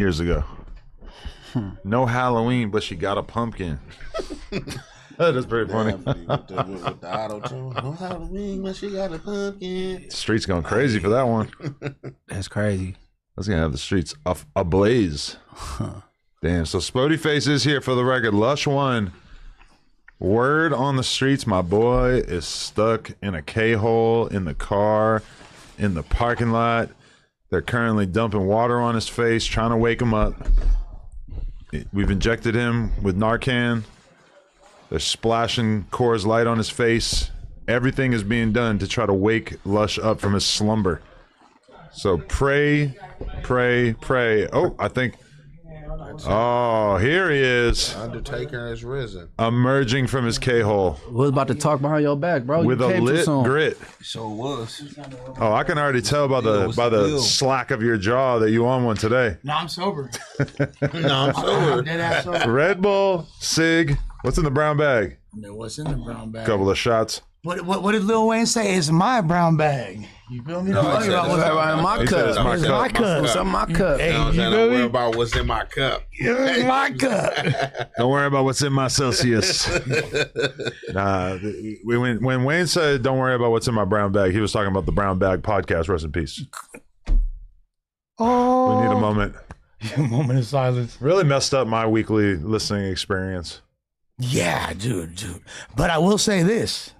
years ago. No Halloween, but she got a pumpkin. That is pretty funny. With the auto tune. No Halloween, but she got a pumpkin. The streets going crazy for that one. That's crazy. That's gonna have the streets ablaze. Damn. So Spody Face is here for the record. Lush 1. Word on the streets, my boy is stuck in a K-hole in the car, in the parking lot. They're currently dumping water on his face, trying to wake him up. We've injected him with Narcan. They're splashing Coors Light on his face. Everything is being done to try to wake Lush up from his slumber. So pray, pray, pray. Oh, I think... Oh, here he is. Undertaker has risen. Emerging from his K-hole. Was about to talk behind your back, bro. With a lit grit. So was. Oh, I can already tell by the slack of your jaw that you on one today. No, I'm sober. I'm sober. Dead ass sober. Red Bull, Sig. What's in the brown bag? What's in the brown bag? Couple of shots. What did Lil Wayne say? It's my brown bag. You feel me? Don't worry about what's in my cup. It's my cup. My cup. What's in my cup? Hey, Don't you feel worry me? about what's in my cup. It's my cup. Don't worry about what's in my Celsius. When Wayne said, "Don't worry about what's in my brown bag," he was talking about the Brown Bag Podcast. Rest in peace. Oh, We need a moment. a moment of silence. Really messed up my weekly listening experience. Yeah, dude. But I will say this.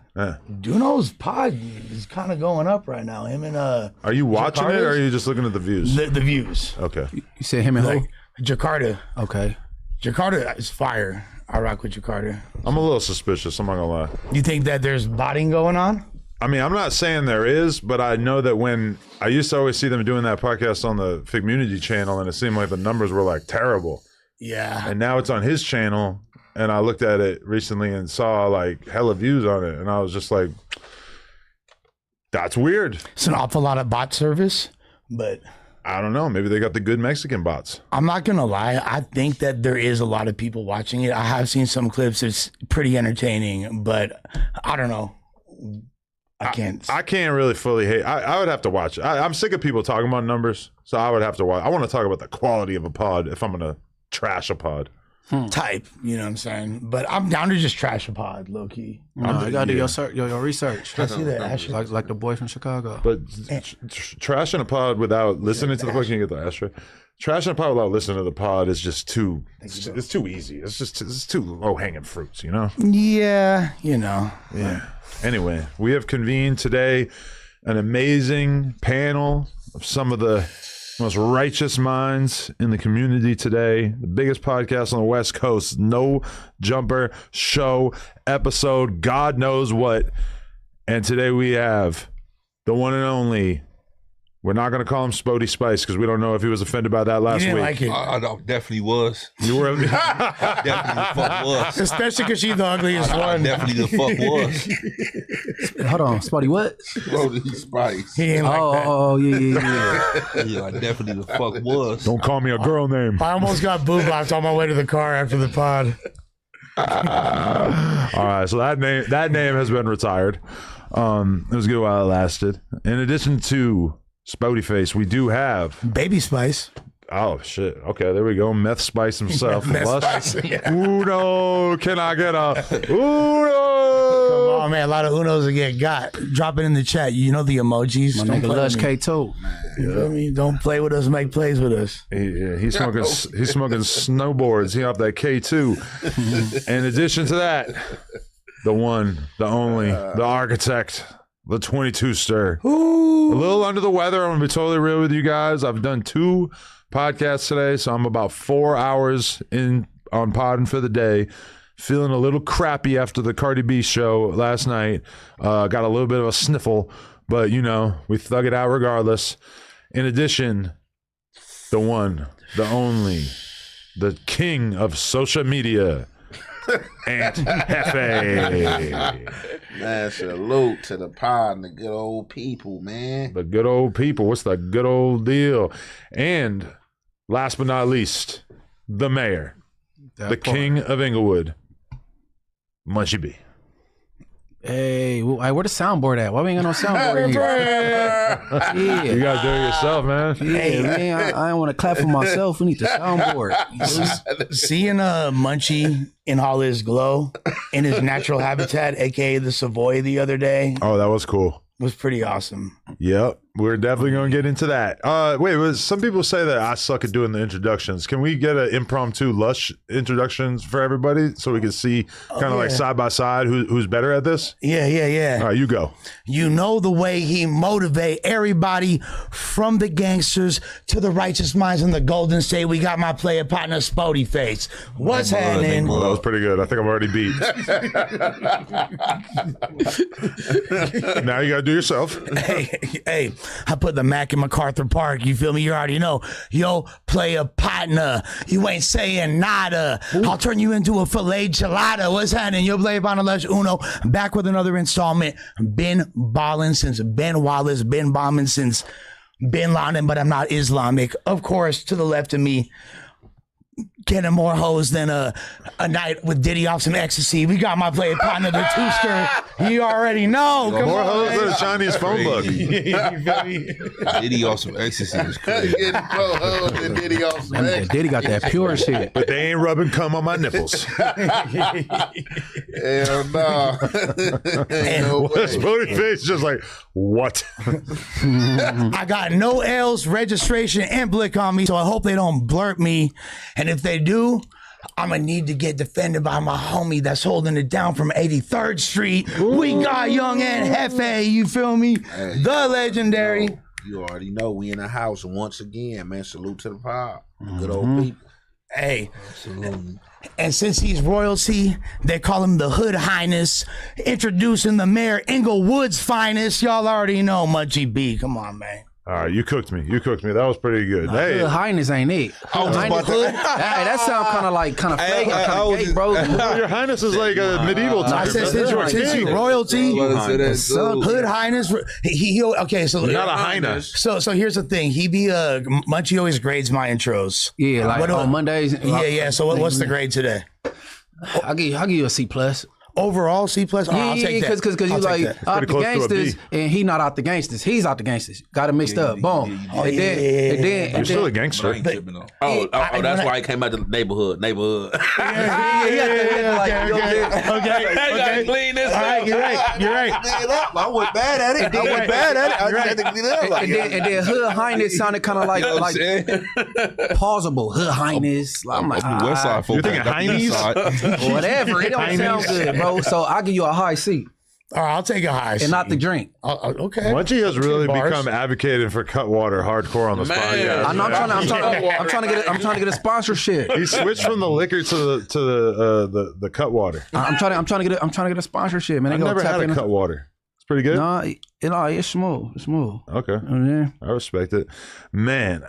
Duno's pod is kind of going up right now. Him and Are you watching it, or are you just looking at the views? the views. Okay. You said him and who? Like Jakarta. Okay. Jakarta is fire. I rock with Jakarta. I'm a little suspicious. I'm not gonna lie. You think that there's botting going on? I mean, I'm not saying there is, but I know that when I used to always see them doing that podcast on the Figmunity channel, and it seemed like the numbers were like terrible. Yeah. And now it's on his channel, and I looked at it recently and saw like hella views on it, and I was just like, that's weird. It's an awful lot of bot service, but I don't know. Maybe they got the good Mexican bots. I'm not gonna lie. I think that there is a lot of people watching it. I have seen some clips. It's pretty entertaining, but I don't know. I can't really fully hate. I would have to watch it. I'm sick of people talking about numbers, so I would have to watch. I want to talk about the quality of a pod if I'm gonna trash a pod. type, you know what I'm saying? But I'm down to just trash a pod, low key. No, you gotta do your research. I see that. Ashley. Like the boy from Chicago. But trashing a pod without listening to the fucking get the ashtray. Trashing a pod without listening to the pod is just too. It's too easy. It's too low hanging fruits, you know. Yeah, you know. Yeah. Anyway, we have convened today an amazing panel of some of the most righteous minds in the community today. The biggest podcast on the West Coast. No Jumper Show episode. God knows what. And today we have the one and only. We're not going to call him Spody Spice because we don't know if he was offended by that last You didn't week. like it. I definitely was. You were. Definitely the fuck was. Especially because she's the ugliest one. Definitely the fuck was. Hold on, Spotty, what? Brody Spice. He ain't like that. Oh, yeah. Yeah, I definitely the fuck was. Don't call me a girl name. I almost got boo-bopped on my way to the car after the pod. All right, so that name has been retired. It was good while it lasted. In addition to Spody Face, we do have Baby Spice. oh shit. Okay, there we go. Meth Spice himself. Meth Lush. Spice, yeah. Uno, can I get a Uno? Oh man, a lot of Unos will get got. Drop it in the chat. You know the emojis. My Don't nigga play Lush with me. K2. You feel me? Don't play with us. Make plays with us. He's smoking snowboards. He off that K2. In addition to that, the one, the only, the architect, the 22 stir. A little under the weather. I'm gonna be totally real with you guys. I've done 2 podcasts today, so I'm about 4 hours in on podding for the day. Feeling a little crappy after the Cardi B show last night. Got a little bit of a sniffle, but you know, we thug it out regardless. In addition, the one, the only, the king of social media, Aunt Hefe. Man, salute to the pod and the good old people, man. The good old people. What's the good old deal? And last but not least, the mayor, the king of Inglewood, Munchie B. Hey, where the soundboard at? Why we ain't got no soundboard in here? Yeah. You gotta do it yourself, man. Yeah, man, I don't want to clap for myself. We need the soundboard. Seeing Munchie in all his glow in his natural habitat, aka the Savoy, the other day Oh, that was cool. was pretty awesome. Yep, we're definitely gonna get into that. Wait, some people say that I suck at doing the introductions. Can we get an impromptu Lush introductions for everybody so we can see kind of like side by side who's better at this? Yeah. All right, you go. You know the way he motivate everybody from the gangsters to the righteous minds in the Golden State. We got my player partner, Spody Face. What's happening? Well, that was pretty good. I think I'm already beat. Now you gotta do yourself. Hey, I put the Mac in MacArthur Park. You feel me? You already know. Yo, player partner. You ain't saying nada. I'll turn you into a filet gelada. What's happening? Yo, player partner, Lush Uno. Back with another installment. Been balling since Ben Wallace. Been bombing since Bin Laden, but I'm not Islamic. Of course, to the left of me, getting more hoes than a night with Diddy off some ecstasy. We got my player partner, the two-skirt. You already know. Come More on, hoes man. than a Chinese phone book. You feel me? Diddy off some ecstasy is crazy. Getting more hoes than Diddy off some Yeah, Diddy got that pure shit. But they ain't rubbing cum on my nipples. Hell no. Ain't no way. Spody Face just like, what? I got no L's, registration, and blick on me, so I hope they don't blurt me. And if they do, I'm gonna need to get defended by my homie that's holding it down from 83rd Street. We got Young and Hefe, you feel me? The legendary. You already know we in the house once again, man. Salute to the pod. Good old people. Hey, Salute. and since he's royalty, they call him the Hood Highness. Introducing the mayor, Inglewood's finest. Y'all already know Munchie B. Come on, man. All right, you cooked me. That was pretty good. Hey, Hood Highness ain't it. I was just about to- Hey, that sound kind of fake, I kind of was gay, just- bro. Your Highness is like a medieval I type. said since you royalty, Hood Highness. He okay. So Not a Highness. So here's the thing. He be Munchie always grades my intros. Yeah, like What do- on Mondays. Yeah. So what's the grade today? I'll give you a C plus. Overall, C plus. Oh, I'll take that. Because you I'll take like that. out the Pretty close to a gangsters, B. and he not out the gangsters. He's out the gangsters. Got it mixed up. Boom. Oh, And then, yeah. and then, You're and still a then, gangster. Oh, that's why he came out the neighborhood. yeah, like, yo, yeah. Okay. Clean this All right, you're right. I wasn't bad at it. I wasn't bad at it. I just had to clean it up. And then Hood Highness sounded kind of like plausible. Hood Highness. I'm like, West Side folk. You're thinking Heinies? whatever. It don't sound good, bro. So I'll give you a high C All right, I'll take a high. and not the drink. Okay. Munchie has really Bars. become advocating for Cutwater hardcore on the spot. Man. I know I'm trying to get a sponsorship. He switched from the liquor to the Cutwater. I'm trying to get a sponsorship, man. I They gonna never tap had a in. Cutwater. It's pretty good. No, it's smooth. It's smooth. Okay. Yeah. I respect it. Man,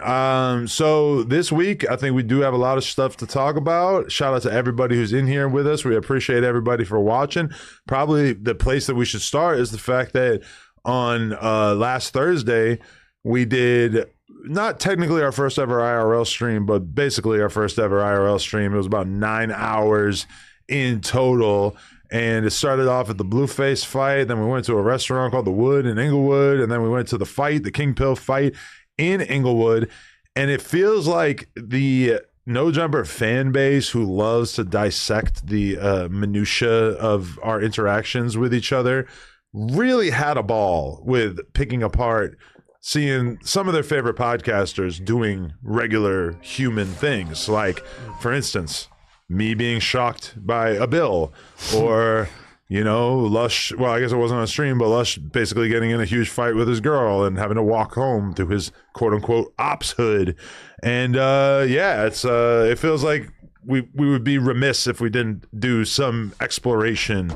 so this week, I think we do have a lot of stuff to talk about. Shout out to everybody who's in here with us. We appreciate everybody for watching. Probably the place that we should start is the fact that on last Thursday, we did not technically our first ever IRL stream, but basically our first ever IRL stream. It was about 9 hours in total. And it started off at the Blueface fight. Then we went to a restaurant called The Wood in Inglewood. And then we went to the fight, the King Pill fight in Inglewood. And it feels like the No Jumper fan base who loves to dissect the minutia of our interactions with each other really had a ball with picking apart seeing some of their favorite podcasters doing regular human things. Like, for instance, me being shocked by a bill, or, you know, Lush, well, I guess it wasn't on stream, but Lush basically getting in a huge fight with his girl and having to walk home to his quote unquote ops hood. And yeah, it feels like we would be remiss if we didn't do some exploration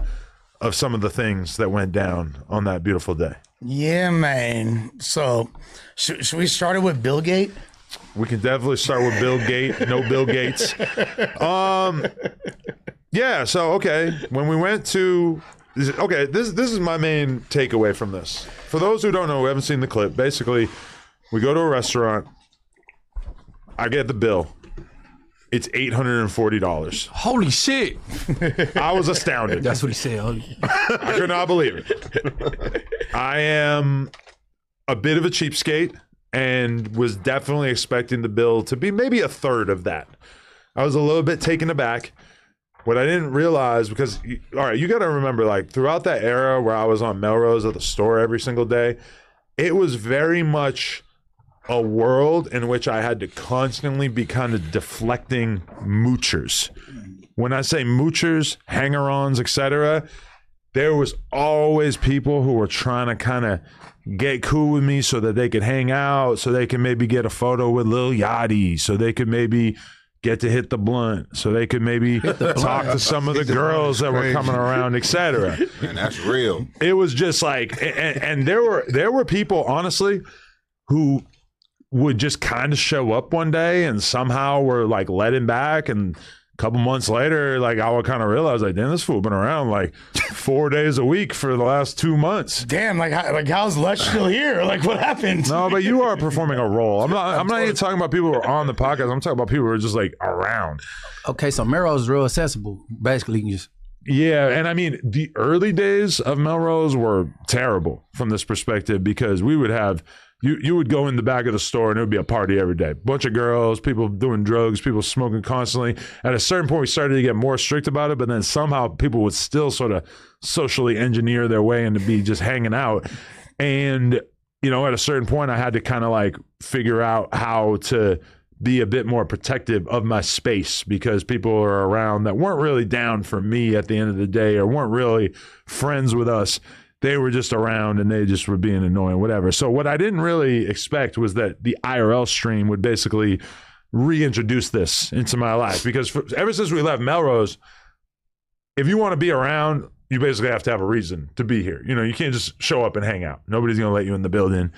of some of the things that went down on that beautiful day. Yeah, man. So should we start it with Bill Gates? We can definitely start with Bill Gates. No Bill Gates. Yeah. So okay, when we went to, this is my main takeaway from this. For those who don't know, who haven't seen the clip, basically, we go to a restaurant. I get the bill. It's $840. Holy shit. I was astounded. That's what he said. I could not believe it. I am a bit of a cheapskate and was definitely expecting the bill to be maybe a third of that. I was a little bit taken aback. What I didn't realize, because, all right, you got to remember, like, throughout that era where I was on Melrose at the store every single day, it was very much a world in which I had to constantly be kind of deflecting moochers. When I say moochers, hanger-ons, etc., there was always people who were trying to kind of get cool with me so that they could hang out, so they could maybe get a photo with Lil Yachty, so they could maybe get to hit the blunt, so they could maybe talk to some of the girls that were coming around, etc. Man, that's real. It was just like, and there were people, honestly, who would just kind of show up one day and somehow were like let him back, and a couple months later, like I would kind of realize, like, damn, this fool been around like 4 days a week for the last 2 months. Damn, how's Lush still here? Like, what happened? No, but you are performing a role. I'm not even talking about people who are on the podcast. I'm talking about people who are just like around. Okay, so Melrose is real accessible. Basically, you can just. Yeah, and I mean, the early days of Melrose were terrible from this perspective, because we would have, you would go in the back of the store and it would be a party every day. Bunch of girls, people doing drugs, people smoking constantly. At a certain point, we started to get more strict about it, but then somehow people would still sort of socially engineer their way into be just hanging out. And, you know, at a certain point, I had to kind of like figure out how to be a bit more protective of my space, because people are around that weren't really down for me at the end of the day, or weren't really friends with us. They were just around and they just were being annoying, whatever. So what I didn't really expect was that the IRL stream would basically reintroduce this into my life, because ever since we left Melrose, if you want to be around, you basically have to have a reason to be here. You know, you can't just show up and hang out. Nobody's going to let you in the building.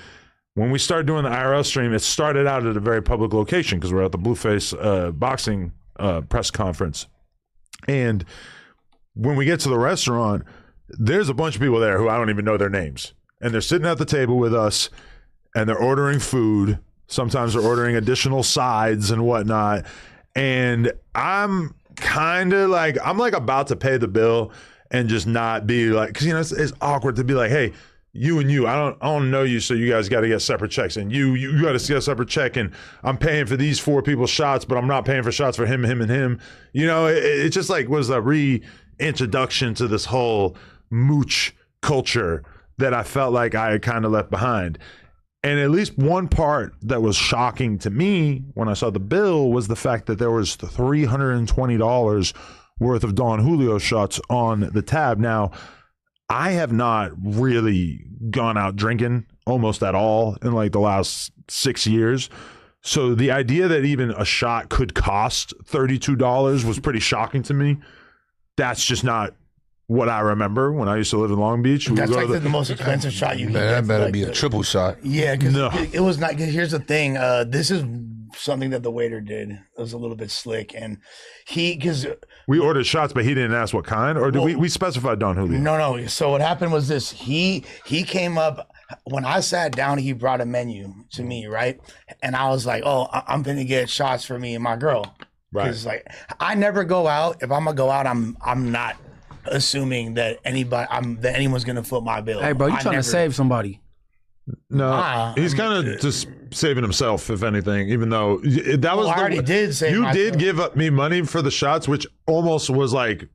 When we started doing the IRL stream, it started out at a very public location, because we're at the Blueface boxing press conference. And when we get to the restaurant, there's a bunch of people there who I don't even know their names. And they're sitting at the table with us, and they're ordering food. Sometimes they're ordering additional sides and whatnot. And I'm kind of like, I'm like about to pay the bill and just not be like, because, you know, it's awkward to be like, hey, you and you, I don't know you, so you guys got to get separate checks, and you got to get a separate check, and I'm paying for these 4 people's shots, but I'm not paying for shots for him, and him. You know, it just like was a reintroduction to this whole mooch culture that I felt like I had kind of left behind. And at least one part that was shocking to me when I saw the bill was the fact that there was $320 worth of Don Julio shots on the tab. Now, I have not really gone out drinking almost at all in like the last 6 years. So the idea that even a shot could cost $32 was pretty shocking to me. That's just not what I remember when I used to live in Long Beach. That's like the most expensive shot you can get. That better like be a triple shot. Yeah, because No. it was not. Here's the thing. This is something that the waiter did. It was a little bit slick, and because we ordered shots, but he didn't ask what kind, or did we specified Don Julio? no. So what happened was this. He came up when I sat down. He brought a menu to me, right? And I was like, "Oh, I'm gonna get shots for me and my girl." Right. Because like I never go out. If I'm gonna go out, I'm not assuming that anyone's gonna foot my bill. Hey, bro, you trying to save somebody? No, he's kind of just saving himself, if anything. Even though that was I already did save you myself. did give up me money for the shots, which almost was like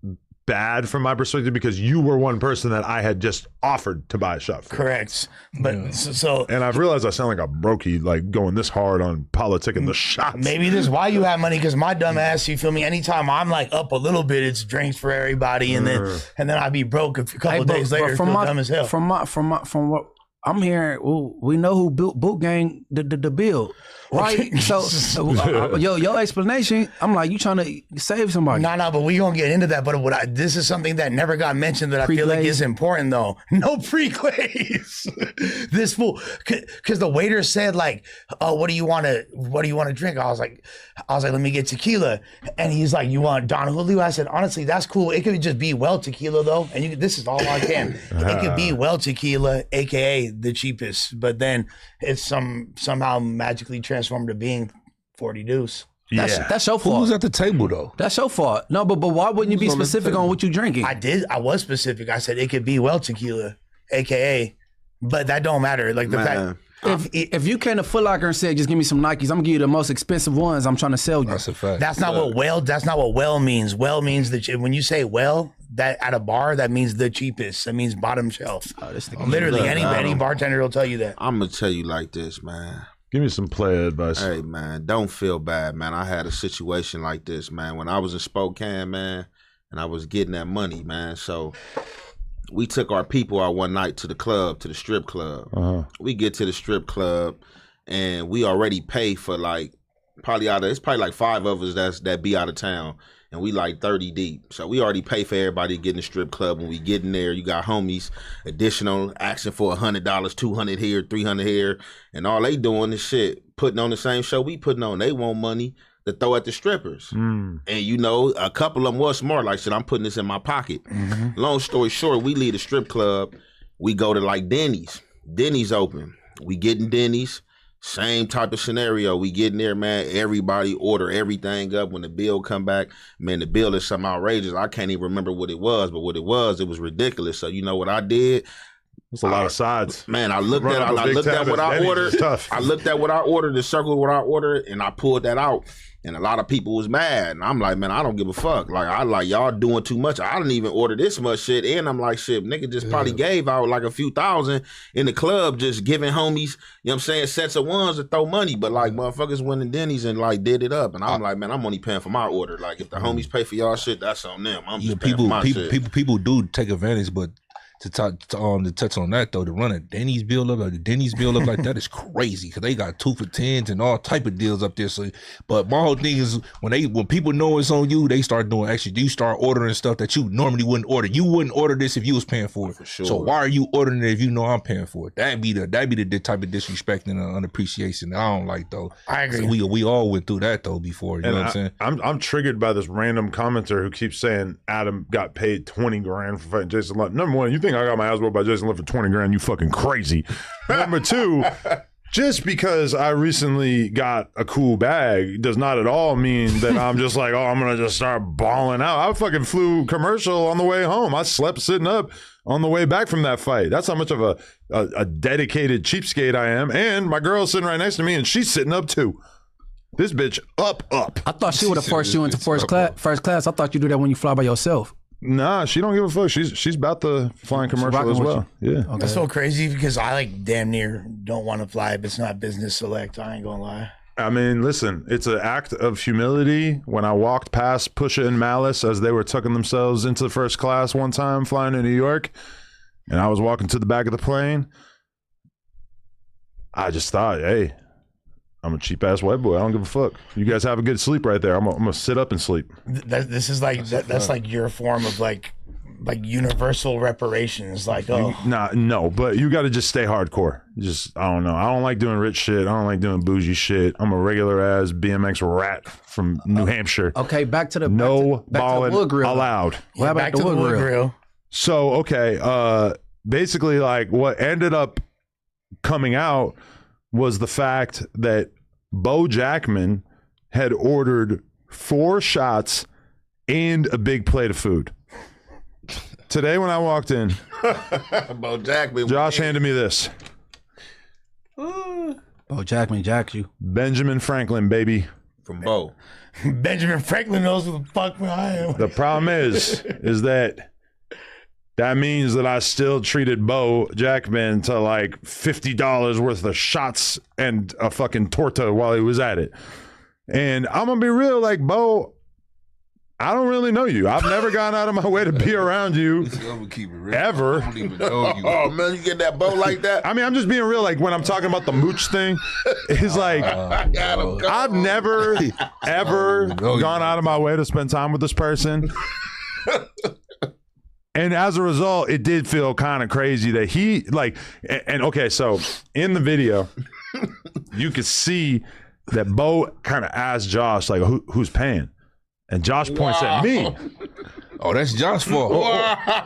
bad from my perspective, because you were one person that I had just offered to buy a shot for. Correct, but so And I've realized I sound like a brokey, like going this hard on politicking the shots. maybe this is why you have money, because my dumb ass, you feel me? Anytime I'm like up a little bit, it's drinks for everybody, and then I be broke a couple days later, feel dumb as hell. From what I'm hearing, we know who built Boot Gang the bill, right? So your explanation, I'm like, you trying to save somebody? No, but we gonna get into that. But this is something that never got mentioned that I feel like is important though. No pre-glaze. This fool, because the waiter said like, "Oh, what do you want to drink?" I was like, "Let me get tequila," and he's like, "You want Don Julio?" I said, "Honestly, that's cool. It could just be well tequila though, and this is all I can. It could be well tequila, aka the cheapest, but then it's somehow magically transformed to being 40 deuce." That's your Who fault. was at the table though? That's your fault. No, but why wouldn't you be specific on what you drinking? I was specific. I said it could be well tequila, aka, but that don't matter. Like the fact. If you came to Foot Locker and said, just give me some Nikes, I'm gonna give you the most expensive ones I'm trying to sell you. That's a fact. That's not what well means. Well means when you say well, that at a bar, that means the cheapest. That means bottom shelf. Literally, any bartender will tell you that. I'm gonna tell you like this, man. Give me some player advice. Hey, man, don't feel bad, man. I had a situation like this, man. When I was in Spokane, man, and I was getting that money, man. So we took our people out one night to the club, to the strip club. We get to the strip club, and we already pay for like it's probably like 5 of us that be out of town, and we like 30 deep. So we already pay for everybody to get in the strip club. When we get in there, you got homies additional asking for $100, $200 here, $300 here, and all they doing is shit, putting on the same show we putting on. They want money to throw at the strippers. And you know, a couple of them was smart, like, shit, I'm putting this in my pocket. Long story short, we leave the strip club, we go to like Denny's. Denny's open. We get in Denny's, same type of scenario. We get in there, man, everybody order everything up. When the bill come back, man, the bill is something outrageous. I can't even remember what it was, but what it was ridiculous. So you know what I did? It's a lot of sides. Man, I looked at what I ordered. I looked at what I ordered, the circle what I ordered, and I pulled that out. And a lot of people was mad. And I'm like, man, I don't give a fuck. Like, y'all doing too much. I didn't even order this much shit. And I'm like, shit, nigga just probably gave out like a few thousand in the club, just giving homies, you know what I'm saying, sets of ones to throw money. But like, motherfuckers went in Denny's and like did it up. And I'm like, man, I'm only paying for my order. Like, if the homies pay for y'all shit, that's on them. I'm just paying for my shit. People do take advantage, but to touch on that though, to run a Denny's bill up like that is crazy, because they got 2 for $10s and all type of deals up there. So, but my whole thing is when people know it's on you, they start doing extra. You start ordering stuff that you normally wouldn't order. You wouldn't order this if you was paying for it. For sure. So why are you ordering it if you know I'm paying for it? That'd be the type of disrespect and unappreciation that I don't like though. I agree. So we all went through that though before. You know what I'm saying? I'm triggered by this random commenter who keeps saying Adam got paid $20,000 for fighting Jason Lutt. Number one, you think I got my ass whooped by Jason Lutt for $20,000? You fucking crazy. Number two, just because I recently got a cool bag does not at all mean that I'm just like, oh, I'm gonna just start balling out. I fucking flew commercial on the way home. I slept sitting up on the way back from that fight. That's how much of a dedicated cheapskate I am. And my girl's sitting right next to me, and she's sitting up too. This bitch up. I thought she would have forced you into first class. I thought you do that when you fly by yourself. Nah, she don't give a fuck. She's about the flying commercial as well. Yeah. Okay. That's so crazy because I like damn near don't want to fly if it's not business select. I ain't gonna lie. I mean, listen, it's an act of humility. When I walked past Pusha and Malice as they were tucking themselves into first class one time flying to New York, and I was walking to the back of the plane, I just thought, hey, I'm a cheap ass white boy. I don't give a fuck. You guys have a good sleep right there. I'm gonna sit up and sleep. This is like that's like your form of like universal reparations. Like, oh, no, but you got to just stay hardcore. Just, I don't know. I don't like doing rich shit. I don't like doing bougie shit. I'm a regular ass BMX rat from New Hampshire. Okay, back to the balling wood grill allowed. What about back to the wood grill? So okay, basically, like what ended up coming out was the fact that Bo Jackman had ordered 4 shots and a big plate of food. Today when I walked in, Bo Jackman, Josh handed me this. Bo Jackman jacked you. Benjamin Franklin, baby. from Bo. Benjamin Franklin knows who the fuck I am. The problem is that means that I still treated Bo Jackman to like $50 worth of shots and a fucking torta while he was at it. And I'm gonna be real, like, Bo, I don't really know you. I've never gone out of my way to be around you ever. I don't even know you. Oh man, you get that Bo like that? I mean, I'm just being real. Like when I'm talking about the mooch thing, it's like I've never ever gone out of my way to spend time with this person. And as a result, it did feel kind of crazy that he like, and okay, so in the video, you could see that Bo kind of asked Josh, like, who's paying? And Josh points at me. Oh, that's Josh's fault.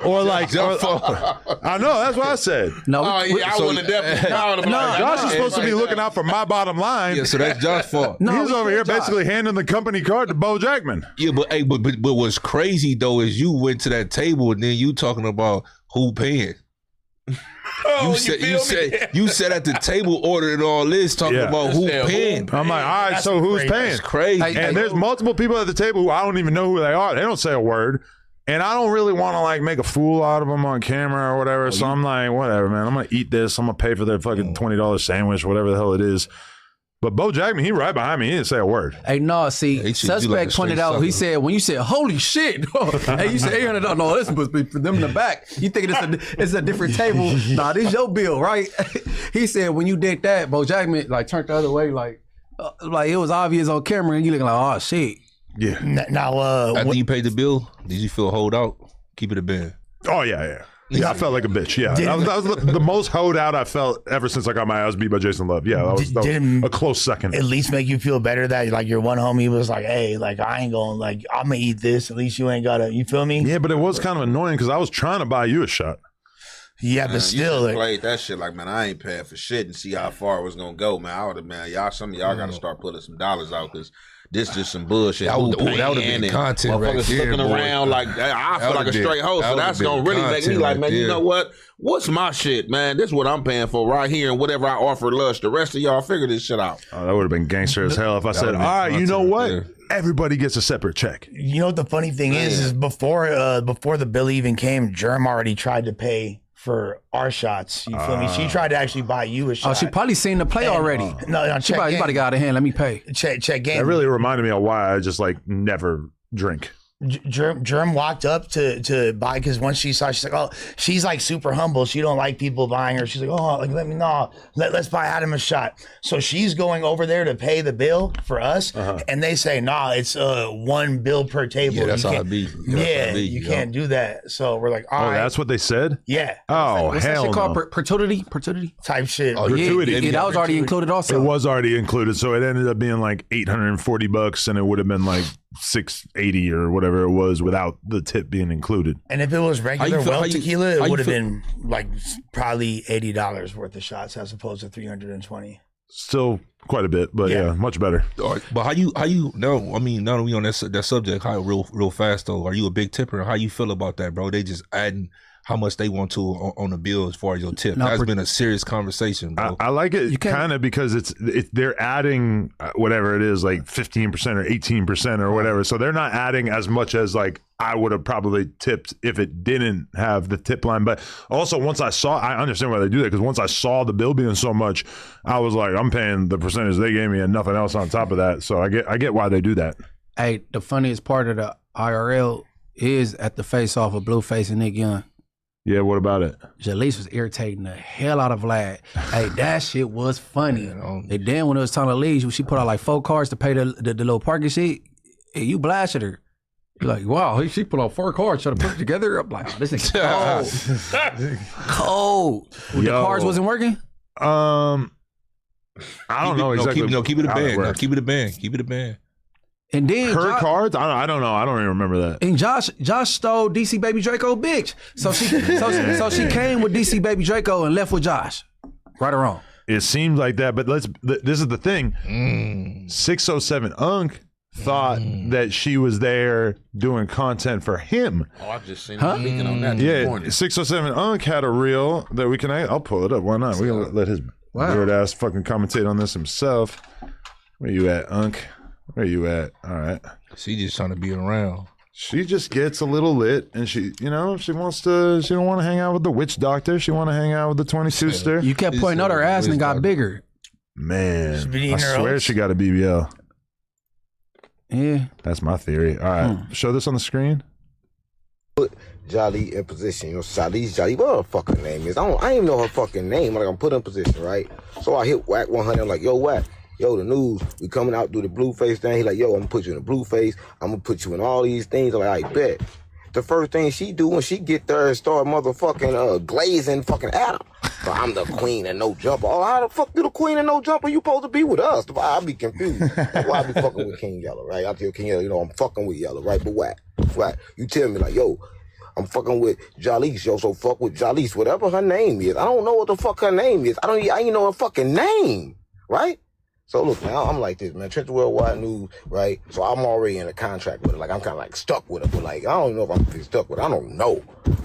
Or like, I know, that's what I said. No, Oh, yeah, I wouldn't have definitely called him. Like, Josh is supposed to be looking out for my bottom line. Yeah, so that's Josh's fault. No, He's we over here can't, Josh. basically handing the company card to Bo Jackman. Yeah, but what's crazy though is you went to that table and then you talking about who paying. Oh, You said at the table ordering all this, talking Yeah. about who Yeah, paying. I'm like, all right, so who's paying? That's crazy. And there's multiple people at the table who I don't even know who they are. They don't say a word. And I don't really want to like make a fool out of them on camera or whatever. So I'm like, whatever, man. I'm going to eat this. I'm going to pay for their fucking $20 sandwich, whatever the hell it is. But Bo Jackman, he right behind me. He didn't say a word. Hey, no, see, They treat you Suspect like a pointed straight out, he sucker. said, when you said, holy shit, hey, you said $800, no, this must be for them in the back. You thinking it's a different table. Nah, this your bill, right? He said, when you did that, Bo Jackman, like, turned the other way, like it was obvious on camera, and you looking like, oh, shit. Yeah. Now, After you paid the bill, did you feel hold out? Keep it a band. Oh, yeah. Yeah, I felt like a bitch. Yeah, that was the most hoed out I felt ever since I got my ass beat by Jason Love. Yeah, that was a close second. at least make you feel better that like your one homie was like, hey, like I ain't going, like I'm gonna eat this. At least you ain't gotta. You feel me? Yeah, but it was kind of annoying because I was trying to buy you a shot. Yeah, but you still, just like, played that shit like, man, I ain't paying for shit and see how far it was gonna go, man. I would have, man, some of y'all got to start putting some dollars out because this just some bullshit. That would've Who been paying and content right motherfuckers there, looking boy. around like I feel like a been- straight host. that So would've that's been gonna really make me content like, right man, you there. know what? What's my shit, man? This is what I'm paying for right here, and whatever I offer Lush. The rest of y'all figure this shit out. Oh, that would have been gangster as hell if I said, would've all been right, you know content what? right Everybody gets a separate check. you know what the funny thing is before the bill even came, Germ already tried to pay for our shots. You feel me? She tried to actually buy you a Oh, shot. she probably seen the play already. No, You check about to game. get out of hand. Let me pay. Check game. That really reminded me of why I just like never drink. Germ walked up to buy because once she saw, she's like, oh, she's like super humble. She don't like people buying her. She's like, oh, like let me know. Let's buy Adam a shot. So she's going over there to pay the bill for us, and they say, nah, it's one bill per table. Yeah, that's You how can't- it be. Yeah, you can't do that. So we're like, all Oh, right, that's what they said? yeah, Oh, What's that hell shit called? no. Pertudity? type shit. Oh, Yeah, Gratuity. yeah, that was already included also. It was already included, so it ended up being like $840, and it would have been like $680 or whatever it was without the tip being included. And if it was regular How you feel- well how you- tequila, how it you would have feel- been like probably $80 worth of shots as opposed to 320. Still quite a bit, but Yeah. yeah, much better. All right, but how you no? I mean, now that we on that subject, how real fast though? Are you a big tipper? How you feel about that, bro? They just adding how much they want to on the bill as far as your tip. No, That's been a serious conversation, bro. I like it You can't- kind of because it's they're adding whatever it is, like 15% or 18% or whatever. So they're not adding as much as like I would have probably tipped if it didn't have the tip line. But also once I understand why they do that, because once I saw the bill being so much, I was like, I'm paying the percentage they gave me and nothing else on top of that. So I get why they do that. Hey, the funniest part of the IRL is at the face off of Blueface and Nick Young. Yeah, what about it? Jalis was irritating the hell out of Vlad. Hey, that shit was funny. And then when it was time to leave, she put out like 4 cards to pay the little parking shit. And you blasted her. You're like, wow, she put on 4 cards trying to put it together. I'm like, this is cold. The Yo. cards wasn't working? I don't know exactly. Keep it a how band. No, works. keep it a band. Keep it a band. And then Her cards? I don't know. I don't even remember that. And Josh stole DC Baby Draco bitch. So she she came with DC Baby Draco and left with Josh. Right or wrong? It seemed like that, but this is the thing. 607 Unk thought that she was there doing content for him. Oh, I just seen him speaking on that this Yeah, morning. 607 Unk had a reel that we can. I'll pull it up. Why not? We gonna let his weird ass fucking commentate on this himself. Where you at, Unk? Where you at? All right. She just trying to be around. She just gets a little lit, and she wants to. She don't want to hang out with the witch doctor. She want to hang out with the 22ster. You kept pointing out her ass and it got bigger. Man, been eating I her swear oats. she got a BBL. Yeah. That's my theory. All right, show this on the screen. Jolly in position, Jalis, Jolly, what her fucking name is. I ain't even know her fucking name. Like, I'm put in position, right? So I hit Whack 100. I'm like, yo, Whack, yo, the news, we coming out, do the Blueface thing. He like, yo, I'm gonna put you in the Blueface. I'm gonna put you in all these things. I'm like, I bet. The first thing she do when she get there and start motherfucking glazing fucking Adam. So I'm the queen and no jumper. Oh, how the fuck you the queen and no jumper? You supposed to be with us. I'll be confused. That's why I be fucking with King Yellow, right? I tell King Yellow, I'm fucking with Yellow, right? But Whack. Right? You tell me like, yo, I'm fucking with Jalis, yo, so fuck with Jalis, whatever her name is. I don't know what the fuck her name is. I ain't know her fucking name, right? So look, man, I'm like this, man. Trench Worldwide News, right? So I'm already in a contract with her. Like I'm kind of like stuck with her, but like I don't know if I'm stuck with her. I don't know.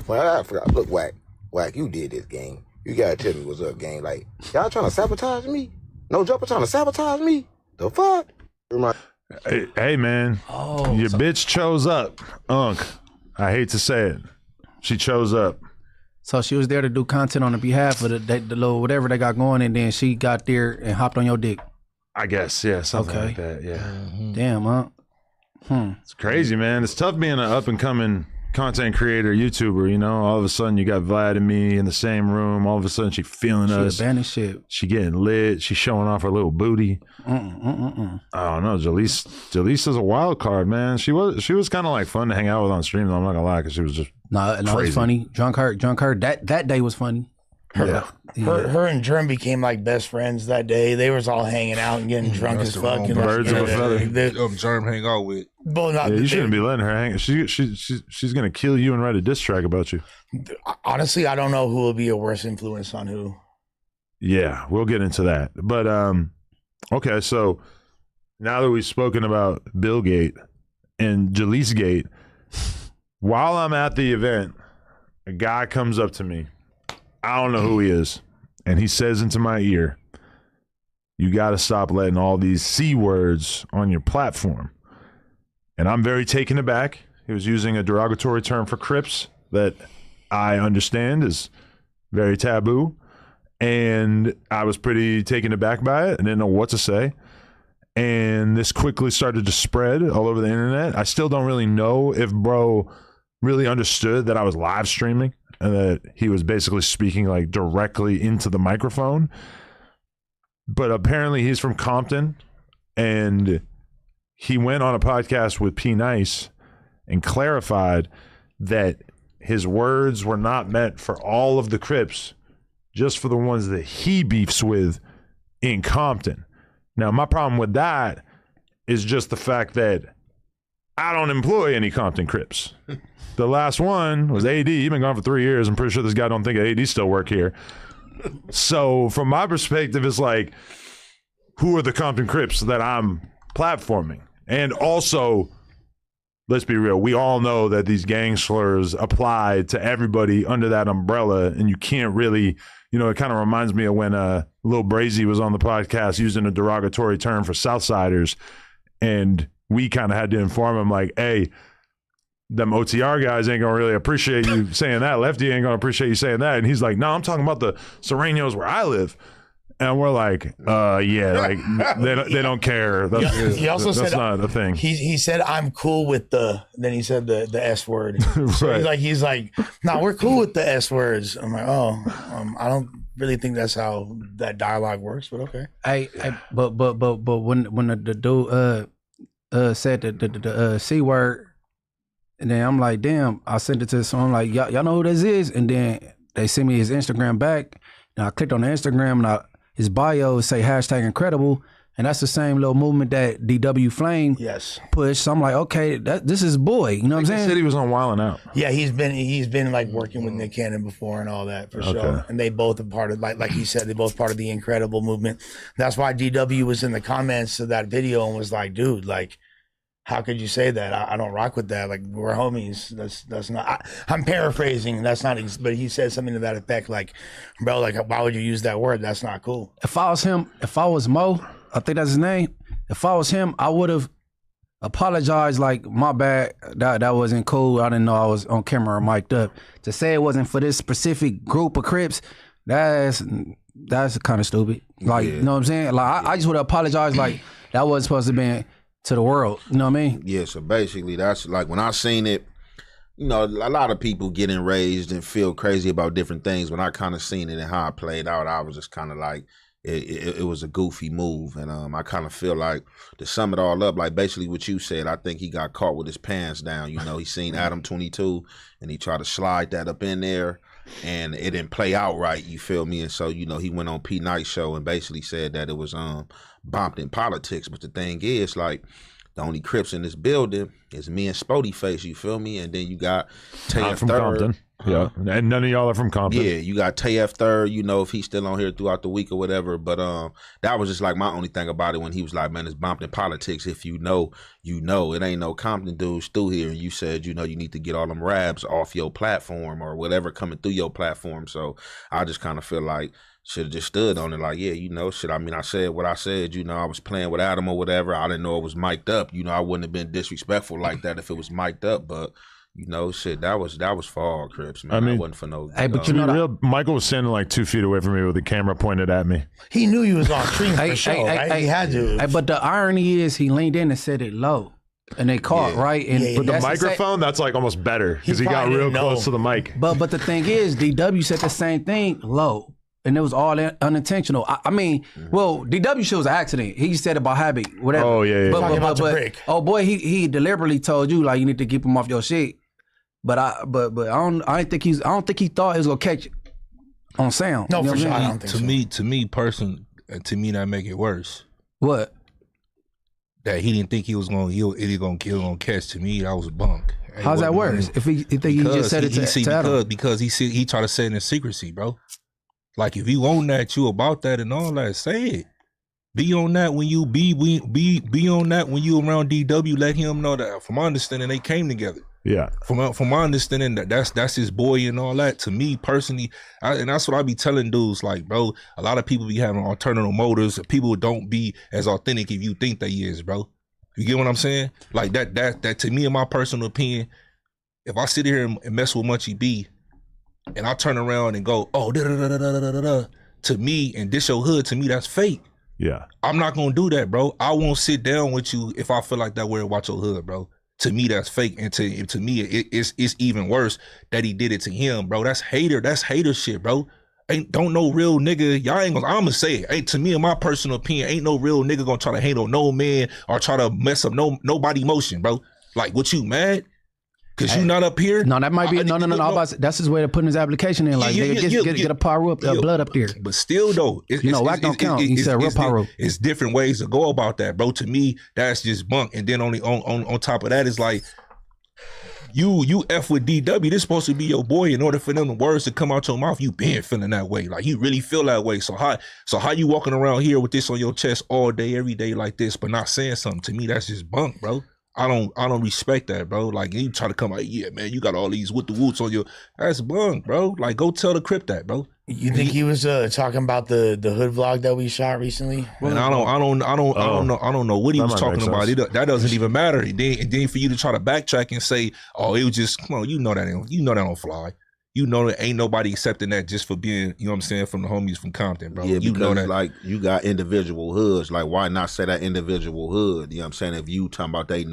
But I forgot. Look, Whack, you did this game. You gotta tell me what's up, gang. Like y'all trying to sabotage me? No jumper trying to sabotage me? The fuck? Hey man, your bitch chose up, Unc. I hate to say it, she chose up. So she was there to do content on the behalf of the little whatever they got going, and then she got there and hopped on your dick. I guess, yeah, something like that, yeah. Damn, huh? It's crazy, man. It's tough being an up and coming content creator, YouTuber, you know? All of a sudden you got Vlad and me in the same room. All of a sudden she feeling us. She abandoned shit. She getting lit. She showing off her little booty. I don't know. Jalis is a wild card, man. She was kind of like fun to hang out with on stream, though. I'm not gonna lie, because she was just no, it's funny. Drunk her. That day was funny. Her and Drum became like best friends that day. They was all hanging out and getting drunk as fuck. Birds of a feather. Germ hang out with. You shouldn't be letting her hang. She's gonna kill you and write a diss track about you. Honestly, I don't know who will be a worse influence on who. Yeah, we'll get into that. But okay, so now that we've spoken about Bill Gate and Jalis Gate, while I'm at the event, a guy comes up to me. I don't know who he is. And he says into my ear, you got to stop letting all these C words on your platform. And I'm very taken aback. He was using a derogatory term for Crips that I understand is very taboo. And I was pretty taken aback by it. I didn't know what to say. And this quickly started to spread all over the internet. I still don't really know if bro really understood that I was live streaming and that he was basically speaking like directly into the microphone. But apparently he's from Compton, and he went on a podcast with P. Nice and clarified that his words were not meant for all of the Crips, just for the ones that he beefs with in Compton. Now, my problem with that is just the fact that I don't employ any Compton Crips. The last one was AD. He's been gone for 3 years. I'm pretty sure this guy don't think AD still work here. So from my perspective, it's like, who are the Compton Crips that I'm platforming? And also, let's be real, we all know that these gang slurs apply to everybody under that umbrella, and you can't really, you know, it kind of reminds me of when Lil Breezy was on the podcast using a derogatory term for Southsiders, and we kind of had to inform him like, hey, them OTR guys ain't gonna really appreciate you saying that. Lefty ain't gonna appreciate you saying that. And he's like, no, I'm talking about the Serranos where I live. And we're like, yeah, like they don't care. He also said that's not a thing. He said, I'm cool with then he said the S word. So Right. he's like, nah, we're cool with the S words. I'm like, I don't really think that's how that dialogue works, but okay. But when the dude said the C word, and then I'm like, damn, I sent it to someone like, y'all know who this is? And then they sent me his Instagram back, and I clicked on the Instagram, and his bio say #incredible, and that's the same little movement that DW Flame pushed. So I'm like, okay, this is boy, you know what I'm saying? He said he was on Wild 'N Out. Yeah, he's been like working with Nick Cannon before and all that for sure. And they both are part of like he said, they both part of the Incredible movement. That's why DW was in the comments of that video and was like, dude, like, how could you say that? I don't rock with that. Like, we're homies. That's not. I'm paraphrasing. That's not. But he said something to that effect. Like, bro, like, why would you use that word? That's not cool. If I was him, if I was Mo, I think that's his name. If I was him, I would have apologized. Like, my bad. That wasn't cool. I didn't know I was on camera or mic'd up. To say it wasn't for this specific group of Crips, that's kind of stupid. Like, you know what I'm saying? Like, I just would have apologized. Like, that wasn't supposed to be to the world, you know what I mean? Yeah, so basically that's like when I seen it, you know, a lot of people get enraged and feel crazy about different things. When I kind of seen it and how it played out, I was just kind of like, it was a goofy move. And I kind of feel like, to sum it all up, like basically what you said, I think he got caught with his pants down. You know, he seen Adam 22 and he tried to slide that up in there and it didn't play out right, you feel me? And so, you know, he went on P. Nice show and basically said that it was bumped in politics. But the thing is, like, The only Crips in this building is me and Spody Face, you feel me? And then you got I'm TF from Third. Compton. Yeah, and none of y'all are from Compton. Yeah, you got TF Third, you know, if he's still on here throughout the week or whatever. But that was just like my only thing about it when he was like, man, it's bumped in politics. If you know, you know. It ain't no Compton dudes through here. And you said, you know, you need to get all them rabs off your platform or whatever coming through your platform. So I just kind of feel like should have just stood on it like, yeah, you know, shit. I mean, I said what I said, you know, I was playing with Adam or whatever. I didn't know it was mic'd up. You know, I wouldn't have been disrespectful like that if it was mic'd up, but you know, shit, that was for all Crips, man. I mean, wasn't for no. Hey, but To be real, Michael was standing like 2 feet away from me with the camera pointed at me. He knew he was on stream for sure, right? He had to. Hey, but the irony is he leaned in and said it low. And they caught, right? And But the microphone, that's like almost better because he got real close to the mic. But the thing is, DW said the same thing low. And it was all unintentional. I mean, well, DW shit was an accident. He said about habit, whatever. Oh, yeah, yeah. But oh boy, he deliberately told you like you need to keep him off your shit. But I don't think he thought he was gonna catch it on sound. No, you know for sure. what I I mean? don't think so. To me, that make it worse. What? That he didn't think he was gonna catch. To me, that was bunk. How's that worse? If he think he just said it to Adam? Because he tried to say it in secrecy, bro. Like if you own that, you about that and all that, say it. Be on that when you be on that when you around DW. Let him know that. From my understanding, they came together. Yeah. From my understanding, that's his boy and all that. To me personally, and that's what I be telling dudes. Like, bro, a lot of people be having alternative motives. People don't be as authentic if you think they is, bro. You get what I'm saying? Like that to me, in my personal opinion, if I sit here and mess with Munchie B, and I turn around and go, oh, to me, and this your hood, to me, that's fake. Yeah. I'm not gonna do that, bro. I won't sit down with you if I feel like that way about your hood, bro. To me, that's fake, and to me, it's even worse that he did it to him, bro. That's hater shit, bro. Don't no real nigga. Y'all ain't gonna. I'm gonna say it. To me, in my personal opinion, ain't no real nigga gonna try to hate on no man or try to mess up nobody emotion, bro. Like, what you mad? Cause you not up here? No, that might be no. That's his way of putting his application in. Like, get a power up, blood up there. But still, though, whack don't count. He said real power. It's different ways to go about that, bro. To me, that's just bunk. And then on top of that, is like you F with DW. This supposed to be your boy. In order for them the words to come out your mouth, you been feeling that way. Like you really feel that way. So how you walking around here with this on your chest all day, every day like this, but not saying something? To me, that's just bunk, bro. I don't respect that, bro. Like you try to come out, yeah, man, you got all these with the woots on your. That's bunk, bro. Like go tell the Crip that, bro. You think he was talking about the hood vlog that we shot recently? And I don't know what he was talking about. That doesn't even matter. And then for you to try to backtrack and say, oh, it was just, come on, you know that don't fly. You know that ain't nobody accepting that just for being, you know what I'm saying, from the homies from Compton, bro. Yeah, you because know that. Like you got individual hoods. Like why not say that individual hood? You know what I'm saying? If you talking about they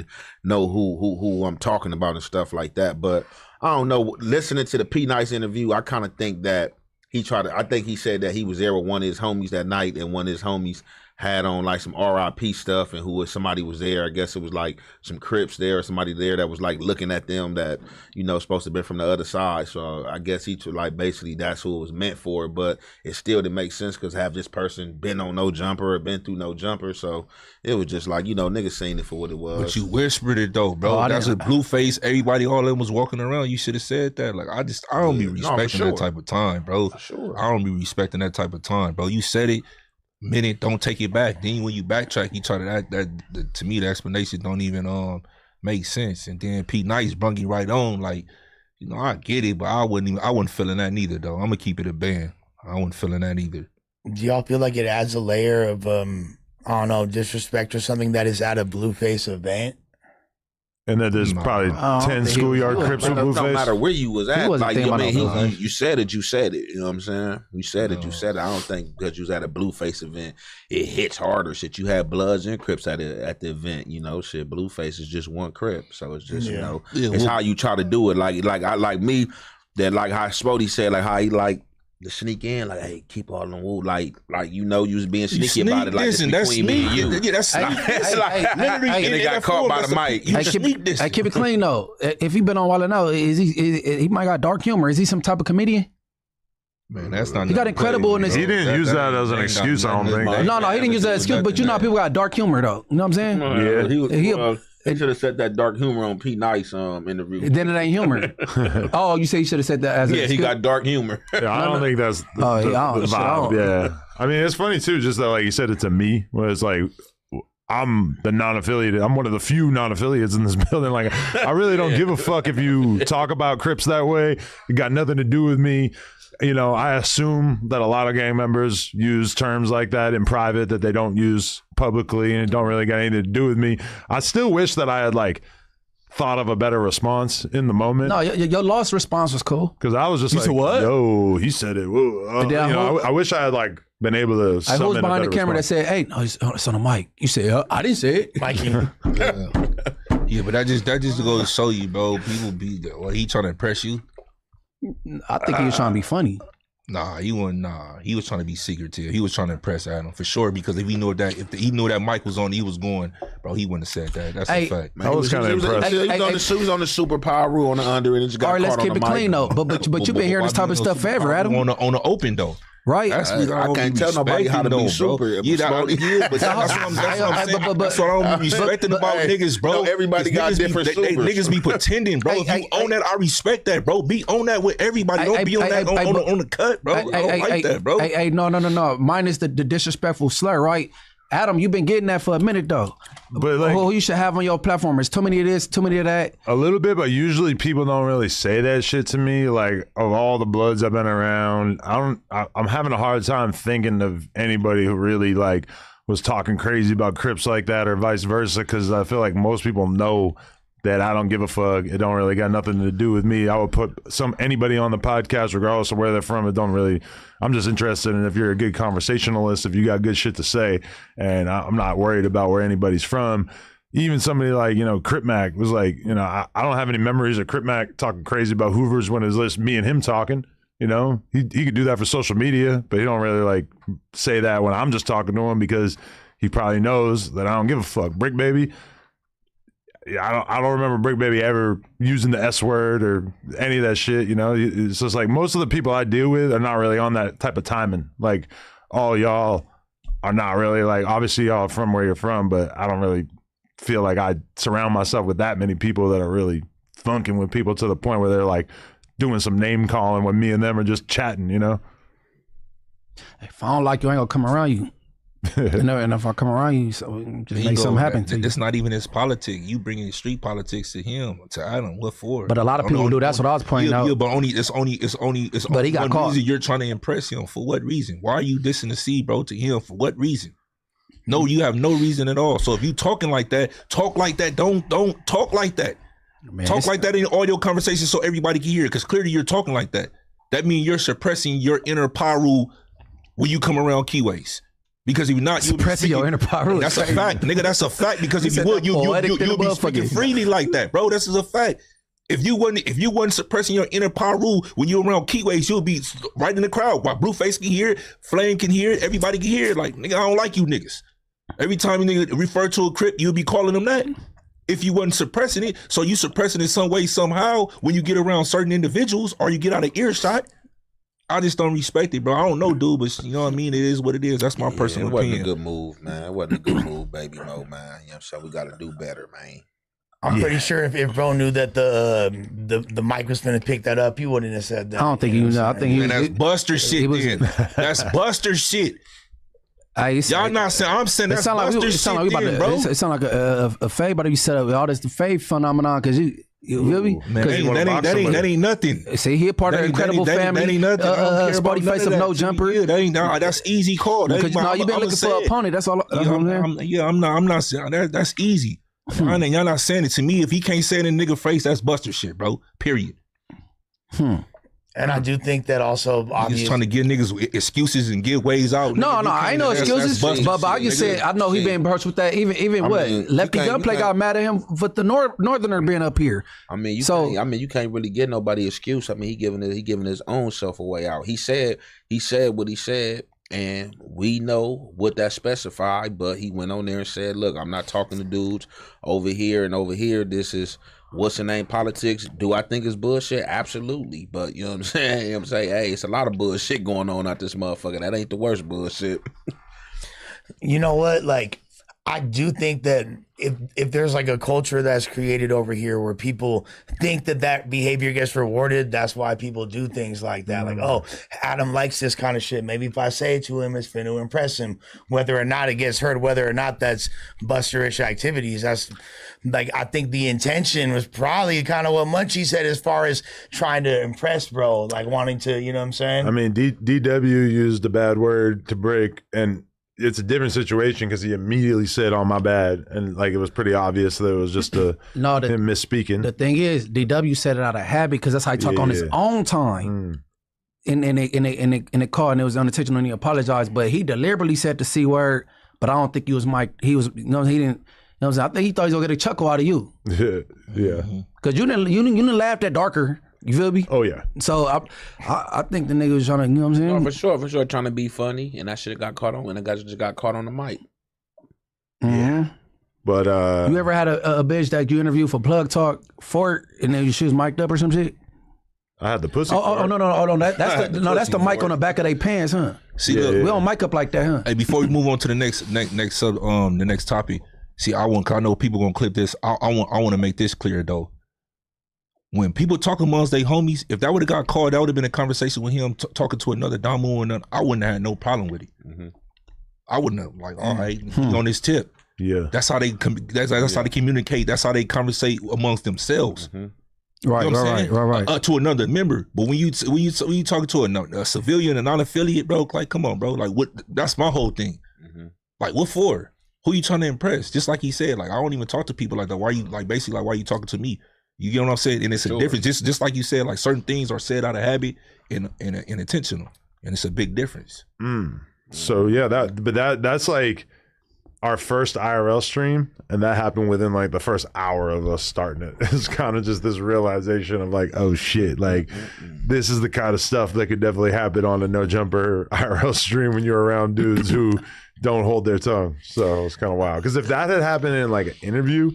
know who I'm talking about and stuff like that. But I don't know. Listening to the P Nice interview, I kind of think that I think he said that he was there with one of his homies that night, and one of his homies had on like some RIP stuff, and somebody was there. I guess it was like some Crips there or somebody there that was like looking at them that, you know, supposed to be from the other side. So I guess he took like basically that's who it was meant for, but it still didn't make sense because have this person been on no jumper or been through no jumper. So it was just like, you know, niggas seen it for what it was. But you whispered it though, bro. That's a blue face. Everybody, all of them was walking around. You should have said that. Like I don't be respecting that type of time, bro. For sure. I don't be respecting that type of time, bro. You said it. Minute, don't take it back. Then when you backtrack, you try to to me the explanation don't even make sense. And then Pete Nice brung you right on, like, you know, I get it, but I wasn't feeling that neither though. I'm gonna keep it a band. I wasn't feeling that either. Do y'all feel like it adds a layer of I don't know, disrespect or something that is at a Blueface event? And then there's probably 10 schoolyard Crips with Blueface. No matter where you was at. Like, I mean, you said it. You said it. You know what I'm saying? You said it. You said it. I don't think because you was at a Blueface event, it hits harder. Shit, you had Bloods and Crips at the event. You know, shit, Blueface is just one Crip. So it's just, you know, it's how you try to do it. Like me, that like how Spody said, like how he like to sneak in, like, hey, keep all them woo, like you know, you was being sneaky about it, like it's between me and you. Yeah, that's and they got caught by the mic. I keep it clean though. If he been on Wild 'N Out, he might got dark humor. Is he some type of comedian? Man, that's not. He got incredible in his. He didn't use that as an excuse, I don't think. No, he didn't use that excuse. But you know how people got dark humor though. You know what I'm saying? Yeah, he should have said that dark humor on P Nice interview. Then it ain't humor. Oh, you say you should have said that as an excuse? He got dark humor. Yeah, I don't think that's the vibe. Yeah, I mean it's funny too. Just that like you said it to me, where it's like. I'm the non-affiliated. I'm one of the few non-affiliates in this building. Like, I really don't give a fuck if you talk about Crips that way. It got nothing to do with me. You know, I assume that a lot of gang members use terms like that in private that they don't use publicly, and it don't really got anything to do with me. I still wish that I had like thought of a better response in the moment. No, your lost response was cool. Because I was just You like, said what? yo, he said it. Whoa. You know, I wish I had like been able to. I was behind the camera response. that said, "Hey, no, it's on the mic." You said, "I didn't say it." Mikey. Yeah, but that just goes to show you, bro. People be he trying to impress you. I think he was trying to be funny. Nah, he wasn't. Nah, he was trying to be secretive. He was trying to impress Adam for sure. Because if he knew that, he knew that mic was on, he was going, bro. He wouldn't have said that. That's a fact. Man, I was kind of impressed. He was on the superpower rule on the under, and it just got All right, let's caught keep on it the mic. clean though. But you've been hearing this type of stuff forever, Adam. On the open though. Right? That's I can't tell nobody how to be super. Yeah, but that's what I'm saying. That's what I'm respecting about niggas, bro. Everybody got different supers. Niggas be pretending, bro. If you own that, I respect that, bro. Be on that with everybody. Don't be on that on the cut, bro. I don't like that, bro. Hey, no. Minus the disrespectful slur, right? Adam, you've been getting that for a minute though. But like, who you should have on your platform? There's too many of this, too many of that. A little bit, but usually people don't really say that shit to me. Like of all the Bloods I've been around, I'm having a hard time thinking of anybody who really like was talking crazy about Crips like that or vice versa. Because I feel like most people know that I don't give a fuck. It don't really got nothing to do with me. I would put anybody on the podcast, regardless of where they're from. It don't really. I'm just interested in if you're a good conversationalist, if you got good shit to say, and I'm not worried about where anybody's from. Even somebody like Crip Mac was like, I don't have any memories of Crip Mac talking crazy about Hoovers when it's just me and him talking. He could do that for social media, but he don't really like say that when I'm just talking to him because he probably knows that I don't give a fuck. Brick Baby. I don't remember Brick Baby ever using the S word or any of that shit. It's just like most of the people I deal with are not really on that type of timing. Like all y'all are not really like, obviously y'all are from where you're from, but I don't really feel like I surround myself with that many people that are really funking with people to the point where they're like doing some name calling when me and them are just chatting, If I don't like you, I ain't gonna come around you. And if I come around you, so just make something happen to you. It's not even his politics. You bringing street politics to him, to Adam. What for? But a lot of people do. That's what I was pointing out. Yeah, but it's only. But he got caught. Reason you're trying to impress him. For what reason? Why are you dissing the C, bro, to him? For what reason? No, you have no reason at all. So if you talking like that, talk like that. Don't talk like that. Man, talk like that in all your conversations so everybody can hear. Because clearly you're talking like that. That means you're suppressing your inner paru when you come around Keyways. Because if you're not, you'll suppressing your inner paru. That's a fact, nigga. That's a fact. Because if you would, you'll be speaking freely like that, bro. This is a fact. If you wasn't suppressing your inner paru when you're around Keyways, you'll be right in the crowd. While Blueface can hear it, Flame can hear it, everybody can hear it. Like, nigga, I don't like you niggas. Every time you nigga refer to a Crip, you'll be calling them that. If you wasn't suppressing it, so you suppressing it some way, somehow, when you get around certain individuals or you get out of earshot, I just don't respect it, bro. I don't know, dude, but you know what I mean? It is what it is. That's my personal opinion. It wasn't a good move, man. It wasn't a good move, baby mo, man. You know what I'm saying? We got to do better, man. I'm pretty sure if bro knew that the mic was going to pick that up, he wouldn't have said that. I don't think he was. I think he was. That's Buster shit, then. That's Buster shit. Y'all not saying, I'm saying that's Buster shit, bro. It sound like a fade, but if you set up all this the fade phenomenon, because you feel me? That ain't nothing. See, he a part of the Incredible Family. That ain't nothing. Sporty face of no jumper. Yeah, that ain't. That's easy call. Because you been looking for an opponent. That's all. I'm not saying that. That's easy. Y'all not saying it to me. If he can't say it in nigga face, that's Buster shit, bro. Period. And I do think that also he's trying to give niggas excuses and give ways out. No, I ain't no excuses. But I just said I know he been hurt with that. Even Lefty Gunplay got mad at him for the Northerner being up here. I mean, you can't really give nobody excuse. I mean, he giving his own self a way out. He said what he said. And we know what that specified, but he went on there and said, look, I'm not talking to dudes over here and over here. This is what's the name politics. Do I think it's bullshit? Absolutely. But you know what I'm saying? You know what I'm saying? Hey, it's a lot of bullshit going on out this motherfucker. That ain't the worst bullshit. You know what? Like, I do think that if there's like a culture that's created over here where people think that behavior gets rewarded, that's why people do things like that. Like, oh, Adam likes this kind of shit. Maybe if I say it to him, it's finna impress him. Whether or not it gets heard, whether or not that's busterish activities, that's like, I think the intention was probably kind of what Munchie said as far as trying to impress, bro. Like wanting to, you know what I'm saying? I mean, DW used a bad word to break, and it's a different situation because he immediately said, "Oh, my bad," and like it was pretty obvious that it was just him misspeaking. The thing is, DW said it out of habit because that's how he talk on his own time. In the car, and it was unintentional, and he apologized, but he deliberately said the C word. But I don't think he was Mike. He was, he didn't. You know what I'm saying? I think he thought he was gonna get a chuckle out of you. Yeah. Because you didn't laugh that darker. You feel me? Oh yeah. So I think the nigga was trying to, you know what I'm saying? No, for sure, trying to be funny, and that shit got caught on, and the guy just got caught on the mic. Yeah. But you ever had a bitch that you interviewed for Plug Talk Fort, and then she was mic'd up or some shit? I had the pussy. No, that's the mic on the back of their pants, huh? See, we look, don't mic up like that, huh? Hey, before we move on to the next topic, see, I know people gonna clip this. I want to make this clear though. When people talk amongst their homies, if that would have got called, that would have been a conversation with him talking to another Damu, and I wouldn't have had no problem with it. I wouldn't have all right, on this tip. Yeah, that's how they that's how they communicate. That's how they conversate amongst themselves. Right, you know right. To another member, but when you talking to a civilian and non-affiliate, bro, like come on, bro, like what? That's my whole thing. Like what for? Who you trying to impress? Just like he said, like I don't even talk to people like that. Why you basically why you talking to me? You get what I'm saying? And it's a difference. Just like you said, like certain things are said out of habit and intentional, and it's a big difference. So yeah, that's like our first IRL stream, and that happened within like the first hour of us starting it. It's kind of just this realization of like, oh shit, like this is the kind of stuff that could definitely happen on a No Jumper IRL stream when you're around dudes who don't hold their tongue. So it's kind of wild. Because if that had happened in like an interview,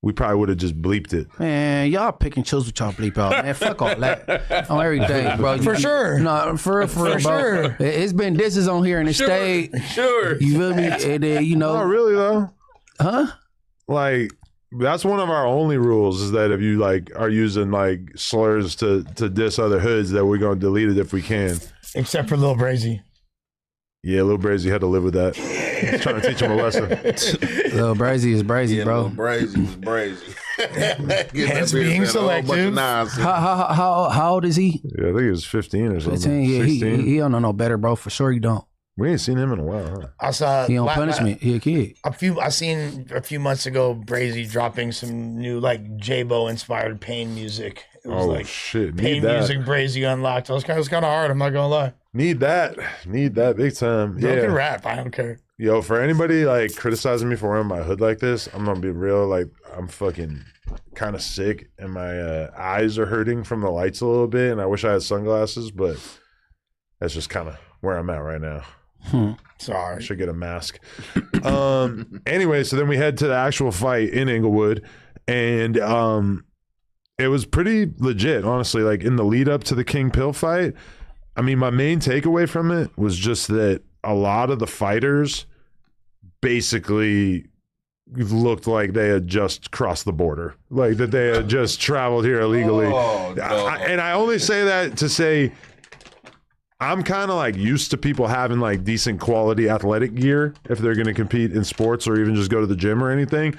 we probably would have just bleeped it. Man, y'all pick and choose what y'all bleep out. Man, fuck all that. On everything, bro. For sure. No, for bro. Sure. It's been disses on here and it stayed. Sure. You feel me? And then, you know. Not really, though. Huh? Like, that's one of our only rules is that if you, like, are using, like, slurs to diss other hoods, that we're going to delete it if we can. Except for Lil Breezy. Yeah, Lil Breezy had to live with that. He's trying to teach him a lesson. Lil Breezy is Breezy, bro. Lil Breezy was Breezy. Hence being selective. How old is he? Yeah, I think he was 15 or something. 15, yeah, 16. he don't know no better, bro. For sure he don't. We ain't seen him in a while, huh? I saw he on punishment. He a kid. I seen a few months ago Breezy dropping some new like J-Bo inspired Pain music. It was like shit. Pain music Breezy unlocked. It was kind of hard. I'm not gonna lie. Need that big time. Bro can rap. I don't care. Yo, for anybody like criticizing me for wearing my hood like this, I'm gonna be real. Like I'm fucking kind of sick, and my eyes are hurting from the lights a little bit, and I wish I had sunglasses, but that's just kind of where I'm at right now. Sorry, I should get a mask. Anyway, so then we head to the actual fight in Inglewood, and it was pretty legit, honestly. Like in the lead up to the King Pill fight, I mean, my main takeaway from it was just that a lot of the fighters basically looked like they had just crossed the border, like that they had just traveled here illegally. Oh, no. And I only say that to say I'm kind of like used to people having like decent quality athletic gear if they're going to compete in sports or even just go to the gym or anything.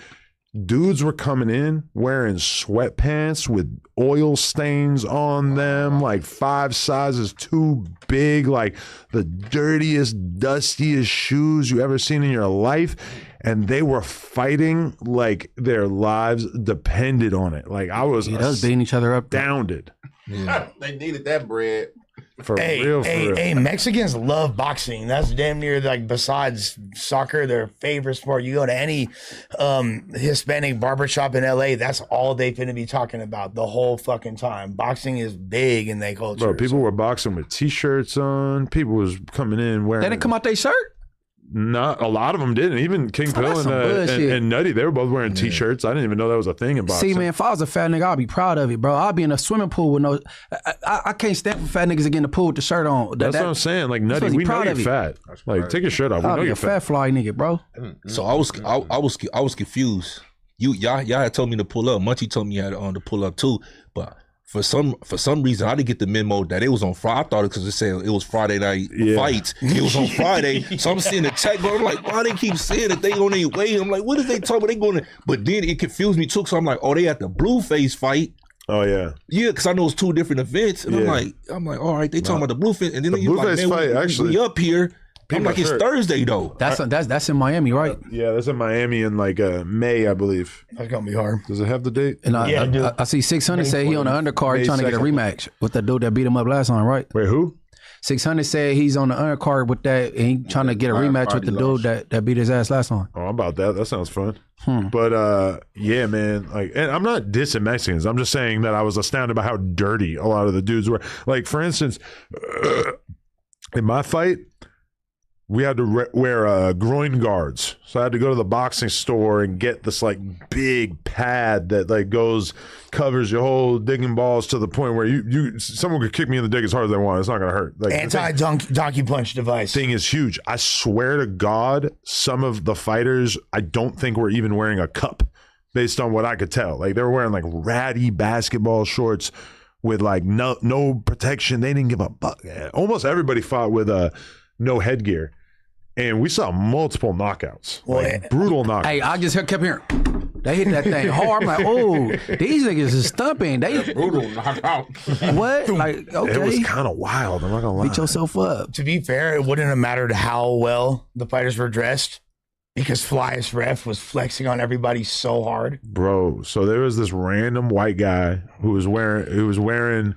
Dudes were coming in wearing sweatpants with oil stains on them, like 5 sizes too big, like the dirtiest, dustiest shoes you ever seen in your life. And they were fighting like their lives depended on it. Like I was beating each other up. Astounded. Yeah. They needed that bread. For Hey, real. hey, Mexicans love boxing. That's damn near like besides soccer, their favorite sport. You go to any Hispanic barbershop in LA, that's all they finna be talking about the whole fucking time. Boxing is big in their culture. Bro, people were boxing with t-shirts on. People was coming in wearing. They didn't come out their shirt? Not a lot of them didn't. Even King Pill that's some bullshit. and Nutty, they were both wearing t-shirts. I didn't even know that was a thing in boxing. See, man, if I was a fat nigga, I'd be proud of it, bro. I'd be in a swimming pool with no. I can't stand for fat niggas to get in the pool with the shirt on. That's what I'm saying. Like Nutty, we know you're fat. Like take your shirt off. We I'd know be you're a fat fly nigga, bro. So I was confused. Y'all had told me to pull up. Munchie told me I had to pull up too, but for some reason I didn't get the memo that it was on Friday. I thought it because it said it was Friday night fights. It was on Friday, so I'm seeing the check, but I'm like, why they keep saying that they on their way? I'm like, what is they talking about? They going to? But then it confused me too. So I'm like, oh, they at the Blueface fight. Oh yeah, because I know it's two different events, and I'm like, all right, they talking about the Blueface, and then the you like, man, fight actually we up here. I'm like, it's Thursday though. That's in Miami, right? Yeah, that's in Miami in like May, I believe. That's gonna be hard. Does it have the date? And I see 600 say he on the undercard May trying to get a 2nd. rematch with that dude that beat him up last time, right? Wait, who? 600 said he's on the undercard with that, and he trying to get a rematch with the dude that beat his ass last time. Oh, about that. That sounds fun. But yeah, man. Like, and I'm not dissing Mexicans. I'm just saying that I was astounded by how dirty a lot of the dudes were. Like, for instance, in my fight, we had to wear groin guards. So I had to go to the boxing store and get this like big pad that like covers your whole digging balls to the point where someone could kick me in the dick as hard as they want. It's not gonna hurt. Like Anti-donkey punch device. Thing is huge. I swear to God, some of the fighters I don't think were even wearing a cup, based on what I could tell. Like they were wearing like ratty basketball shorts with like no protection. They didn't give a fuck. Almost everybody fought with no headgear. And we saw multiple knockouts, like brutal knockouts. Hey, I just kept hearing, they hit that thing hard. I'm like, oh, these niggas is thumping. They Brutal knockout. what? Like, okay. It was kind of wild. I'm not gonna lie. Beat yourself up. To be fair, it wouldn't have mattered how well the fighters were dressed because Flyest Ref was flexing on everybody so hard. Bro, so there was this random white guy who was wearing.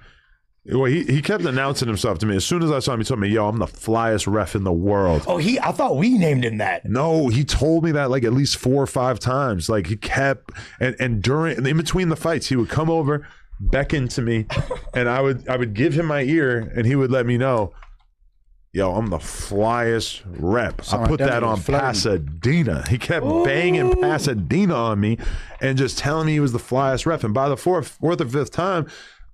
Well, he kept announcing himself to me. As soon as I saw him, he told me, yo, I'm the flyest ref in the world. Oh, I thought we named him that. No, he told me that like at least 4 or 5 times. Like he kept, and in between the fights, he would come over, beckon to me, and I would give him my ear, and he would let me know, yo, I'm the flyest rep. I put that on Pasadena. He kept banging Pasadena on me and just telling me he was the flyest rep. And by the fourth or fifth time,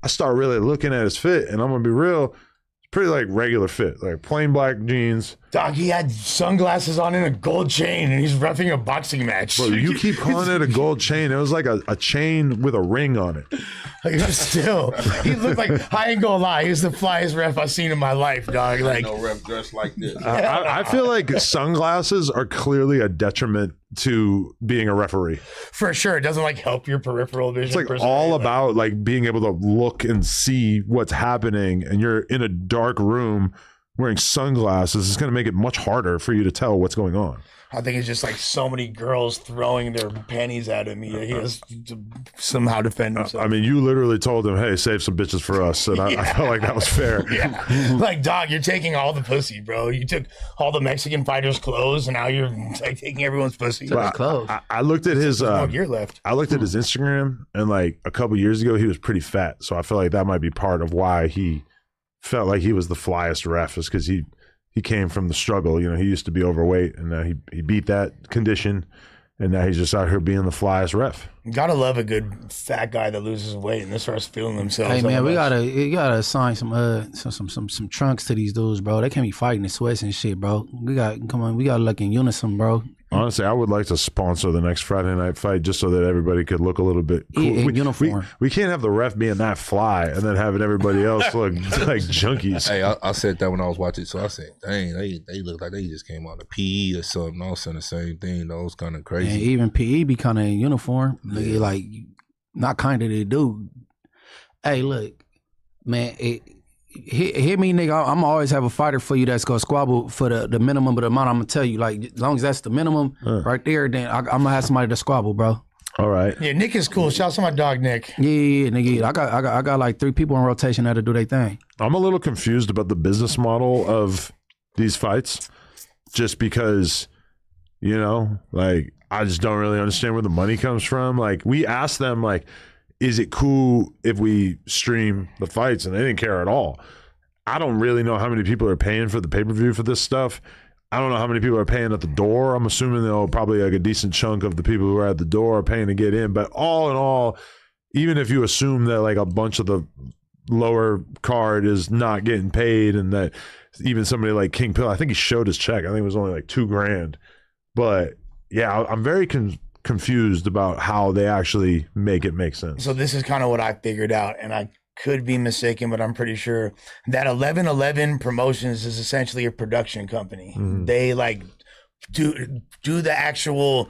I start really looking at his fit, and I'm gonna be real, it's pretty like regular fit, like plain black jeans. Dog, he had sunglasses on and a gold chain, and he's reffing a boxing match. Bro, you keep calling it a gold chain. It was like a chain with a ring on it. Like, still, he looked like, I ain't gonna lie, he's the flyest ref I've seen in my life, dog. Like, No ref dressed like this. I feel like sunglasses are clearly a detriment to being a referee. for sure, it doesn't like help your peripheral vision. It's like per se. all about like being able to look and see what's happening, and you're in a dark room wearing sunglasses. It's going to make it much harder for you to tell what's going on. I think it's just like so many girls throwing their panties at him. He has to somehow defend himself. I mean, you literally told him, hey, save some bitches for us. And I felt like that was fair. Yeah. Like, dog, you're taking all the pussy, bro. You took all the Mexican fighters' clothes, and now you're like taking everyone's pussy. His clothes. I looked at his year left. I looked at his Instagram, and like a couple years ago, he was pretty fat. So I feel like that might be part of why he felt like he was the flyest ref, is because he came from the struggle. You know, he used to be overweight, and now he beat that condition, and now he's just out here being the flyest ref. Gotta love a good fat guy that loses weight and they starts feeling themselves. Hey man, we much. gotta assign some trunks to these dudes, bro. They can't be fighting in sweats and shit, bro. We gotta look in unison, bro. Honestly, I would like to sponsor the next Friday night fight just so that everybody could look a little bit cool. In uniform. We can't have the ref being that fly and then having everybody else look like junkies. Hey, I said that when I was watching, so I said, dang, they look like they just came out of PE or something. All saying the same thing. That was kind of crazy. And even PE be kind of in uniform. Yeah. Like, not kind of they do. Hey, look, man, hit me, nigga. I'm always have a fighter for you that's gonna squabble for the minimum of the amount. I'm gonna tell you, like, as long as that's the minimum right there, then I'm gonna have somebody to squabble, bro. All right. Yeah, Nick is cool. Shout out to my dog, Nick. Yeah, nigga. I got like 3 people in rotation that'll do their thing. I'm a little confused about the business model of these fights, just because, you know, like, I just don't really understand where the money comes from. Like, we asked them, like, is it cool if we stream the fights? And they didn't care at all. I don't really know how many people are paying for the pay-per-view for this stuff. I don't know how many people are paying at the door. I'm assuming they'll probably like a decent chunk of the people who are at the door are paying to get in. But all in all, even if you assume that like a bunch of the lower card is not getting paid, and that even somebody like King Pill, I think he showed his check. I think it was only like $2,000. But yeah, I'm very confused about how they actually make it make sense. So this is kind of what I figured out, and I could be mistaken, but I'm pretty sure that 1111 Promotions is essentially a production company. They like do the actual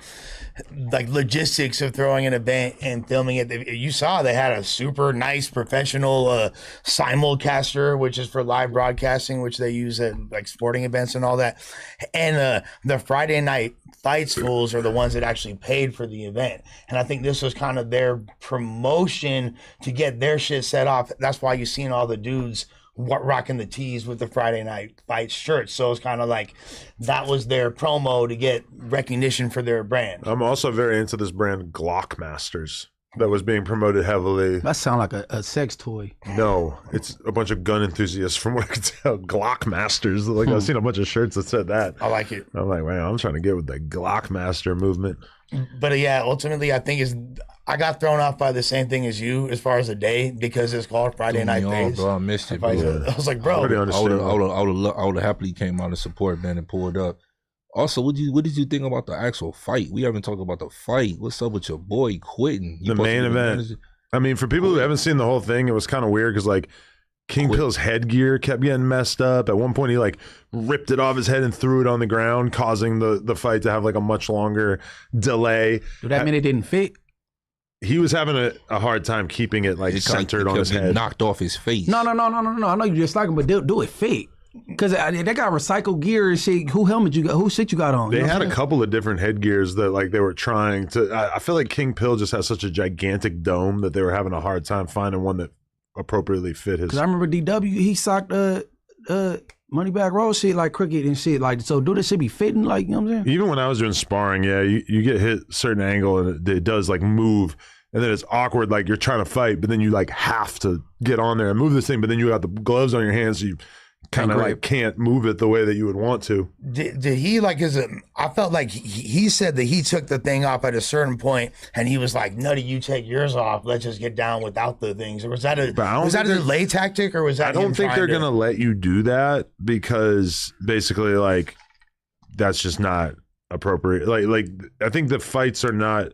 like logistics of throwing an event and filming it. You saw they had a super nice professional simulcaster, which is for live broadcasting, which they use at like sporting events and all that. And the Friday night fights fools are the ones that actually paid for the event. And I think this was kind of their promotion to get their shit set off. That's why you've seen all the dudes rocking the tees with the Friday night fight shirts. So it's kind of like that was their promo to get recognition for their brand. I'm also very into this brand Glock Masters that was being promoted heavily. That sound like a sex toy. No, it's a bunch of gun enthusiasts from what I could tell. Glock Masters. Like I've seen a bunch of shirts that said that. I like it. I'm like, wow, I'm trying to get with the Glock Master movement. But yeah, ultimately I think I got thrown off by the same thing as you as far as the day, because it's called Friday Night Phase. Bro, I missed it, bro. I was like, bro, I would have happily came out and support, man, and pulled up. Also, what did you think about the actual fight? We haven't talked about the fight. What's up with your boy quitting? The main event. I mean, for people who haven't seen the whole thing, it was kind of weird because like King Pill's headgear kept getting messed up. At one point, he like ripped it off his head and threw it on the ground, causing the fight to have like a much longer delay. Does that mean it didn't fit? He was having a hard time keeping it like centered on his head. Knocked off his face. No. I know you just like him, but do it fit. Because they got recycled gear and shit. Who helmet you got? Who shit you got on? They had a couple of different headgears that like they were trying to. I feel like King Pill just has such a gigantic dome that they were having a hard time finding one that appropriately fit his. Because I remember DW, he socked Moneybag Roll shit like cricket and shit. Like, so do this shit be fitting? Like, you know what I'm saying? Even when I was doing sparring, yeah, you get hit a certain angle and it does like move. And then it's awkward, like you're trying to fight, but then you like have to get on there and move this thing. But then you got the gloves on your hands, so you kind of like can't move it the way that you would want to. Did he like I felt like he said that he took the thing off at a certain point and he was like, Nutty, you take yours off, let's just get down without the things. Or was that a delay tactic, or was that? I don't think they're gonna let you do that, because basically like that's just not appropriate. Like I think the fights are not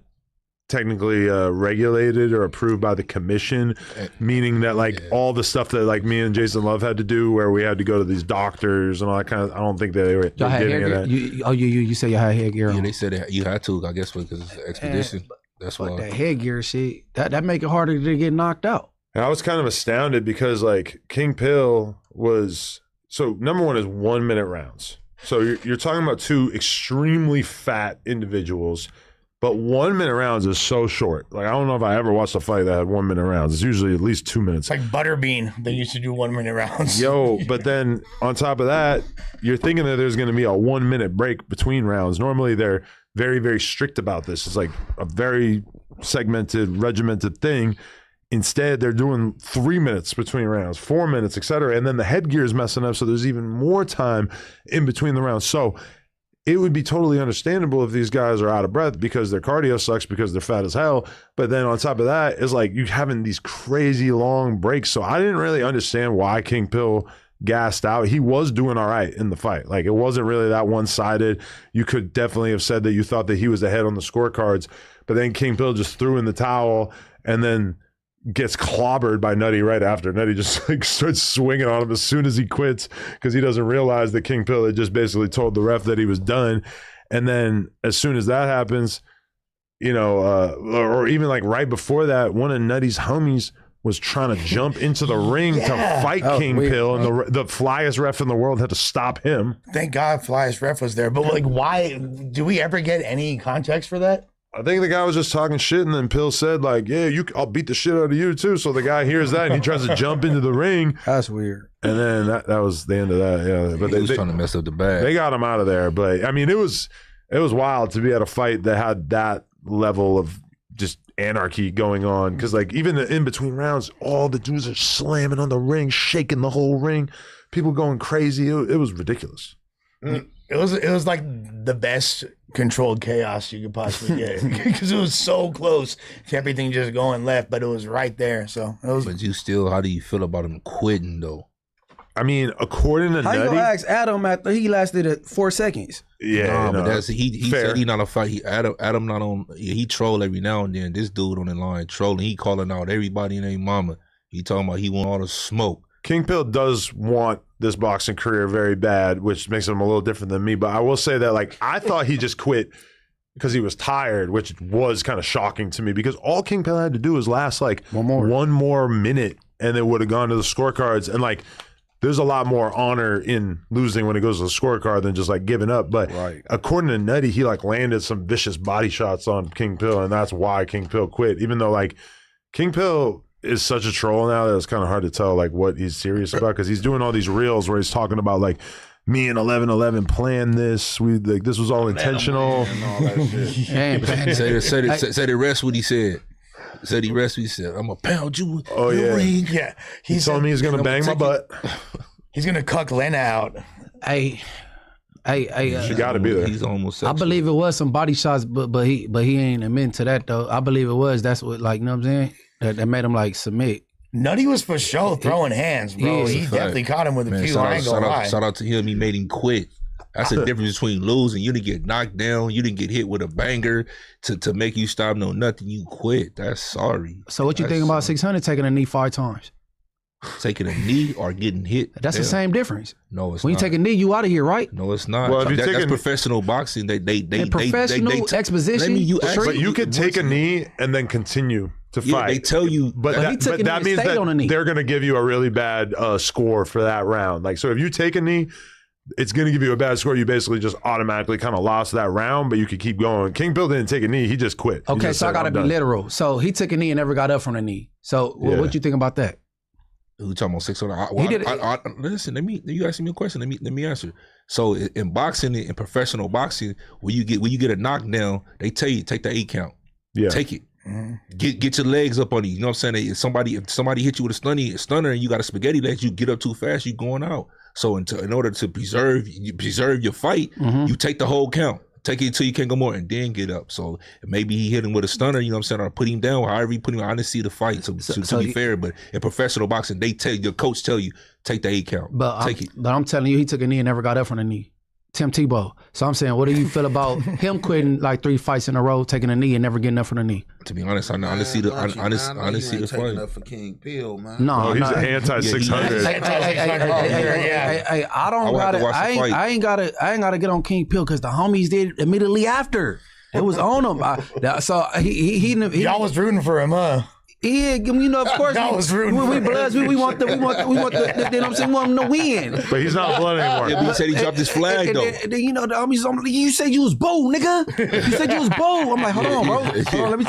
technically regulated or approved by the commission, meaning that like all the stuff that like me and Jason Love had to do, where we had to go to these doctors and all that kind of, I don't think they were getting that. You say you had headgear on. Yeah, they said you had to, I guess, because it's an expedition. That's why. That headgear shit, that make it harder to get knocked out. And I was kind of astounded because like King Pill was, so number one is 1 minute rounds. So you're talking about two extremely fat individuals. But 1 minute rounds is so short. Like, I don't know if I ever watched a fight that had 1 minute rounds. It's usually at least 2 minutes. It's like Butterbean. They used to do 1 minute rounds. Yo, but then on top of that, you're thinking that there's going to be a 1 minute break between rounds. Normally, they're very, very strict about this. It's like a very segmented, regimented thing. Instead, they're doing 3 minutes between rounds, 4 minutes, etc. And then the headgear is messing up, so there's even more time in between the rounds. So it would be totally understandable if these guys are out of breath because their cardio sucks, because they're fat as hell. But then on top of that, it's like you having these crazy long breaks. So I didn't really understand why King Pill gassed out. He was doing all right in the fight. Like, it wasn't really that one-sided. You could definitely have said that you thought that he was ahead on the scorecards. But then King Pill just threw in the towel and then gets clobbered by Nutty right after. Nutty just like starts swinging on him as soon as he quits, because he doesn't realize that King Pill had just basically told the ref that he was done. And then as soon as that happens, you know, or even like right before that, one of Nutty's homies was trying to jump into the ring to fight King Pill, and the flyest ref in the world had to stop him. Thank God flyest ref was there. But like, why do we ever get any context for that? I think the guy was just talking shit, and then Pill said, like, yeah, I'll beat the shit out of you, too. So the guy hears that, and he tries to jump into the ring. That's weird. And then that was the end of that, yeah. But he was trying to mess up the bag. They got him out of there. But, I mean, it was wild to be at a fight that had that level of just anarchy going on. Because, like, even in between rounds, all the dudes are slamming on the ring, shaking the whole ring. People going crazy. It was ridiculous. It was like the best controlled chaos you could possibly get because it was so close to everything just going left, but it was right there. So it was. But you still, how do you feel about him quitting though? I mean, according to How you Nutty, gonna ask Adam after he lasted at 4 seconds? yeah, But that's he fair. said he not a fight. Adam not on. He troll every now and then. This dude on the line trolling. He calling out everybody and their mama. He talking about he want all the smoke. King Pill does want this boxing career very bad, which makes him a little different than me. But I will say that, like, I thought he just quit because he was tired, which was kind of shocking to me because all King Pill had to do was last like one more minute and it would have gone to the scorecards. And like, there's a lot more honor in losing when it goes to the scorecard than just like giving up. But according to Nutty, he like landed some vicious body shots on King Pill, and that's why King Pill quit. Even though like King Pill is such a troll now that it's kind of hard to tell like what he's serious about because he's doing all these reels where he's talking about like me and 1111 planned this. We like this was all intentional. And all that shit. Say the rest what he said. Said he rest what he said. I'm gonna pound you. Oh yeah, Yeah, he told me he's gonna bang my butt. He's gonna cuck Lena out. Hey, She got to be there. He's almost. I believe it was some body shots, but he ain't admitting to that though. I believe it was. That's what, like, you know what I'm saying? That made him like submit. Nutty was for sure throwing hands, bro. Yeah, he definitely caught him with a few. I ain't gonna lie. Shout out to him. He made him quit. That's the difference between losing. You didn't get knocked down. You didn't get hit with a banger to make you stop. No, nothing. You quit. That's sorry. So what you think about 600 taking a knee 5 times? Taking a knee or getting hit? That's the same difference. No, it's when not. you take a knee, you out of here, right? No, it's not. Well, if you that's professional boxing. Professional exposition. But you could take a knee and then continue to fight. They tell you, but that means that they're going to give you a really bad score for that round. Like, so if you take a knee, it's going to give you a bad score. You basically just automatically kind of lost that round, but you could keep going. King Bill didn't take a knee. He just quit. Okay, so I got to be literal. So he took a knee and never got up from the knee. So what you think about that? Who talking about 600? Listen, you asking me a question. Let me answer. So in boxing, in professional boxing, when you get a knockdown, they tell you take the 8 count. Yeah, take it. Mm-hmm. Get your legs up on you. You know what I'm saying? If somebody hit you with a stunner and you got a spaghetti leg, you get up too fast, you going out. So in order to preserve your fight, you take the whole count. Take it until you can't go more and then get up. So maybe he hit him with a stunner, you know what I'm saying, or put him down, or however you put him. I didn't see the fight, to be fair, but in professional boxing, your coach tell you, take the 8 count. Take it. But I'm telling you, he took a knee and never got up from the knee. Tim Tebow. So I'm saying, what do you feel about him quitting like 3 fights in a row, taking a knee and never getting up from the kney? To be honest, I didn't see the fight. Up for King Pill, man. No, he's an anti-600. I ain't gotta get on King Pill because the homies did immediately after. It was on him. So he y'all was rooting for him, huh? Yeah, you know, of course. We bloods. We want the you know what I'm saying? We want him to win. But he's not blood anymore. Yeah, but he said he dropped his flag, though. Then, you know, the homies, you said you was Bo, nigga. You said you was Bo. I'm like, hold on, bro. Hold on, let me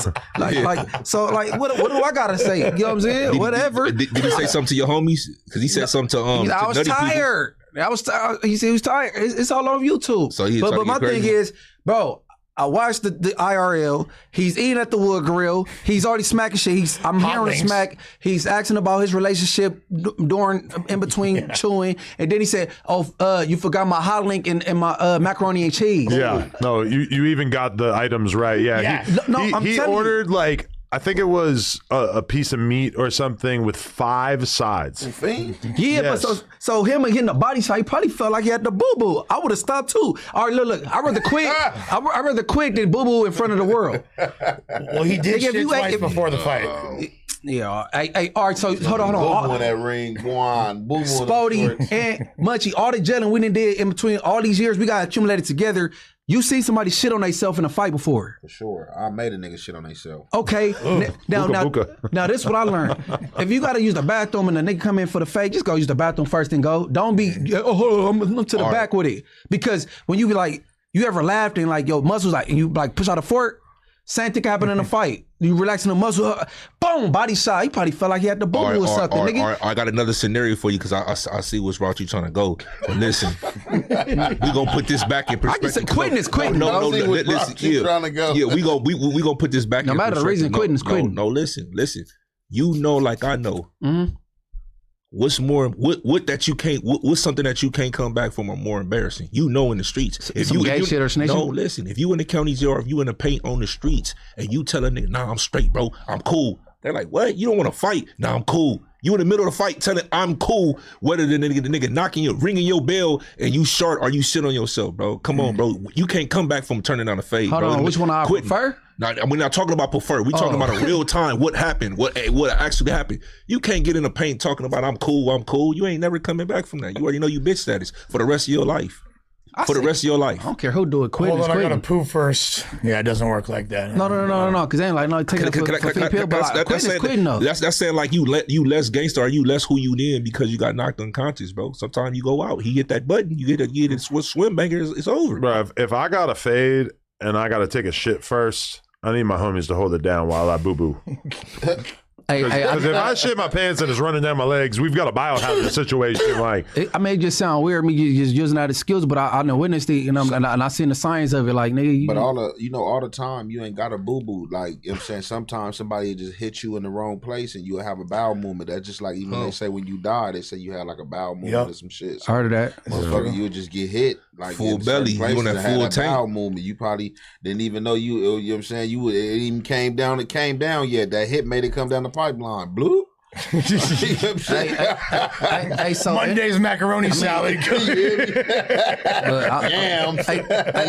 what do I gotta say? You know what I'm saying? Whatever. Did he say something to your homies? Because he said something to I was tired. He said he was tired. It's all on YouTube. So but my thing is, bro, I watched the IRL. He's eating at the Wood Grill. He's already smacking shit. I'm hearing him smack. He's asking about his relationship in between chewing. And then he said, you forgot my hot link and my macaroni and cheese. Yeah. No, you even got the items right. Yeah. He ordered like, I think it was a piece of meat or something with 5 sides. Yeah, yes. But so him getting the body shot, he probably felt like he had the boo-boo. I would have stopped too. All right, look, I rather quit. I rather quit than boo-boo in front of the world. Well, he did shit twice before the fight. Yeah. Hey, all right, so hold on. Boo-boo in that ring, Boo-boo Spody and Munchie, all the gelling we done did in between all these years, we got accumulated together. You seen somebody shit on themselves in a fight before? For sure. I made a nigga shit on themselves. Okay. Now this is what I learned. If you got to use the bathroom and the nigga come in for the fake, just go use the bathroom first and go. Don't be, I'm to the back with it. Because when you be like, you ever laughed and like your muscles like, and you like push out a fork, Same thing happened in a fight. You relaxing the muscle, boom, body shot. He probably felt like he had the bubble or something, nigga. I got another scenario for you because I see which route you trying to go. But listen, we gonna put this back in perspective. I just said quitting is quitting. No, listen, trying to go. Yeah, we gonna put this back. No in matter the reason, quitting is quitting. No, listen. You know, like I know. Mm-hmm. What's more? What that you can't? What's something that you can't come back from or more embarrassing? You know, in the streets. If you gay shit or snitching? No, listen. If you in the county jail, or if you in the paint on the streets, and you tell a nigga, "Nah, I'm straight, bro. I'm cool." They're like, "What? You don't want to fight? Nah, I'm cool." You in the middle of the fight telling I'm cool, whether the nigga knocking you, ringing your bell, and you short or you shit on yourself, bro. Come on, bro. You can't come back from turning down the fade. Hold on, which one I prefer? Now, we're not talking about prefer. We're talking about a real time. What happened? What actually happened? You can't get in the paint talking about I'm cool. You ain't never coming back from that. You already know you bitch status for the rest of your life. The rest of your life. I don't care who do it. Quitting. Hold on, I gotta poo first. Yeah, it doesn't work like that. No. Because they ain't like take it for pill. But quitting is quitting though. That's saying like you less gangster or you less who you then because you got knocked unconscious, bro. Sometimes you go out, he hit that button, you get a swim banger, it's over. Bro, if I got a fade and I gotta take a shit first, I need my homies to hold it down while I boo boo. Because if I shit my pants and it's running down my legs, we've got a biohazard situation. Like, I may just sound weird, me just using that excuse, but I know witnessed it, and I seen the science of it. Like, nigga, but all the time, you ain't got a boo boo. Like, you know what I'm saying, sometimes somebody just hit you in the wrong place, and you'll have a bowel movement. That's just like even they say when you die, they say you had like a bowel movement or some shit. So, heard of that? Motherfucker, you'll just get hit like full belly. You on that full tank. Bowel movement. You probably didn't even know you. You know what I'm saying? It even came down. It came down yet. That hit made it come down the pipeline. Blue. Hey, so Monday's macaroni salad. Damn.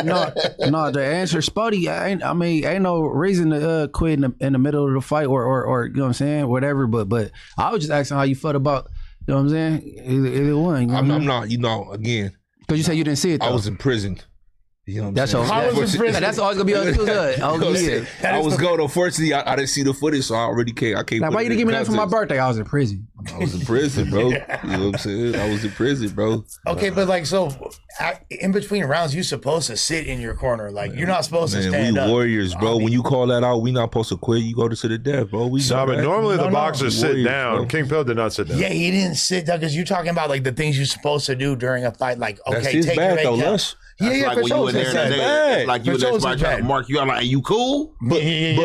No. The answer, Spuddy. Ain't no reason to quit in the middle of the fight or you know what I'm saying, whatever. But I was just asking how you felt about, you know what I'm saying, either one. You know I'm not. You know, again, because you said you didn't see it. Though. I was in prison. You know what I'm that's saying? That's always gonna be good. I was going. Unfortunately, I didn't see the footage, so I already can't. I can't. Now, why you didn't give me that for my birthday? I was in prison. I was in prison, bro. You know what I'm saying? I was in prison, bro. Okay, but like, so in between rounds, you're supposed to sit in your corner. Like, you're not supposed to stand up. We warriors, bro. When you call that out, we not supposed to quit. You go to the death, bro. But normally the boxers sit down. Bro. King Pill did not sit down. Yeah, he didn't sit down because you're talking about like the things you're supposed to do during a fight. Like, okay, that's his take bad, your though, Lush. That's like when you in there, like you in there trying to mark you out, like, you cool? But even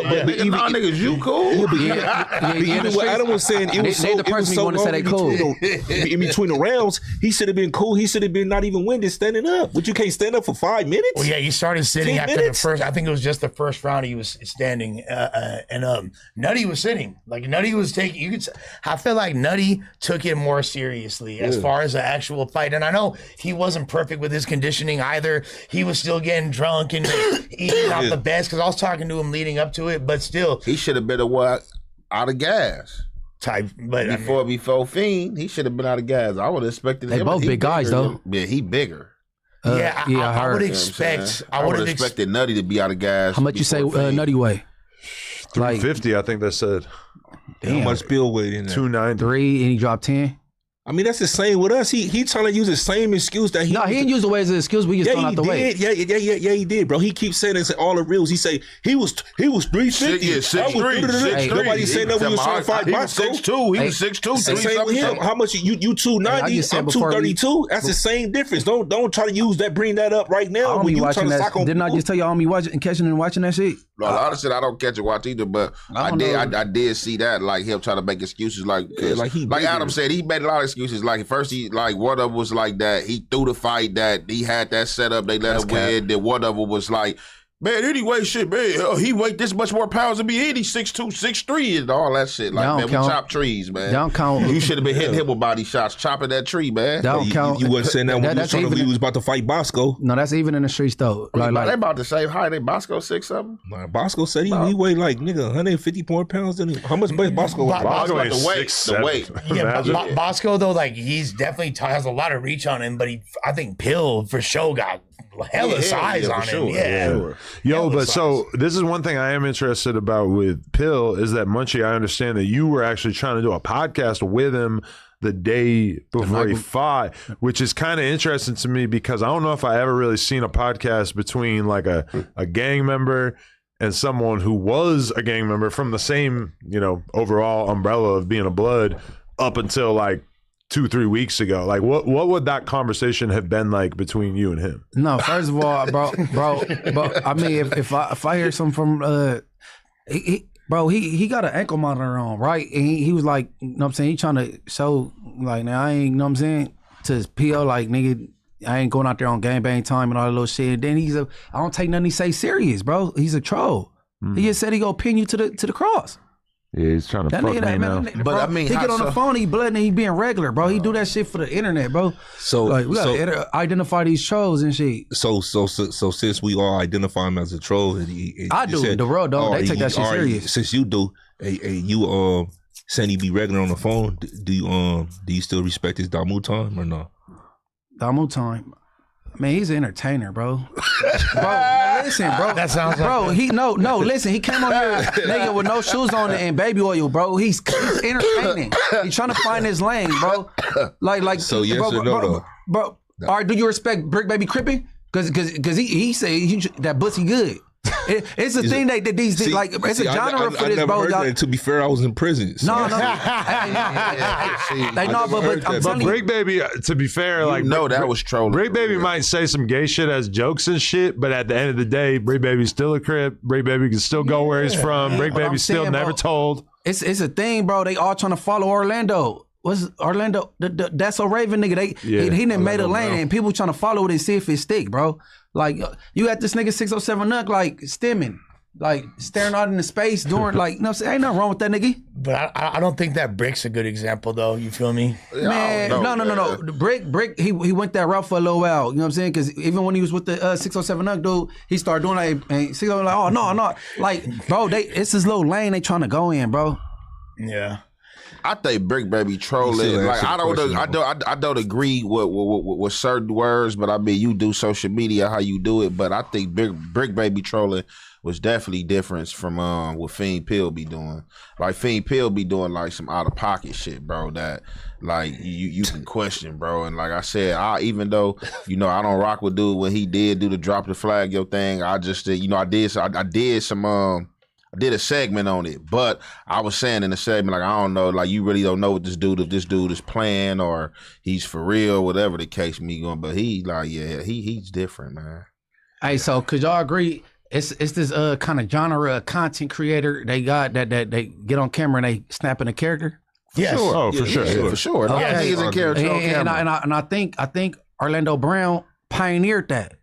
niggas, you cool? Even what Adam was saying, it was so long in between the rounds. He should have been cool. He should have been not even winded standing up. But you can't stand up for 5 minutes. Well, yeah, you started sitting after the first. I think it was just the first round. He was standing, and Nutty was sitting. Like Nutty was taking. I feel like Nutty took it more seriously as far as the actual fight. And I know he wasn't perfect with his conditioning either. He was still getting drunk and eating out the best because I was talking to him leading up to it, but still. He should have been out of gas. Type, but before Fiend, he should have been out of gas. I would have expected him. They both big guys, though. Yeah, he bigger. I would expect. I would have expected Nutty to be out of gas. How much you say Nutty weigh? 350, I think they said. How much Bill weighed in there? 290. 3, and he dropped 10. I mean, that's the same with us. He trying to use the same excuse that he. No, he didn't use the way as an excuse. We just throwing out the way. Yeah, he did, bro. He keeps saying it's all the reels. He say he was 350. Yeah, 6'3". Nobody saying that when he was trying to fight Bosco. 6'2". He was 6'2". Same with him. How much you 290? I'm 232. That's the same difference. Don't try to use that. Bring that up right now. When you trying to sock on. Didn't I just tell you all me watching, catching and watching that shit? No, a lot of shit I don't catch and watch either, but I did see that, like him trying to make excuses, like Adam said, he made a lot of excuses. Like first he one of them was like that he threw the fight, that he had that set up, they let him win. Then one of them was like, man, anyway, shit, man, he weighed this much more pounds than me, and he's 6'2", 6'3", and all that shit. Like, man, we chop trees, man. Don't count. You should have been hitting him with body shots, chopping that tree, man. Don't count. You wasn't saying that when he was about to fight Bosco. No, that's even in the streets, though. They about the same height. Ain't Bosco 6'something"? Bosco said he weighed like, nigga, 150 more pounds than him. How much Bosco weigh? Bosco ain't the weight. Yeah, Bosco, though, like, he's definitely has a lot of reach on him, but I think Pill for sure got hella size on him. Yeah. Yo, but so this is one thing I am interested about with Pill is that Munchie, I understand that you were actually trying to do a podcast with him the day before he fought, which is kind of interesting to me because I don't know if I ever really seen a podcast between like a gang member and someone who was a gang member from the same, overall umbrella of being a blood up until like 2-3 weeks ago. Like what would that conversation have been like between you and him? No, first of all, bro, I mean, if I hear something from he got an ankle monitor on, right? And he was like, you know what I'm saying? He trying to show, like, now I ain't, you know what I'm saying? To his PO, like, nigga, I ain't going out there on gangbang time and all that little shit. And then I don't take nothing he say serious, bro. He's a troll. He just said he gonna pin you to the cross. Yeah, he's trying to fuck me now. But bro, I mean, he get on the phone, he blood, and he being regular, bro. He do that shit for the internet, bro. So like, we gotta identify these trolls and shit. So since we all identify him as a troll, I do. said, the world don't. They take that shit serious. Since you do, you saying he be regular on the phone, do you still respect his Damu time or no? Damu time. Man, he's an entertainer, bro. Bro, listen, bro. That sounds bro. like Listen. He came on here, nigga, with no shoes on and baby oil, bro. He's entertaining. He's trying to find his lane, bro. Like. So yes bro, or no, though? Bro. All right, do you respect Brick Baby Crippin? Because he say that bussy good. It's a thing that these it's a genre for this, I never bro. heard that. To be fair, I was in prison. So. No. But Brick Baby, to be fair, like that was trolling. Brick Baby might say some gay shit as jokes and shit, but at the end of the day, Brick Baby's still a Crip. Brick Baby can still go where he's from. Brick Baby's still never told. It's a thing, bro. They all trying to follow Orlando. What's Orlando? That's a Raven nigga. He done made a lane, and people trying to follow it and see if it stick, bro. Like you got this nigga 607 Nuck like stemming, like staring out into space, doing like, ain't nothing wrong with that nigga. But I don't think that Brick's a good example though. You feel me? Man, no. Brick, he went that route for a little while. You know what I'm saying? Because even when he was with the 607 Nuck dude, he started doing like, and 607 like, oh no, like, bro, it's this little lane they trying to go in, bro. Yeah. I think Brick Baby trolling. Like I don't agree with certain words, but I mean you do social media how you do it. But I think Brick Baby trolling was definitely different from what Fiend Pill be doing. Like Fiend Pill be doing like some out of pocket shit, bro. That like you can question, bro. And like I said, even though I don't rock with dude when he did do the drop the flag yo thing. I just I did a segment on it, but I was saying in the segment, like, I don't know, like, you really don't know what this dude, if this dude is playing or he's for real, whatever the case may be, but he's different, man. Hey, so could y'all agree, it's this kind of genre of content creator they got that they get on camera and they snap in a character? Yes. Sure. Oh, for sure. For sure. Okay. Niggas in character on camera. And I think Orlando Brown pioneered that,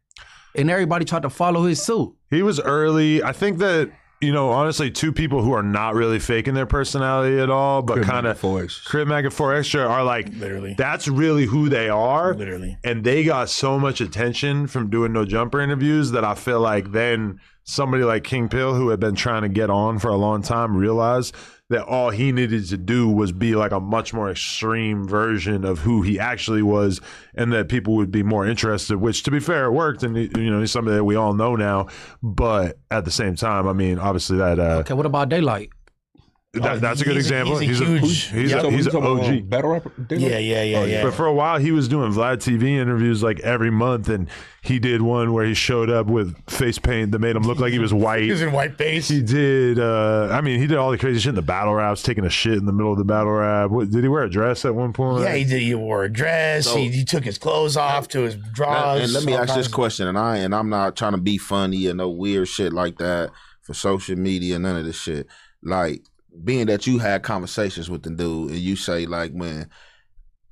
and everybody tried to follow his suit. He was early. I think that, honestly, two people who are not really faking their personality at all, but kind of Crip Mac and 4 Extra are like, literally, that's really who they are. Literally. And they got so much attention from doing No Jumper interviews that I feel like then somebody like King Pill, who had been trying to get on for a long time, realized that all he needed to do was be like a much more extreme version of who he actually was, and that people would be more interested, which, to be fair, it worked, and he's somebody that we all know now. But at the same time, I mean, obviously that okay, what about Daylight? That's a good example. He's an OG. Battle rapper? Yeah. But for a while, he was doing Vlad TV interviews like every month, and he did one where he showed up with face paint that made him look like he was white. He was in white face. He did. He did all the crazy shit in the battle raps, taking a shit in the middle of the battle rap. Did he wear a dress at one point? Yeah, he did. He wore a dress. So, he took his clothes off to his drawers. And let me ask this question, and I'm not trying to be funny or no weird shit like that for social media, none of this shit. Like, being that you had conversations with the dude and you say like, man,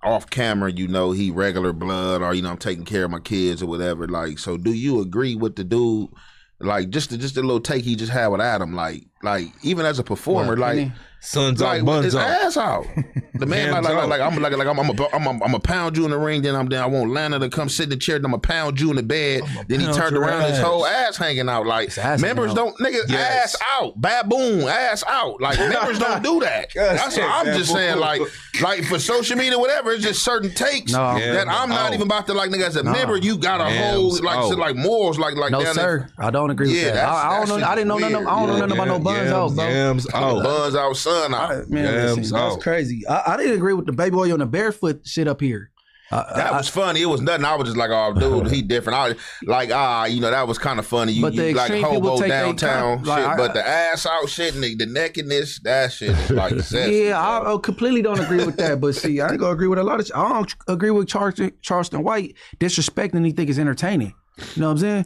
off camera, he regular blood, or I'm taking care of my kids or whatever. Like, so do you agree with the dude? Like, just a little take he just had with Adam. Like even as a performer, Sun's like, out, buns his out. ass out. The man I'm a pound you in the ring, then I want Lana to come sit in the chair, then I'm a pound you in the bed. Then he turned around, his whole ass hanging out. Like, members don't, niggas, ass out, baboon, ass out. Like, members don't do that. That's what I'm just saying. Like for social media, whatever, it's just certain takes that I'm not even about to like. Nigga, as a member, you got a whole like morals like no down sir, there. I don't agree with that. I don't know. I didn't know nothing. I don't know nothing about no buns out, bro. Buns out. Man, listen, that's crazy. I didn't agree with the baby oil and the barefoot shit up here. That was funny. It was nothing. I was just like, oh, dude, he different. That was kind of funny. You like hobo downtown shit, but the ass out shit and the nakedness, that shit is like sexy. Yeah, I completely don't agree with that. But see, I ain't gonna agree with a lot of. I don't agree with Charleston White disrespecting anything is entertaining. You know what I'm saying?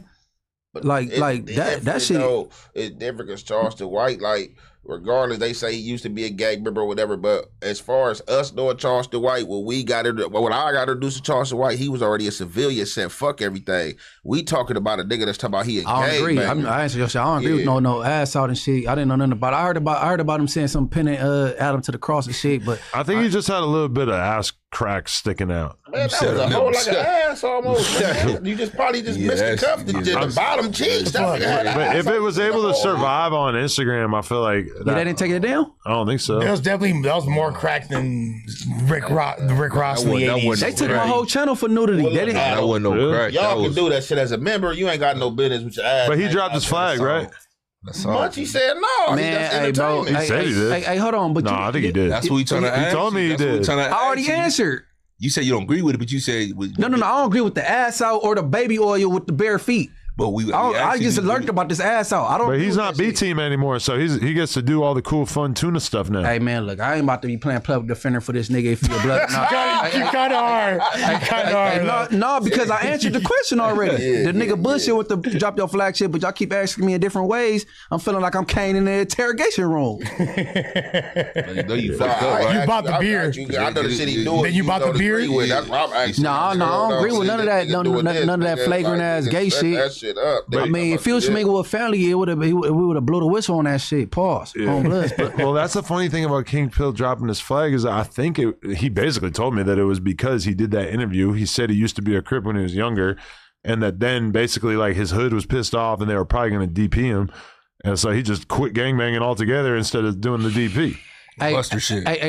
Like that shit. Though, it's different because Charleston White, like, regardless, they say he used to be a gang member or whatever. But as far as us knowing Charleston White, when I got introduced to Charleston White, he was already a civilian. Said fuck everything. We talking about a nigga that's talking about he a I don't agree. I answer your shit. I don't agree with no ass out and shit. I didn't know nothing about it. I heard about him saying some pinning Adam to the cross and shit. But I think he just had a little bit of ass crack sticking out. Man, that was a whole like an ass almost. You just probably missed the cuff, the bottom cheeks. But if it was able to survive on Instagram, I feel like they didn't take it down. I don't think so. That was more crack than Rick Ross in the 80s. They took my whole channel for nudity. That wasn't no crack. Y'all can do that shit as a member. You ain't got no business with your ass. But he dropped his flag, right? Much he said no. Man, hey, bro. He said he did. Hey, hold on. But I think he did. That's what he trying to ask. He told me he did. I already answered. You said you don't agree with it, but you said no. I don't agree with the ass out or the baby oil with the bare feet. But I just learned about this ass out. I don't. But he's not B team anymore, so he gets to do all the cool, fun tuna stuff now. Hey man, look, I ain't about to be playing public defender for this nigga if you're blood. You kind of are. No, because I answered the question already. The nigga bullshit with the drop your flag shit, but y'all keep asking me in different ways. I'm feeling like I'm Kane in the interrogation room. You fucked up, right? You bought the beer. I know the shit he doing. Then you bought the beer. No, I don't agree with none of that. None of that flagrant ass gay shit. Up. I mean, if he was mingle with family, we would have blew the whistle on that shit. Pause. Yeah. On Bloods. Well, that's the funny thing about King Pill dropping his flag is I think he basically told me that it was because he did that interview. He said he used to be a Crip when he was younger, and that then basically like his hood was pissed off and they were probably going to DP him, and so he just quit gangbanging altogether instead of doing the DP. Buster shit. That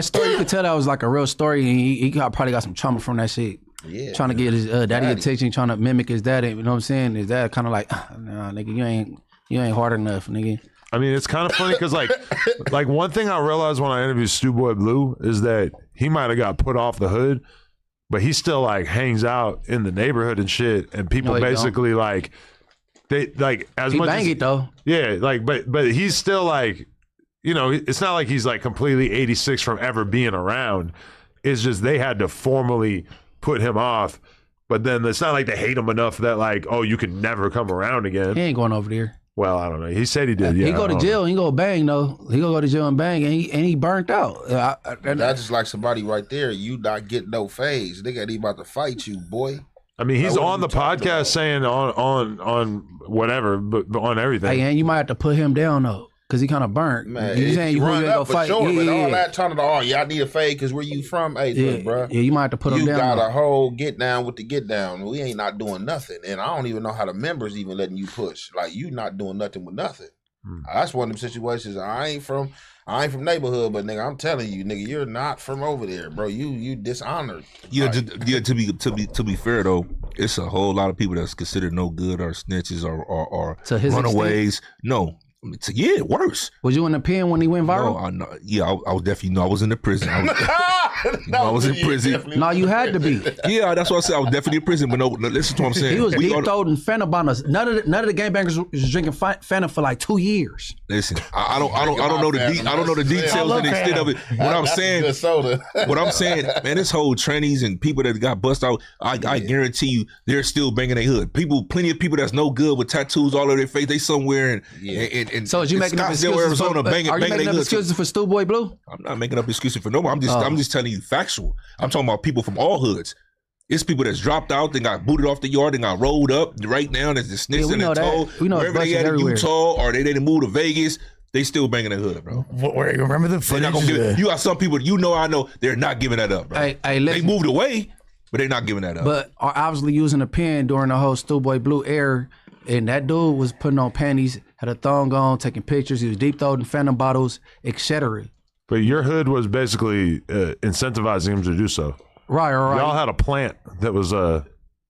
story, you could tell that was like a real story, and he probably got some trauma from that shit. Yeah, trying to get his daddy attention, trying to mimic his daddy. You know what I'm saying? His dad kind of like, nah, nigga, you ain't hard enough, nigga. I mean, it's kind of funny because like one thing I realized when I interviewed Sto Blue is that he might have got put off the hood, but he still like hangs out in the neighborhood and shit, and people basically like they like as he much bang as, it though. Yeah, like but he's still like, you know, it's not like he's like completely 86 from ever being around. It's just they had to formally put him off, but then it's not like they hate him enough that like, oh, you can never come around again. He ain't going over there. Well, I don't know. He said he did. Yeah, he go to jail. He go bang though. He go to jail and bang, and he burnt out. That's just like somebody right there. You not getting no phase. Nigga, he about to fight you, boy. I mean, he's on the podcast saying on whatever, but on everything. Hey, and you might have to put him down though. Cause he kind of burnt. Man, you saying you run ain't go fight? Sure, but all that turning on, I need a fade because where you from? Hey, look, bro. Yeah, you might have to put him down. You got a whole get down with the get down. We ain't not doing nothing, and I don't even know how the members even letting you push. Like you not doing nothing with nothing. That's one of them situations. I ain't from neighborhood, but nigga, I'm telling you, nigga, you're not from over there, bro. You dishonored. Yeah, to be fair though, it's a whole lot of people that's considered no good or snitches or runaways. Extent? No. Yeah, worse. Was you in the pen when he went viral? No, I was definitely. I was in the prison. I was in prison. No, you had to be. Yeah, that's what I said. I was definitely in prison. But no, listen to what I'm saying. He was deep throating Fanta bottles. None of the gangbangers was drinking Fanta for like 2 years. Listen, I don't know the details and the extent of it. What I'm saying, man, this whole trannies and people that got bust out, I guarantee you, they're still banging their hood. Plenty of people that's no good with tattoos all over their face. They somewhere and so is you making up excuses for Sto Blue? I'm not making up excuses for nobody. I'm just telling you factual. I'm talking about people from all hoods. It's people that's dropped out, they got booted off the yard, and got rolled up right now. There's the snitch and told wherever they at in Utah or they didn't move to Vegas. They still banging their hood up, bro. Remember the footage? You got some people, I know, they're not giving that up, bro. They moved away, but they're not giving that up. But are obviously using a pen during the whole Sto Blue era, and that dude was putting on panties, had a thong on, taking pictures. He was deep throating Phantom bottles, etc. But your hood was basically incentivizing him to do so. Right. Y'all had a plant that was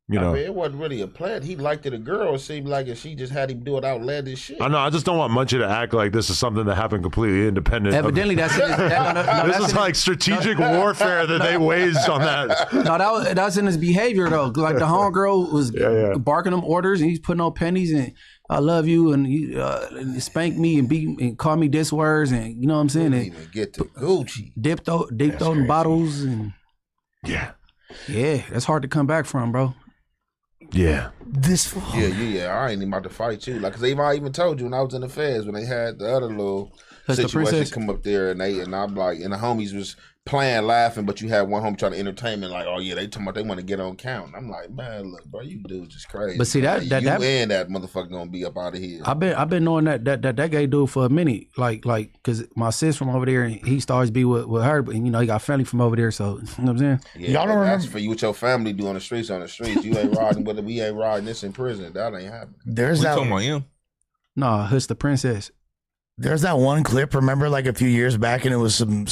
You know, I mean, it wasn't really a plan. He liked it a girl. It seemed like if she just had him do it outlandish shit. I know. I just don't want Munchie to act like this is something that happened completely independent. Evidently, that's it. This is like strategic warfare that they waged on that. No, that's in his behavior though. Like the homegirl was barking them orders, and he's putting on pennies and I love you, and you spank me and beat and call me this words, and you know what I'm saying. Didn't even get to Gucci. Deep throating bottles, and yeah, that's hard to come back from, bro. Yeah. Yeah. I ain't even about to fight you. Like, cause I even told you when I was in the feds when they had the other little situation come up there, and I'm like, and the homies was playing, laughing, but you had one homie trying to entertain me, like, oh yeah, they talking about they want to get on count. I'm like, man, look, bro, you dudes just crazy. But see that and that motherfucker gonna be up out of here. I've been knowing that gay dude for a minute, like, cause my sis from over there, and he used to always be with her, but you know he got family from over there, so you know what I'm saying. Yeah, y'all don't remember for you what your family do on the streets. You ain't riding, but we ain't riding this in prison. That ain't happening. There's that. Talking about him? Nah, it's the princess. There's that one clip, remember, like a few years back, and it was some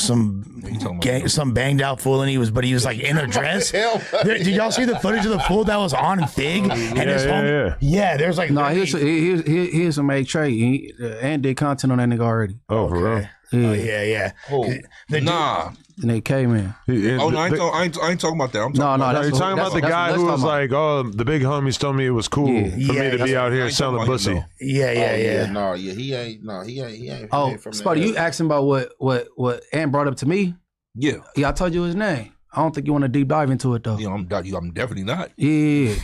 banged out fool, and he was like in a dress. Did y'all see the footage of the fool that was on Fig? Yeah, there's like here's some make Trey and did content on that nigga already. Oh, for real? Yeah. Nah. And they came in. I ain't talking about that. You're talking about the guy who was like, oh, the big homies told me it was cool for me to be out here selling pussy. He ain't. He ain't. Oh, Spotty, you asking about what Ant brought up to me? Yeah. Yeah, I told you his name. I don't think you want to deep dive into it though. Yeah, I'm definitely not. Yeah.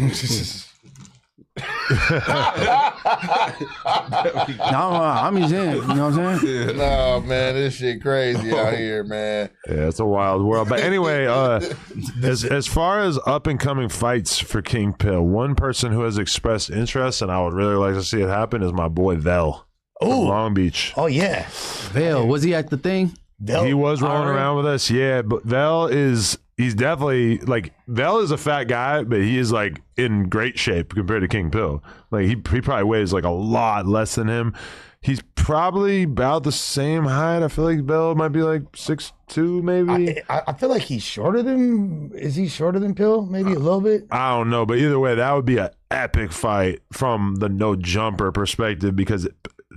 I'm his in. You know what I'm saying? Yeah. No, man, this shit crazy out here, man. Yeah, it's a wild world. But anyway, as far as up and coming fights for King Pill, one person who has expressed interest, and I would really like to see it happen, is my boy Vel from Long Beach. Oh yeah, Vel, was he at the thing? He was rolling around with us, yeah. But he's definitely like, Vel is a fat guy, but he is like in great shape compared to King Pill. Like he probably weighs like a lot less than him. He's probably about the same height. I feel like Vel might be like 6'2", maybe. I feel like he's shorter than. Is he shorter than Pill? Maybe a little bit. I don't know, but either way, that would be an epic fight from the no jumper perspective, because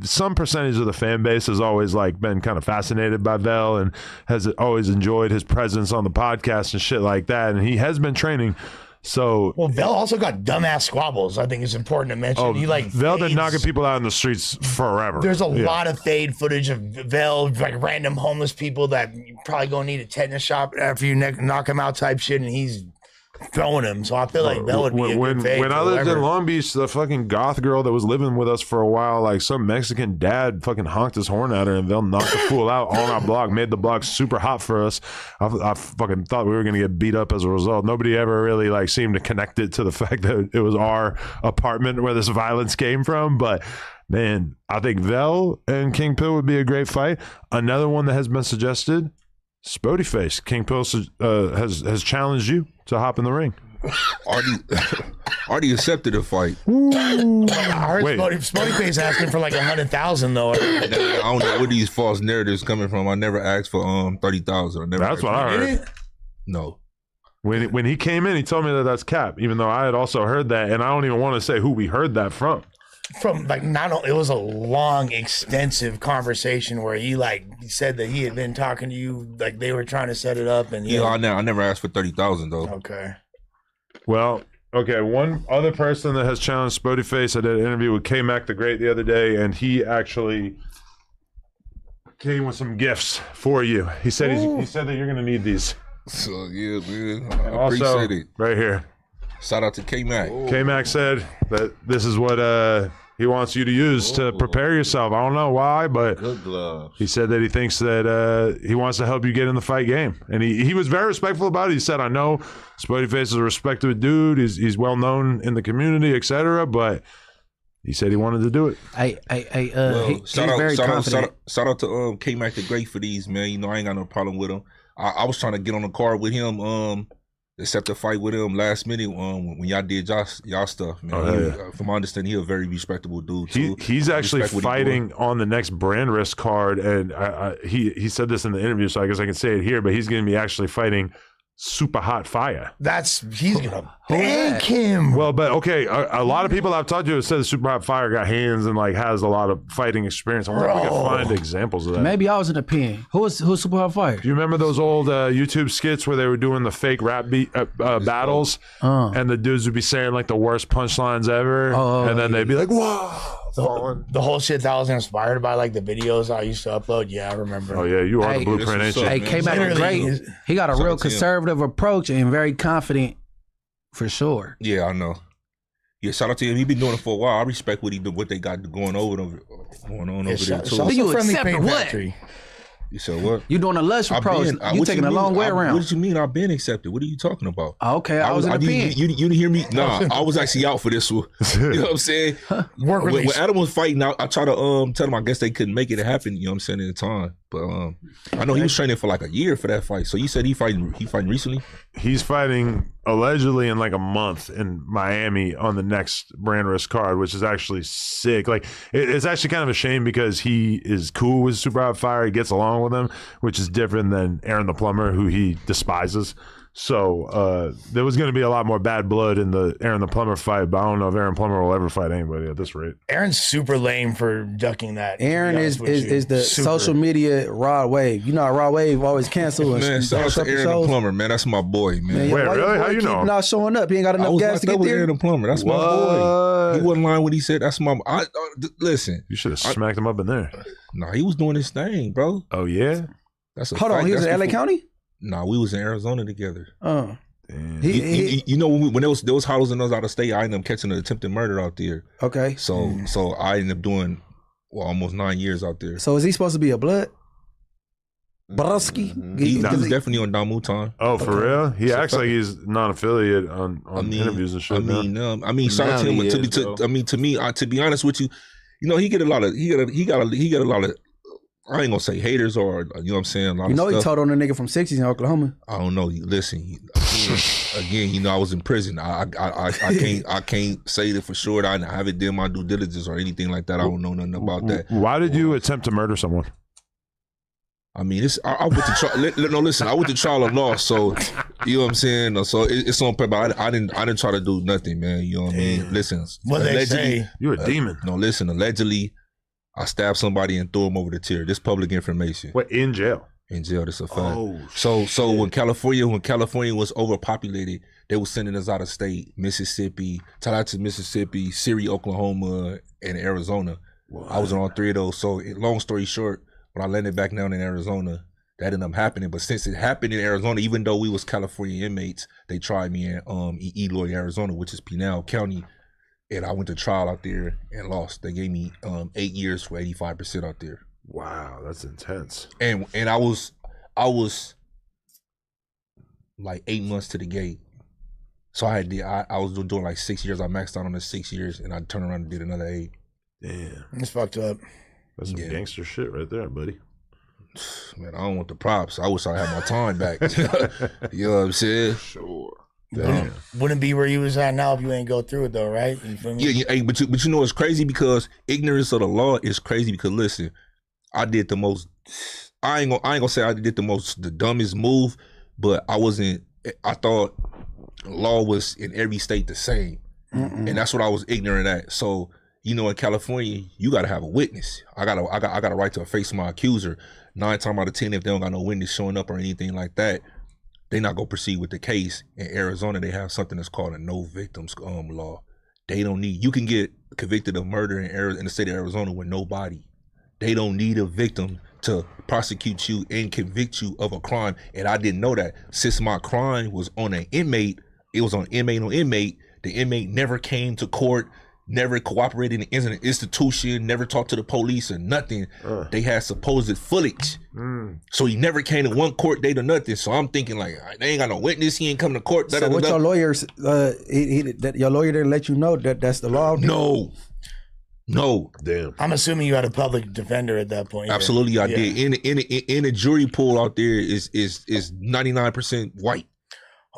some percentage of the fan base has always like been kind of fascinated by Vel and has always enjoyed his presence on the podcast and shit like that. And he has been training. So Vel also got dumbass squabbles. I think it's important to mention. Oh, he like Vel been knocking people out in the streets forever. There's a lot of fade footage of Vel, like random homeless people that probably gonna need a tetanus shot after you knock him out type shit, and he's throwing him. So I feel like Vel would be a good fade. When I lived in Long Beach, the fucking goth girl that was living with us for a while, like some Mexican dad fucking honked his horn at her, and Vel knocked the fool out on our block, made the block super hot for us. I fucking thought we were gonna get beat up as a result. Nobody ever really like seemed to connect it to the fact that it was our apartment where this violence came from. But man, I think Vel and King Pill would be a great fight. Another one that has been suggested, Spody Face. King Pill has challenged you to hop in the ring. Already accepted a fight. I heard Spody Face asking for like 100,000 though. I don't know where these false narratives coming from. I never asked for 30,000. That's what I heard. No. When he came in, he told me that that's cap, even though I had also heard that, and I don't even want to say who we heard that from. From like it was a long, extensive conversation where he said that he had been talking to you, like they were trying to set it up, and I never asked for 30,000 though. Okay. Well, okay. One other person that has challenged Spody Face, I did an interview with K-Mac the Great the other day, and he actually came with some gifts for you. He said he said that you're gonna need these. So yeah, man. I appreciate it. Right here. Shout out to K-Mac. K-Mac said that this is what he wants you to use to prepare yourself. I don't know why, but good gloves. He said that he thinks that he wants to help you get in the fight game. And he was very respectful about it. He said, I know Spody Face is a respected dude. He's well known in the community, etc. But he said he wanted to do it. Shout out to K-Mac the Great for these, man. You know, I ain't got no problem with him. I was trying to get on the card with him, except a fight with him last minute when y'all did y'all stuff, man. From my understanding, he's a very respectable dude too. He's actually fighting on the next brand risk card, and he said this in the interview, so I guess I can say it here. But he's going to be actually fighting Super Hot Fire. He's gonna bank him. Well, but okay, a lot of people I've talked to have said Super Hot Fire got hands and like has a lot of fighting experience. I wonder if we can find examples of that. Maybe I was in the pen. Who's Super Hot Fire? Do you remember those old YouTube skits where they were doing the fake rap beat battles, and the dudes would be saying like the worst punchlines ever, and then they'd be like, "Whoa!" The whole shit that was inspired by like the videos I used to upload. Yeah, I remember. Oh yeah, you are the blueprint, ain't you? Hey, came out great. He got a real conservative approach and very confident, for sure. Yeah, I know. Yeah, shout out to him. He been doing it for a while. I respect what they got going on over there too. You accept what? You said what? You doing a Lush approach? You taking a long way around. What did you mean? I've been accepted. What are you talking about? Okay, I was in the pen. You didn't hear me? Nah, I was actually out for this one. You know what I'm saying? When Adam was fighting out, I tried to tell him I guess they couldn't make it happen. You know what I'm saying, at the time. But I know he was training for like a year for that fight. So you said he fighting recently? He's fighting allegedly in like a month in Miami on the next brand risk card, which is actually sick. Like it's actually kind of a shame because he is cool with Super Hot Fire. He gets along with him, which is different than Aaron the Plumber, who he despises. So there was going to be a lot more bad blood in the Aaron the Plumber fight, but I don't know if Aaron Plumber will ever fight anybody at this rate. Aaron's super lame for ducking that. Aaron is the social media Rod Wave. You know how Rod Wave always cancel. Man, shout out to Aaron the Plumber, man. That's my boy, man. Wait, really? How you know? Not showing up. He ain't got enough gas to get there. Aaron the Plumber. That's my boy. He wasn't lying when he said that's my. Listen, you should have smacked him up in there. Nah, he was doing his thing, bro. Oh yeah. That's a Hold on. He was in LA County. Nah, we was in Arizona together. You know when there was hollows and those out of state, I ended up catching an attempted murder out there. Okay. So I ended up doing almost 9 years out there. So is he supposed to be a blood? Brusky? He was definitely on Damu time. Oh, for real? He acts like he's non-affiliate on interviews and shit. I mean, shout out to him. To be honest with you, you know, he got a lot of. I ain't gonna say haters or you know what I'm saying. You know, he told on a nigga from 60s in Oklahoma. I don't know. Listen, again, you know, I was in prison. I can't say that for sure. I haven't done my due diligence or anything like that. I don't know nothing about that. Why did you attempt to murder someone? I mean, I went to trial. No, listen, I went to trial and lost. So you know what I'm saying. So it's on purpose. I didn't try to do nothing, man. You know what I mean. Listen, what they say? You're a demon. No, listen. Allegedly, I stabbed somebody and threw him over the tier. This public information. What, in jail? In jail, that's a fact. Oh, so when California was overpopulated, they were sending us out of state, Mississippi, Tallahassee, Mississippi, Siri, Oklahoma, and Arizona. What? I was on all three of those. So long story short, when I landed back down in Arizona, that ended up happening. But since it happened in Arizona, even though we was California inmates, they tried me in Eloy, Arizona, which is Pinal County. And I went to trial out there and lost. They gave me 8 years for 85% out there. Wow, that's intense. And I was like 8 months to the gate. So I was doing like 6 years. I maxed out on the 6 years, and I turned around and did another 8. Damn, it's fucked up. That's some gangster shit right there, buddy. Man, I don't want the props. I wish I had my time back. You know what I'm saying? Sure. Wouldn't be where you was at now if you ain't go through it though, right? You feel me? Yeah, but you know it's crazy because ignorance of the law is crazy because listen, I did the most. I ain't gonna say I did the dumbest move, but I thought law was in every state the same, and that's what I was ignorant at. So you know, in California, you gotta have a witness. I got a right to face my accuser. 9 times out of 10, if they don't got no witness showing up or anything like that, they not gonna proceed with the case. In Arizona, they have something that's called a no victims law. They don't need. You can get convicted of murder in the state of Arizona with no body. They don't need a victim to prosecute you and convict you of a crime. And I didn't know that. Since my crime was on an inmate, it was on inmate on inmate. The inmate never came to court, never cooperated in the institution, never talked to the police or nothing. They had supposed footage. So he never came to one court date or nothing. So I'm thinking like, they ain't got no witness. He ain't coming to court. So what your lawyers, your lawyer didn't let you know that that's the law? No. Damn. I'm assuming you had a public defender at that point. Absolutely, I did. In a jury pool out there is 99% white.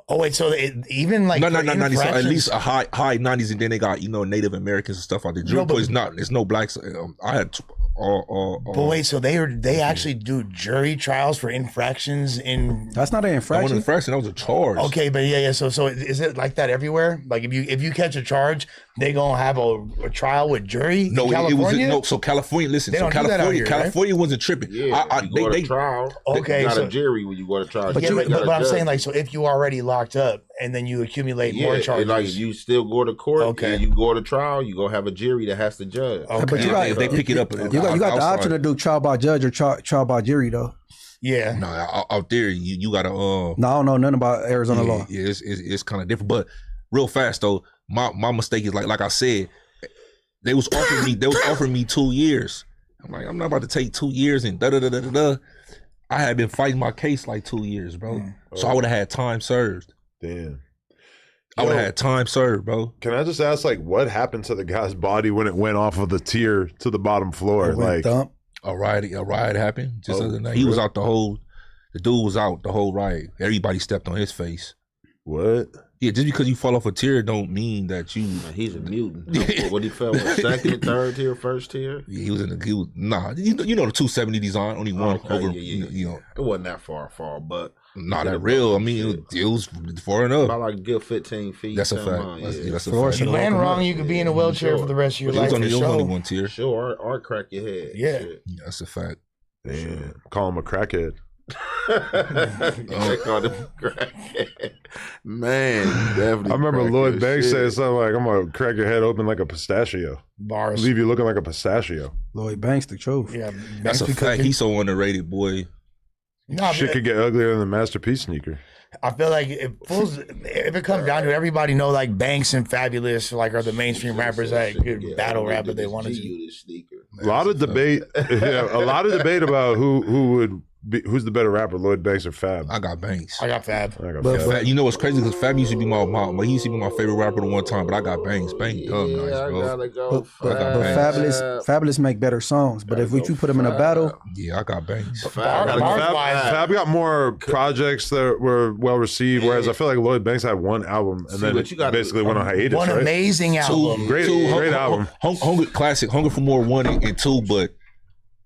Oh wait, so even like no, so at least a high 90s, and then they got Native Americans and stuff out there. Jury pool is not. There's no blacks. I had But wait, so they actually do jury trials for infractions in? That's not an That infraction. wasn't an infraction. That was a charge. Okay, but yeah. So is it like that everywhere? Like if you catch a charge, they gonna have a trial with jury? No, in California? no. So California, listen. They So don't do that out here, California wasn't tripping. Yeah, you go to trial. Okay, you got so- a jury when you go to trial. But, You got a but I'm judge. saying like, so if you already locked up and then you accumulate more Yeah, charges, like you still go to court. Okay. and you go to trial. You gonna have a jury that has to judge. Okay. But you got, if they pick it up, you got the outside. option to do trial by judge or trial by jury though. yeah. No, out there you gotta No, I don't know nothing about Arizona law. Yeah, it's kind of different. But real fast though, my mistake is like I said, they was offering me 2 years. I'm like, I'm not about to take 2 years and da da da da da. I had been fighting my case like 2 years, bro. So I would have had time served. Damn. I would have had time served, bro. Can I just ask, like, what happened to the guy's body when it went off of the tier to the bottom floor? It went Like, thump. A riot happened just Oh, other night. for He was real? out the dude was out the whole riot. Everybody stepped on his face. what? Yeah, just because you fall off a tier don't mean that you. Man, he's a mutant. What he fell with, second, third tier, first tier? He was nah. You know the 270 design only one Okay, over. yeah. You know, It wasn't that far fall, but not that real. I mean, it was far enough. about like a good 15 feet. That's a 10 fact. miles, yeah. That's a Floor fact. should You have land woken wrong, up. you could be in a wheelchair for the rest of your It was life. only, for it was only sure. one tier. Sure, or crack your head. Yeah. Shit. Yeah, that's a fact. Damn. Call him a crackhead. They called him crackhead. Man, definitely. I remember Lloyd crackhead Banks shit. saying something like, I'm going to crack your head open like a pistachio. Bars. Leave you looking like a pistachio. Lloyd Banks, the truth. Yeah. That's a basically fact. cooking. He's so underrated, boy. No, Shit but could get uglier than the Masterpiece sneaker. I feel like if it comes down to it, everybody know like Banks and Fabulous like are the mainstream rappers that could battle rap if they wanted to. A lot of debate, about who would be, who's the better rapper, Lloyd Banks or Fab. I got Banks. I got Fab. I got But- Fab. Fab, you know what's crazy? Because Fab used to be he used to be my favorite rapper at one time, but I got Banks. Banks dumb nice, bro. I gotta go. But Fab. Fabulous make better songs. But if you put them in a battle, Yeah, I got Banks. Fab, Fab got more projects that were well received, whereas I feel like Lloyd Banks had one album and See, then but it you gotta- basically went on hiatus. One right? amazing album. Great album. Hunger Classic, Hunger for More 1 and 2, but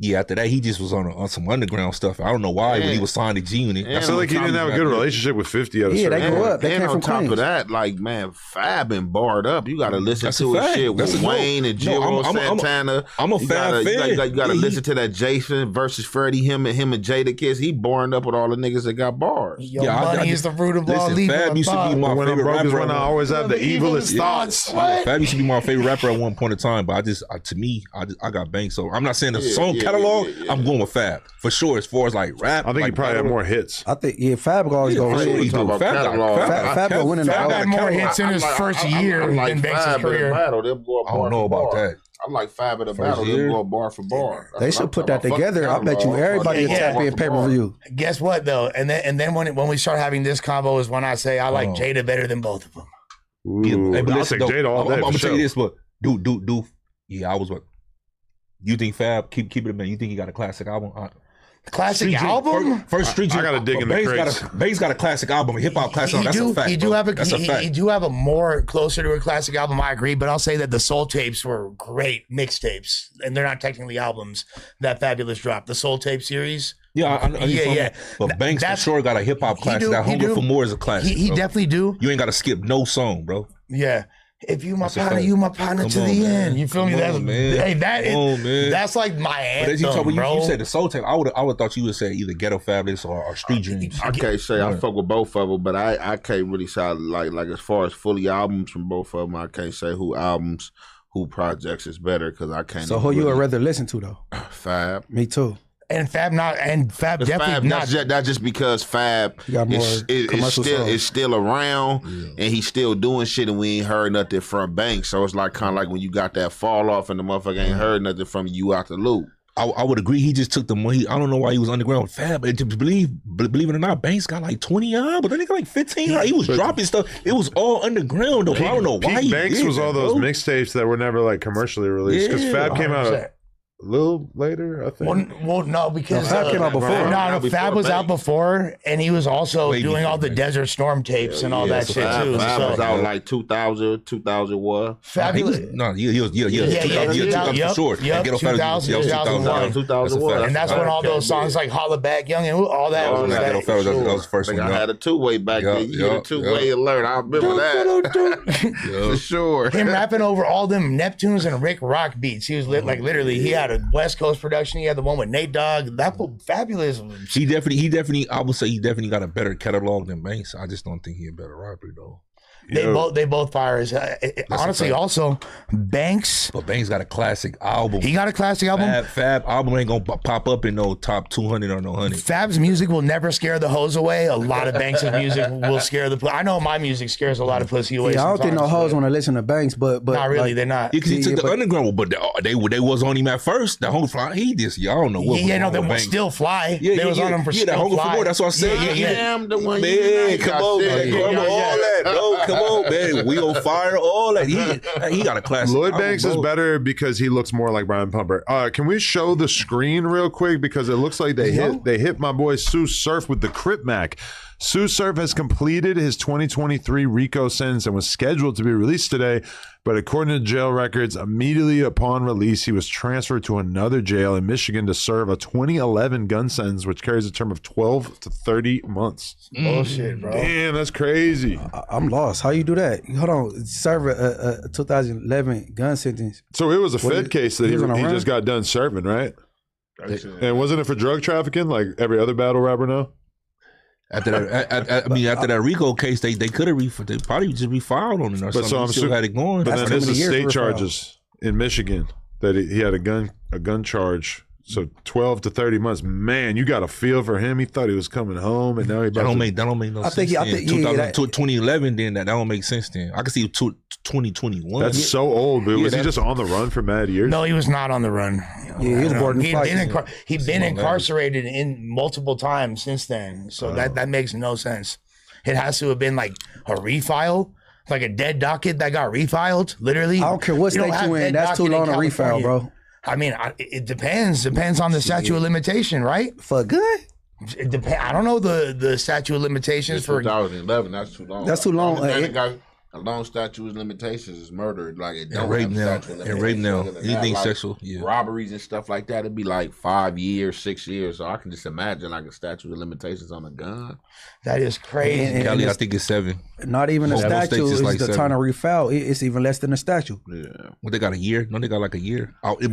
yeah, after that he just was on some underground stuff. I don't know why when he was signed to G Unit. I feel like he didn't have a good relationship with 50 at a Yeah, certain they point. grew up. They and came on from top Queens. of that, like man, Fab and barred up. You gotta listen That's to a his fact. shit That's with a- no. Wayne and No, Jill I'm Santana. a You Fab gotta, fan. You gotta Yeah, listen to that Jason versus Freddie, him and Jada Kiss. He barring up with all the niggas that got bars. Your Yeah, money is the root of all Listen, evil. Fab used to be my When I'm favorite broke is rapper. when I always have the evilest thoughts. Fab used to be my favorite rapper at one point in time, but I got Banks. So I'm not saying the song catalog. yeah. I'm going with Fab for sure. As far as like rap, I think like he probably had battle- more hits. I think Fab will always go for sure red. he do. Talk about Fab got- catalog. Fab will win in the Fab battle. had more hits in his first year than Banks' Fab in career. the battle. They'll go I don't bar know for about bar. that. I like Fab in the First battle. year? They'll go bar for bar. They should put that together. I bet you everybody will tap in pay per view. Guess what though? And then when we start having this combo is when I say I like Jada better than both of them. Ooh, Hey, but I'll listen, take though, Jada all day. I'm for gonna sure. tell you this, but do. Yeah, I was what. You think Fab keep it a minute? You think he got a classic album? Classic Street Dream- album? First Street I Dream. gotta dig in the crates. Banks got a classic album, a hip hop classic album. That's a fact. He do bro. have a That's a fact. he do have a more closer to a classic album. I agree, but I'll say that the Soul Tapes were great mixtapes, and they're not technically albums. That Fabulous dropped the Soul Tape series. Yeah, I Yeah. But Banks for That's- sure got a hip hop classic. That Hunger for More is a classic. He bro. definitely do. You ain't got to skip no song, bro. Yeah. If you my That's a partner, fact. you my partner Come to on, the man. end. You feel me? Come That's on, man. hey, that Come on, man. that's like my But as you anthem, talk, bro. you said the Soul Tape. I would thought you would say either Ghetto Fabulous or Street Dreams. I can't say I fuck with both of them, but I can't really say like as far as fully albums from both of them. I can't say who projects is better because I can't. So even who you would really- rather listen to though? Fab. Me too. And Fab definitely Fab, not. that's just because Fab He got more is commercial songs. still around and he's still doing shit and we ain't heard nothing from Banks. So it's like kind of like when you got that fall off and the motherfucker ain't heard nothing from you out the loop. I would agree. He just took the money. I don't know why he was underground. Fab, but to believe it or not, Banks got like 20 but then he got like 15. Right? He was dropping stuff. It was all underground though. I don't know why. Peak he Banks did was all that, those bro. mixtapes that were never like commercially released because Yeah, Fab came out. 100%. little later, I think. Well, no, because Fab came out before. No, Before Fab was out Banks. before, and he was also Way doing all before the Banks. Desert Storm tapes and all that shit too. Fab was So out like 2000, 2001. Fabulous. He was 2000 Yep, for sure. yep, And Ghetto Fellas, 2000, 2001. 2001. And that's when all those songs like Holla Back Young and all that All was that. like, Ghetto Fellas, that was the first I one. think I had a two-way back Yup, then. You had a yup, two-way alert. I remember that. For sure. him rapping over all them Neptunes and Rick Rock beats. He was like literally, he had a West Coast production. He had the one with Nate Dogg. That was fabulous. He definitely, I would say he definitely got a better catalog than Banks. I just don't think he a better rapper though. They both fire. Honestly, fact. also Banks. But Banks got a classic album. He got a classic album. Fab album ain't gonna pop up in no top 200 or no 100. Fab's music will never scare the hoes away. A lot of Banks' music will scare the. I know my music scares a lot of pussy away. Yeah, I don't think no sometimes, hoes but want to listen to Banks, but not really. like, They're not. Yeah, because he took the but- underground, but they was on him at first. The Home Fly, he just y'all don't know what. Yeah, no, was they on were Banks. still fly. Yeah, they was on them for yeah, still that Hunger fly. for More. That's what I said. Yeah. Damn, the one Man, come on, man. Come on, all that, bro. Come on, man. We on fire, all that. He got a classic. Lloyd album, Banks bro. is better because he looks more like Brian Pumper. Can we show the screen real quick because it looks like they hit my boy Sto Surf with the Crip Mac. Sto Surf has completed his 2023 RICO sentence and was scheduled to be released today, but according to jail records, immediately upon release, he was transferred to another jail in Michigan to serve a 2011 gun sentence, which carries a term of 12 to 30 months. Bullshit, bro. Damn, that's crazy. I'm lost. How you do that? Hold on, serve a 2011 gun sentence. So it was a Fed is- case that he he was on a run? just got done serving, right? And wasn't it for drug trafficking like every other battle rapper now? After that RICO case, they could have they probably just refiled on it or something. so I'm He still su- had it going. But That's then too this many is years state for a charges in Michigan that he had a gun charge. So 12 to 30 months. Man, you got a feel for him. He thought he was coming home, and now he That don't make no I sense. think- I then. think- yeah, that- 2011, then that don't make sense. Then I can see 2021. That's so old, but was he that- just on the run for mad years? No, he was not on the run. Yeah, he was boarding flights. He'd been incarcerated in multiple times since then. So that makes no sense. It has to have been like a refile, like a dead docket that got refiled. Literally, I don't care what You don't state have you in. dead That's too docket in long to refile, California. bro. I mean, it depends. Depends on the statute of limitation, right? For good? It depends. I don't know the statute of limitations for. 2011, that's too long. That's too long. The only thing that got a long statute of limitations is murder. Like it don't rape have now. statute of And rape now. limitations. Other than Anything that, sexual, yeah. Robberies and stuff like that, it'd be like 5 years, 6 years. So I can just imagine like a statute of limitations on a gun. That is crazy. And Cali, I it's think it's 7. not even a Most states statute. is It's like the 7. time to refile. It's even less than a statute. Yeah. What they got a year? No, they got like a year. But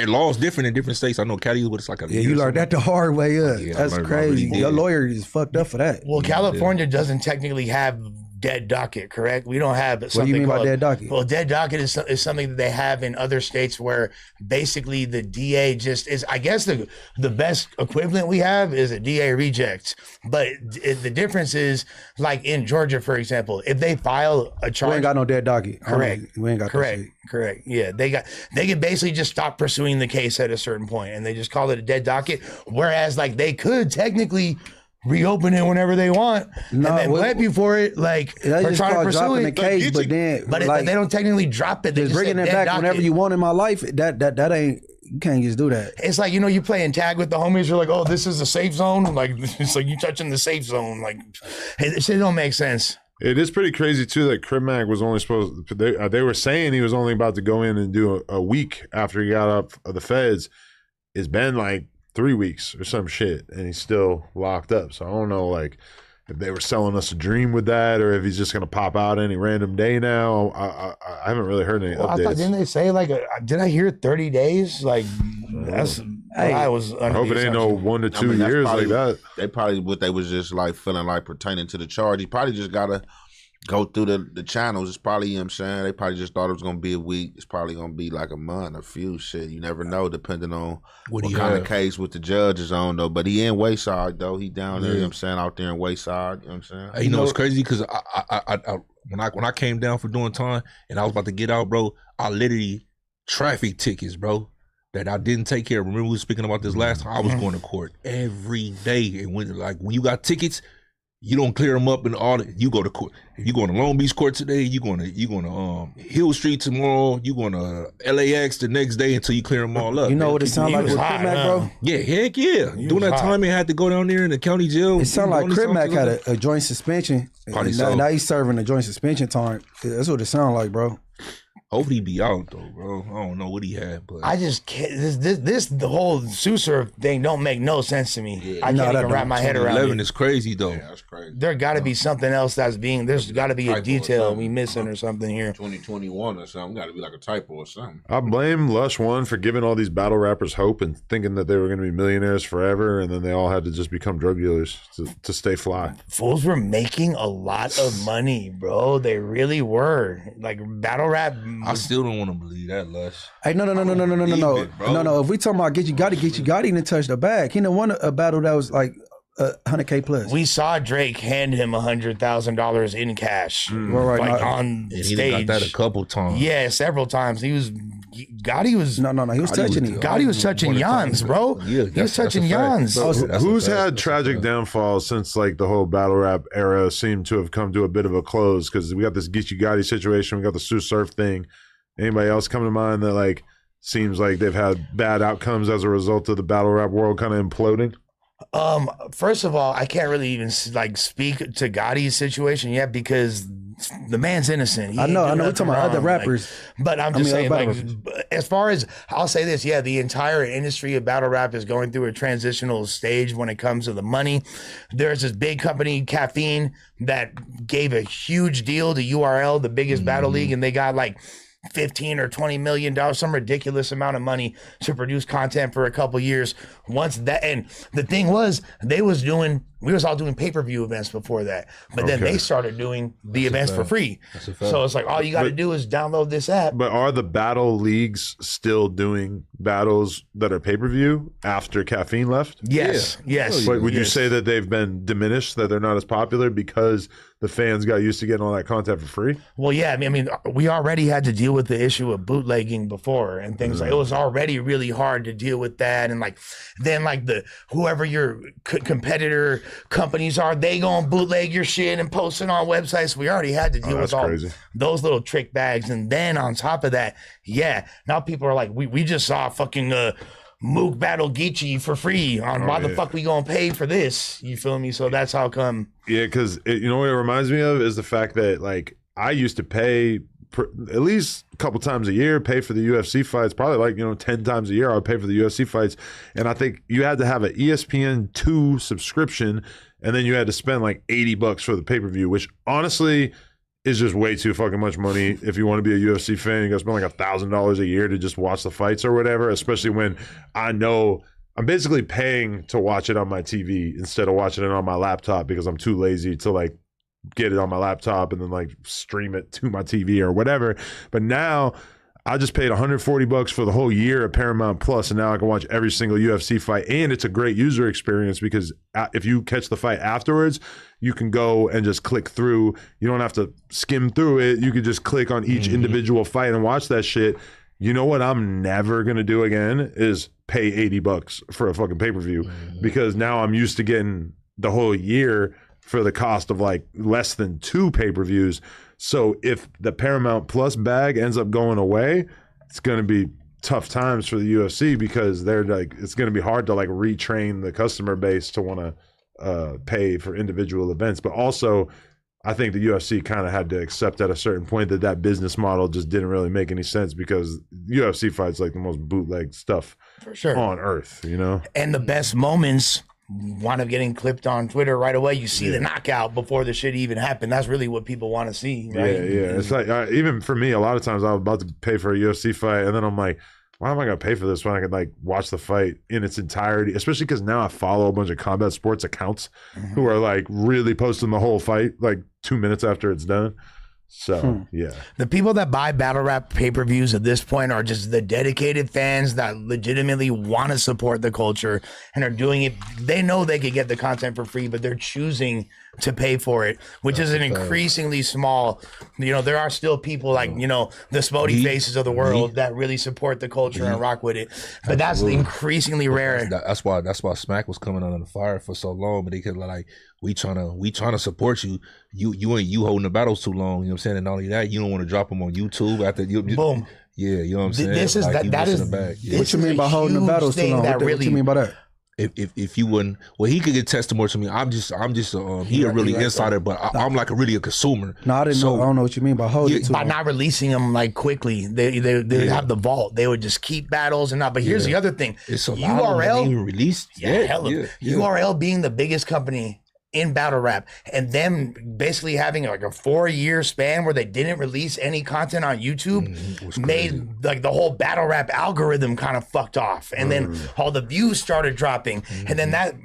law is different in different states. I know Cali, but it's like a Yeah, year. you or learned something. that the hard way up. Yeah, I That's learned crazy. already. Your lawyer is fucked up for that. Well, California doesn't technically have dead docket, correct? We don't have something What do you mean by called, dead docket? Well, dead docket is something that they have in other states where basically the DA just is, I guess the best equivalent we have is a DA reject. But the difference is like in Georgia, for example, if they file a We charge. ain't got no dead docket. Correct. We ain't got that shit. Correct. Yeah, they can basically just stop pursuing the case at a certain point, and they just call it a dead docket. Whereas, like, they could technically reopen it whenever they want, No, and then what- blame you for it, like That's for just trying to called pursue dropping the it. case, but then But like, they don't technically drop it. They just just bringing say it dead back whenever docket. you want in my life. That ain't. You can't just do that. It's like, you playing tag with the homies. You're like, oh, this is a safe zone. Like, it's like you touching the safe zone. Like, hey, this shit don't make sense. It is pretty crazy too that Crip Mac was only supposed. They were saying he was only about to go in and do a week after he got up of the feds. It's been like 3 weeks or some shit, and he's still locked up. So I don't know, like, if they were selling us a dream with that, or if he's just gonna pop out any random day now. I haven't really heard any Well, I updates. thought, didn't they say like, did I hear 30 days? Like, that's. I was. I hope it ain't no 1 to 2 that's years probably- like that. They probably what they was just like feeling like pertaining to the charge. He probably just gotta go through the channels. It's probably, you know what I'm saying, they probably just thought it was gonna be a week. It's probably gonna be like a month, a few shit. You never know, depending on what he kind have? of case with the judge is on though. But he in Wayside though. He down there, you know what I'm saying, out there in Wayside, you know what I'm saying? Hey, you know, it's crazy because I when I came down for doing time and I was about to get out, bro, I literally traffic tickets, bro, that I didn't take care of. Remember we were speaking about this last time? I was going to court every day. And when you got tickets, You don't clear them up in all. You go to court. If you going to Long Beach court today, you going to Hill Street tomorrow. You going to LAX the next day until you clear them all up. You know what it sound like with Crip Mac, bro? Yeah, heck yeah. During that time, he had to go down there in the county jail. It sound like Crip Mac had a joint suspension. So. Now he's serving a joint suspension time. That's what it sound like, bro. Hopefully he be out though, bro. I don't know what he had, but I just can't. The whole Sto Surf thing don't make no sense to me. I can't even wrap my head around 11 it. is crazy though. Yeah, that's crazy. There got to be something else there's got to be a Typo or detail something. we missing or something here. 2021 or something. Got to be like a typo or something. I blame Lush One for giving all these battle rappers hope and thinking that they were going to be millionaires forever, and then they all had to just become drug dealers to stay fly. Fools were making a lot of money, bro. They really were. Like battle rap. I still don't want to believe that, Lush. Hey, no. If we talking about Geechi Gotti didn't touch the bag. He didn't won a battle that was like 100K plus. We saw Drake hand him $100,000 in cash, Right, like no. on And he stage. got that a couple times. Yeah, several times. Gotti was No. He was touching it. Gotti was touching Jans, bro. Yeah, He was touching Jans. Who's had tragic downfalls since like the whole battle rap era seemed to have come to a bit of a close? Because we got this Geechi Gotti situation, we got the Sto Surf thing. Anybody else come to mind that like seems like they've had bad outcomes as a result of the battle rap world kind of imploding? First of all, I can't really even like speak to Gotti's situation yet because the man's innocent. He I know. ain't do We're nothing talking about other wrong. rappers. But I'm just saying, other like, rappers. as far as I'll say this, yeah, the entire industry of battle rap is going through a transitional stage when it comes to the money. There's this big company, Caffeine, that gave a huge deal to URL, the biggest battle league, and they got like $15 or $20 million, some ridiculous amount of money to produce content for a couple years. Once that, and the thing was, we was all doing pay-per-view events before that, but then they started doing the events for free. So it's like, all you got to do is download this app. But are the battle leagues still doing battles that are pay-per-view after Caffeine left? Yes. But would you Yes. say that they've been diminished, that they're not as popular because the fans got used to getting all that content for free? Well, yeah, I mean, we already had to deal with the issue of bootlegging before and things like it was already really hard to deal with that. And like, then like whoever your competitor companies are, they gonna bootleg your shit and post it on websites. We already had to deal with all those little trick bags. And then on top of that, yeah, now people are like, we just saw fucking Mook battle Geechi for free on why the fuck we gonna pay for this? You feel me? So that's how come. Yeah, because you know what it reminds me of is the fact that like I used to pay at least a couple times a year, pay for the UFC fights, probably like 10 times a year I would pay for the UFC fights, and I think you had to have an ESPN2 subscription, and then you had to spend like $80 for the pay-per-view, which honestly is just way too fucking much money. If you want to be a UFC fan, you gotta spend like $1,000 a year to just watch the fights or whatever, especially when I know I'm basically paying to watch it on my TV instead of watching it on my laptop because I'm too lazy to like get it on my laptop and then like stream it to my TV or whatever. But now I just paid $140 for the whole year of Paramount Plus, and now I can watch every single UFC fight, and it's a great user experience because if you catch the fight afterwards, you can go and just click through. You don't have to skim through it. You could just click on each individual fight and watch that shit. You know what I'm never gonna do again is pay $80 for a fucking pay-per-view because now I'm used to getting the whole year for the cost of like less than 2 pay-per-views. So if the Paramount Plus bag ends up going away, it's going to be tough times for the UFC because they're like, it's going to be hard to like retrain the customer base to want to pay for individual events. But also, I think the UFC kind of had to accept at a certain point that business model just didn't really make any sense because UFC fights like the most bootleg stuff For sure. on earth, you know? And the best moments wind up getting clipped on Twitter right away. You see the knockout before the shit even happened. That's really what people want to see, right? Yeah. It's like, even for me, a lot of times I was about to pay for a UFC fight, and then I'm like, why am I going to pay for this when I could like watch the fight in its entirety? Especially because now I follow a bunch of combat sports accounts who are like really posting the whole fight like 2 minutes after it's done. So, yeah. The people that buy battle rap pay-per-views at this point are just the dedicated fans that legitimately want to support the culture and are doing it. They know they could get the content for free, but they're choosing to pay for it, which is an increasingly small, there are still people like, the Smody Faces of the world that really support the culture and rock with it. But that's increasingly rare. That's why Smack was coming under the fire for so long, but they could like, we trying to support you. You holding the battles too long, you know what I'm saying? And not only that, you don't want to drop them on YouTube after you boom. Yeah, you know what I'm saying? This is like, that is what you mean by holding the battles too long? What you mean by that? If you wouldn't, well, he could get tested more to me. I'm just he a really insider, but I'm like really a consumer. No, I didn't know. I don't know what you mean by holding it too by long. Not releasing them like quickly. They have the vault. They would just keep battles and not. But here's the other thing: it's a URL even released. URL being the biggest company in battle rap, and them basically having like a 4-year span where they didn't release any content on YouTube made like the whole battle rap algorithm kind of fucked off, and then all the views started dropping, and then that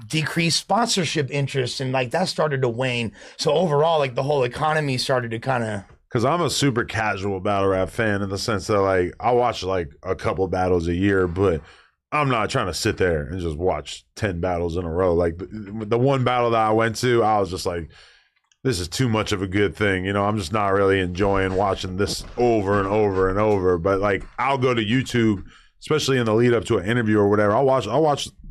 decreased sponsorship interest, and like that started to wane. So overall, like the whole economy started to kind of. Because I'm a super casual battle rap fan in the sense that like I watch like a couple battles a year, but I'm not trying to sit there and just watch 10 battles in a row. Like the one battle that I went to, I was just like, this is too much of a good thing. I'm just not really enjoying watching this over and over and over. But like, I'll go to YouTube, especially in the lead up to an interview or whatever. I'll watch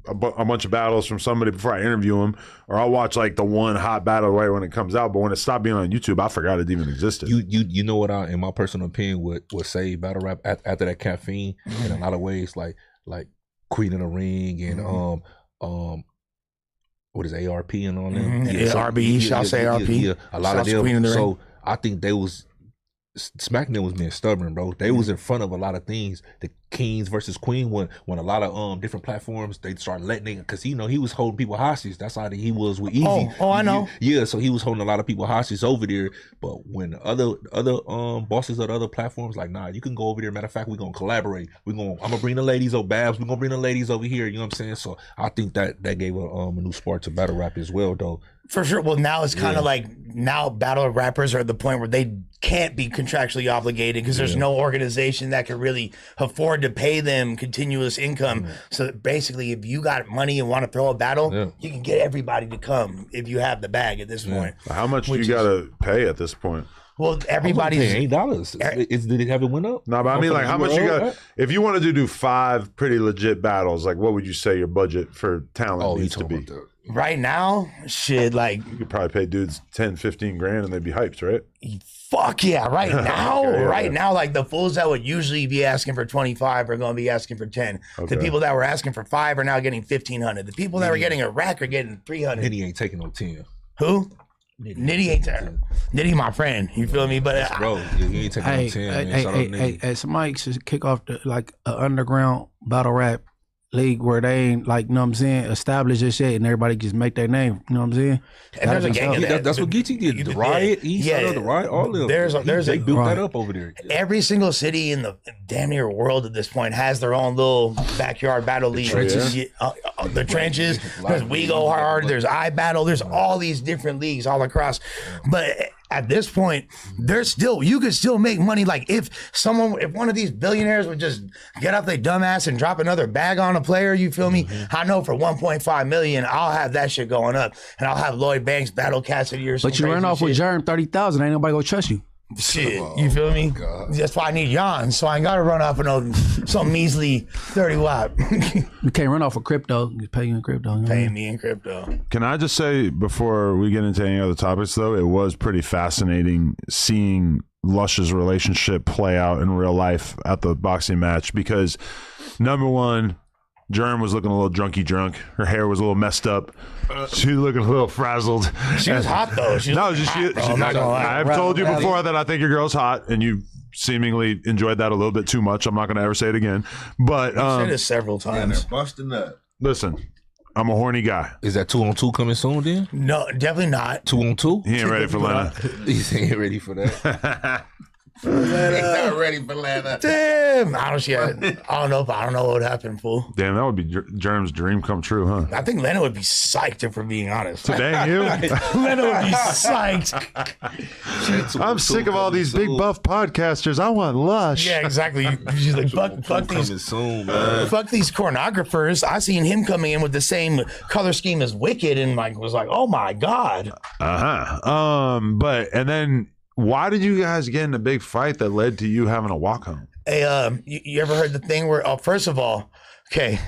a bunch of battles from somebody before I interview them, or I'll watch like the one hot battle right when it comes out. But when it stopped being on YouTube, I forgot it even existed. You know what I, in my personal opinion, would save battle rap after that caffeine in a lot of ways, like Queen of the Ring and what is ARP and all them? RBE, shall say ARP. Yeah, a lot of them. So I think they was SmackDown was being stubborn, bro. They was in front of a lot of things. The Kings versus Queen when a lot of different platforms they started letting it, because he was holding people hostage. That's how he was with Easy. Oh, I know. Yeah, so he was holding a lot of people hostage over there. But when other bosses of the other platforms like, nah, you can go over there. Matter of fact, we're gonna collaborate. I'm gonna bring the ladies over Babs. We're gonna bring the ladies over here. You know what I'm saying? So I think that gave a new spark to battle rap as well, though. For sure. Well, now it's kind of like now battle rappers are at the point where they can't be contractually obligated because there's no organization that can really afford to pay them continuous income. So basically, if you got money and want to throw a battle, you can get everybody to come if you have the bag at this point. How much do you got to pay at this point? Well, everybody's $8. Did it have it went up? No, but I mean, like, how much you got? If you wanted to do 5 pretty legit battles, like, what would you say your budget for talent needs to be? Right now, shit, like you could probably pay dudes 10, 15 grand and they'd be hyped, right? Fuck yeah, right now. Now, like the fools that would usually be asking for 25 are going to be asking for 10. The people that were asking for 5 are now getting 1,500. The people that were getting a rack are getting 300. Nitty ain't taking no 10. Who? Nitty ain't there. Nitty my friend. You feel me? But bro, he ain't taking no 10. Hey, somebody should kick off the like an underground battle rap league where they ain't like, you know what I'm saying, establish this shit and everybody just make their name. You know what I'm saying? And there's a gang of that. That's what Geechi did. The Riot, the Riot, all of them. They built that up over there. Every single city in the damn near world at this point has their own little backyard battle league. The trenches. There's We Go Hard. There's I Battle. There's all these different leagues all across. But at this point, you could still make money. Like if one of these billionaires would just get off their dumb ass and drop another bag on a player, you feel me? I know for 1.5 million, I'll have that shit going up, and I'll have Lloyd Banks battle Cassidy or something. But you run off with Jerm 30,000, ain't nobody gonna trust you. Shit, you feel me? That's why I need Jan, so I ain't gotta run off with some measly 30 watt. You can't run off of crypto. You pay you in crypto. You know? Paying me in crypto. Can I just say before we get into any other topics, though, it was pretty fascinating seeing Lush's relationship play out in real life at the boxing match because, number one, Germ was looking a little drunk. Her hair was a little messed up. She was looking a little frazzled. She was hot, though. I've told you before that I think your girl's hot, and you seemingly enjoyed that a little bit too much. I'm not going to ever say it again. But I've said it several times. Busting up. Listen, I'm a horny guy. Is that 2-on-2 coming soon then? No, definitely not. 2-on-2? He ain't ready for Lena. He ain't ready for that. He's not ready for Atlanta. Damn. I don't know what would happen, fool. Damn, that would be Germ's dream come true, huh? I think Lena would be psyched if we're being honest. Dang you. Lena would be psyched. I'm sick of all these big buff podcasters. I want Lush. Yeah, exactly. She's like, fuck these. Soon, man. Fuck these pornographers. I seen him coming in with the same color scheme as Wicked and like was like, oh my God. But and then why did you guys get in a big fight that led to you having to walk home? Hey, you ever heard the thing where first of all, okay,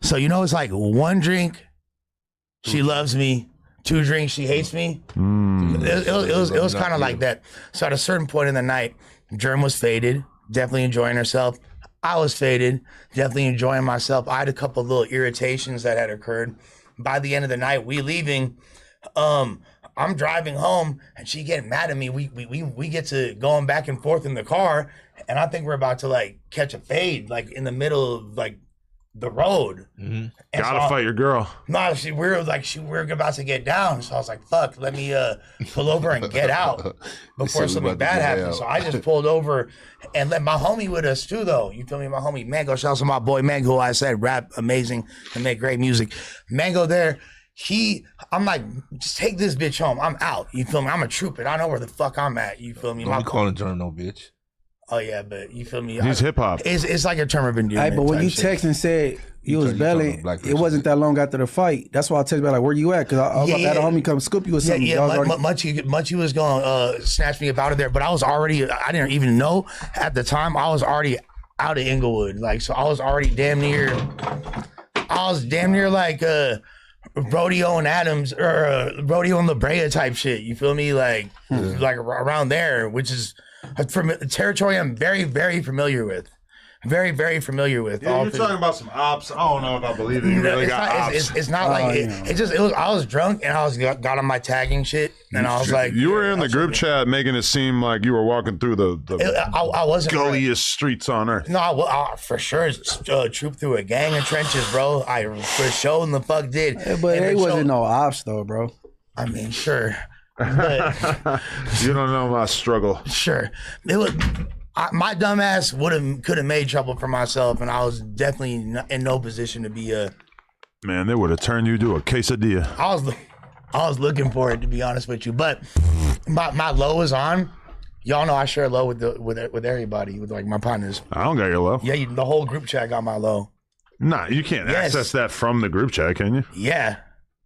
so it's like 1 drink, she loves me, 2 drinks, she hates me. It was kind of like that. So at a certain point in the night, Germ was faded, definitely enjoying herself. I was faded, definitely enjoying myself. I had a couple little irritations that had occurred. By the end of the night, we leaving. I'm driving home and she getting mad at me. We get to going back and forth in the car, and I think we're about to like catch a fade, like in the middle of like the road. Mm-hmm. Gotta fight your girl. No, we were about to get down. So I was like, fuck, let me pull over and get out before something bad happens. So I just pulled over and let my homie with us too, though. You feel me? My homie Mango. Shout out to my boy Mango, who I said rap amazing and make great music. Mango there. I'm like, just take this bitch home. I'm out. You feel me? I'm a trooper. I know where the fuck I'm at. You feel me? Don't be calling John no bitch. Oh yeah, but you feel me? He's hip hop. It's like a term of endearment. Hey, but when you shit. text and said you was belly, it wasn't that long after the fight. That's why I texted back like, where you at? Because I had a homie come scoop you or something. Muchie was going to snatch me up out of there, but I didn't even know at the time. I was already out of Inglewood. Like, so I was already damn near like Rodeo and Adams or Rodeo and La Brea type shit. You feel me? Like around there, which is from territory I'm very, very familiar with. Very, very familiar with. Yeah, you're talking about some ops. I don't know if I believe it. You really got ops. It's not like it. I was drunk and I got on my tagging shit and I was like, you were in the group chat making it seem like you were walking through I wasn't gulliest streets on earth. No, I for sure trooped through a gang of trenches, bro. I for sure in the fuck did. Yeah, but it wasn't no ops though, bro. I mean, sure. But, you don't know my struggle. Sure, it was. My dumb ass could have made trouble for myself, and I was definitely in no position to be a. Man, they would have turned you to a quesadilla. I was looking for it, to be honest with you, but my low is on. Y'all know I share low with everybody, with like my partners. I don't got your low. Yeah, the whole group chat got my low. Nah, you can't access that from the group chat, can you? Yeah.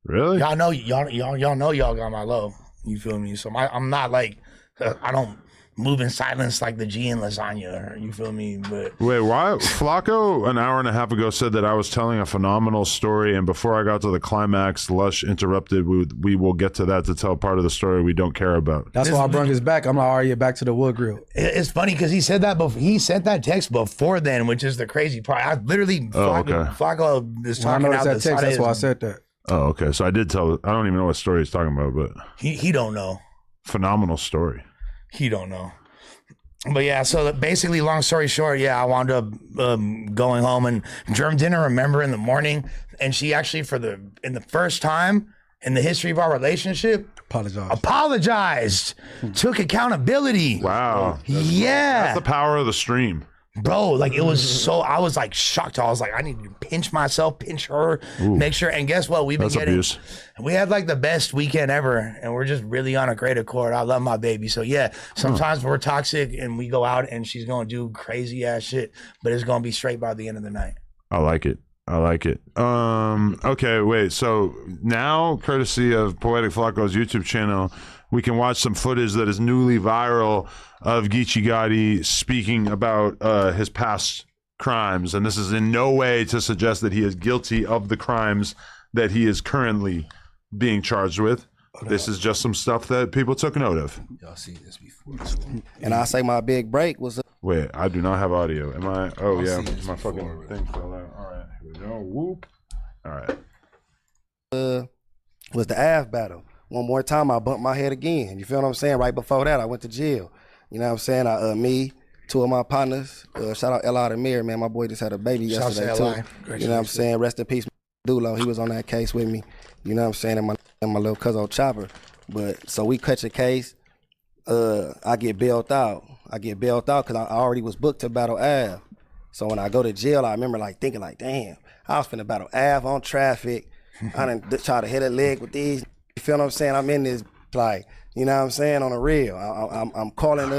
Really? Y'all know y'all got my low. You feel me? So I'm not like I don't move in silence like the G in lasagna. You feel me? But wait, why? Flacco an hour and a half ago said that I was telling a phenomenal story, and before I got to the climax, Lush interrupted. We will get to that to tell part of the story we don't care about. That's why I brought his back. I'm like, all right, back to the wood grill. It's funny because he said that before. He sent that text before then, which is the crazy part. I literally Flacco is talking out the side. That's why I said that. Oh, okay. So I did tell. I don't even know what story he's talking about, but he don't know. Phenomenal story. He don't know. But yeah, so basically, long story short, yeah, I wound up going home, and Germ didn't remember in the morning, and she actually, in the first time in the history of our relationship, apologized, took accountability. Wow. That's the power of the stream. Bro, like it was so, I was like shocked. I was like, I need to pinch myself, pinch her, make sure. And guess what? We had like the best weekend ever, and we're just really on a great accord. I love my baby. So yeah, sometimes we're toxic and we go out and she's going to do crazy ass shit, but it's going to be straight by the end of the night. I like it. Okay, wait. So now, courtesy of Poetic Flacco's YouTube channel, we can watch some footage that is newly viral of Geechi Gotti speaking about his past crimes. And this is in no way to suggest that he is guilty of the crimes that he is currently being charged with. This is just some stuff that people took note of. Y'all seen this before. And I say my big break was... Wait, I do not have audio. Am I? Oh, yeah. My fucking thing fell out. All right. Here we go. Whoop. All right. Was the Av battle. One more time, I bumped my head again. You feel what I'm saying? Right before that, I went to jail. You know what I'm saying? Me, two of my partners. Shout out L.I. the Mayor, man. My boy just had a baby yesterday, too. You know what I'm saying? Rest in peace, Dulo. He was on that case with me. You know what I'm saying? And my little cousin Chopper. But so we cut your case. I get bailed out. Because I already was booked to battle Av. So when I go to jail, I remember like thinking like, damn, I was finna battle Av on traffic. I done try to hit a leg with these. You feel what I'm saying? I'm in this like, you know what I'm saying, on the real. I'm calling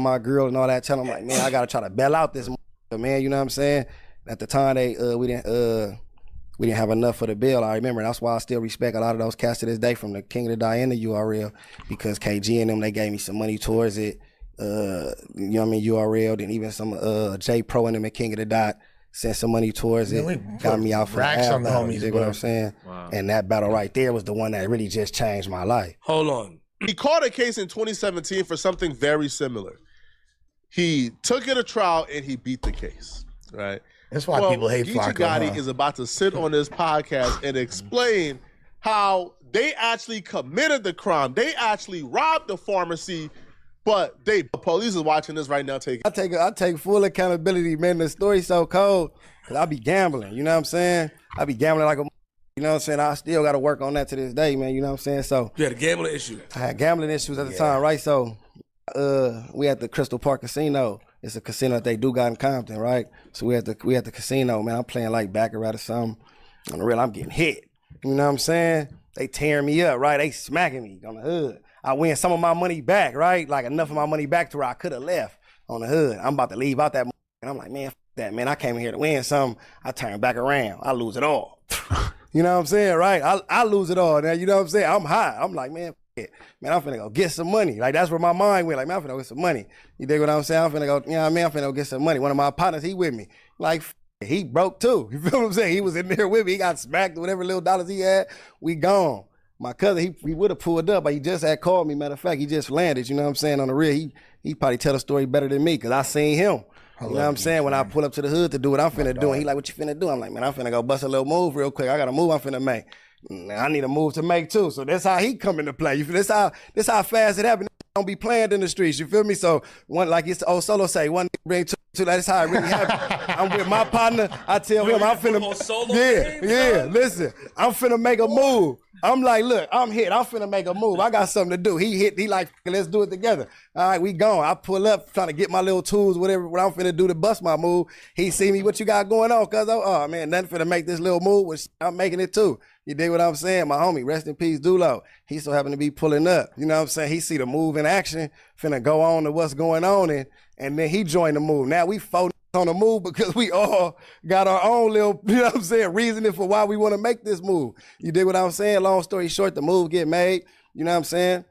my girl and all that, telling them like, man, I gotta try to bail out this man, you know what I'm saying? At the time we didn't have enough for the bill. I remember, that's why I still respect a lot of those cats to this day, from the King of the Die and the URL, because KG and them, they gave me some money towards it. You know what I mean, URL, then even some J Pro and them at King of the Dot sent some money towards it, got me out for racks the on the homies, you dig what I'm saying? Wow. And that battle right there was the one that really just changed my life. Hold on. He caught a case in 2017 for something very similar. He took it to trial and he beat the case, right? That's why people hate Geechi Flacco. Gotti is about to sit on this podcast and explain how they actually committed the crime. They actually robbed the pharmacy, but the police is watching this right now. I take full accountability, man. The story's so cold, because I be gambling, you know what I'm saying? I be gambling like a, you know what I'm saying? I still got to work on that to this day, man, you know what I'm saying? So You had a gambling issue. I had gambling issues at the time, right? So we at the Crystal Park Casino. It's a casino that they do got in Compton, right? So we at the casino, man. I'm playing like baccarat or something. On the real, I'm getting hit. You know what I'm saying? They tearing me up, right? They smacking me on the hood. I win some of my money back, right? Like enough of my money back to where I could have left on the hood. I'm about to leave out that, and I'm like, man, f that, man. I came here to win something. I turn back around. I lose it all. You know what I'm saying, right? I lose it all. Now, you know what I'm saying? I'm high. I'm like, man, it. Man, I'm finna go get some money. Like, that's where my mind went. Like, man, I'm finna go get some money. You dig what I'm saying? I'm finna go, you know what I mean? I'm finna go get some money. One of my partners, he with me. Like, he broke too. You feel what I'm saying? He was in there with me. He got smacked, whatever little dollars he had, we gone. My cousin, he would have pulled up, but he just had called me. Matter of fact, he just landed, you know what I'm saying, on the real. He probably tell the story better than me, because I seen him. You know what I'm saying? When I pull up to the hood to do what I'm finna do, and he like, what you finna do? I'm like, man, I'm finna go bust a little move real quick. I got a move I'm finna make. I need a move to make too. So that's how he come into play. You feel this how fast it happened. Don't be playing in the streets. You feel me? So one, like it's old Solo say, one bring two. That's how it really happened. I'm with my partner. I tell him I'm finna. Listen, I'm finna make a move. I'm like, look, I'm hit. I'm finna make a move. I got something to do. He hit. He like, let's do it together. All right, we going. I pull up, trying to get my little tools, whatever, what I'm finna do to bust my move. He see me, what you got going on? Cause oh man, nothing finna make this little move, which I'm making it too. You dig what I'm saying? My homie, rest in peace, Dulo. He so happened to be pulling up. You know what I'm saying? He see the move in action, finna go on to what's going on, and then he joined the move. Now we four on the move because we all got our own little, you know what I'm saying, reasoning for why we want to make this move. You dig what I'm saying? Long story short, the move get made. You know what I'm saying?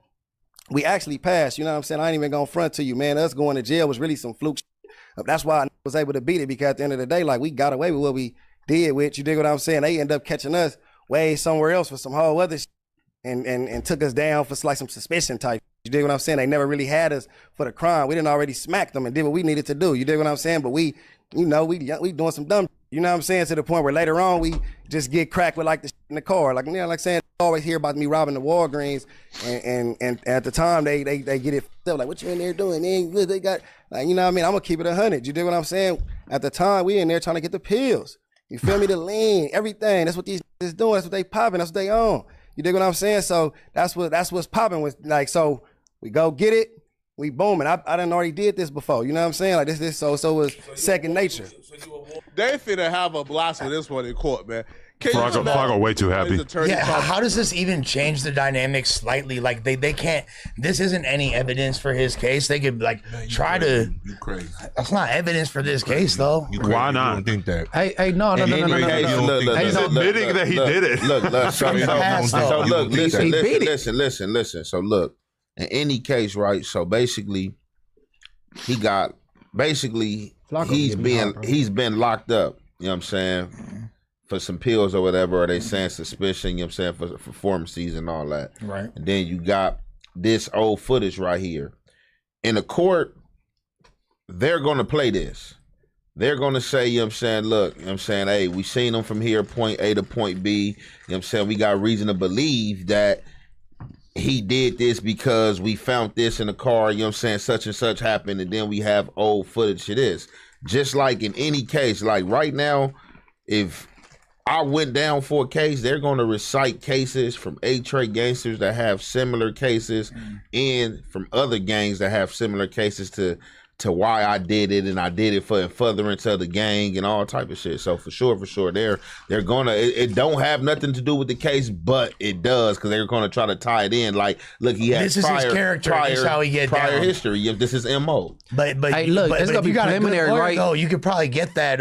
We actually passed. You know what I'm saying? I ain't even gonna front to you, man. Us going to jail was really some fluke shit. That's why I was able to beat it, because at the end of the day, like, we got away with what we did with. You dig what I'm saying? They end up catching us way somewhere else for some whole other shit and took us down for like some suspicion type. You dig what I'm saying? They never really had us for the crime. We didn't already smack them and did what we needed to do. You dig what I'm saying? But we, you know, we doing some dumb, you know what I'm saying? To the point where later on we just get cracked with like the shit in the car. Like, you know, like saying, always hear about me robbing the Walgreens, and at the time they get it up, like, what you in there doing? They got, like, you know what I mean? I'm gonna keep it 100. You dig what I'm saying? At the time we in there trying to get the pills. You feel me? The lean, everything. That's what these is doing. That's what they popping. That's what they own. You dig what I'm saying? So that's what's popping with, like, so we go get it, we booming. I done already did this before. You know what I'm saying? Like this so it was second nature. They finna have a blast with this one in court, man. Flacco way too happy. Yeah, how does this even change the dynamic slightly? Like they can't. This isn't any evidence for his case. They could like try to. You crazy? That's not evidence for this case, though. You crazy. Why You not? don't think that? Hey, no. He's admitting that he did it. Listen. So look, in any case, right? So basically, he's been locked up. You know what I'm saying? For some pills or whatever, or they saying suspicion, you know what I'm saying, for pharmacies and all that. Right. And then you got this old footage right here. In the court, they're gonna play this. They're gonna say, you know what I'm saying, look, you know what I'm saying, hey, we seen them from here, point A to point B. You know what I'm saying? We got reason to believe that he did this because we found this in the car, you know what I'm saying, such and such happened, and then we have old footage of this. Just like in any case, like right now, if I went down for a case, they're going to recite cases from A-Trade gangsters that have similar cases and from other gangs that have similar cases to why I did it, and I did it for furtherance of the gang and all type of shit. So for sure, they're gonna. It don't have nothing to do with the case, but it does because they're gonna try to tie it in. Like, look, he has this is his character. This is how he get prior down. history. If this is MO. But hey, look, it's gonna be preliminary, right? No, you could probably get that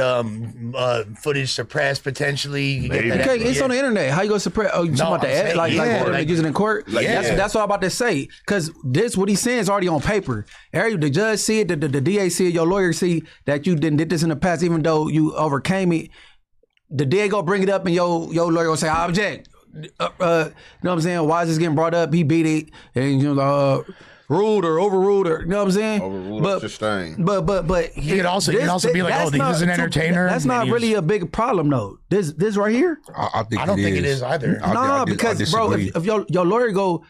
footage suppressed potentially. Okay, it's on the internet. How you gonna suppress? Oh, you talking about the ad? Like using in court? That's what I'm about to say. Because this, what he's saying, is already on paper. The judge see it. The DA see it, your lawyer see that you did this in the past, even though you overcame it. The DA go bring it up, and your lawyer gonna say, "I object." You know what I'm saying? Why is this getting brought up? He beat it, and ruled or overruled, or you know what I'm saying? Overruled or sustained. But he could also be like, "Oh, he's an entertainer." That's not really a big problem, though. This right here, I don't think it is either. Nah, because bro, if your lawyer go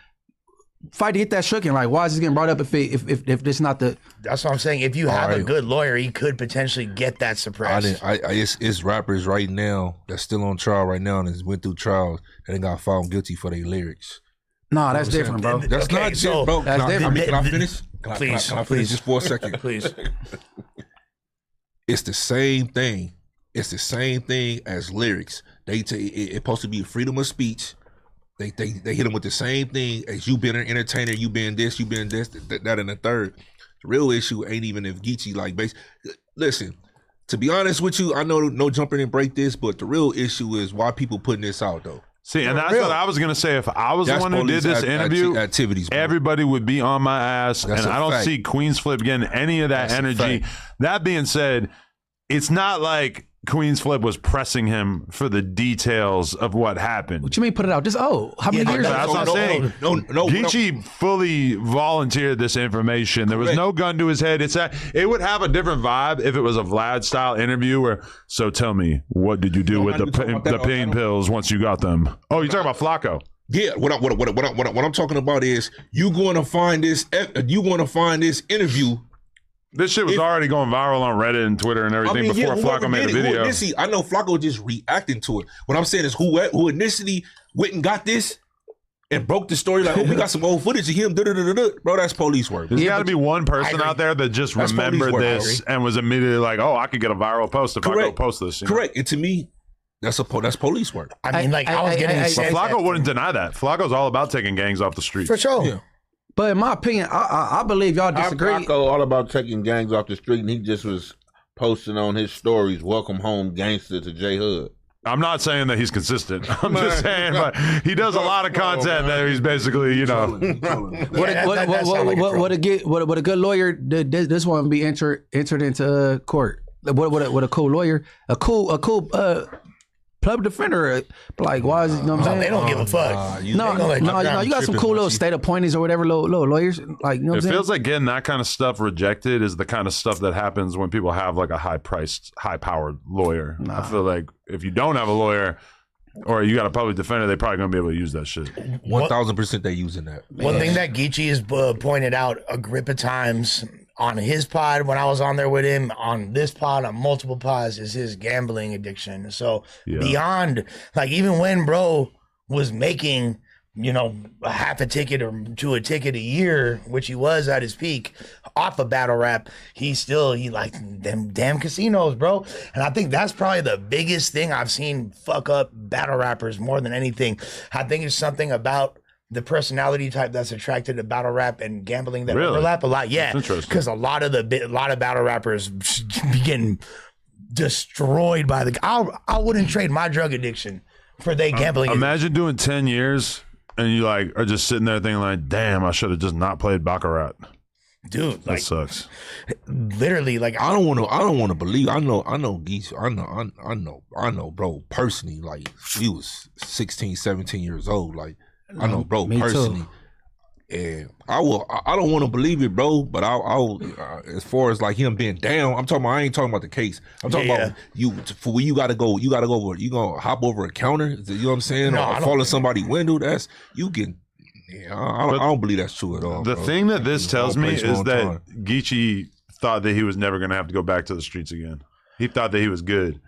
fight to get that shooken, like, why is this getting brought up if this not the? That's what I'm saying. If you have a good lawyer, he could potentially get that suppressed. It's rappers right now that's still on trial right now and went through trials and they got found guilty for their lyrics. Nah, that's different, bro. That's not different, bro. That's different. Can I finish? Please, can I finish just for a second? Please. It's the same thing. It's the same thing as lyrics. It's supposed to be freedom of speech. They hit him with the same thing as you been an entertainer, you been this, that, and the third. The real issue ain't even if Geechi listen. To be honest with you, I know no jumper didn't break this, but the real issue is why people putting this out though. See, and that's what I was gonna say. If I was the one who did this interview, activities, bro. Everybody would be on my ass, and I don't see Queens Flip getting any of that energy. That being said, it's not like Queens Flip was pressing him for the details of what happened. What you mean put it out? Just how many years? That's what I'm saying. No. Geechi fully volunteered this information. There was no gun to his head. It would have a different vibe if it was a Vlad style interview where. So tell me, what did you do with the pain pills once you got them? Oh, you're talking about Flacco. Yeah, what I'm talking about is you going to find this interview. This shit was already going viral on Reddit and Twitter and everything before Flacco made a video. I know Flacco just reacting to it. What I'm saying is who initially went and got this and broke the story like, oh, we got some old footage of him. Bro, that's police work. There's got to be one person out there that just remembered this and was immediately like, oh, I could get a viral post if I go post this. Correct. And to me, that's police work. I mean, I was getting Flacco wouldn't deny that. Flacco's all about taking gangs off the streets. For sure. Yeah. But in my opinion, I believe y'all disagree. Flacco all about taking gangs off the street, and he just was posting on his stories, "Welcome home, gangster" to J Hood. I'm not saying that he's consistent. I'm just saying, but he does a lot of content that he's basically, What a good lawyer. This one be entered into court. What a cool lawyer, a cool club defender, like, why is it, you know what I'm saying? They don't give a fuck. You got some cool little state appointees or whatever, little lawyers, like, you know what I'm saying? It feels like getting that kind of stuff rejected is the kind of stuff that happens when people have like a high-priced, high-powered lawyer. I feel like if you don't have a lawyer or you got a public defender, they're probably going to be able to use that shit. 1,000% they using that. One thing that Geechi has pointed out a grip of times on his pod, when I was on there with him, on this pod, on multiple pods, is his gambling addiction. So beyond, like, even when bro was making, a half a ticket or to a ticket a year, which he was at his peak off of battle rap, he like them damn casinos, bro. And I think that's probably the biggest thing I've seen fuck up battle rappers more than anything. I think it's something about the personality type that's attracted to battle rap and gambling that overlap a lot. Yeah, because a lot of battle rappers be getting destroyed by I wouldn't trade my drug addiction for they gambling. Imagine doing 10 years and you like are just sitting there thinking like, damn, I should have just not played baccarat. Dude, that sucks. Literally, like, I don't want to believe. I know, Geechi. I know, bro. Personally, like, he was 16, 17 years old. Like, I know, bro, personally, and I don't want to believe it, bro. But I'll as far as like him being down, I ain't talking about the case. I'm talking about for where you gotta go. You gonna hop over a counter? You know what I'm saying? No, or fall in somebody's window? That's you can. Yeah, I don't believe that's true at all. The thing that this tells me is that Geechi thought that he was never gonna have to go back to the streets again. He thought that he was good.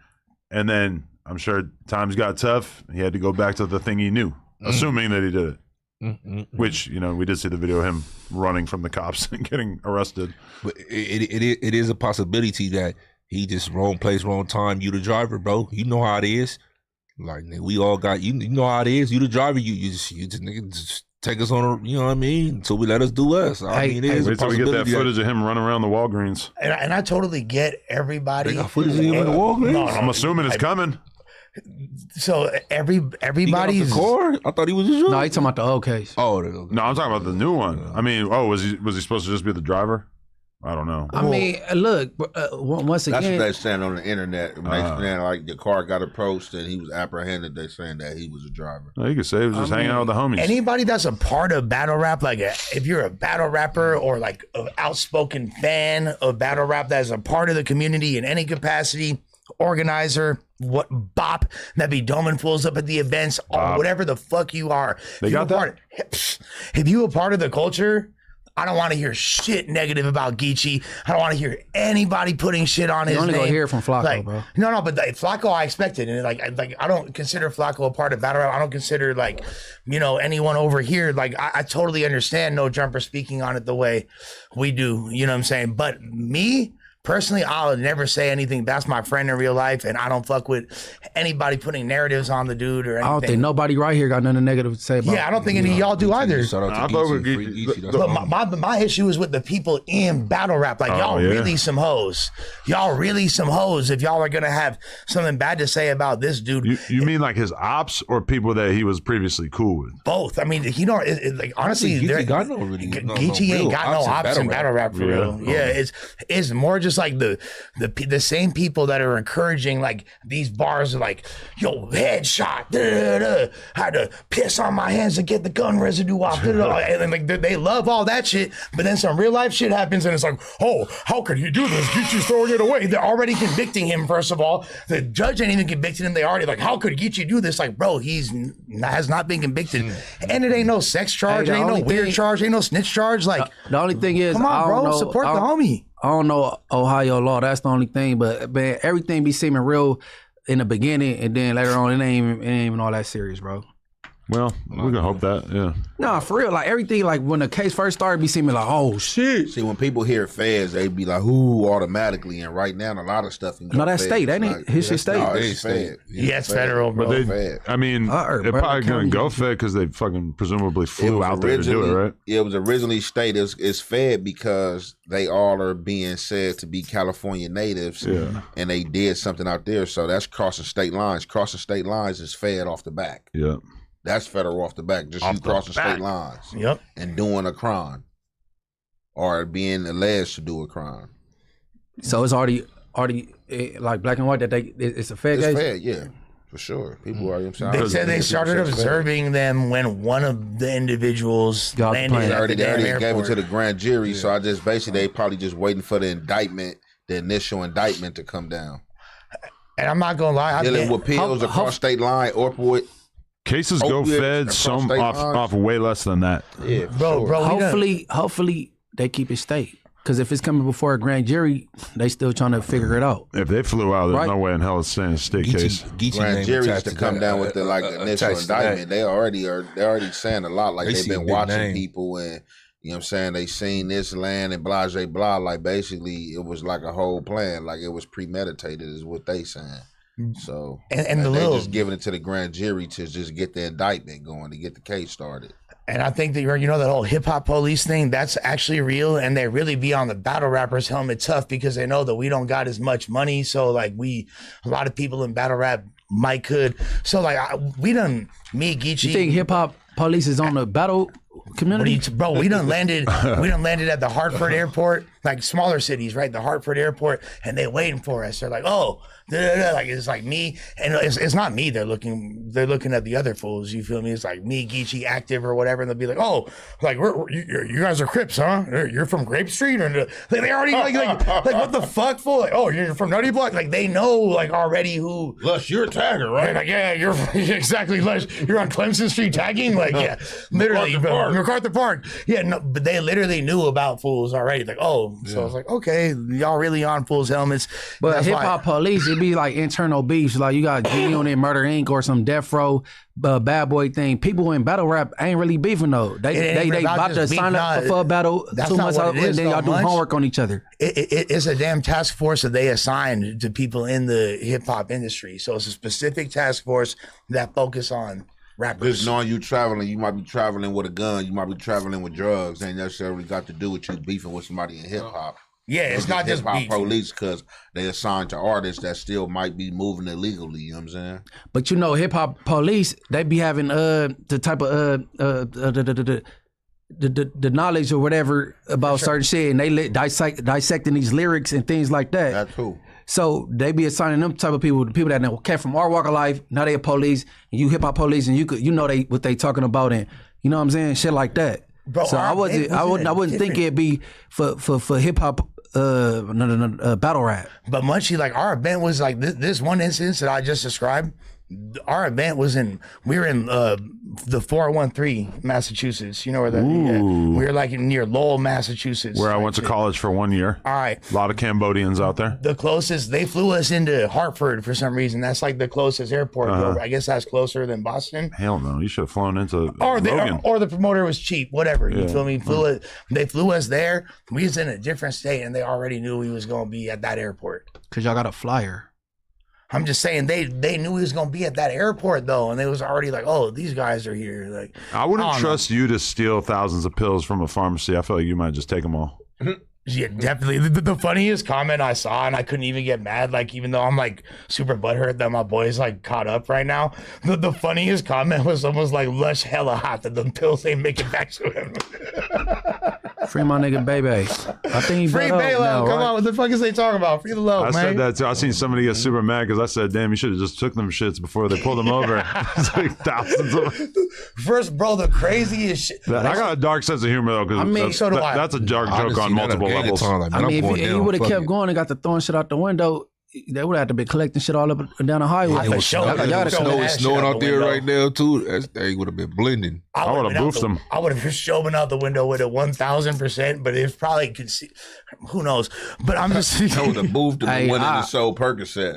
And then I'm sure times got tough. He had to go back to the thing he knew, assuming that he did it. Which, you know, we did see the video of him running from the cops and getting arrested. But it is a possibility that he just wrong place, wrong time. You the driver, bro. You know how it is. Like, we all got, you know how it is. You the driver. You just nigga, just take us on, you know what I mean? Until we let us do us. I mean, it is a Wait till we get that possibility footage of him running around the Walgreens. And I totally get everybody. They got footage of him in the Walgreens? No, I'm assuming it's coming. So everybody's. The car? I thought he was just No, he talking about the old case. Oh, No, I'm talking about the new one. I mean, was he supposed to just be the driver? I don't know. I mean, look, once That's again, what they're saying on the internet. They saying like the car got approached and he was apprehended. They're saying that he was a driver. You could say he was just hanging out with the homies. Anybody that's a part of battle rap, like if you're a battle rapper or like an outspoken fan of battle rap that's a part of the community in any capacity, organizer, what bop that be doming fools up at the events, or whatever the fuck you are. They got that? If you a part of the culture, I don't want to hear shit negative about Geechi. I don't want to hear anybody putting shit on his name. only gonna hear it from Flacco, like, bro. No, but Flacco I expected, and like I don't consider Flacco a part of battle rap. I don't consider like, you know, anyone over here. Like I totally understand No Jumper speaking on it the way we do. You know what I'm saying? But me personally, I'll never say anything. That's my friend in real life, and I don't fuck with anybody putting narratives on the dude or anything. I don't think nobody right here got nothing negative to say about. Yeah, I don't think any of y'all do either. Shout out to Geechi. But my issue is with the people in battle rap. Like, y'all really some hoes. Y'all really some hoes if y'all are going to have something bad to say about this dude. You mean like his ops or people that he was previously cool with? Both. I mean, you know, like honestly, Geechi got no really. Geechi ain't got no ops in battle rap for real. Yeah, it's more just like the same people that are encouraging like these bars are like, yo, headshot, had to piss on my hands to get the gun residue off, and then like they love all that shit, but then some real life shit happens and it's like, oh, how could he do this? Geechi's throwing it away. They're already convicting him. First of all, the judge ain't even convicted him. They already like, how could Geechi do this? Like, bro, has not been convicted, and it ain't no sex charge, ain't no weird charge, ain't no snitch charge. Like, the only thing is, come on, bro, support the homie. I don't know Ohio law. That's the only thing. But man, everything be seeming real in the beginning, and then later on, it ain't even all that serious, bro. Well, we can hope that, yeah. No, for real. Like everything, like when the case first started, be seeming like, oh shit. See, when people hear feds, they be like, "Ooh," automatically. And right now, a lot of stuff. No, that's state, ain't it? His shit state. No, it's fed. Yeah, it's federal, bro. But I mean, they're probably gonna go fed because they fucking presumably flew out there to do it, right? It was originally state. It's fed because they all are being said to be California natives, and they did something out there. So that's crossing state lines. Crossing state lines is fed off the back. Yeah. That's federal off the back. Just you crossing state lines. Yep. And doing a crime. Or being alleged to do a crime. So it's already like black and white that it's a fed case? It's fed, yeah. For sure. People are They said they started observing them when one of the individuals landed at the They already airport. gave it to the grand jury, so I just basically they probably just waiting for the initial indictment to come down. And I'm not gonna lie, Dealing with pills across state line, opioid. Cases go fed some off way less than that. Yeah, bro. Hopefully they keep it state. Because if it's coming before a grand jury, they still trying to figure it out. If they flew out, there's no way in hell it's saying state case. Grand juries to come down with the initial indictment. They're already saying a lot. Like they've been watching people and you know what I'm saying, they seen this land and blah blah. Like basically it was like a whole plan. Like it was premeditated is what they saying. So and they're just giving it to the grand jury to just get the indictment going, to get the case started. And I think that you know that whole hip hop police thing, that's actually real, and they really be on the battle rappers' helmet tough because they know that we don't got as much money. So like a lot of people in battle rap might could. So like Geechi. You think hip hop police is on the battle community? Bro, we done landed at the Hartford airport, like smaller cities, right? The Hartford airport, and they waiting for us. They're like, oh, like it's like me, and it's not me. They're looking at the other fools. You feel me? It's like me, Geechi, Active, or whatever, and they'll be like, oh, like you guys are Crips, huh? You're from Grape Street, or they already like what the fuck, fool? Like, oh, you're from Nutty Block. Like they know like already who. Lush, you're a tagger, right? Like yeah, you're exactly Lush. You're on Clemson Street tagging, like yeah, literally. MacArthur Park. Yeah, no, but they literally knew about fools already. Like, oh, So I was like, okay, y'all really on Fool's helmets. But That's hip why- hop police, it be like internal beefs. Like you got G on it, Murder Inc. or some Death Row, bad boy thing. People in battle rap ain't really beefing though. It They ain't about about to just sign beef, up nah, for a battle that's 2 not months what out, it is, and then y'all though, do Munch. homework on each other. It's a damn task force that they assigned to people in the hip hop industry. So it's a specific task force that focus on rappers. Just knowing you traveling, you might be traveling with a gun, you might be traveling with drugs. Ain't necessarily got to do with you beefing with somebody in hip hop. Yeah, it's not just hip hop beef. police because they assigned to artists that still might be moving illegally. You know what I'm saying? But you know, hip hop police, they be having the type of the knowledge or whatever about certain shit, and they dissecting these lyrics and things like that. That's who. So they be assigning them type of people, the people that came from our walk of life. Now they a police, and you hip hop police, and you know what they talking about, and you know what I'm saying, shit like that. Bro, so I wouldn't think it'd be for hip hop battle rap. But Munchie, like our event was like this one instance that I just described. Our event was we were in the 413 Massachusetts. You know where that? Yeah. We were like near Lowell, Massachusetts. Where I went to college for 1 year. All right. A lot of Cambodians out there. The closest, they flew us into Hartford for some reason. That's like the closest airport. I guess that's closer than Boston. Hell no, you should have flown into Or Logan. or the promoter was cheap, whatever. You feel me? They flew us there. We was in a different state, and they already knew we was gonna be at that airport. Cause y'all got a flyer. I'm just saying they knew he was gonna be at that airport though, and they was already like, oh, these guys are here. Like, I wouldn't don't trust you to steal thousands of pills from a pharmacy. I feel like you might just take them all. Yeah, definitely. The funniest comment I saw, and I couldn't even get mad, like, even though I'm like super butthurt that my boy's like caught up right now. The funniest comment was almost like Lush hella hot that the pills ain't making back to him. Free my nigga Bebe. I think he Free better Balo, now, come right? on, what the fuck is they talking about? Free the low, I man. said that too. I seen somebody get super mad because I said, "Damn, you should have just took them shits before they pulled them over." It's like thousands of. First, bro, the craziest shit. I got a dark sense of humor though, because I mean, so do I. that's a dark joke on multiple levels. I mean, if he would have kept going and got to throwing shit out the window, they would have to be collecting shit all up and down the highway. For sure. It's snowing out there right now too. They would have been blending. I would have boofed them. I would have just shoved out the window with it 1,000%, but it's probably could see. Who knows? But I'm just. I would have boofed them and went in I- and sold Percocet.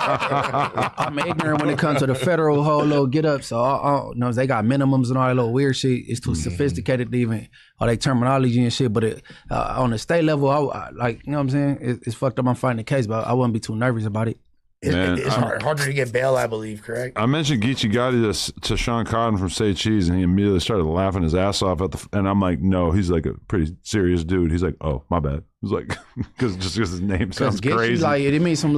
I'm ignorant when it comes to the federal whole little get up. So I know they got minimums and all that little weird shit. It's too sophisticated to even all they terminology and shit. But on the state level, I like, you know what I'm saying? It's fucked up. I'm fighting the case, but I wouldn't be too nervous about it. Man, It's harder to get bail, I believe. Correct. I mentioned Geechi Gotti to Sean Cotton from Say Cheese, and he immediately started laughing his ass off and I'm like, no, he's like a pretty serious dude. He's like, oh, my bad. He's like, because his name sounds Geechi, crazy. like it means some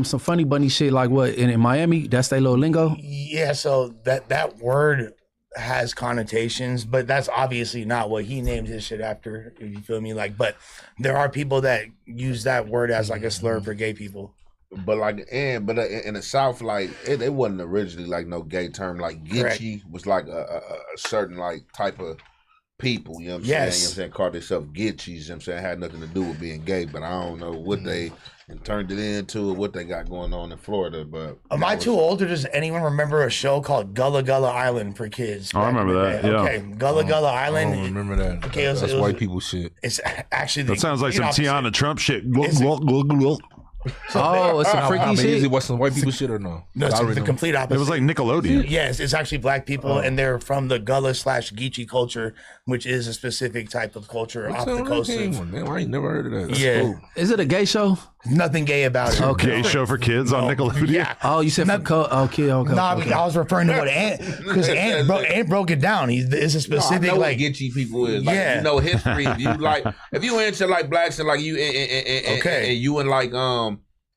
funny bunny shit. Like what in Miami? That's their little lingo. Yeah. So that word has connotations, but that's obviously not what he named his shit after. If you feel me, like, but there are people that use that word as like a slur for gay people. But in the South, like it wasn't originally like no gay term. Like Geechi was like a certain like type of people. You know what I'm saying? You know what I'm saying? Called themselves Geechis. You know what I'm saying? Had nothing to do with being gay, but I don't know what they turned it into or what they got going on in Florida. But Am I too old, or does anyone remember a show called Gullah Gullah Island for kids? Oh, I remember that. Yeah. Okay, Gullah Gullah Island. I don't remember that. Okay, That's white people shit. It's actually That sounds like some Tiana Trump shit. Oh, it's some freaky Is shit. it some white people shit or no? No, it's the complete opposite. It was like Nickelodeon. Yes, it's actually black people, and they're from the Gullah/Geechee culture, which is a specific type of culture off the coast of. Man, I ain't never heard of that. That's Yeah. cool. Is it a gay show? Nothing gay about it. Gay show for kids on Nickelodeon. Yeah. Oh, you said okay. Nah, I was referring to what Ant, because Ant broke it down. It's a specific I know like what Geechee people is. Like, Yeah. you know history. If you into like blacks and like you and you and like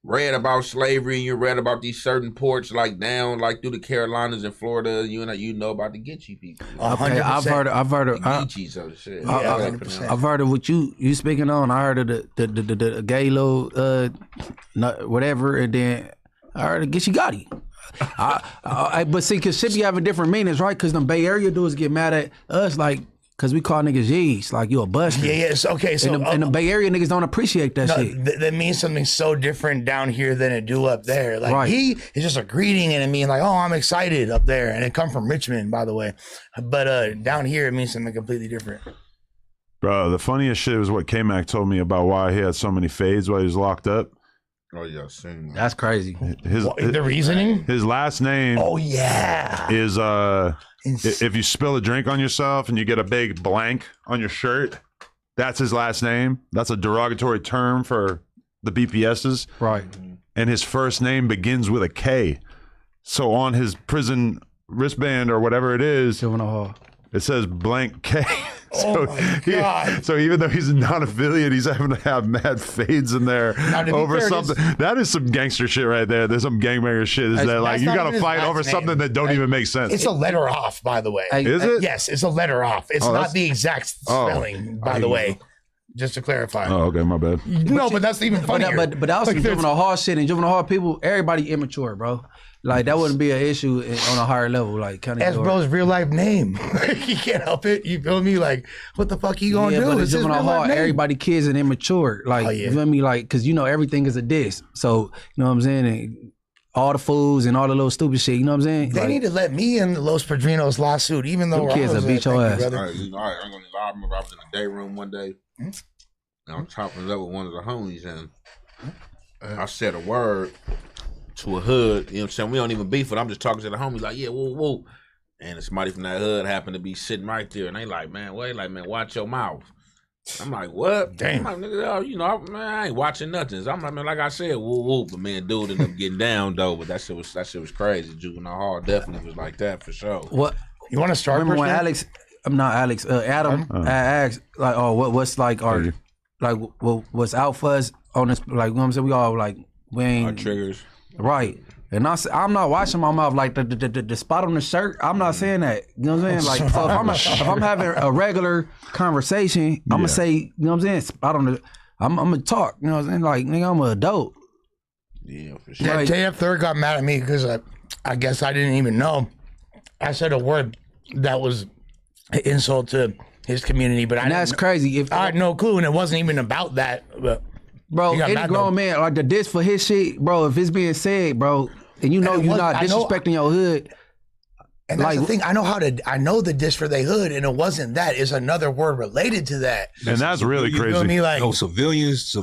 read about slavery and you read about these certain ports like down like through the Carolinas and Florida, you know about the Geechee people. Okay, I've heard of Geechees of the shit. Yeah, 100%. I've heard of what you speaking on. I heard of the gay little whatever, and then I heard of Geechi Gotti. But see, cause shit be having different meanings, right? Cause them Bay Area dudes get mad at us, like, cause we call niggas G's, like you a buster. Yeah, yes. Okay, so and the Bay Area niggas don't appreciate that shit. That means something so different down here than it do up there. Like Right. he is just a greeting and it means like, oh, I'm excited up there, and it come from Richmond, by the way. But down here it means something completely different. Bro, the funniest shit was what K-Mac told me about why he had so many fades while he was locked up. Oh yeah, I've seen that. That's crazy. The reasoning? His last name Oh yeah. is if you spill a drink on yourself and you get a big blank on your shirt, that's his last name. That's a derogatory term for the BPSs. Right. And his first name begins with a K. So on his prison wristband or whatever it is, Juvenile Hall. it says blank K. Oh my God. So even though he's a non-affiliate, he's having to have mad fades in there over something. That is some gangster shit right there. There's some gangbanger shit. Is that like you got to fight over something that don't even make sense? It's a letter off, by the way. Is it? Yes, it's a letter off. It's not the exact spelling, by the way. Just to clarify. Oh, okay, my bad. No, but that's even funnier. But that was some juvenile hall shit. And juvenile hall people, everybody immature, bro. Like that wouldn't be an issue on a higher level. Like kind of. That's bro's real life name. He can't help it. You feel me? Like, what the fuck you gonna do? But in It's his juvenile real life hall, name. everybody kids and immature. Like you feel me? Like because you know everything is a diss. So you know what I'm saying. And all the fools and all the little stupid shit. You know what I'm saying? They need to let me in Los Padrinos lawsuit, even though Them kids will beat your ass. All right, I'm gonna lie. I remember I was in the day room one day. And I'm chopping it up with one of the homies, and I said a word to a hood. You know what I'm saying? We don't even beef it. I'm just talking to the homies like, yeah, woo, woo. And somebody from that hood happened to be sitting right there, and they like, man, watch your mouth. I'm like, what? Damn. I'm like, nigga, you know, I ain't watching nothing. So I'm like, man, like I said, woo, woo. But man, dude ended up getting down though. But that shit was crazy. Juvenile Hall definitely was like that for sure. What? You want to start? Remember when Alex? Adam asked like, oh, what's like our like what's out for us on this? Like, you know what I'm saying? We all like we ain't Our triggers. Right. And I'm not washing my mouth like the spot on the shirt. I'm not saying that. You know what I'm saying? Like, so if I'm having a regular conversation, I'm gonna say, you know what I'm saying? Spot on the. I'm gonna talk. You know what I'm saying? Like, nigga, I'm an adult. Yeah, for sure. Yeah, JF Third got mad at me because I guess I didn't even know. I said a word that was an insult to his community, but that's crazy. If I had no clue, and it wasn't even about that. But bro, any grown man like the diss for his shit, bro. If it's being said, bro, and you know you're not disrespecting your hood. And that's the thing. I know the diss for they hood, and it wasn't that. It's another word related to that. And that's really You crazy. feel me? Like, No, civilians,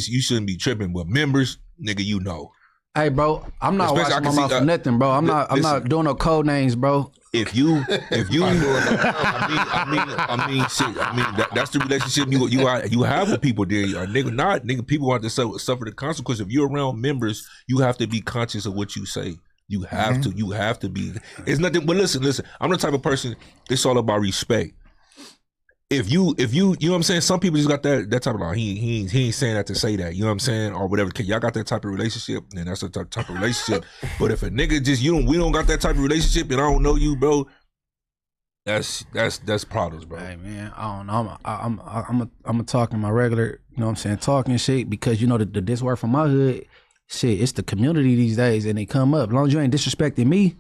you shouldn't be tripping. But members, nigga, you know. Hey, bro, I'm not Especially, washing my mouth for nothing, bro. I'm not doing no code names, bro. If you, I mean, shit. I mean, that's the relationship you have with people. There, nigga, people want to suffer the consequence. If you're around members, you have to be conscious of what you say. You have to. You have to be. It's nothing. But listen. I'm the type of person. It's all about respect. If you know what I'm saying. Some people just got that type of like he ain't saying that to say that. You know what I'm saying, or whatever. Y'all got that type of relationship, and that's the type of relationship. But if a nigga just we don't got that type of relationship, and I don't know you, bro. That's problems, bro. Hey man, I don't know. I'm a talking my regular. You know what I'm saying, talking shit because you know the diss word from my hood. Shit, it's the community these days, and they come up. As long as you ain't disrespecting me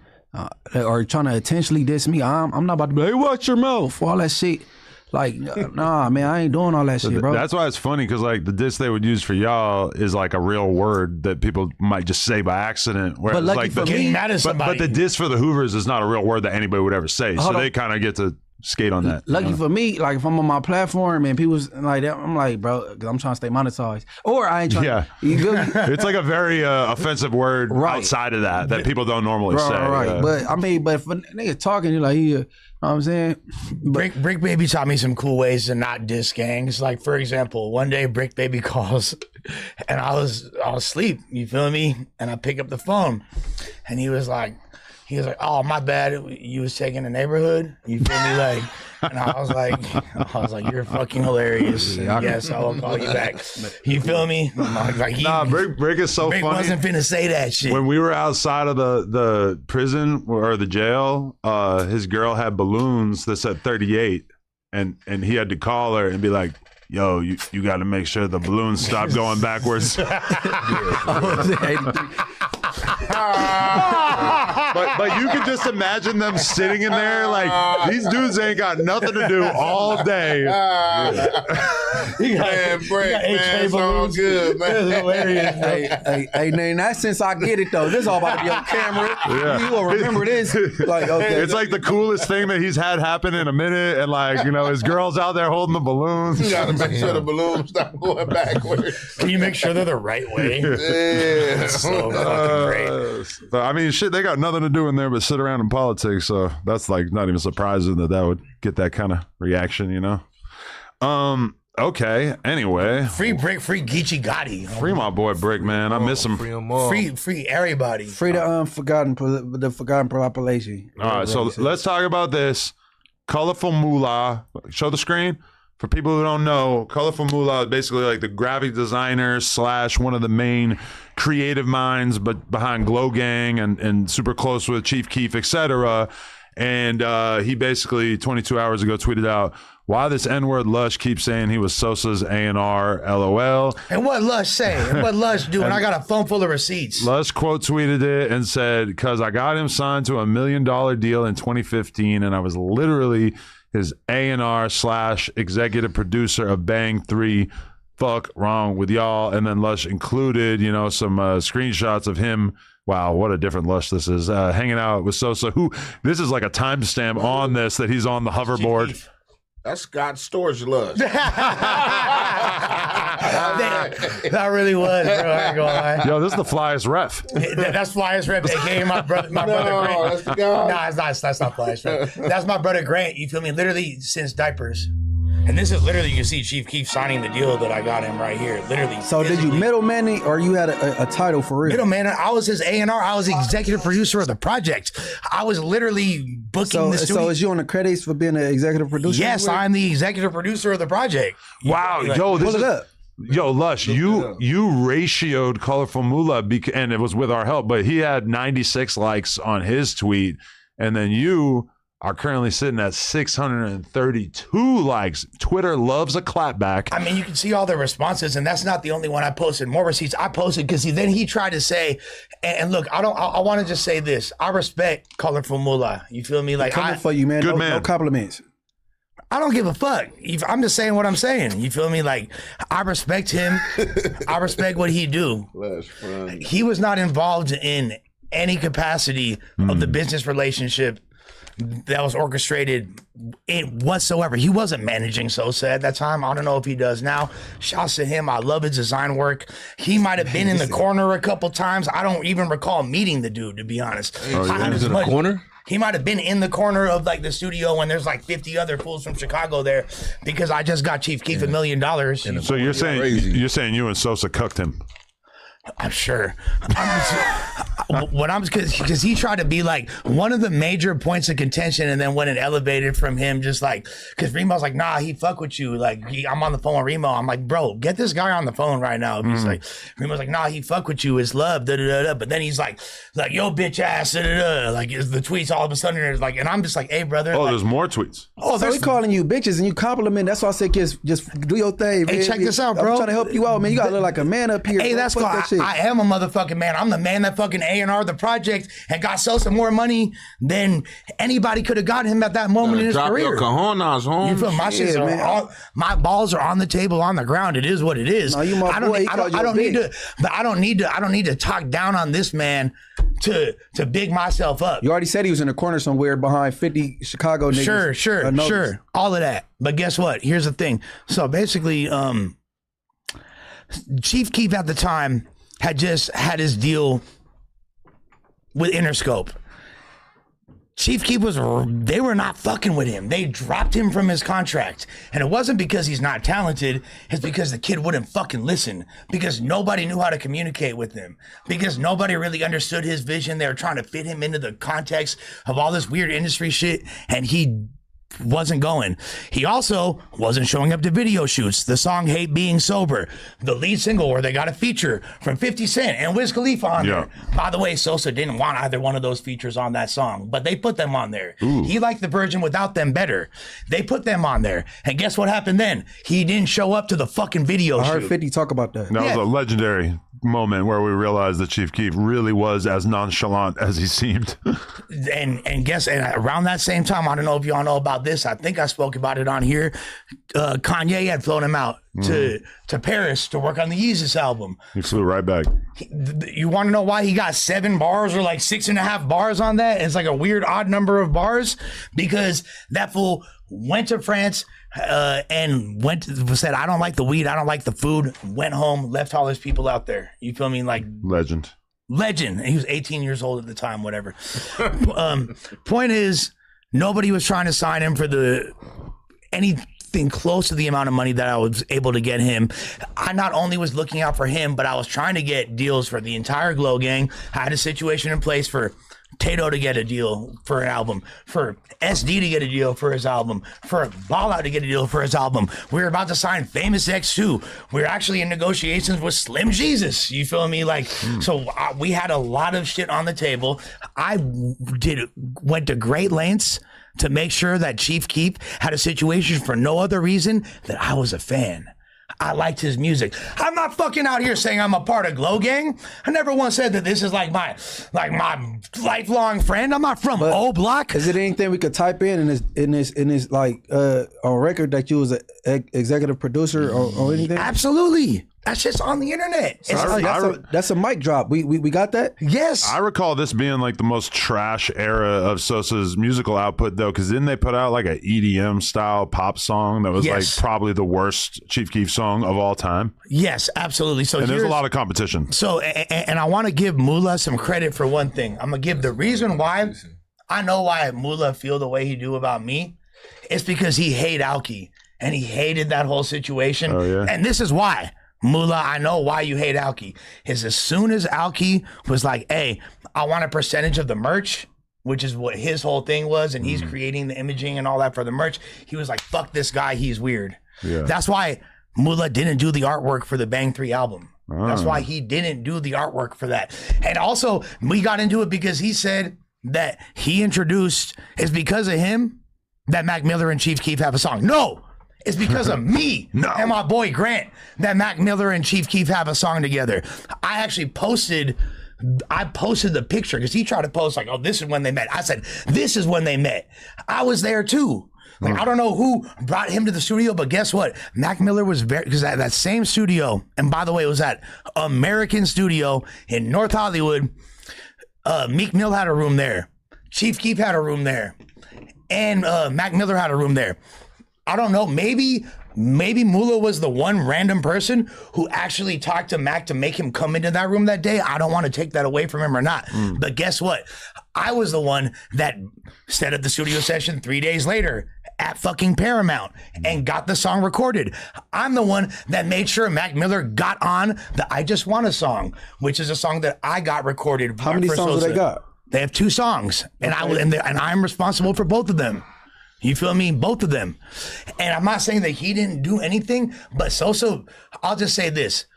or trying to intentionally diss me, I'm not about to be like, hey, watch your mouth, all that shit. Like, nah, man, I ain't doing all that shit, bro. That's why it's funny because like the diss they would use for y'all is like a real word that people might just say by accident. Whereas But lucky like for the, me, mad at somebody. but the diss for the Hoovers is not a real word that anybody would ever say. So they kind of get to skate on that. Lucky for me, like if I'm on my platform and people's like that, I'm like, bro, because I'm trying to stay monetized. Or I ain't trying. Yeah, You feel me? it's like a very offensive word outside of that people don't normally say. Right. Yeah. But I mean, but if a nigga talking, you're like, you know what I'm saying? Brick Baby taught me some cool ways to not diss gangs. Like, for example, one day Brick Baby calls and I was asleep, you feel me? And I pick up the phone and he was like, oh, my bad, you was taking the neighborhood, you feel me? Like, and I was like, you're fucking hilarious. Yes, I will call you back. You feel me? Brick is so Brick funny. wasn't finna say that shit. When we were outside of the prison or the jail, his girl had balloons that said 38, and he had to call her and be like, yo, you got to make sure the balloons stop going backwards. But you can just imagine them sitting in there like these dudes ain't got nothing to do all day. Man, break, man, it's all good, man. That's hilarious. Hey, man, not since I get it though. This all about to be on camera. Yeah. You will remember this. Like, okay. It's like the coolest thing that he's had happen in a minute, and like his girl's out there holding the balloons. You gotta make sure the balloons stop going backwards. Can you make sure they're the right way? Yeah. That's so fucking great. But I mean, shit, they got nothing to do in there but sit around in politics. So that's like not even surprising that would get that kind of reaction, Okay. Anyway, Free Brick, free Geechi Gotti. free my boy Brick, man. I miss him. Free 'em all. Free everybody. Free the forgotten population. All right, so let's talk about this. Colorful Moolah. Show the screen. For people who don't know, Colorful Moolah is basically like the graphic designer / one of the main creative minds but behind Glow Gang and super close with Chief Keef, etc. And he basically 22 hours ago tweeted out, why this N-word Lush keeps saying he was Sosa's A&R, LOL. And what Lush say? And what Lush do? And I got a phone full of receipts. Lush quote tweeted it and said, because I got him signed to $1 million deal in 2015 and I was literally his A&R / executive producer of Bang 3. Fuck wrong with y'all. And then Lush included, some screenshots of him. Wow, what a different Lush this is. Hanging out with Sosa, who this is like a timestamp on this that he's on the hoverboard. That's Scott Storage Lush. That really was, bro. I ain't gonna lie. Yo, this is the flyest ref. That's Flyers Rep. They gave my brother Grant. that's the guy. No, it's not. That's not Flyers Rep. That's my brother Grant. You feel me? Literally since diapers. And this is literally, you see Chief Keef signing the deal that I got him right here. Literally. So did you middleman it, or you had a title for real? Middleman, I was his A&R. I was the executive producer of the project. I was literally booking the studio. So is you on the credits for being an executive producer? Yes, I'm the executive producer of the project. Wow, yo, this Pull it is... up. Yo, Lush, you ratioed Colorful Moolah, and it was with our help, but he had 96 likes on his tweet, and then you are currently sitting at 632 likes. Twitter loves a clapback. I mean, you can see all the responses, and that's not the only one I posted. More receipts I posted because then he tried to say, and look, I want to just say this. I respect Colorful Moolah. You feel me? Like Coming for you, man. Good man. No compliments. I don't give a fuck. I'm just saying what I'm saying. You feel me? Like, I respect him. I respect what he do. He was not involved in any capacity of the business relationship that was orchestrated whatsoever. He wasn't managing Sosa at that time. I don't know if he does now. Shouts to him. I love his design work. He might have been in the corner a couple times. I don't even recall meeting the dude, to be honest. He was in the corner? He might have been in the corner of like the studio when there's like 50 other fools from Chicago there, because I just got Chief Keef $1 million. So you're saying you and Sosa cucked him? I'm sure. Because he tried to be like one of the major points of contention, and then when it elevated from him, just like, because Remo's like, nah, he fuck with you. Like, I'm on the phone with Remo. I'm like, bro, get this guy on the phone right now. He's like, Remo's like, nah, he fuck with you. It's love. Da da da da. But then he's like, yo, bitch ass. Da da da. Like, the tweets all of a sudden are like, and I'm just like, hey, brother. Oh, like, there's more tweets. Oh, so he calling you bitches and you compliment. That's why I said, just do your thing, man. Hey, check this out, bro. I'm trying to help you out, man. You gotta look like a man up here. Hey, that's why I am a motherfucking man. I'm the man that fucking A&R the project and got Sosa more money than anybody could have gotten him at that moment in his Drop career. your cojones, home. You feel my shit? My balls are on the table, on the ground. It is what it is. No, you my boy. I don't need to. But I don't need to talk down on this man to big myself up. You already said he was in a corner somewhere behind 50 Chicago niggas. Sure. All of that. But guess what? Here's the thing. So basically, Chief Keef at the time had just had his deal with Interscope. Chief Keef they were not fucking with him. They dropped him from his contract. And it wasn't because he's not talented, it's because the kid wouldn't fucking listen. Because nobody knew how to communicate with him. Because nobody really understood his vision. They were trying to fit him into the context of all this weird industry shit, and he wasn't going. He also wasn't showing up to video shoots. The song Hate Being Sober, the lead single where they got a feature from 50 Cent and Wiz Khalifa on there. By the way, Sosa didn't want either one of those features on that song, but they put them on there. He liked the version without them better. They put them on there. And guess what happened then? He didn't show up to the fucking video shoot. I heard 50 talk about that. That was a legendary moment where we realized that Chief Keef really was as nonchalant as he seemed. And around that same time, I don't know if y'all know about this. I think I spoke about it on here. Kanye had flown him out to Paris to work on the Yeezus album. He flew right back. You want to know why he got 7 bars or like 6.5 bars on that? It's like a weird odd number of bars because that fool went to France and said, I don't like the weed, I don't like the food, went home, left all his people out there. You feel me? Like Legend. And he was 18 years old at the time, whatever. Point is, nobody was trying to sign him for anything close to the amount of money that I was able to get him. I not only was looking out for him, but I was trying to get deals for the entire Glow Gang. I had a situation in place for Tato to get a deal for an album, for SD to get a deal for his album, for Ball Out to get a deal for his album. We were about to sign Famous X2. We were actually in negotiations with Slim Jesus. You feel me? Like, so we had a lot of shit on the table. I went to great lengths to make sure that Chief Keef had a situation for no other reason that I was a fan. I liked his music. I'm not fucking out here saying I'm a part of Glow Gang. I never once said that this is like my lifelong friend. I'm not from O Block. Is it anything we could type in this like on record that you was an executive producer or anything? Absolutely. That's just on the internet. That's a mic drop. We got that? Yes. I recall this being like the most trash era of Sosa's musical output, though, because then they put out like an EDM style pop song that was like probably the worst Chief Keef song of all time. Yes, absolutely. So there's a lot of competition. So, and I want to give Moolah some credit for one thing. I'm going to give the reason why I know why Moolah feel the way he do about me. It's because he hated Alki and he hated that whole situation. Oh, yeah. And this is why. Moolah, I know why you hate Alki. Is as soon as Alki was like, hey, I want a percentage of the merch, which is what his whole thing was, and he's creating the imaging and all that for the merch, he was like, fuck this guy, he's weird. Yeah. That's why Moolah didn't do the artwork for the Bang 3 album. That's why he didn't do the artwork for that. And also, we got into it because he said that he introduced, it's because of him that Mac Miller and Chief Keef have a song. No! It's because of me and my boy Grant that Mac Miller and Chief Keef have a song together. I actually posted the picture because he tried to post like, oh, this is when they met. I said, this is when they met. I was there too. Like, I don't know who brought him to the studio, but guess what? Mac Miller was because at that same studio, and by the way, it was at American Studio in North Hollywood. Meek Mill had a room there. Chief Keef had a room there. And Mac Miller had a room there. I don't know, maybe Moolah was the one random person who actually talked to Mac to make him come into that room that day. I don't want to take that away from him or not. But guess what? I was the one that set up the studio session 3 days later at fucking Paramount and got the song recorded. I'm the one that made sure Mac Miller got on the I Just Want a song, which is a song that I got recorded. How many songs do they got? They have 2 songs, and I'm responsible for both of them. You feel me? Both of them. And I'm not saying that he didn't do anything, but Sosa, I'll just say this.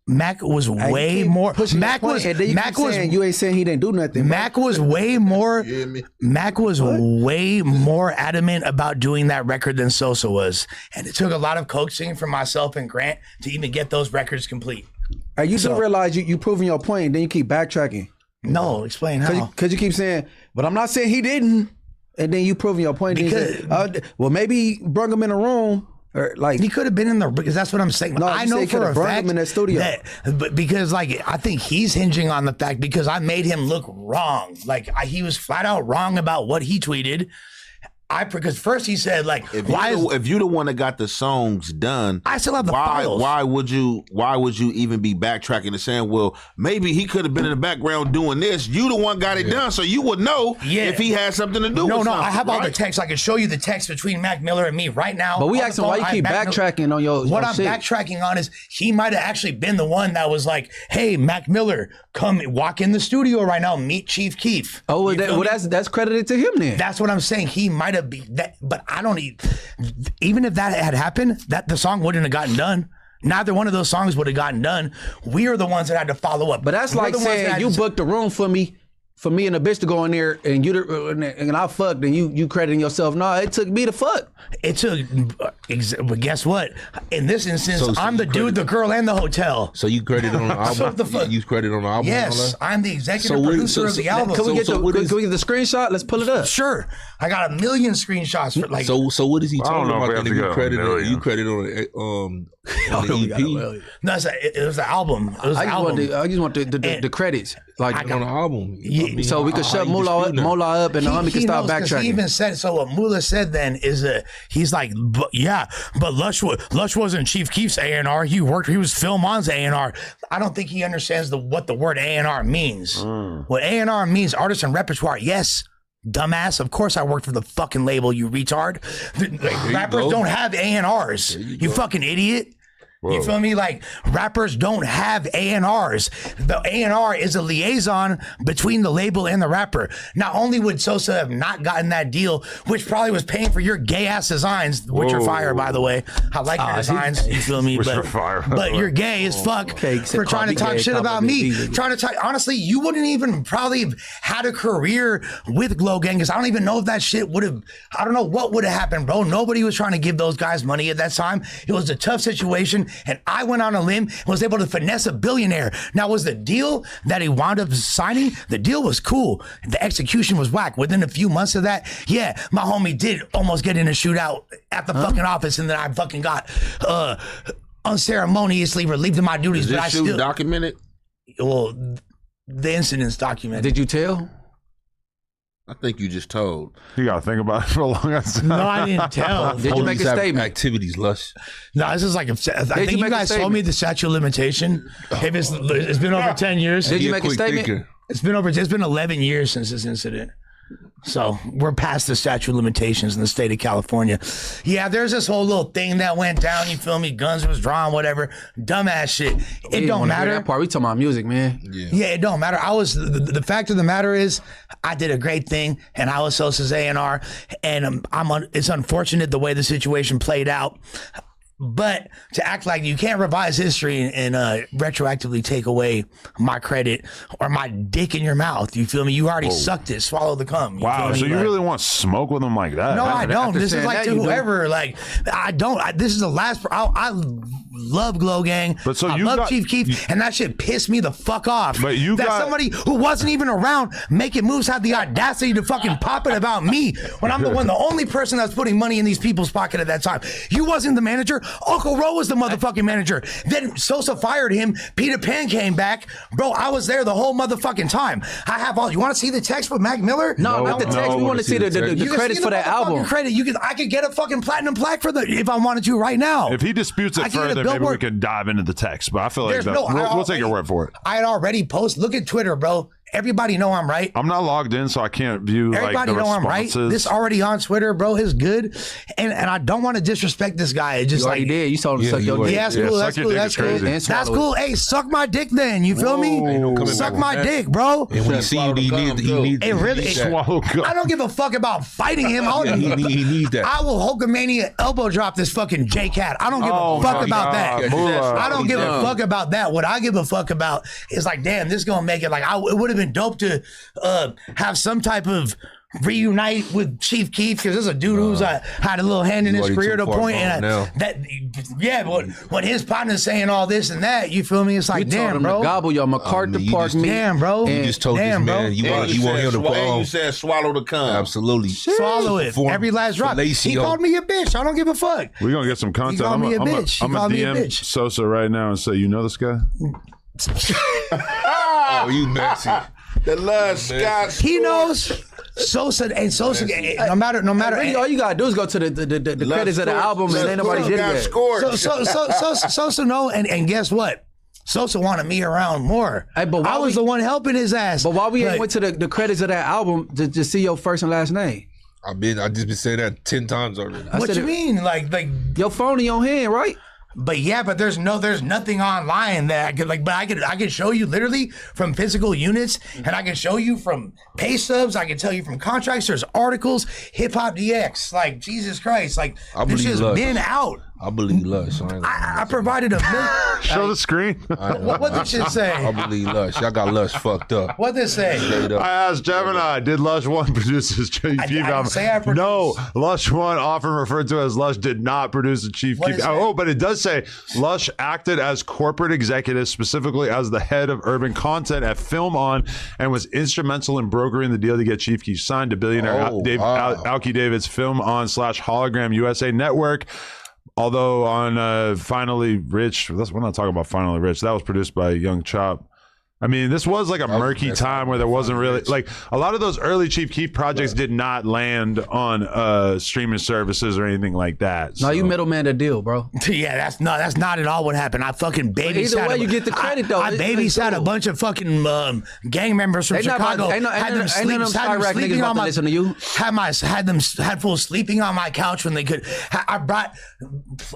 Mac was way more. Mac was. You ain't saying he didn't do nothing. Mac was way more. Mac was way more adamant about doing that record than Sosa was, and it took a lot of coaxing from myself and Grant to even get those records complete. You do realize you proving your point, and then you keep backtracking. No, explain how. Because you keep saying, but I'm not saying he didn't. And then you proving your point. Because, well, maybe he brought him in a room. Or like he could have been in there because that's what I'm saying. No, I know for a fact him in that studio. But because like I think he's hinging on the fact because I made him look wrong. Like he was flat out wrong about what he tweeted. Because first he said like, if you the one that got the songs done, I still have the files. Why would you even be backtracking and saying, well, maybe he could have been in the background doing this. You the one got it done, so you would know if he had something to do with something. I have all the text. I can show you the text between Mac Miller and me right now. But we asking why you keep backtracking on your What I'm shit. backtracking on is he might have actually been the one that was like, hey, Mac Miller, come walk in the studio right now, meet Chief Keef. Oh, that's credited to him then. That's what I'm saying. He might have been that, but I don't even if that had happened, that the song wouldn't have gotten done. Neither one of those songs would have gotten done. We are the ones that had to follow up. But that's like saying you booked a room for me and the bitch to go in there and I fucked and you crediting yourself. No, it took me to fuck. It took But guess what? In this instance, So I'm the dude, the girl, and the hotel. So you credit on the album? So the fuck- You credit on the album? and all Yes, that? I'm the executive So producer of the album. Can we get what is- can we get the screenshot? Let's pull it up. Sure, I got a million screenshots for like. So what is he I don't talking know if we about? have That to you go credit million. you credit on the EP No, it was the album. It was the album. I just want the credits. Like I on the album. Yeah, I mean, so we how could shut you Moolah disputing that? up and the homie can start knows 'cause backtracking. He even said so. What Moolah said then is he's like, but Lush wasn't Chief Keef's A&R. He was Phil Mon's A&R. I don't think he understands what the word A&R means. What A&R means, artist and repertoire. Yes. Dumbass, of course I worked for the fucking label, you retard. Rappers don't have A&Rs. You fucking idiot. Whoa. You feel me? Like, rappers don't have A&Rs. The A&R is a liaison between the label and the rapper. Not only would Sosa have not gotten that deal, which probably was paying for your gay ass designs, which are fire, by the way. I like your designs. You feel me? Which But, are fire, by the but way. you're gay as fuck for trying to talk shit about me. Trying to talk, honestly, you wouldn't even probably have had a career with Glow Gang, because I don't even know if that shit would have, I don't know what would have happened, bro. Nobody was trying to give those guys money at that time. It was a tough situation. And I went on a limb and was able to finesse a billionaire. Now, was the deal that he wound up signing? The deal was cool. The execution was whack. Within a few months of that, yeah, my homie did almost get in a shootout at the fucking office, and then I fucking got unceremoniously relieved of my duties. Is But this I shoot still, documented? well, the incident's documented. Did you tell? I think you just told. You gotta think about it for a long time. No, I didn't tell. Did you make a Police have statement? Activities, Lush. No, this is like, I think you you make a guys told statement? me the statute of limitation. If it's been over 10 years. Did Be you a make a quick statement? thinker. It's been 11 years since this incident. So we're past the statute of limitations in the state of California. Yeah, there's this whole little thing that went down. You feel me? Guns was drawn, whatever. Dumbass shit. It don't matter. That part we talking about music, man. Yeah, it don't matter. The fact of the matter is, I did a great thing, and I was Sosa's A&R, and it's unfortunate the way the situation played out. But to act like you can't revise history and retroactively take away my credit or my dick in your mouth, you feel me? You already sucked it, swallow the cum. You Wow, feel so me? you Like, really want to smoke with them like that? no, I don't. after This is saying like that, to you do. whoever. Like, I don't. This is the last. I love Glow Gang. But so I you love got- Chief Keef, and that shit pissed me the fuck off. But you that got- somebody who wasn't even around making moves had the audacity to fucking pop it about me when I'm the only person that's putting money in these people's pocket at that time. You wasn't the manager. Uncle Ro was the motherfucking manager. Then Sosa fired him. Peter Pan came back. Bro, I was there the whole motherfucking time. I have all. You want to see the text with Mac Miller? No, not the text. no, we want to see the You can credits see for that motherfucking album. Credit. I could get a fucking platinum plaque for if I wanted to right now. If he disputes I it can get a further, maybe we billboard. could dive into the text. But I feel like There's that, no- I we'll take your already- word for it. I had already posted. Look at Twitter, bro. Everybody know I'm right. I'm not logged in, so I can't view Everybody like the know I'm responses. right. This already on Twitter, bro, is good. And I don't want to disrespect this guy. It's just You already like, did. You told him to Yeah, suck you your already- dick. yeah, that's Yeah, cool. suck That's your cool. dick That's is cool. crazy. And That's swallow cool. Hey, suck my dick then. You feel me? coming Suck back my from that. dick, bro. And when he see you, he needs It really- that. Swallow gum. I don't give a fuck about fighting him. Yeah, he needs that. I will Hulkamania elbow drop this fucking J-Cat. I don't give Oh a fuck my about God, that. Moolah. I don't give a fuck about that. What I give a fuck about is like, damn, this gonna make it like it would have been dope to have some type of reunite with Chief Keef, because there's a dude who's had a little hand in his already career to too far point, gone and now. but when his partner's saying all this and that, you feel me? It's like, You told damn, him bro. to gobble your MacArthur you Park just- meat. Damn, bro. You just told Damn, this bro. man you want him to And you said swallow the cum. absolutely Swallow it. Form- Every last drop. He fellatio. called me a bitch. I don't give a fuck. We're gonna get some content. called I'm me a gonna bitch. He I'm called me a DM bitch. Sosa right now and say, you know this guy? Oh, you messy. The Lush Scott. He knows Sosa and Sosa. No matter. Really, all you gotta do is go to the credits of the album, and ain't nobody did that. Sosa know, and guess what? Sosa wanted me around more. Hey, but why I was we- the one helping his ass. But why we ain't Like, went to the credits of that album to see your first and last name? I just been saying that 10 times already. I what said you it- mean? Like Your phone in your hand, right? But yeah, but there's nothing online that I could like. But I could show you literally from physical units, and I can show you from pay stubs. I can tell you from contracts. There's articles. Hip Hop DX. Like Jesus Christ. Like this shit's been out. I believe Lush. I provided a show the screen. What did shit say? I believe Lush. Y'all got Lush fucked up. What did it say? I asked Gemini, did Lush 1 produce his Chief Keef album? No, Lush 1, often referred to as Lush, did not produce a Chief Keef. Oh, but it does say Lush acted as corporate executive, specifically as the head of urban content at Film On, and was instrumental in brokering the deal to get Chief Keef signed to billionaire Alki David's Film On / Hologram USA network. Although on Finally Rich, we're not talking about Finally Rich. That was produced by Young Chop. I mean, this was like a murky time where there wasn't really like a lot of those early Chief Keef projects did not land on streaming services or anything like that. No, you middleman the deal, bro. Yeah, that's not at all what happened. I fucking babysat. Either way, you get the credit though. I babysat a bunch of fucking gang members from Chicago. Had them sleeping on my. Listen to you. Had fools sleeping on my couch when they could. I brought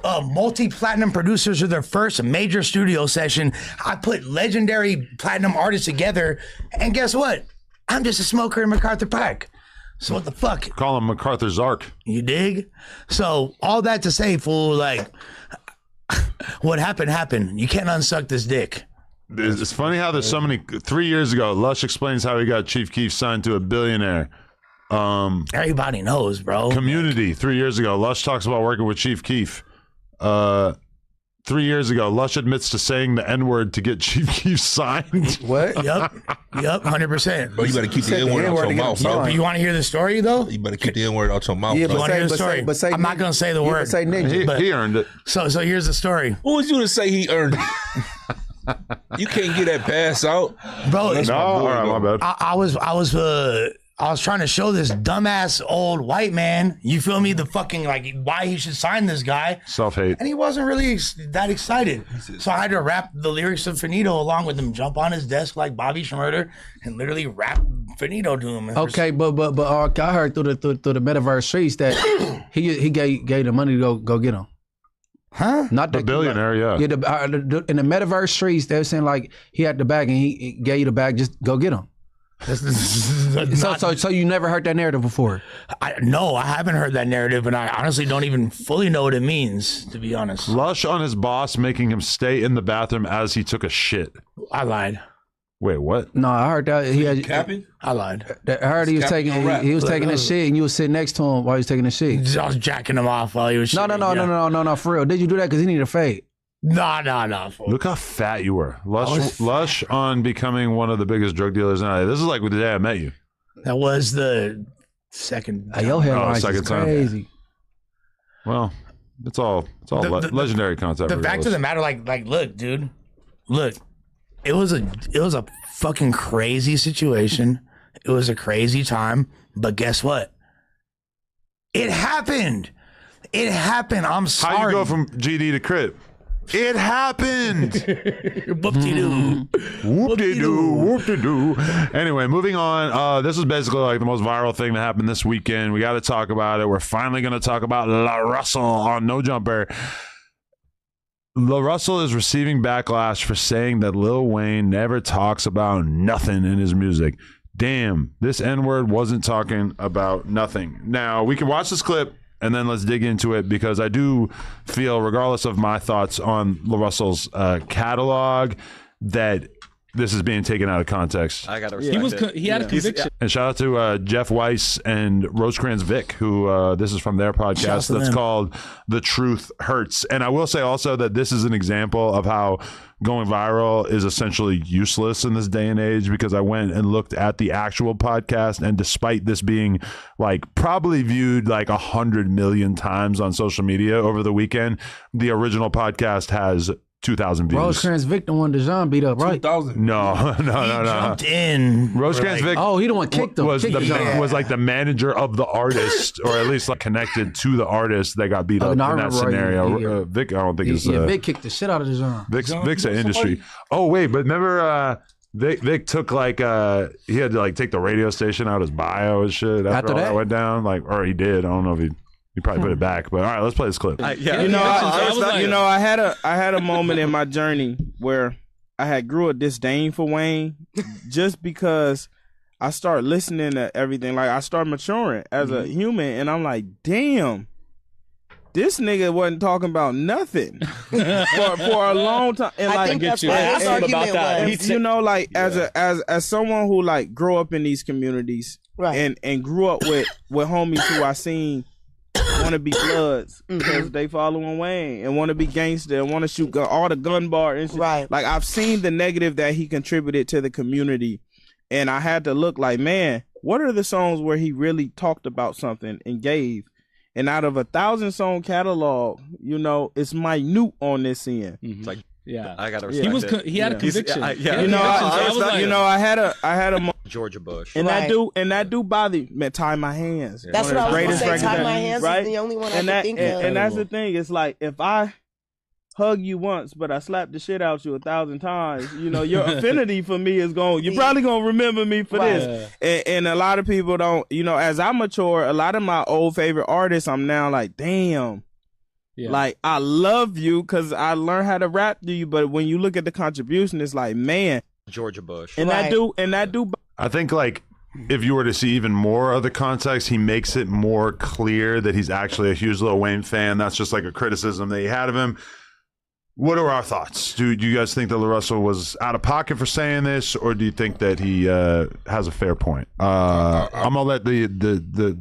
multi-platinum producers to their first major studio session. I put legendary platinum artists together, and guess what? I'm just a smoker in MacArthur Park. So what the fuck? Call him MacArthur's Ark. You dig? So all that to say, fool, like, what happened. You can't unsuck this dick. It's funny how there's so many. 3 years ago, Lush explains how he got Chief Keef signed to a billionaire. Everybody knows, bro. Community. 3 years ago, Lush talks about working with Chief Keef. 3 years ago, Lush admits to saying the N-word to get Chief Keef signed. What? Yep, 100%. Bro, you better keep the N-word out your mouth, bro. You want to hear the story, though? You better keep the N-word out your mouth. Yeah, You want to hear the story? I'm not going to say the word. Say ninja. He earned it. So here's the story. Who was you to say he earned it? You can't get that pass out. Bro, No, all right, my bad. I was trying to show this dumbass old white man, you feel me, the fucking, like, why he should sign this guy. Self-hate. And he wasn't really that excited. So I had to rap the lyrics of Finito along with him, jump on his desk like Bobby Schmurder, and literally rap Finito to him. Okay, but I heard through the metaverse streets that he gave the money to go get him. Huh? Not the billionaire, yeah. In the metaverse streets, they were saying like he had the bag and he gave you the bag, just go get him. So you never heard that narrative before? No, I haven't heard that narrative, and I honestly don't even fully know what it means, to be honest. Lush on his boss making him stay in the bathroom as he took a shit. I lied. Wait, what? No, I heard that he had Capping? I lied. I heard he was taking a shit, and you was sitting next to him while he was taking a shit. I was jacking him off while he was shitting. No, for real. Did you do that because he needed a fade? No. Look how fat you were. Lush on becoming one of the biggest drug dealers in LA. This is like the day I met you. That was the second time. Your hairline second is time. crazy. Well, it's all legendary content. The fact of the matter, like, look, dude, look, it was a fucking crazy situation. It was a crazy time, but guess what? It happened. I'm sorry. How you go from GD to Crip? It happened. Whoop-de-doo. Whoop-de-doo. Whoop-de-doo. Anyway, moving on. This is basically like the most viral thing that happened this weekend. We got to talk about it. We're finally going to talk about La Russell on No Jumper. La Russell is receiving backlash for saying that Lil Wayne never talks about nothing in his music. Damn, this N-word wasn't talking about nothing. Now, we can watch this clip and then let's dig into it, because I do feel, regardless of my thoughts on La Russell's catalog, that this is being taken out of context. I gotta respect He had a conviction. And shout out to Jeff Weiss and Rosecrans Vic, who this is from their podcast that's called The Truth Hurts. And I will say also that this is an example of how going viral is essentially useless in this day and age, because I went and looked at the actual podcast, and despite this being like probably viewed like 100 million times on social media over the weekend, the original podcast has 2,000 views. Rosecrans Vic the one Dejan beat up, right? 2,000. No. He jumped in. Rosecrans Vic. Oh, he the one kicked him. Was like the manager of the artist, or at least like connected to the artist that got beat up in that scenario. Vic, I don't think is. Vic kicked the shit out of Dejan. Vic's an industry. Oh wait, but remember, Vic took like he had to like take the radio station out his bio and shit after all that went down. Like, or he did. I don't know if he You probably put it back, but all right, let's play this clip. I had a moment in my journey where I had grew a disdain for Wayne just because I started listening to everything. Like, I started maturing as a human, and I'm like, damn, this nigga wasn't talking about nothing for a long time. And I think that's why this argument was. You know, like as someone who like grew up in these communities, right, and grew up with homies who I seen want to be Bloods because they following Wayne and want to be gangster and want to shoot all the gun bar and shit. Right. Like, I've seen the negative that he contributed to the community, and I had to look like, man, what are the songs where he really talked about something and gave? And out of a 1,000-song catalog, you know, it's minute on this end. It's like, yeah, I gotta respect he had a conviction. I had a Georgia Bush, and that do bother me. Man, Tie My Hands. Yeah. That's what I was gonna say. Tie My Hands is the only one I can think of. And that's the thing. It's like, if I hug you once, but I slap the shit out you 1,000 times, you know, your affinity for me is going. You're probably gonna remember me for this. And a lot of people don't. You know, as I mature, a lot of my old favorite artists, I'm now like, damn. Yeah. Like, I love you because I learned how to rap to you, but when you look at the contribution, it's like, man, Georgia Bush, and that do. I think, like, if you were to see even more of the context, he makes it more clear that he's actually a huge Lil Wayne fan. That's just like a criticism that he had of him. What are our thoughts? Do you guys think that LaRussell was out of pocket for saying this, or do you think that he has a fair point? I'm gonna let the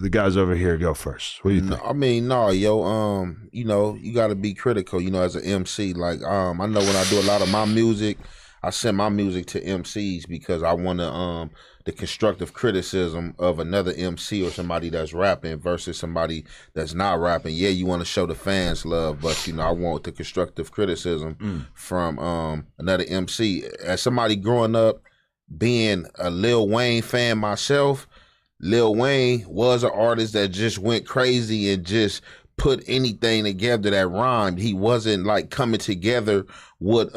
guys over here go first. What do you think? I mean, no, you know, you got to be critical, you know, as an MC. Like, I know when I do a lot of my music, I send my music to MCs because I want to the constructive criticism of another MC or somebody that's rapping versus somebody that's not rapping. Yeah, you want to show the fans love, but you know, I want the constructive criticism from another MC. As somebody growing up being a Lil Wayne fan myself, Lil Wayne was an artist that just went crazy and just put anything together that rhymed. He wasn't like coming together with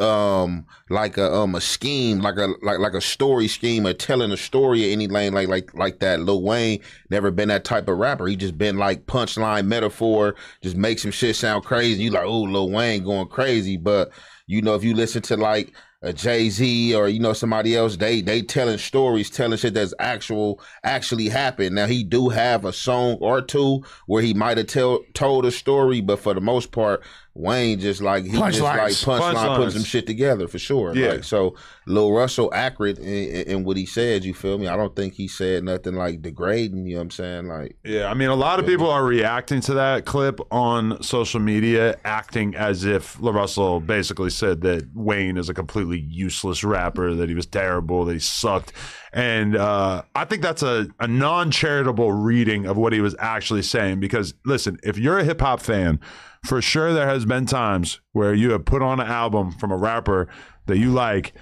like a scheme, like a story scheme or telling a story or anything like that. Lil Wayne never been that type of rapper. He just been like punchline metaphor, just make some shit sound crazy. You like, oh, Lil Wayne going crazy. But you know, if you listen to like a Jay-Z or, you know, somebody else, they telling stories, telling shit that's actually happened. Now, he do have a song or two where he might have told a story, but for the most part, Wayne just like punchline putting some shit together for sure. Yeah. Like, so Lil Russell accurate in what he said, you feel me? I don't think he said nothing like degrading, you know what I'm saying? Like, yeah, I mean, a lot of people are reacting to that clip on social media, acting as if Lil Russell basically said that Wayne is a completely useless rapper, that he was terrible, that he sucked. And I think that's a non-charitable reading of what he was actually saying, because listen, if you're a hip-hop fan, for sure there has been times where you have put on an album from a rapper that you like,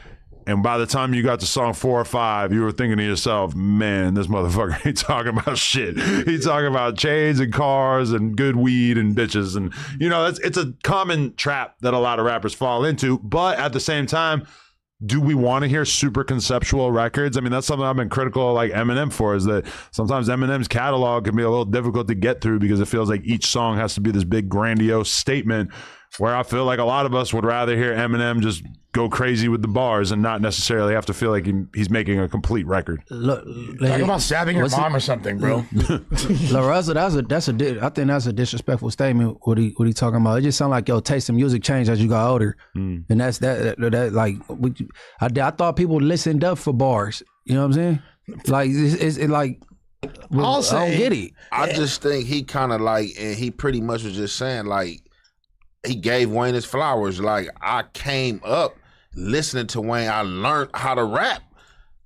and by the time you got to song 4 or 5, you were thinking to yourself, man, this motherfucker ain't talking about shit. He's talking about chains and cars and good weed and bitches. And, you know, it's a common trap that a lot of rappers fall into. But at the same time, do we want to hear super conceptual records? I mean, that's something I've been critical of, like Eminem for, is that sometimes Eminem's catalog can be a little difficult to get through because it feels like each song has to be this big grandiose statement, where I feel like a lot of us would rather hear Eminem just go crazy with the bars and not necessarily have to feel like he's making a complete record. Talk about stabbing your mom or something, bro. LaRussell, I think that's a disrespectful statement. What he talking about? It just sounds like your taste in music changed as you got older, and that's that like I thought people listened up for bars. You know what I'm saying? Like it's like. I don't get it. I just think he kind of like, and he pretty much was just saying like, he gave Wayne his flowers. Like, I came up listening to Wayne. I learned how to rap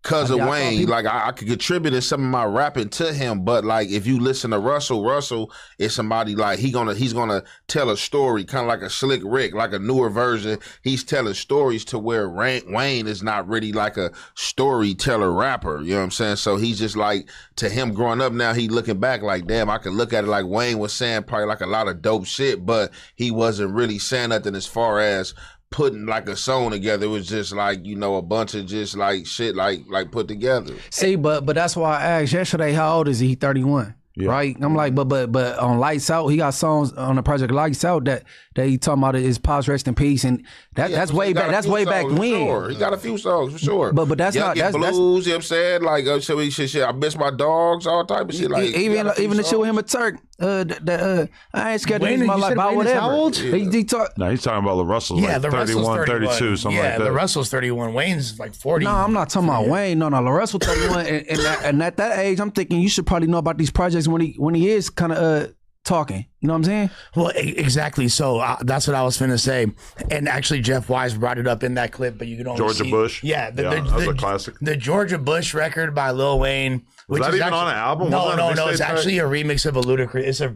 because of Wayne. Like, I could contribute to some of my rapping to him. But like, if you listen to Russell is somebody like he's gonna tell a story, kind of like a Slick Rick, like a newer version. He's telling stories to where Wayne is not really like a storyteller rapper. You know what I'm saying? So he's just like, to him growing up now, he looking back like, damn, I can look at it like Wayne was saying probably like a lot of dope shit, but he wasn't really saying nothing as far as putting like a song together. It was just like, you know, a bunch of just like shit like put together. See, but that's why I asked yesterday, how old is he? 31. right? I'm like, but on Lights Out, he got songs on the project Lights Out that he talking about is Pops Rest in Peace, and that's way back. That's way back when. Sure. He got a few songs for sure. But that's not that's blues. You know what I'm saying? Like shit. I miss my dogs. All type of shit. Like even the shit with him and Turk. I ain't scared to use my life about whatever. How old? No, he's talking about the Russells. Yeah, like the 31, 32, something like that. Yeah, the Russell's 31. Wayne's like 40. No, I'm not talking about Wayne. No, the Russell 31. and at that age, I'm thinking you should probably know about these projects when he is kind of talking. You know what I'm saying? Well, exactly. So that's what I was finna say. And actually, Jeff Wise brought it up in that clip, but you can only Georgia see, Bush. Yeah, that was a classic. The Georgia Bush record by Lil Wayne. Was that even on an album? No. It's actually a remix of a Ludacris. It's a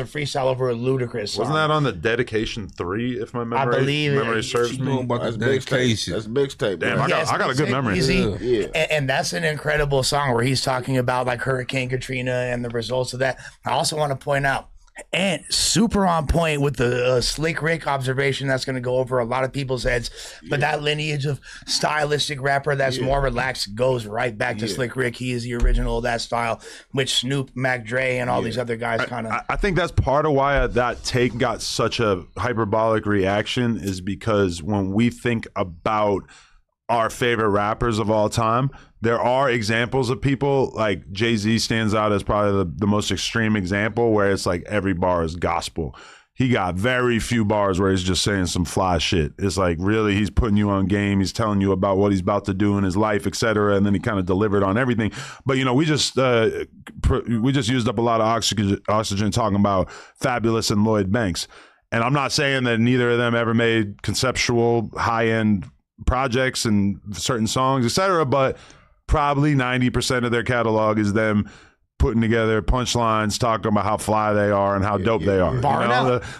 freestyle over a Ludacris song. Wasn't that on the Dedication 3? If my memory serves me. That's Dedication. That's mixtape. Damn, I got a good memory. Yeah. And that's an incredible song where he's talking about like Hurricane Katrina and the results of that. I also want to point out, and super on point with the Slick Rick observation that's going to go over a lot of people's heads. But that lineage of stylistic rapper that's more relaxed goes right back to Slick Rick. He is the original of that style, which Snoop, Mac Dre, and all these other guys kind of... I think that's part of why that take got such a hyperbolic reaction, is because when we think about our favorite rappers of all time, there are examples of people like Jay-Z stands out as probably the most extreme example, where it's like every bar is gospel. He got very few bars where he's just saying some fly shit. It's like really he's putting you on game. He's telling you about what he's about to do in his life, et cetera. And then he kind of delivered on everything. But, we just used up a lot of oxygen talking about Fabulous and Lloyd Banks. And I'm not saying that neither of them ever made conceptual high-end projects and certain songs, etc., but probably 90% of their catalog is them putting together punchlines, talking about how fly they are and how dope they are.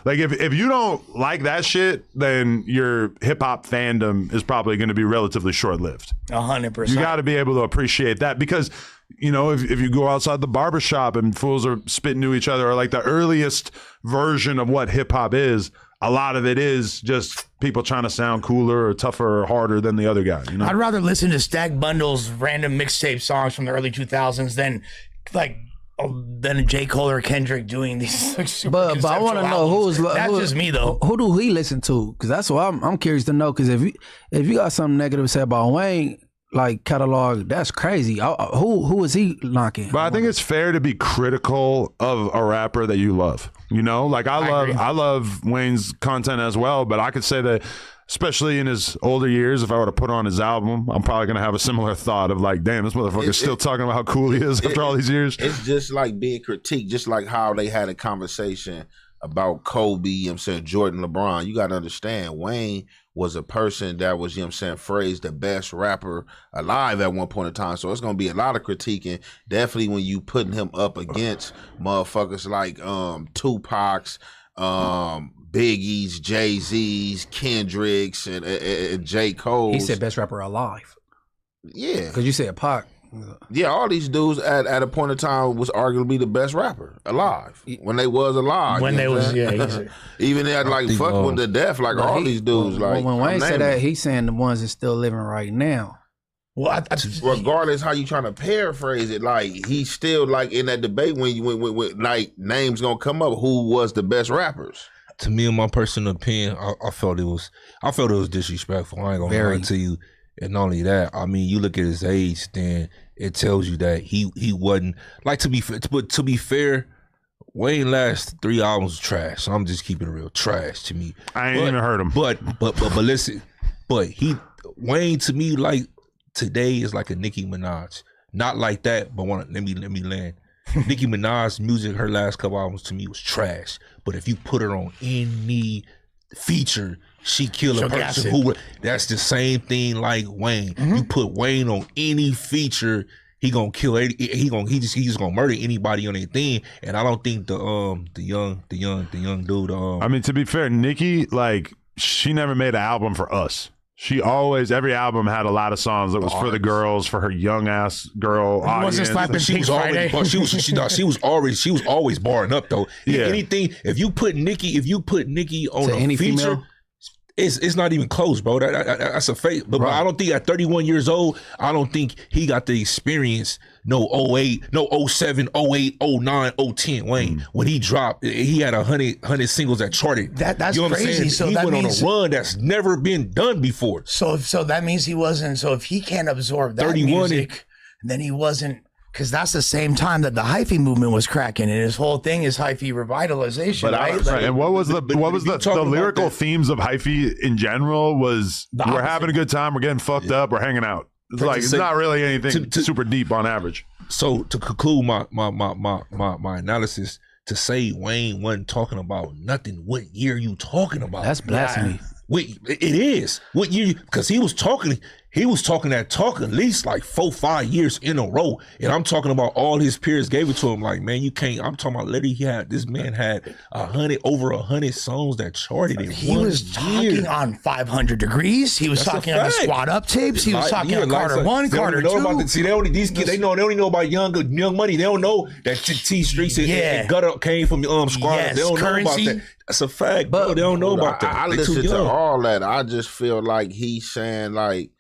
Like if you don't like that shit, then your hip hop fandom is probably going to be relatively short lived. 100%. You got to be able to appreciate that, because if you go outside the barbershop and fools are spitting to each other, or like the earliest version of what hip hop is, a lot of it is just people trying to sound cooler or tougher or harder than the other guy. I'd rather listen to Stack Bundle's random mixtape songs from the early 2000s than J. Cole or Kendrick doing these super But I want to know that's just me though. Who do he listen to? Because that's what I'm curious to know. Because if you got something negative to say about Wayne, like catalog, that's crazy. Who is he knocking? But I think it's fair to be critical of a rapper that you love. I love Wayne's content as well, but I could say that, especially in his older years, if I were to put on his album, I'm probably going to have a similar thought of like, damn, this motherfucker's still talking about how cool he is after all these years. It's just like being critiqued, just like how they had a conversation about Kobe, Jordan, LeBron. You got to understand, Wayne was a person that was, phrased the best rapper alive at one point in time. So it's going to be a lot of critiquing. Definitely when you putting him up against motherfuckers like Tupac's, Biggie's, Jay-Z's, Kendrick's, and J. Cole's. He said best rapper alive. Yeah. Because you said Pac. Yeah, all these dudes at a point in time was arguably the best rapper alive when they was alive. When they was, even at fuck with the death, like all these dudes. When Wayne said that, he's saying the ones that's still living right now. Well, regardless how you trying to paraphrase it, like he's still like in that debate when like names gonna come up. Who was the best rappers? To me, in my personal opinion, I felt it was disrespectful. I ain't gonna lie to you. And not only that, I mean, you look at his age, then it tells you that he wasn't like to be fair. Wayne last 3 albums was trash. So I'm just keeping it real trash to me. I ain't even heard him. But listen, Wayne to me like today is like a Nicki Minaj. Not like that, but let me land. Nicki Minaj's music, her last couple albums to me was trash. But if you put her on any feature, she kill a person who. That's the same thing like Wayne. Mm-hmm. You put Wayne on any feature, he gonna kill. He just gonna murder anybody on anything. And I don't think the young dude. I mean, to be fair, Nicki, like, she never made an album for us. She always, every album had a lot of songs that was for the girls, for her young ass girl audience. She was always barring up though. Yeah. Anything, if you put Nicki on a any feature, female? It's not even close, bro. That's a fake. But I don't think at 31 years old, I don't think he got the experience. No 08, no 07, 08, 09, 010. Wayne, when he dropped, he had 100 singles that charted. That's you know crazy. What I'm saying? So he that went means, on a run that's never been done before. So that means he wasn't. So if he can't absorb that music, then he wasn't. Because that's the same time that the hyphy movement was cracking, and his whole thing is hyphy revitalization, right? And what was the lyrical themes of hyphy in general? Was we're having a good time, we're getting fucked up, we're hanging out. It's like it's not really anything super deep on average. So to conclude my analysis, to say Wayne wasn't talking about nothing, what year you talking about? That's blasphemy. Wait, it is. What year? Because he was talking that talk at least like 4-5 years in a row. And I'm talking about all his peers gave it to him. Like, man, you can't. I'm talking about literally this man had over 100 songs that charted in He was talking on 500 Degrees. He was talking on the Squad Up tapes. He was talking on Carter 1, Carter 2. These kids, they only know about Young Money. They don't know that T Streets and Gutter came from Squad Up. They don't know about that. That's a fact, bro. They don't know about that. I listen to all that. I just feel like he's saying like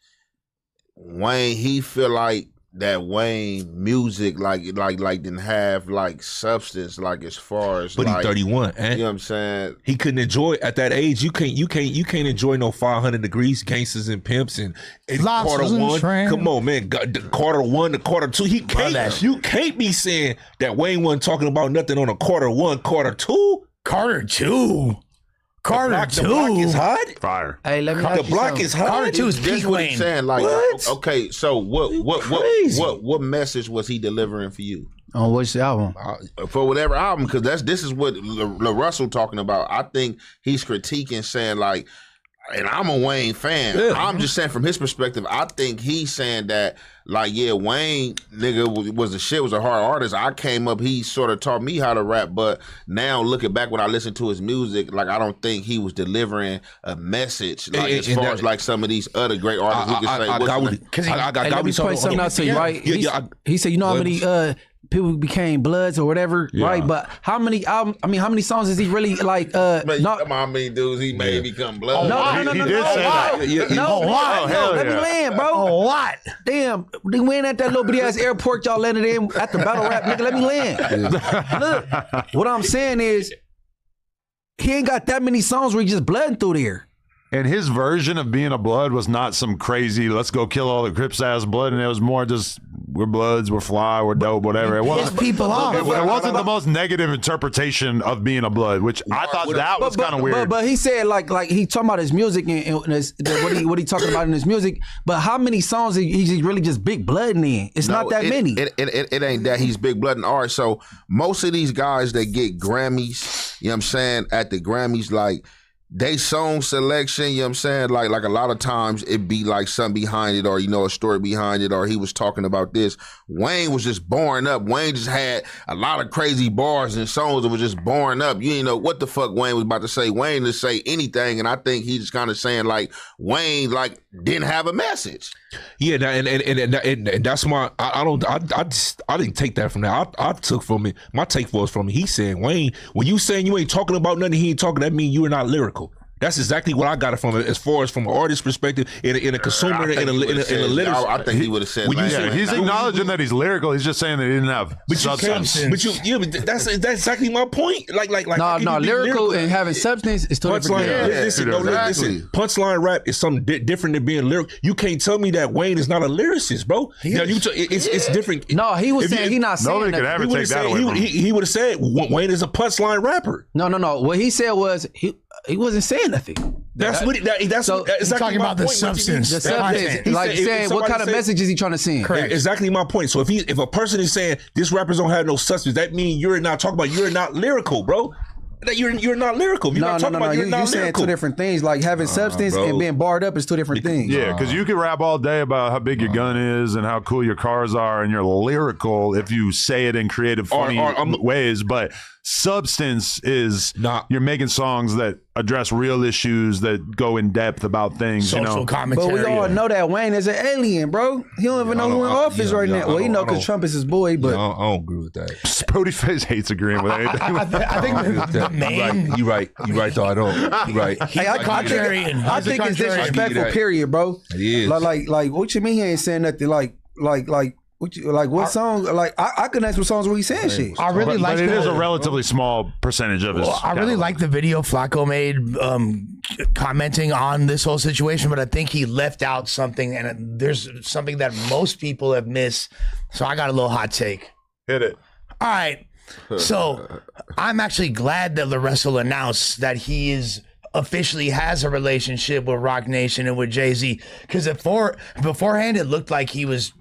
Wayne. He feel like that Wayne music like didn't have like substance like as far as. But like, he's 31, you know what I'm saying? He couldn't enjoy at that age. You can't enjoy no 500 Degrees, Gangsters and Pimps and Carter 1. Come on, man. Carter 1 to Carter 2. He can't. You can't be saying that Wayne wasn't talking about nothing on a Carter 1, Carter 2. Carter 2. Carter 2. The block is hot. Fire. Hey, let me The block is hot. Carter 2 is peak Wayne. Saying like, What? okay, so what message was he delivering for you? On which album? For whatever album, because this is what La Russell talking about. I think he's critiquing, saying like, and I'm a Wayne fan. Yeah. I'm just saying from his perspective, I think he's saying that like, yeah, Wayne nigga was the shit, was a hard artist. I came up, he sort of taught me how to rap, but now looking back when I listen to his music, like I don't think he was delivering a message like as far as like some of these other great artists who can say. Let me point something out to you, right? He said, you know how many people became Bloods or whatever, right? But how many songs is he really like? How many dudes he made become Bloods? No. He did say that. No, let me land, bro. Oh, what? Damn, they went at that little bitty ass airport y'all landed in at the battle rap, nigga. Let me land. Look, what I'm saying is, he ain't got that many songs where he just blooding through there. And his version of being a Blood was not some crazy, let's go kill all the Crips ass Blood. And it was more just, we're Bloods, we're fly, we're dope, whatever. It wasn't, people off. It wasn't the most negative interpretation of being a Blood, which I thought that was kind of weird. But he said like he talking about his music and what he talking about in his music. But how many songs he's really just big blooding in? It's not that many. It ain't that he's big blood and art. So most of these guys that get Grammys, you know what I'm saying, at the Grammys, like, they song selection, you know what I'm saying? Like a lot of times it be like something behind it, or, you know, a story behind it, or he was talking about this. Wayne was just born up. Wayne just had a lot of crazy bars and songs that was just born up. You didn't know what the fuck Wayne was about to say. Wayne to say anything, and I think he's just kind of saying like Wayne like didn't have a message. Yeah, and that's my I didn't take that from that. I took from it. My take was from it. He said, Wayne, when you saying you ain't talking about nothing, he ain't talking, that mean you are not lyrical. That's exactly what I got it from, as far as from an artist perspective, in a consumer, in a literature. I think he would have said that. He's acknowledging that he's lyrical. He's just saying that he didn't have substance. But that's exactly my point. Like no, lyrical and having substance is totally different. Listen, punchline rap is something different than being lyrical. You can't tell me that Wayne is not a lyricist, bro. It's different. No, he was saying he's not saying nobody could ever take that away from him. He would have said Wayne is a punchline rapper. No. What he said was he wasn't saying nothing. That's exactly talking about the substance. The substance. Like saying, what kind of message is he trying to send? Correct. Exactly my point. So if a person is saying this rappers don't have no substance, that means you're not lyrical, bro. That you're not lyrical. You're not talking about you're not lyrical. You're saying two different things. Like having substance and being barred up is two different things. Yeah, because you can rap all day about how big your gun is and how cool your cars are, and you're lyrical if you say it in creative, funny ways. But substance is you're making songs that address real issues that go in depth about things. Social commentary. But we all know that Wayne is an alien, bro. He don't even know who in office right now. Well, he know because Trump is his boy, but I don't agree with that. Spotify hates agreeing with anything. I think the main. You right. Though I don't. You right. He's a contrarian. I think it's disrespectful. Period, bro. It is. Like, what you mean he ain't saying nothing? Like, what song? Like, I can ask what songs where he saying shit. I really like. But it is a relatively small percentage of his. Well, I really like the video Flacco made commenting on this whole situation, but I think he left out something, and there's something that most people have missed. So I got a little hot take. Hit it. All right. So I'm actually glad that LaRussell announced that he is officially has a relationship with Roc Nation and with Jay-Z, because beforehand it looked like he was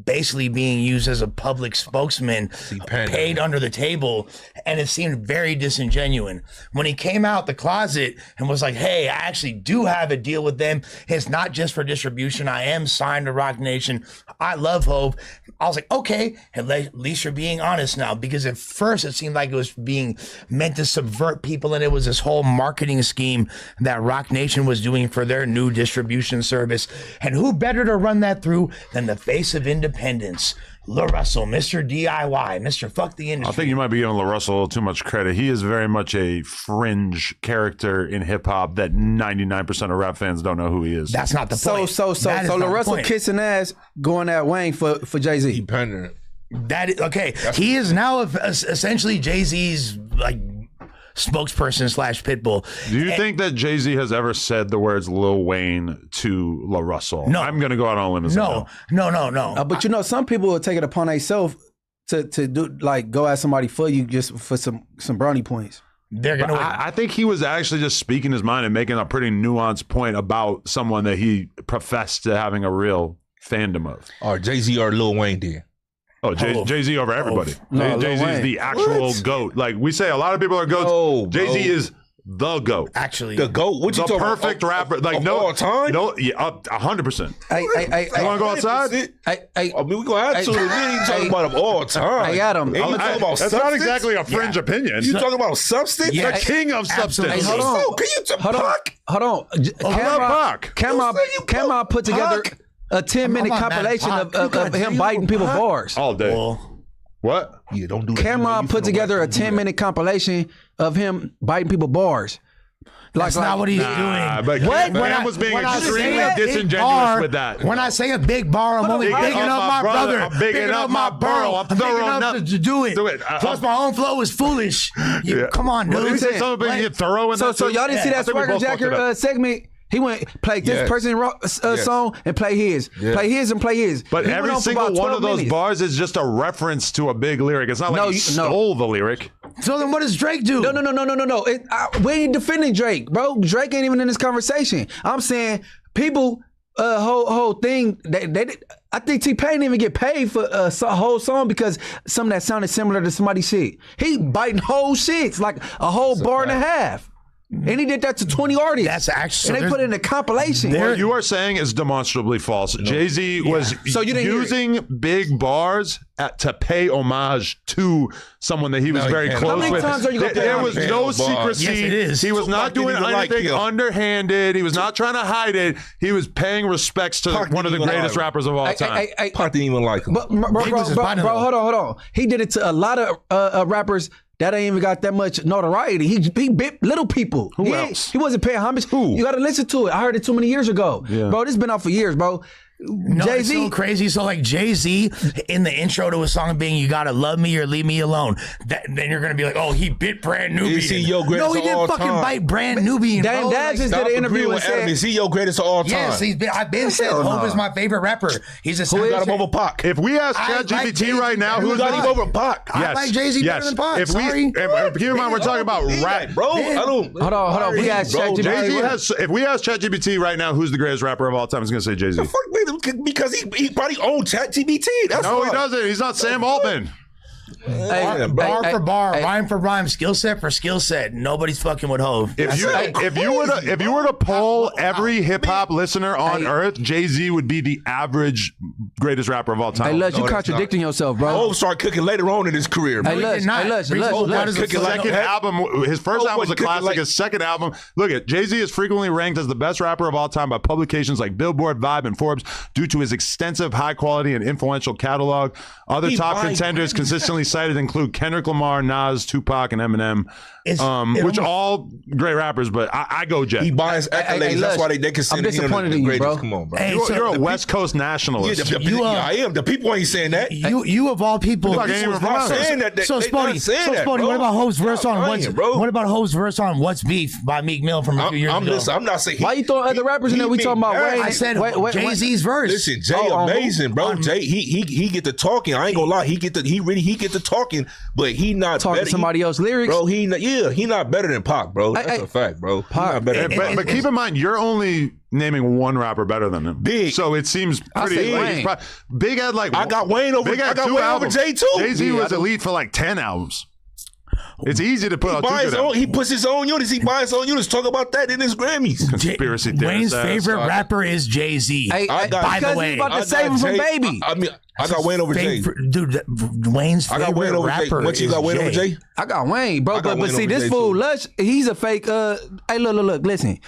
basically being used as a public spokesman, paid under the table, and it seemed very disingenuous. When he came out the closet and was like, hey, I actually do have a deal with them. It's not just for distribution. I am signed to Roc Nation. I love Hope. I was like, okay, at least you're being honest now, because at first it seemed like it was being meant to subvert people, and it was this whole marketing scheme that Roc Nation was doing for their new distribution service. And who better to run that through than the face of independence, LaRussell, Mr. DIY, Mr. Fuck the Industry. I think you might be giving LaRussell a little too much credit. He is very much a fringe character in hip hop that 99% of rap fans don't know who he is. That's not the point. So LaRussell kissing ass going at Wayne for Jay-Z. He pending it. That is okay. He is now essentially Jay-Z's like spokesperson / pitbull. Do you think that Jay-Z has ever said the words Lil Wayne to LaRussell? No. I'm going to go out on a limb and say no. But you know, some people will take it upon themselves to do like go at somebody for you just for some brownie points. They're gonna. I think he was actually just speaking his mind and making a pretty nuanced point about someone that he professed to having a real fandom of. Or Jay-Z or Lil Wayne did. Oh, Jay-Z over everybody. No, Jay-Z is the actual GOAT. Like we say, a lot of people are GOATs. No, Jay-Z is the GOAT. Actually, the GOAT. What you the talking perfect about? rapper. Like all time? No, yeah, 100%. You want to go outside? I mean, we gonna have to. We ain't talking about them all time. I got him. Ain't you talking about that's substance? not exactly a fringe opinion. You talking about substance? The king of substance. Hey, hold on. Can you Tupac? Hold on. Camera put together a 10-minute compilation of him biting people bars. All day. What? Yeah, don't do that. Cameron put together a 10-minute compilation of him biting people bars. That's not what he's doing. But Cam was being extremely disingenuous with that. When I say a big bar, I'm only bigging up my brother. I'm bigging up my borough. I'm big enough to do it. Plus, my own flow is foolish. Come on, dude. Did he say something about you thorough in that? So y'all didn't see that Swagger Jacker segment? He went play this person's song and play his. Play his and play his. But every single one of those bars is just a reference to a big lyric. It's not like he stole the lyric. So then what does Drake do? No. We ain't defending Drake, bro. Drake ain't even in this conversation. I'm saying people, whole thing, I think T-Pain didn't even get paid for a whole song because something that sounded similar to somebody's shit. He biting whole shits, like a whole bar and a half. And he did that to 20 artists. That's actually, and they put it in a compilation. What you are saying is demonstrably false. Jay-Z was using big bars to pay homage to someone that he was very close with. Times are you gonna there was no secrecy. Yes, it is. He was not doing anything underhanded. He was not trying to hide it. He was paying respects to one of the greatest rappers of all time. Pac didn't even like him. Bro, hold on. He did it to a lot of rappers that ain't even got that much notoriety. He bit little people. Who else? He wasn't paying homage. You got to listen to it. I heard it too many years ago. Yeah. Bro, this has been out for years, bro. No, Jay-Z. it's so crazy. So like Jay-Z in the intro to a song being "You Gotta Love Me or Leave Me Alone," then you're gonna be like, "Oh, he bit Brand Nubian." Is he your greatest no, he didn't fucking bite Brand Nubian. Dame Dash just did an interview and said, "Is he your greatest of all time?" Yes, I've been said Hope is my favorite rapper. He's a who got him over Pac. If we ask ChatGPT right now, who got him over Pac? I like Jay-Z better than Pac. Keep in mind we're talking about rap, bro. Hold on. We asked ChatGPT. If we ask ChatGPT right now, who's the greatest rapper of all time? It's gonna say Jay-Z. Because he probably owns ChatGPT. No, he doesn't. He's not Sam Altman. Bar for bar, rhyme for rhyme, skill set for skill set. Nobody's fucking with Hov. If you were to poll every hip hop listener on earth, Jay-Z would be the average greatest rapper of all time. Hey, Lush, you contradicting yourself, bro. Hov started cooking later on in his career. Hey, Lush, His second album, his first album was a classic. His second album, look at Jay-Z is frequently ranked as the best rapper of all time by publications like Billboard, Vibe, and Forbes due to his extensive, high quality, and influential catalog. Other top contenders consistently cited include Kendrick Lamar, Nas, Tupac, and Eminem, which all great rappers. But I go Jay. He buys accolades. That's why they consider him the greatest. Bro. Come on, bro. Hey, you're a West Coast nationalist. I am. The people ain't saying that. You of all people. So Spotty, what about Hov's verse on What's Beef by Meek Mill from a few years ago? I'm not saying. Why you throwing other rappers in there? We talking about Wayne. I said Jay-Z's verse. Listen, Jay amazing, bro. Jay, he get to talking. I ain't gonna lie. He get to talking, but he not talking better. Somebody else's lyrics, bro. He not better than Pac, bro. That's a fact, bro. Pac, but keep in mind, you're only naming one rapper better than him. Big. So it seems pretty easy. Big had like I got Wayne over. Big had I got two Wayne albums. over Jay too. Jay-Z was elite for like 10 albums. It's easy to put out two good albums. He puts his own units. He buys his own units. Talk about that in his Grammys. Conspiracy theorist. Wayne's favorite rapper is Jay-Z. By the way, about to save him from Baby. I got Wayne over Jay. Dude, Wayne's favorite rapper What you got Wayne over Jay? I got Wayne, bro. But see, this fool Lush, he's a fake. Hey, look. Listen,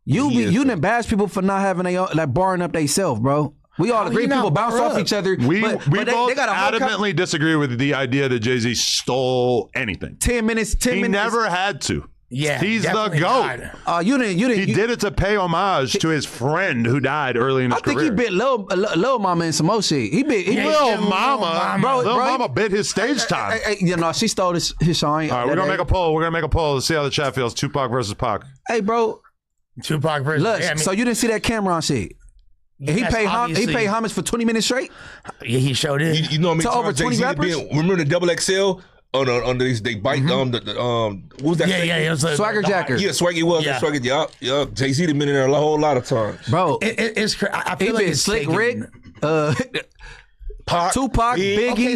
you done bash people for not having like barring up themselves, bro. We all agree people bounce off each other. We but both they got adamantly disagree with the idea that Jay-Z stole anything. 10 minutes. He never had to. Yeah, he's the GOAT. You didn't. He did it to pay homage to his friend who died early in his career. I think he bit Lil Mama in some more shit. Lil Mama. Lil Mama bit his stage time. She stole his shine. All right, we're gonna make a poll. We're gonna make a poll to see how the chat feels. Tupac versus Pac. Hey, bro. Tupac versus. Lush, so you didn't see that Cameron shit? He paid homage for 20 minutes straight. Yeah, he showed it. You know what I mean? To over 20 rappers. Remember the double XL? On these, they bite what was that? Yeah, it was Swagger Jacker. Yeah, Swagger was. Yeah. Swagger, yeah. Jay-Z been in there a whole lot of times, bro. It's I feel like it's Slick Rick. Pac, Tupac, Biggie. Okay,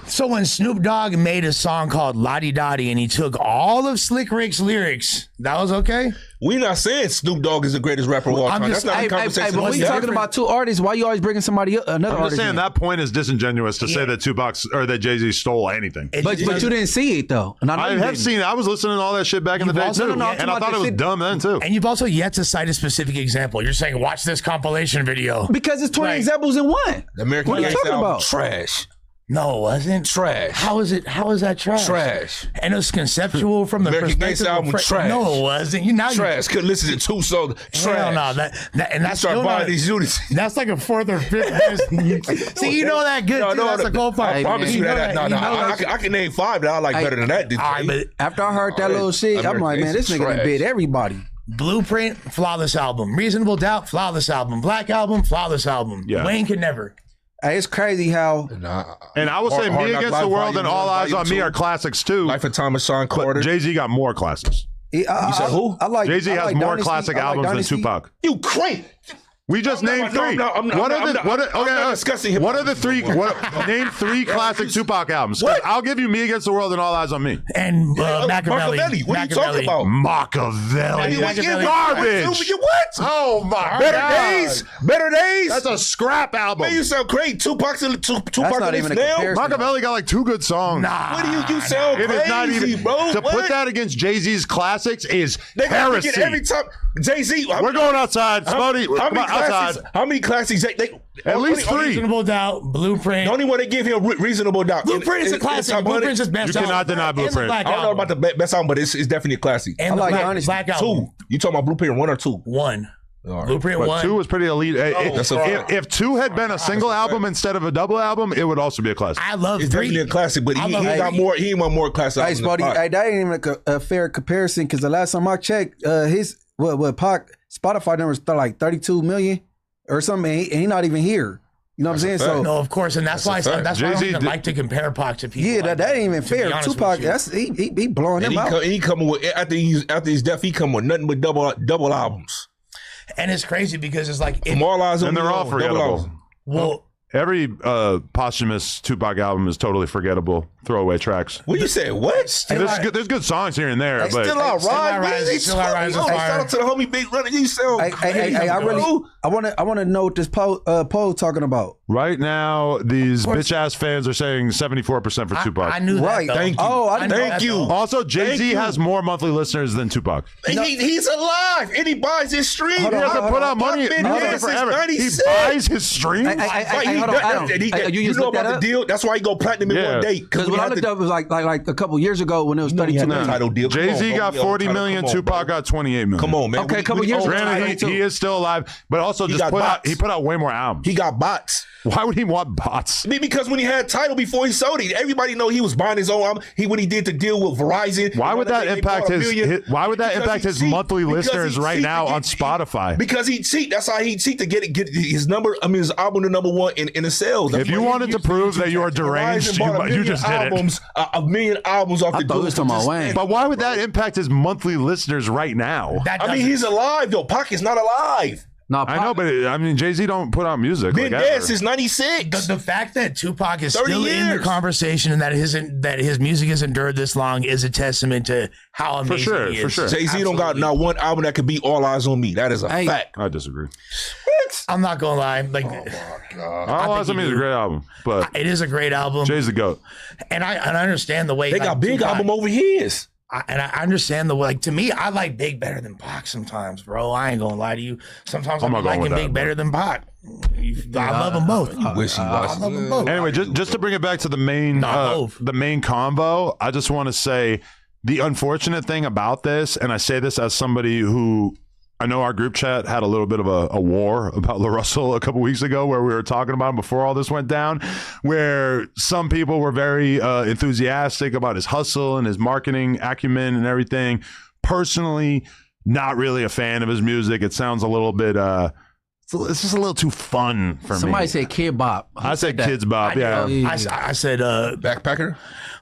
so when Snoop Dogg made a song called Lottie Dottie and he took all of Slick Rick's lyrics, that was okay? We not saying Snoop Dogg is the greatest rapper of all time. That's not a conversation. But we talking about two artists. Why you always bringing somebody another artist? I'm just saying that point is disingenuous to say that Tupac or that Jay-Z stole anything. But you didn't see it though. I have seen it. I was listening to all that shit back in the day too, and I thought it was dumb then too. And you've also yet to cite a specific example. You're saying watch this compilation video because it's 20 examples in one. The American what are you talking about? Trash. No, it wasn't. Trash. How is it? How is that trash? Trash. And it was conceptual from the American perspective album. Trash. No, it wasn't. You now trash. Couldn't listen to two songs. Trash. Hell no. And that's start buying these units. That's like a fourth or fifth best. See, you know that good. No, that's a gold part. I promise you that. No, I can name 5 that I like better than that. All right, but after I heard that little shit, I'm like, man, this nigga bit everybody. Blueprint, flawless album. Reasonable Doubt, flawless album. Black Album, flawless album. Yeah. Wayne could never. Hey, it's crazy how. And I would say Me Against the World and All Eyes on Me are classics too. Life of Thomas Sean Carter. Jay-Z got more classics. You said who? Jay-Z has more classic albums than Tupac. You crazy. We just named 3. What are the 3? Name 3 classic Tupac albums. I'll give you Me Against the World and All Eyes on Me. And Machiavelli. What are you talking about? Machiavelli. Garbage. What? Oh my God. Better Days. That's a scrap album. Man, you sound crazy. Tupac's not even a comparison. Machiavelli got like 2 good songs. Nah. What do you sound crazy, it is not even, bro? To put that against Jay-Z's classics is they heresy. Every time Jay-Z. We're going outside. Spotty, come on, outside. How many classics? At least 3. Reasonable Doubt, Blueprint. The only one they give him Reasonable Doubt. Blueprint is a classic. Blueprint's his best album. You cannot deny Blueprint. I don't know about the best album, but it's definitely a classic. And I like the Black Album. 2. You talking about Blueprint 1 or 2? 1. Right. Blueprint 1. 2 was pretty elite. If 2 had been a single album instead of a double album, it would also be a classic. I love 3. It's definitely a classic, but he got more. He want more classic. Hey, Spotty, that ain't even a fair comparison because the last time I checked, his Pac Spotify numbers are like 32 million or something, and he not even here. You know what I'm saying? So no, of course, and that's why I don't even like to compare Pac to people. Yeah, that ain't even fair. Tupac, he blowing him out. He coming with after his death, he come with nothing but double albums. And it's crazy because it's like From All Eyes on and they're all forgettable. Well, Every posthumous Tupac album is totally forgettable. Throwaway tracks. What you say? What? There's good songs here and there, but Still out, right? Shout out to the homie Big Runner. You sound Hey, I want to know what this poll talking about. Right now, these bitch ass fans are saying 74% for Tupac. I knew that. Right. Though. Thank you. Oh, I Thank you. Also, Jay-Z has more monthly listeners than Tupac. He's alive and he buys his stream. He hasn't put out money forever. He buys his streams. Hold on, Adam. You just know looked that about the up? deal? That's why he go platinum in one day. Because what I looked up was like a couple years ago when it was 32 million. Title deal. Jay-Z got 40 million. Tupac got 28 million. Come on, man. Okay, a couple years ago. Granted, he is still alive, but also he put out way more albums. He got bots. Why would he want bots? Because when he had Tidal before he sold it, everybody know he was buying his own album. When he did the deal with Verizon. Why would that impact his monthly listeners right now on Spotify? Because he cheat. That's how he cheat to get his number. I mean, his album to number one in the sales. If you wanted to prove that you are deranged, you just did it. A million albums off the dude. But why would that impact his monthly listeners right now? I mean, he's alive though. Pac is not alive. No, I know, but I mean, Jay-Z don't put out music. Been dead since '96. The fact that Tupac is still in the conversation and that his music has endured this long is a testament to how amazing he is. For sure. Jay-Z don't got not one album that could beat All Eyes on Me. That is a fact. I disagree. What? I'm not gonna lie. Like, All Eyes on Me is a great album, but it is a great album. Jay's the GOAT, and I understand the way they got Big album over his. I understand the way. Like, to me, I like Big better than Pac sometimes, bro. I ain't gonna lie to you. Sometimes I'm liking Big better than Pac. I love them both. I wish he was. I love them both. Anyway, just to bring it back to the main convo, I just want to say the unfortunate thing about this, and I say this as somebody who. I know our group chat had a little bit of a war about La Russell a couple weeks ago where we were talking about him before all this went down, where some people were very enthusiastic about his hustle and his marketing acumen and everything. Personally, not really a fan of his music. It sounds a little bit... it's just a little too fun for me. Somebody said Kid Bop. I said Kids Bop, yeah. I said... Backpacker?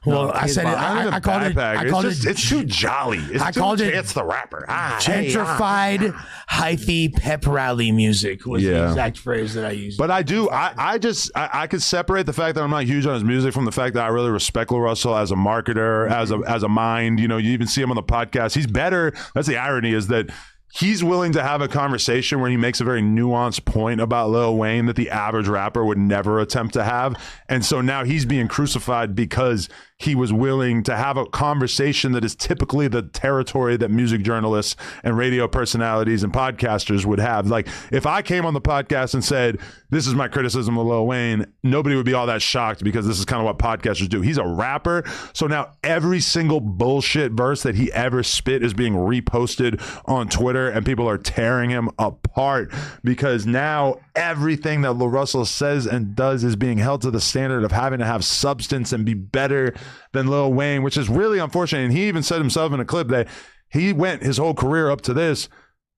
Well, no, I said it. I called it. It's too jolly. It's the rapper. Gentrified, hyphy pep rally music was the exact phrase that I used. But I do. I could separate the fact that I'm not huge on his music from the fact that I really respect Lil Russell as a marketer, as a mind. You know, you even see him on the podcast. He's better. That's the irony, is that he's willing to have a conversation where he makes a very nuanced point about Lil Wayne that the average rapper would never attempt to have. And so now he's being crucified because he was willing to have a conversation that is typically the territory that music journalists and radio personalities and podcasters would have. Like, if I came on the podcast and said, this is my criticism of Lil Wayne, nobody would be all that shocked because this is kind of what podcasters do. He's a rapper. So now every single bullshit verse that he ever spit is being reposted on Twitter and people are tearing him apart because now everything that Lil Russell says and does is being held to the standard of having to have substance and be better than Lil Wayne, which is really unfortunate. And he even said himself in a clip that he went his whole career up to this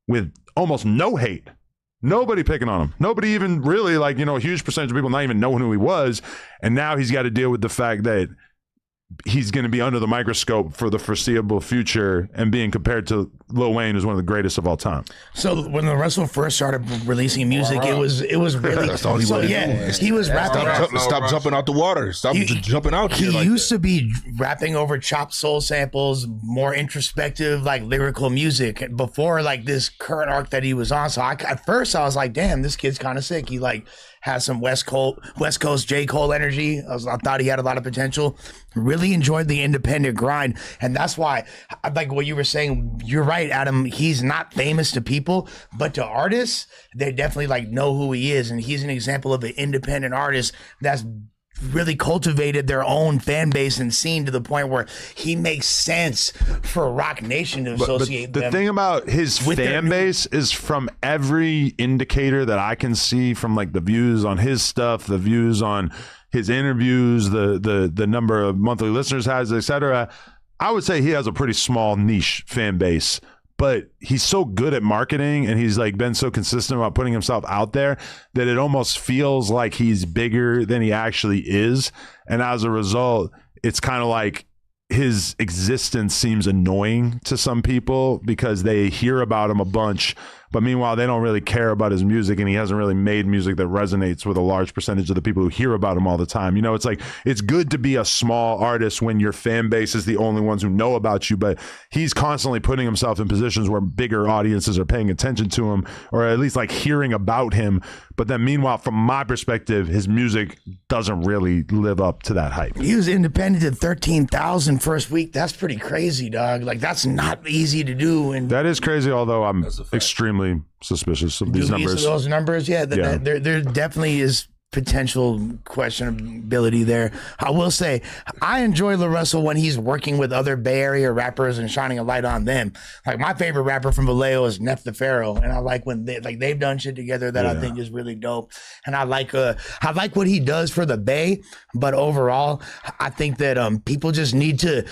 with almost no hate. Nobody picking on him. Nobody even really, like, you know, a huge percentage of people not even knowing who he was. And now he's got to deal with the fact that he's going to be under the microscope for the foreseeable future and being compared to Lil Wayne, who's one of the greatest of all time. So when Lil Russell first started releasing music, it was really that's all he was doing. He was rapping. Stop jumping out the water. Stop jumping out. He used to be rapping over chopped soul samples, more introspective, like lyrical music before like this current arc that he was on. So at first I was like, damn, this kid's kind of sick. He like has some West Coast J. Cole energy. I thought he had a lot of potential. Really enjoyed the independent grind. And that's why, like what you were saying, you're right, Adam. He's not famous to people, but to artists, they definitely like know who he is. And he's an example of an independent artist that's really cultivated their own fan base and scene to the point where he makes sense for Rock Nation to associate them. The thing about his fan base is, from every indicator that I can see, from like the views on his stuff, the views on his interviews, the number of monthly listeners has, etc., I would say he has a pretty small niche fan base. But he's so good at marketing and he's like been so consistent about putting himself out there that it almost feels like he's bigger than he actually is. And as a result, it's kind of like his existence seems annoying to some people because they hear about him a bunch, But meanwhile, they don't really care about his music, and he hasn't really made music that resonates with a large percentage of the people who hear about him all the time. You know, it's like, it's good to be a small artist when your fan base is the only ones who know about you, but he's constantly putting himself in positions where bigger audiences are paying attention to him, or at least like hearing about him. But then meanwhile, from my perspective, his music doesn't really live up to that hype. He was independent at 13,000 first week. That's pretty crazy, dog. Like, that's not easy to do. And that is crazy, although I'm extremely suspicious of these numbers. Those numbers, there definitely is potential questionability there. I will say, I enjoy LaRussell when he's working with other Bay Area rappers and shining a light on them. Like, my favorite rapper from Vallejo is Neff the Pharaoh, and I like when they've done shit together that I think is really dope. And I like what he does for the Bay. But overall, I think that people just need to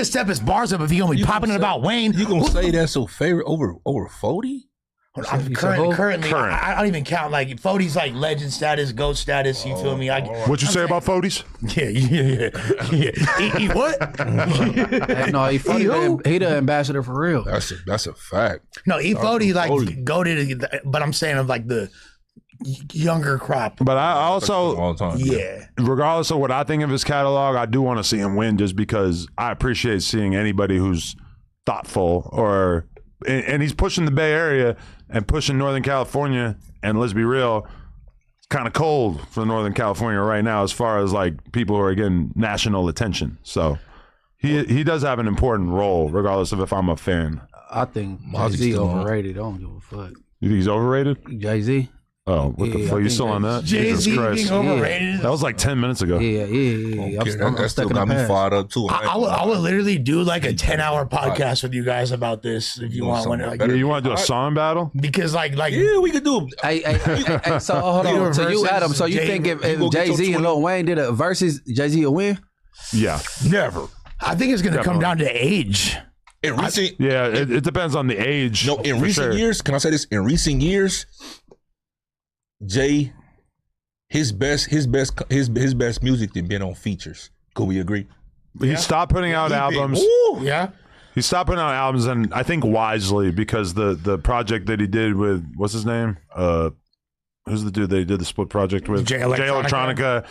step his bars up if he's gonna be popping it about Wayne. You gonna say that's your favorite over 40? Currently, I don't even count. Like, Fody's like legend status, GOAT status. You feel me? What'd you say about Fody's? Yeah. What? No, he the ambassador for real. That's a fact. No, Fody like GOATed, but I'm saying of like the younger crop. But I also, all the time, regardless of what I think of his catalog, I do want to see him win, just because I appreciate seeing anybody who's thoughtful and he's pushing the Bay Area and pushing Northern California. And let's be real, it's kind of cold for Northern California right now as far as like people who are getting national attention. So he does have an important role, regardless of if I'm a fan. I think Jay-Z overrated. I don't give a fuck. You think he's overrated? Jay-Z? Oh, what the fuck? You still on that? Jay-Z being overrated? That was like 10 minutes ago. Yeah. That still got me fired up too. I would literally do like a 10-hour podcast with you guys about this if you want one. Like, you want to do a song battle? Because like we could do. Hey, so hold on. So you, Adam, so you think if Jay-Z and Lil Wayne did a versus, Jay-Z will win? Yeah. Never. I think it's going to come down to age. It depends on the age. No, in recent years, can I say this? In recent years, Jay, his best music than been on features. Could we agree? He stopped putting out albums. He stopped putting out albums, and I think wisely, because the project that he did with, what's his name? Who's the dude that he did the split project with? Jay Electronica.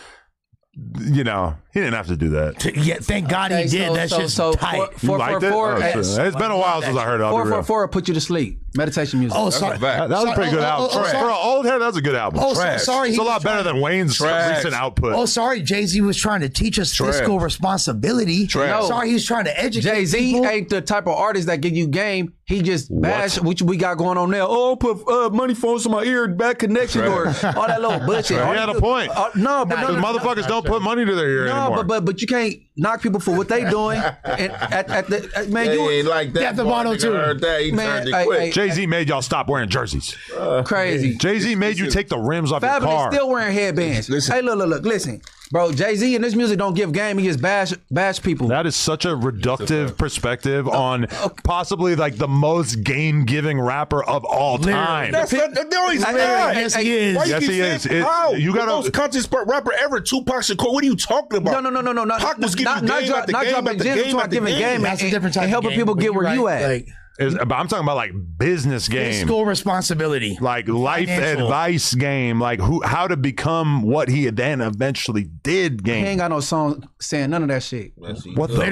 You know, he didn't have to do that. Yeah, thank God he did. That's just tight. You liked it? It's been a while since I heard it. 444 put you to sleep. Meditation music. Oh, sorry. That was a pretty good album. For an old head, that's a good album. Oh, sorry. It's a lot better than Wayne's recent output. Oh, sorry. Jay-Z was trying to teach us fiscal responsibility. No. Sorry, he was trying to educate Jay-Z people. ain't the type of artist that give you game. He just bash what we got going on now. Oh, put money phones in my ear, bad connection, or all that little bullshit. He had a point. No, but motherfuckers don't put money to their ear anymore. But you can't knock people for what they doing. And man, you ain't like that. The Bono too. He turned it quick. Jay-Z made y'all stop wearing jerseys. Crazy. Jay-Z made you take the rims off your car. Still wearing headbands. Hey, look, listen. Bro, Jay-Z and this music don't give game. He just bash people. That is such a reductive perspective on possibly like the most game-giving rapper of all time. No, he's not. Yes, he is. Yes, he is. You got the most content rapper ever, Tupac Shakur. What are you talking about? No. Pac was giving not dropping gems, not giving game. That's a different type and helping people get where you at. But I'm talking about like business game, fiscal responsibility, like life advice game, like how to become what he then eventually did game. He ain't got no song saying none of that shit. What the fuck?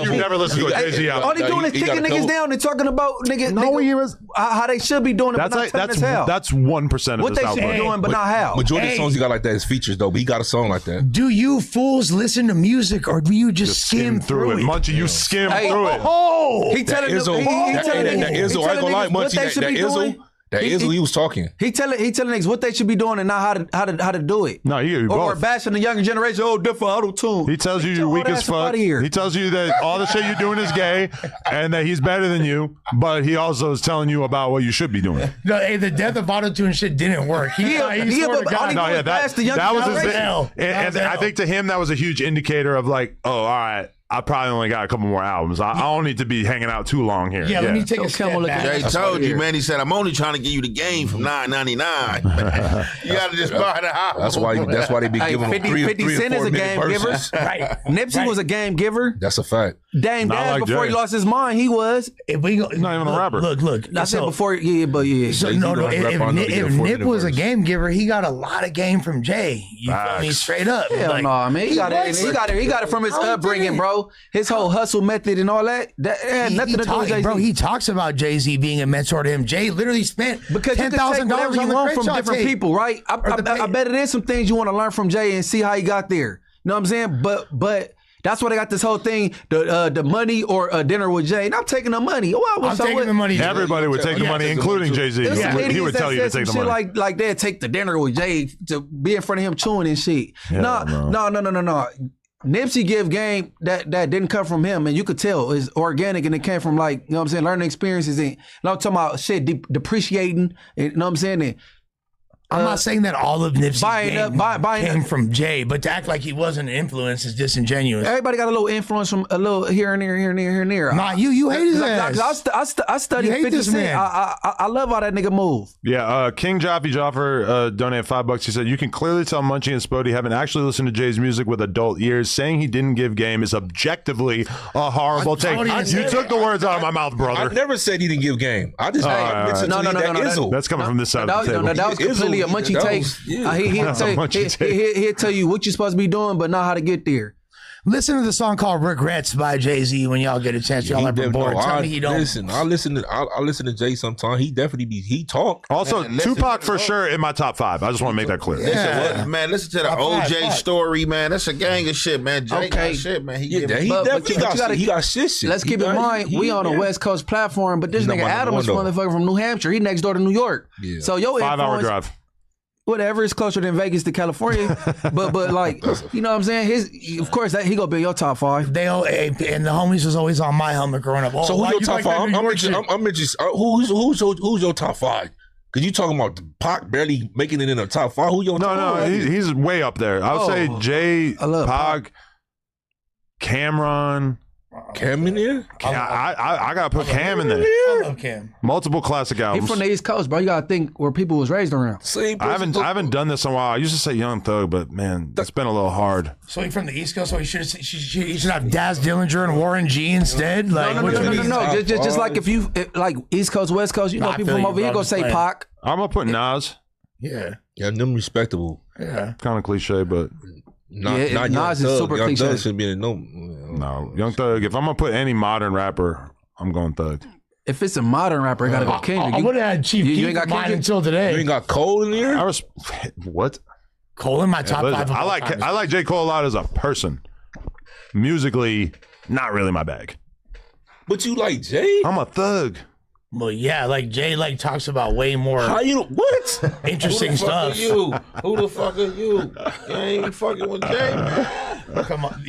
You never listened to a Jay-Z album. All he doing is kicking niggas down and talking about niggas how they should be doing it, but not telling us how. That's 1% of what they should be doing, but not how. Majority of the songs he got like that is features though, but he got a song like that. Do you fools listen to music or do you just skim through it? Munchie, you skim through it. Oh, he telling them. That Izzo, I ain't gonna lie, Munchie. That Izzo, he was talking. He telling niggas what they should be doing and not how to do it. No, you both. Or bashing the younger generation. Oh, different auto tune. He tells you you're weak as fuck. He tells you that all the shit you're doing is gay and that he's better than you. But he also is telling you about what you should be doing. No, hey, the death of auto tune shit didn't work. That was his thing. And I think to him that was a huge indicator of like, oh, all right, I probably only got a couple more albums. I don't need to be hanging out too long here. Yeah, let me take a step back. Jay told you, man. He said, I'm only trying to give you the game from $9.99. You got to just buy the house. That's why they be giving 50 Cent is a game giver. Right. Nipsey was a game giver. That's a fact. Dame Not Dash like before Jay. he lost his mind, he was. If we go, He's not even a rapper. Look. I said before, but yeah. So, if Nip was a game giver, he got a lot of game from Jay. You feel me? Straight up. Hell Like, no, man. He got was- it from his upbringing, bro. His whole hustle method and all that. That had nothing to do with Jay-Z. Bro, he talks about Jay-Z being a mentor to him. Jay literally spent because you can take $10,000 whatever you on the want from Crenshaw different tape. people, right? I bet it is some things you want to learn from Jay and see how he got there. You know what I'm saying? But that's why they got this whole thing, the money or a dinner with Jay. And I'm taking the money. I'm taking the money. Everybody would take the money, including Jay-Z. He would tell you to take the money. Like they'd take the dinner with Jay to be in front of him chewing and shit. Yeah, No. Nipsey give game that didn't come from him, and you could tell it's organic, and it came from like, you know what I'm saying, learning experiences. And I'm talking about shit depreciating, you know what I'm saying? And, I'm not saying that all of Nipsey's buying came from Jay, but to act like he wasn't an influence is disingenuous. Everybody got a little influence from a little here and there. Nah, you hate his ass. I studied You hate 50 this Cent. man. I love how that nigga move. Yeah, King Jaffe Joffer donated $5. He said, "You can clearly tell Munchie and Spody haven't actually listened to Jay's music with adult ears. Saying he didn't give game is objectively a horrible take." You took the words out of my mouth, brother. I never said he didn't give game. I just That's coming from this side of the table. That was completely a Munchie take. He'll tell you what you're supposed to be doing, but not how to get there. Listen to the song called "Regrets" by Jay-Z when y'all get a chance. Y'all ever bored? Tell me he don't. Listen, I listen to Jay sometimes. He definitely he talk. Also, Tupac for sure in my top 5. I just want to make that clear. Listen to the OJ story, man. That's a gang of shit, man. Jay got shit, man. He got shit. Let's keep in mind, we on a West Coast platform, but this nigga Adam is motherfucker from New Hampshire. He next door to New York. Yeah. So your 5-hour drive. Whatever, it's closer than Vegas to California, but like, you know what I'm saying? Of course he gonna be in your top 5. They all, and the homies was always on my helmet growing up. So who's your top 5? I'm interested. Who's your top 5? Because you talking about Pac barely making it in the top 5. Who your top 5? He's way up there. I would say Jay, Pac, Cameron. Cam in there? I gotta put Cam in there. I love Cam. Multiple classic albums. He from the East Coast, bro. You gotta think where people was raised around. I haven't done this in a while. I used to say Young Thug, but man, that's been a little hard. So he from the East Coast, so he should have Daz Dillinger and Warren G instead. Like No. Just like if like East Coast, West Coast, you know, people from over here gonna say Pac. I'm gonna put Nas. Yeah, them respectable. Yeah, kind of cliche, but. Not Nas is super Young cliche. Thug should be in No, Young Thug. If I'm gonna put any modern rapper, I'm going Thug. If it's a modern rapper, it gotta go Kendrick. I would have had Chief Keef in mind until today. You ain't got Cole in here? What? Cole in my top 5. I like J. Cole a lot as a person. Musically, not really my bag. But you like Jay? I'm a thug. Well, yeah, like Jay talks about way more interesting stuff. Who the fuck are you? You ain't fucking with Jay, man. Come on.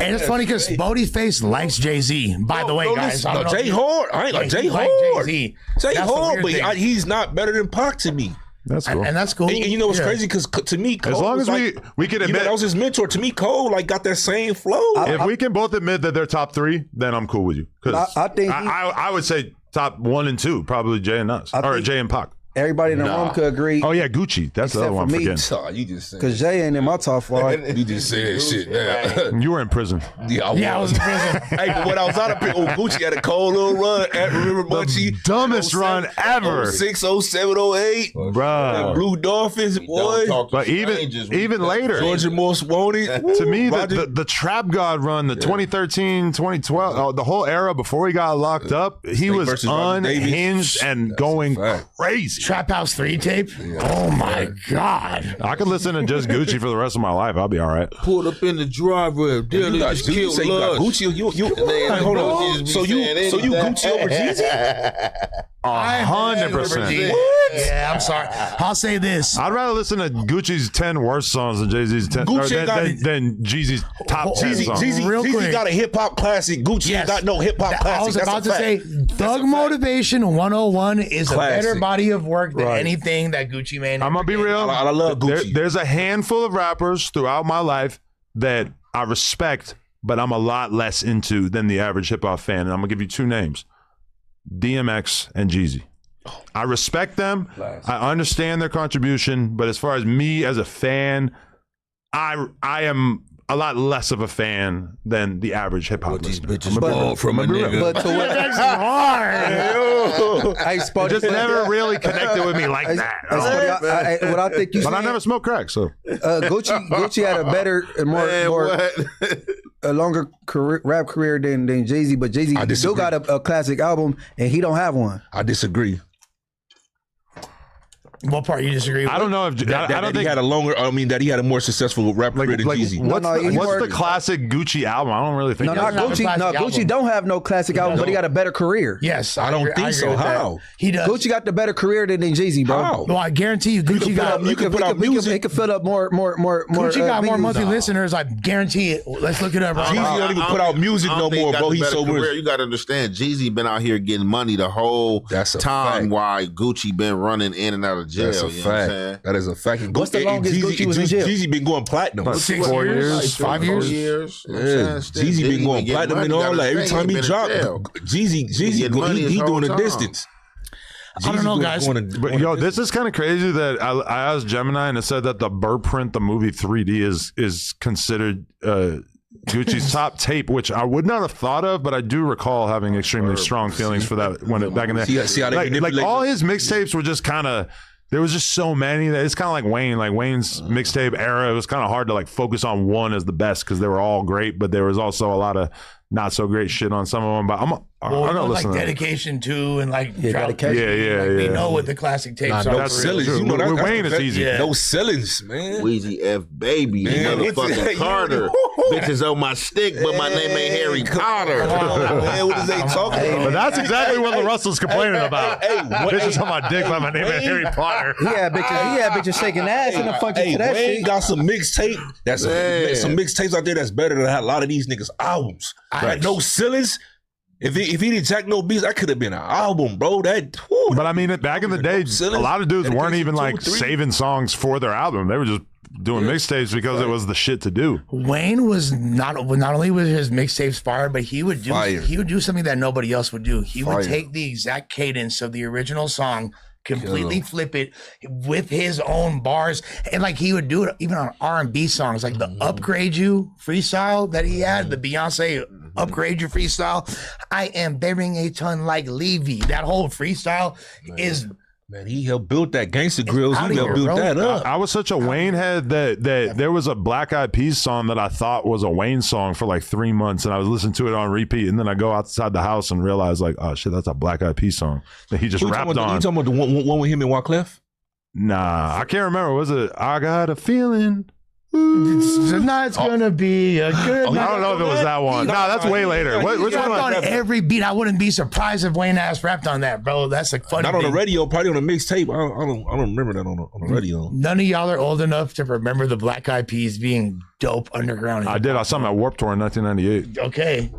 And it's funny because Bodie's face likes Jay-Z. By the way, guys. Jay hard. I ain't like Jay hard. Jay hard, but he's not better than Pac to me. That's cool. And that's cool. And you know what's crazy? Because to me, Cole, as long as we can admit that was his mentor. To me, Cole got that same flow. If we can both admit that they're top 3, then I'm cool with you. Because I think I would say top 1 and 2, probably Jay and Nas, or Jay and Pac. Everybody in the room could agree. Oh yeah, Gucci. That's the other one I'm forgetting. You just said because Jay ain't in my top 5. You just said shit. Now. You were in prison. Yeah, I was in prison. Hey, but when I was out of prison, Gucci had a cold little run at River Munchie. Dumbest run ever. 06, 07, 08. Bro. Blue Dolphins, boy. But even later. Georgia Most Wanted. To me, the Trap God run, the 2013, 2012, the whole era before he got locked up, he was unhinged and going crazy. Trap House 3 tape? Oh my God. I could listen to just Gucci for the rest of my life. I'll be all right. Pulled up in the driveway. There they just killed Lush. Gucci, hold on. So you Gucci over Jeezy? 100%. What? Yeah, I'm sorry. I'll say this. I'd rather listen to Gucci's 10 worst songs than Jay-Z's 10 than Jeezy's top 10 songs. Jeezy got a hip hop classic. Gucci got no hip hop classic. I was about to say Thug Motivation 101 is a better body of work than anything that Gucci made. I'm gonna be real. I love Gucci. There's a handful of rappers throughout my life that I respect, but I'm a lot less into than the average hip hop fan. And I'm gonna give you 2 names. DMX and Jeezy. I respect them. I understand their contribution, but as far as me as a fan, I am a lot less of a fan than the average hip hop listener. Bitches ball from a nigga. But to what That's hard. I It just never really connected with me like that. What I think you But I saying, never smoked crack, so Gucci had a better and more a longer rap career than Jay-Z, but Jay-Z still got a classic album and he don't have one. I disagree. What part you disagree with? I don't know if I don't that think he had a longer. I mean, that he had a more successful rap career than Jeezy. What's the classic Gucci album? I don't really think. Gucci don't have no classic album, but he got a better career. Yes, I don't think so. How? He does. Gucci got the better career than Jay-Z, bro. How? Well, I guarantee you, Gucci got. He could fill up more. Gucci got more monthly listeners. I guarantee it. Let's look it up. Jeezy don't even put out music no more, bro. He's so career. You got to understand, Jeezy been out here getting money the whole time while Gucci been running in and out of jail. That's a fact. That is a fact. What's the longest Gucci was in jail? Jeezy been going platinum. About 4 years, 5 years. Yeah, Jeezy been going platinum and all that. Every time he dropped, Jeezy he doing the distance. I don't know, guys. But yo, this is kind of crazy that I asked Gemini and it said that the Bird Print, the movie 3D, is considered Gucci's top tape, which I would not have thought of, but I do recall having extremely strong feelings for that back in the day. Like all his mixtapes were just kind of. There was just so many that it's kind of like Wayne. Like Wayne's mixtape era, it was kind of hard to like focus on one as the best because they were all great, but there was also a lot of not so great shit on some of them. But I'm gonna listen like to Dedication 2 and like Dedication. We know what the classic tapes are. No ceilings. You know with Wayne it's easy. Yeah. No ceilings, man. Weezy F baby, motherfucking Carter. Bitches on my stick, but my name ain't Harry Potter. Man, what is they talking about? But that's exactly what the Russell's complaining about. Bitches on my dick, but my name ain't Harry Potter. He had bitches shaking ass in the function to that Wayne shit. got some mixtape. That's some mixtapes out there that's better than a lot of these niggas' albums. No ceilings. If he didn't Jack No Beats, that could have been an album, bro. But I mean, back in the day, a lot of dudes weren't even like saving songs for their album. They were just doing mixtapes because it was the shit to do. Wayne was not only was his mixtapes fire, but he would do something that nobody else would do. He would take the exact cadence of the original song, completely flip it with his own bars, and like he would do it even on R&B songs, like the Upgrade You freestyle that he had, the Beyonce Upgrade Your freestyle. I am bearing a ton like Levy. That whole freestyle is. Man, he helped build that Gangsta Grills. He helped build that up. I was such a Wayne head that there was a Black Eyed Peas song that I thought was a Wayne song for like 3 months, and I was listening to it on repeat, and then I go outside the house and realize like, oh shit, that's a Black Eyed Peas song that he just rapped on. You talking about the one with him and Wyclef? Nah, I can't remember. Was it I Got a Feeling? Tonight's gonna be a good night. I don't know if it was that one. No, that's way later. Which one? On every beat, I wouldn't be surprised if Wayne ass rapped on that, bro. That's like funny. Not on the radio, probably on a mixtape. I don't remember that on the radio. None of y'all are old enough to remember the Black Eyed Peas being dope underground. I did. I saw them at Warped Tour in 1998. Okay,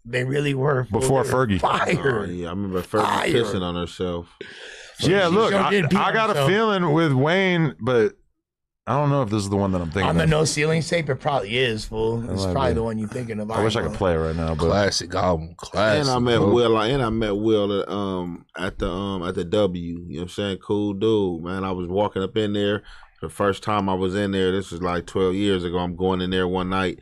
they really were before Fergie. Fire. Yeah, I remember Fergie kissing on herself. Yeah, look, I got a feeling with Wayne, but I don't know if this is the one that I'm thinking on the of. No Ceilings tape. It probably is, fool. It's probably the one you're thinking of. I wish I could play it right now. But classic album, classic. And I met Will. At the W. You know what I'm saying? Cool dude, man. I was walking up in there. The first time I was in there, this was like 12 years ago. I'm going in there one night.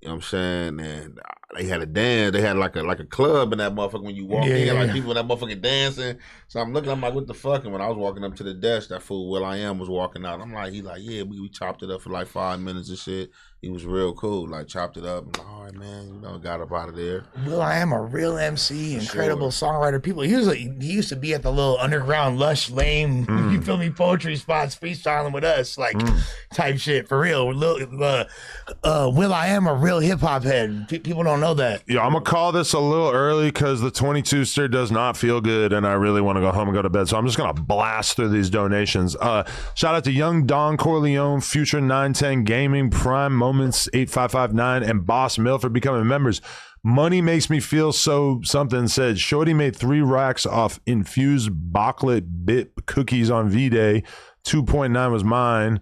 You know what I'm saying? And they had a dance. They had like a club in that motherfucker when you walk in. Like people in that motherfucker dancing. So I'm looking, I'm like, what the fuck? And when I was walking up to the desk, that fool Will.i.am was walking out. I'm like, yeah, we chopped it up for like 5 minutes and shit. He was real cool. Like chopped it up. I'm like, all right, man, got up out of there. Will.i.am a real MC, incredible songwriter. People, he used to be at the little underground Lush lame, you feel me, poetry spots, freestyling with us, like type shit for real. Will.i.am a real hip hop head. People don't know that. Yeah, I'm gonna call this a little early because the 22 stir does not feel good, and I really want to go home and go to bed. So I'm just gonna blast through these donations. Shout out to Young Don Corleone, Future 910 Gaming, Prime Moments 8559, and Boss Mill for becoming members. Money makes me feel so something said Shorty made 3 racks off infused Baclet bit cookies on V-Day. 2.9 was mine.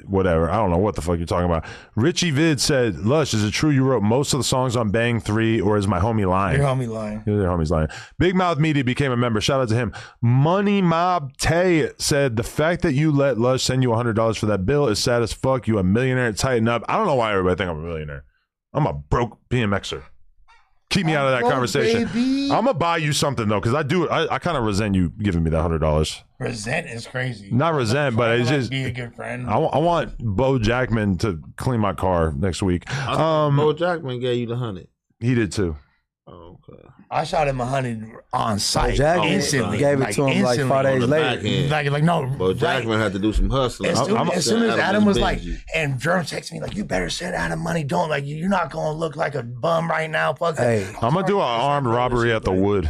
Whatever. I don't know what the fuck you're talking about. Richie Vid said, Lush, is it true you wrote most of the songs on Bang 3, or is my homie lying? Your homie lying. Your homie's lying. Big Mouth Media became a member. Shout out to him. Money Mob Tay said, the fact that you let Lush send you $100 for that bill is sad as fuck. You a millionaire. Tighten up. I don't know why everybody think I'm a millionaire. I'm a broke BMXer. Keep me out of that conversation. Baby. I'm gonna buy you something though, because I kind of resent you giving me that $100. Resent is crazy. Not resent, but it's just be a good friend. I want Bo Jackman to clean my car next week. Bo Jackman gave you the 100. He did too. Oh, okay. I shot him 100 on site. Jackman instantly. gave it to him like 5 days later. Like no. Bo Jackman had to do some hustling. As soon as Adam was like, and Jerm texted me like, you better send Adam money. Don't like you're not gonna look like a bum right now. Fuck hey, I'm gonna do an armed robbery at the Wood.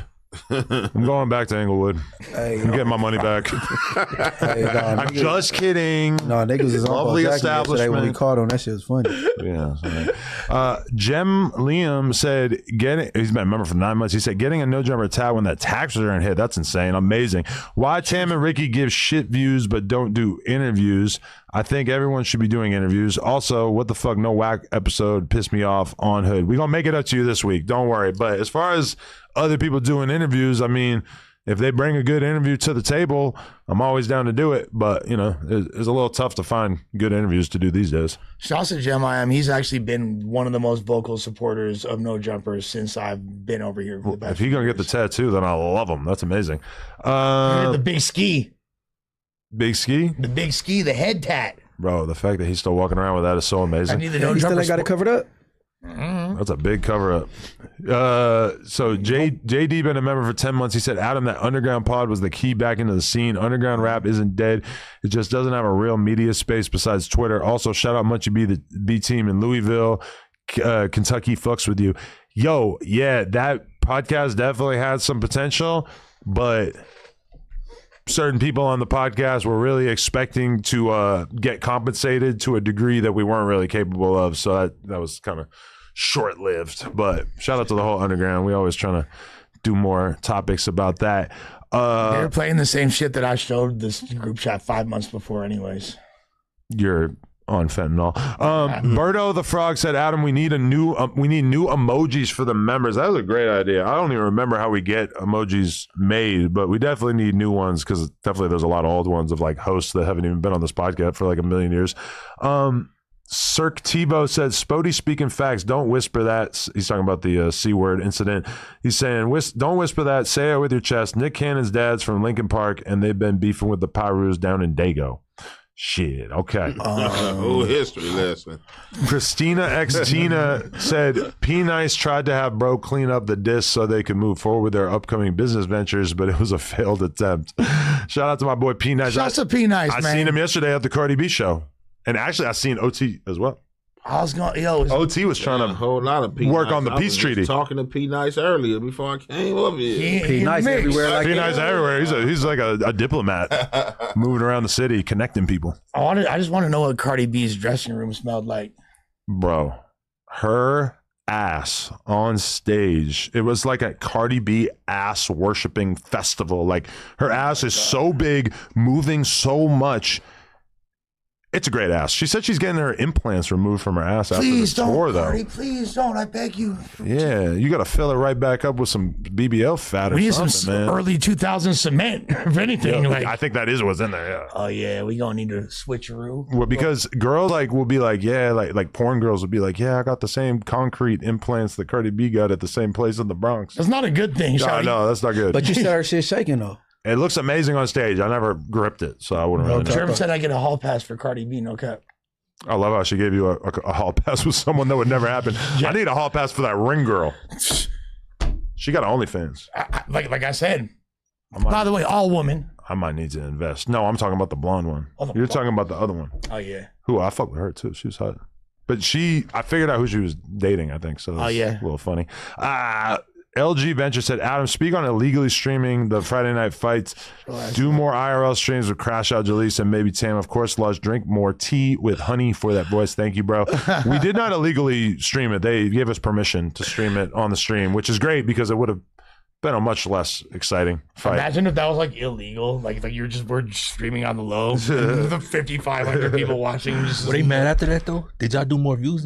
I'm going back to Inglewood. Hey, I'm getting my money back. Hey, I'm just kidding. No, niggas is on Lovely Bo Jackman establishment. yesterday when we called him. That shit was funny. Yeah. Jem Liam said, he's been a member for 9 months. He said, getting a no jumper tat when that tax return hit, that's insane. Amazing. Why Tam and Ricky give shit views but don't do interviews? I think everyone should be doing interviews. Also, what the fuck, no whack episode pissed me off on Hood. We're going to make it up to you this week. Don't worry. But as far as other people doing interviews, I mean, if they bring a good interview to the table, I'm always down to do it. But, you know, it's a little tough to find good interviews to do these days. Shouts to Jem I am. He's actually been one of the most vocal supporters of No Jumpers since I've been over here. For the If he's going to get the tattoo, then I love him. That's amazing. The big ski. Big ski? The big ski, the head tat. Bro, the fact that he's still walking around with that is so amazing. I need the No He still Jumper ain't got it covered up. That's a big cover up. So JD been a member for 10 months. He said, Adam, that underground pod was the key back into the scene. Underground rap isn't dead. It just doesn't have a real media space besides Twitter. Also, shout out Munchie B, the B team in Louisville, Kentucky fucks with you. Yo, yeah, that podcast definitely had some potential, but certain people on the podcast were really expecting to get compensated to a degree that we weren't really capable of. So that was kind of short-lived. But shout out to the whole underground. We always trying to do more topics about that. They're playing the same shit that I showed this group chat 5 months before anyways. You're on fentanyl. Berto the Frog said, Adam, we need new emojis for the members. That was a great idea. I don't even remember how we get emojis made, but we definitely need new ones because definitely there's a lot of old ones of like hosts that haven't even been on this podcast for like a million years. Cirque Tebow said, Spody speaking facts, don't whisper that. He's talking about the C-word incident. He's saying, don't whisper that, say it with your chest. Nick Cannon's dad's from Lincoln Park and they've been beefing with the Pyrus down in Dago. Shit, okay. History lesson. Christina X Tina said, P Nice tried to have bro clean up the disc so they could move forward with their upcoming business ventures, but it was a failed attempt. Shout out to my boy P Nice. Shouts to P Nice, man. I seen him yesterday at the Cardi B show. And actually, I seen OT as well. I was going, OT was trying to a whole lot of work on the peace treaty. Talking to P Nice earlier before I came up here. P Nice everywhere. Like P Nice everywhere. He's like a diplomat, moving around the city, connecting people. I just want to know what Cardi B's dressing room smelled like. Bro, her ass on stage. It was like a Cardi B ass worshiping festival. Like her ass is so big, moving so much. It's a great ass. She said she's getting her implants removed from her ass after the tour, though. Cardi, please don't. I beg you. Yeah, you got to fill it right back up with some BBL fat or we need something, some man. Early 2000s cement, if anything. Yeah, like, I think that is what's in there, yeah. Oh, yeah, we going to need to switcheroo. Well, because girls will be like, yeah, like porn girls will be like, yeah, I got the same concrete implants that Cardi B got at the same place in the Bronx. That's not a good thing, No, that's not good. But you said her shit shaking, though. It looks amazing on stage. I never gripped it, so I wouldn't really know. Jerm said I get a hall pass for Cardi B, no cap. I love how she gave you a hall pass with someone that would never happen. I need a hall pass for that ring girl. She got OnlyFans. Like I said. By the way, all women. I might need to invest. No, I'm talking about the blonde one. You're talking about the other one. Oh, yeah. Who, I fuck with her, too. She was hot. But I figured out who she was dating, I think. So that's a little funny. LG Venture said, Adam, speak on illegally streaming the Friday Night Fights. Do more IRL streams with Crash Out Jalis and maybe Tam. Of course, Lush, drink more tea with honey for that voice. Thank you, bro. We did not illegally stream it. They gave us permission to stream it on the stream, which is great because it would have been a much less exciting fight. Imagine if that was like illegal, like we're just streaming on the low, the 5,500 people watching. Were they mad after that though? Did y'all do more views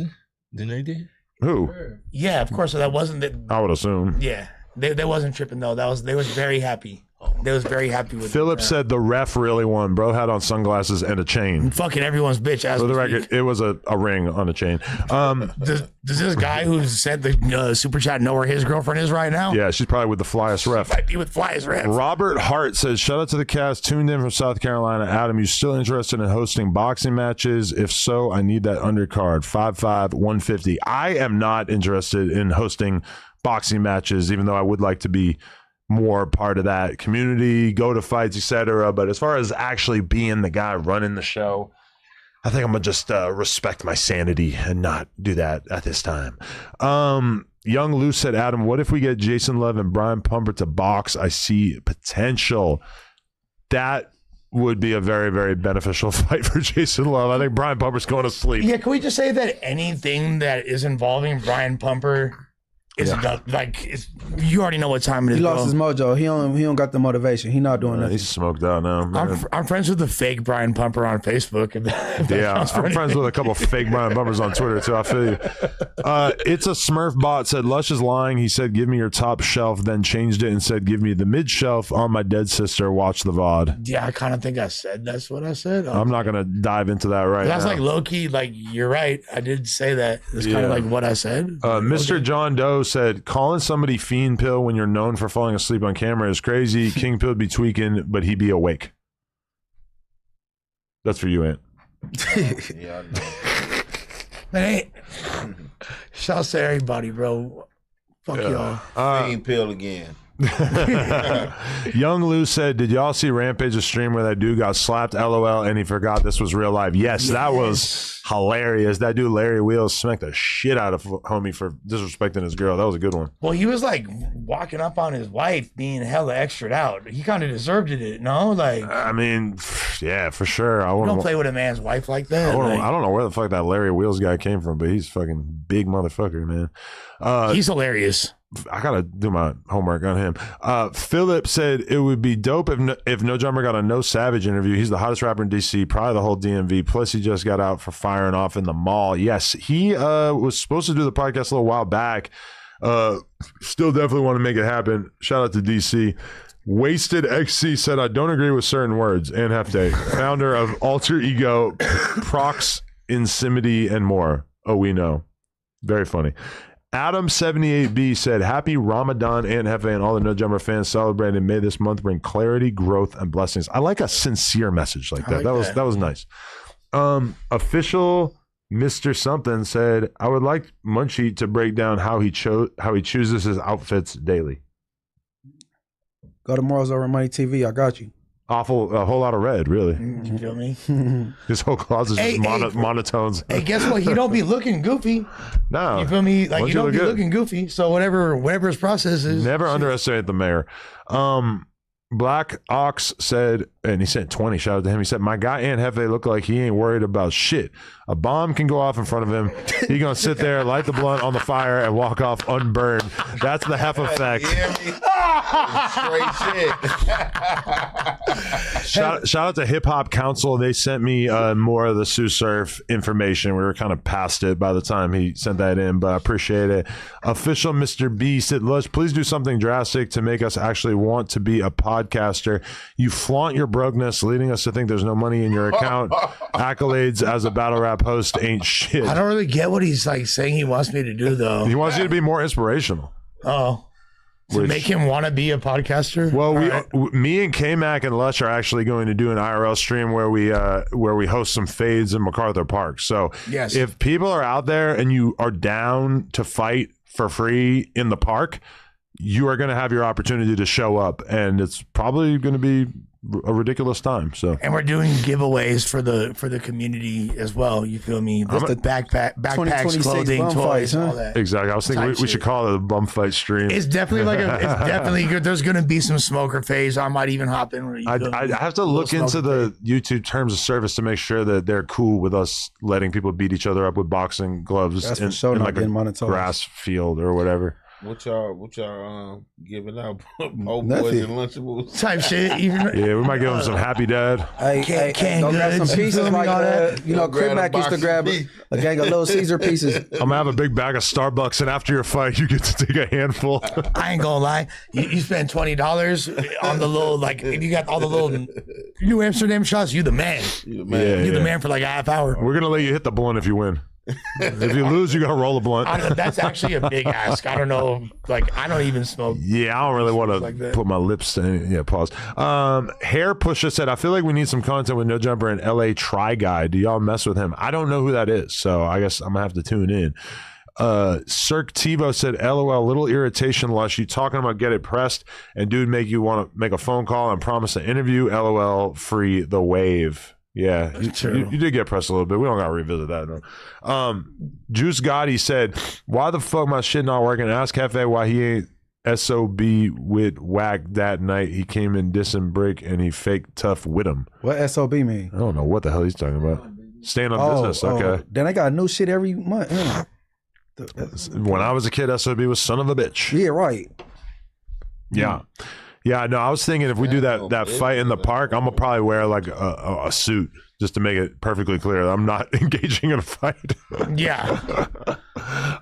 than they did? Who? Yeah, of course. So that wasn't it. I would assume. Yeah, they wasn't tripping though. They was very happy. They was very happy with Philip said the ref really won. Bro had on sunglasses and a chain. Fucking everyone's bitch. As For the record, it was a ring on a chain. Does this guy who sent the super chat know where his girlfriend is right now? Yeah, she's probably with the flyest ref. Might be with flyest ref. Robert Hart says, shout out to the cast tuned in from South Carolina. Adam, you still interested in hosting boxing matches? If so, I need that undercard. 5'5", 150. I am not interested in hosting boxing matches, even though I would like to be more part of that community, go to fights, etc. But as far as actually being the guy running the show, I think I'm gonna just respect my sanity and not do that at this time. Young Lou said, Adam, what if we get Jason Love and Brian Pumper to box? I see potential. That would be a very, very beneficial fight for Jason Love. I think Brian Pumper's going to sleep. Yeah, can we just say that anything that is involving Brian Pumper is you already know what time it is. He lost his mojo. He don't got the motivation. He not doing nothing. He's smoked out now. I'm friends with the fake Brian Pumper on Facebook. I'm friends with a couple of fake Brian Pumpers on Twitter too. I feel you. It's a Smurf bot said Lush is lying. He said give me your top shelf, then changed it and said give me the mid shelf on my dead sister. Watch the VOD. Yeah, I kind of think I said that's what I said. I'm not gonna dive into that right that's now. Like low key. Like you're right. I did say that. It's kind of like what I said. Mr. John Doe said calling somebody fiend pill when you're known for falling asleep on camera is crazy. King Pill would be tweaking, but he'd be awake. That's for you, Ant. Yeah, I know. Hey, shouts to everybody, bro. Fuck y'all. Fiend pill again. Young Lou said, did y'all see Rampage's stream where that dude got slapped LOL and he forgot this was real life? Yes, that was hilarious. That dude Larry Wheels smacked the shit out of homie for disrespecting his girl. That was a good one. Well, he was like walking up on his wife being hella extra'd out. He kind of deserved it, no? Like, I mean, yeah, for sure. I don't play with a man's wife like that. I don't know where the fuck that Larry Wheels guy came from, but he's fucking big motherfucker, man. He's hilarious. I gotta do my homework on him. Philip said it would be dope if No Jumper got a No Savage interview. He's the hottest rapper in DC, probably the whole DMV. Plus, he just got out for firing off in the mall. Yes, he was supposed to do the podcast a little while back. Still definitely want to make it happen. Shout out to DC. Wasted XC said, I don't agree with certain words. Ann Hefte, founder of Alter Ego, Prox, Insimity, and more. Oh, we know. Very funny. Adam78B said, happy Ramadan, Aunt Hefe, and all the No Jumper fans celebrating. May this month bring clarity, growth, and blessings. I like a sincere message like that. That was nice. Official Mr. Something said, I would like Munchie to break down how he chooses his outfits daily. Go to Morals Over Money TV. I got you. A whole lot of red, really. You feel me? His whole closet is just monotones. Hey, guess what? He don't be looking goofy. No. You feel me? Like, you don't be looking goofy. So whatever his process is. Never underestimate the mayor. Black Ox said, and he sent 20, shout out to him. He said, my guy Aunt Hefe look like he ain't worried about shit. A bomb can go off in front of him. He gonna sit there, light the blunt on the fire, and walk off unburned. That's the Hef effect. Straight shit. Shout out to Hip Hop Council. They sent me more of the Sto Surf information. We were kind of past it by the time he sent that in, but I appreciate it. Official Mr. B said, Lush, please do something drastic to make us actually want to be a podcaster. You flaunt your brokenness, leading us to think there's no money in your account. Accolades as a battle rap host ain't shit. I don't really get what he's like saying he wants me to do, though. He wants you to be more inspirational. Oh. To make him want to be a podcaster? Well, me and K-Mac and Lush are actually going to do an IRL stream where we host some fades in MacArthur Park. So yes, if people are out there and you are down to fight for free in the park, you are going to have your opportunity to show up, and it's probably going to be a ridiculous time. So, and we're doing giveaways for the community as well. You feel me? Just the backpacks, clothing, toys, all that. Exactly. I was thinking we should call it a bum fight stream. It's definitely it's definitely good. There's going to be some smoker phase. I might even hop in. I have to look into the YouTube terms of service to make sure that they're cool with us letting people beat each other up with boxing gloves in like a grass field or whatever. What y'all giving out? Old boys and Lunchables type shit. Yeah, we might give him some Happy Dad. Hey, go grab some pieces like Crip Mac used to grab a gang of Little Caesar pieces. I'm gonna have a big bag of Starbucks, and after your fight, you get to take a handful. I ain't gonna lie. You spend $20 on the little, like, if you got all the little New Amsterdam shots, you the man. You the man. You the man for like a half hour. We're gonna let you hit the blunt if you win. If you lose, you gotta roll a blunt. That's actually a big ask. I don't know. Like, I don't even smoke. Yeah, I don't really want to put my lips in. Yeah, pause. Hair Pusher said, I feel like we need some content with No Jumper and LA Try Guy. Do y'all mess with him? I don't know who that is, so I guess I'm gonna have to tune in. Cirque Tivo said, LOL, little irritation, Lush. You talking about get it pressed and dude make you want to make a phone call and promise an interview. LOL, free the wave. Yeah, you did get pressed a little bit. We don't got to revisit that, though. Juice Gotti said, why the fuck my shit not working? Ask Hefe why he ain't SOB with Whack that night. He came in dissing Brick and he faked tough with him. What SOB mean? I don't know what the hell he's talking about. Staying on business, okay. Then I got new shit every month. When I was a kid, SOB was son of a bitch. Yeah, right. Yeah. Yeah, no, I was thinking if we do that fight in the park, I'm going to probably wear like a suit just to make it perfectly clear that I'm not engaging in a fight. Yeah.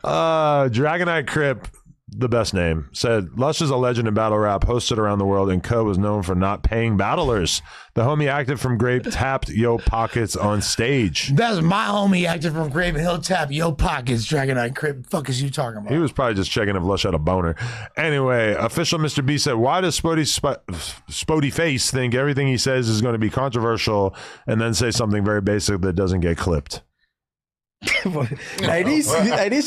Dragonite Crip, the best name, said, Lush is a legend in battle rap, hosted around the world, and Co was known for not paying battlers. The homie active from Grape tapped Yo Pockets on stage. That's my homie active from Grape, and he'll tap Yo Pockets, Dragonite Crip. Fuck is you talking about? He was probably just checking if Lush had a boner. Anyway, official Mr. B said, why does Spody Face think everything he says is going to be controversial and then say something very basic that doesn't get clipped? Hey, these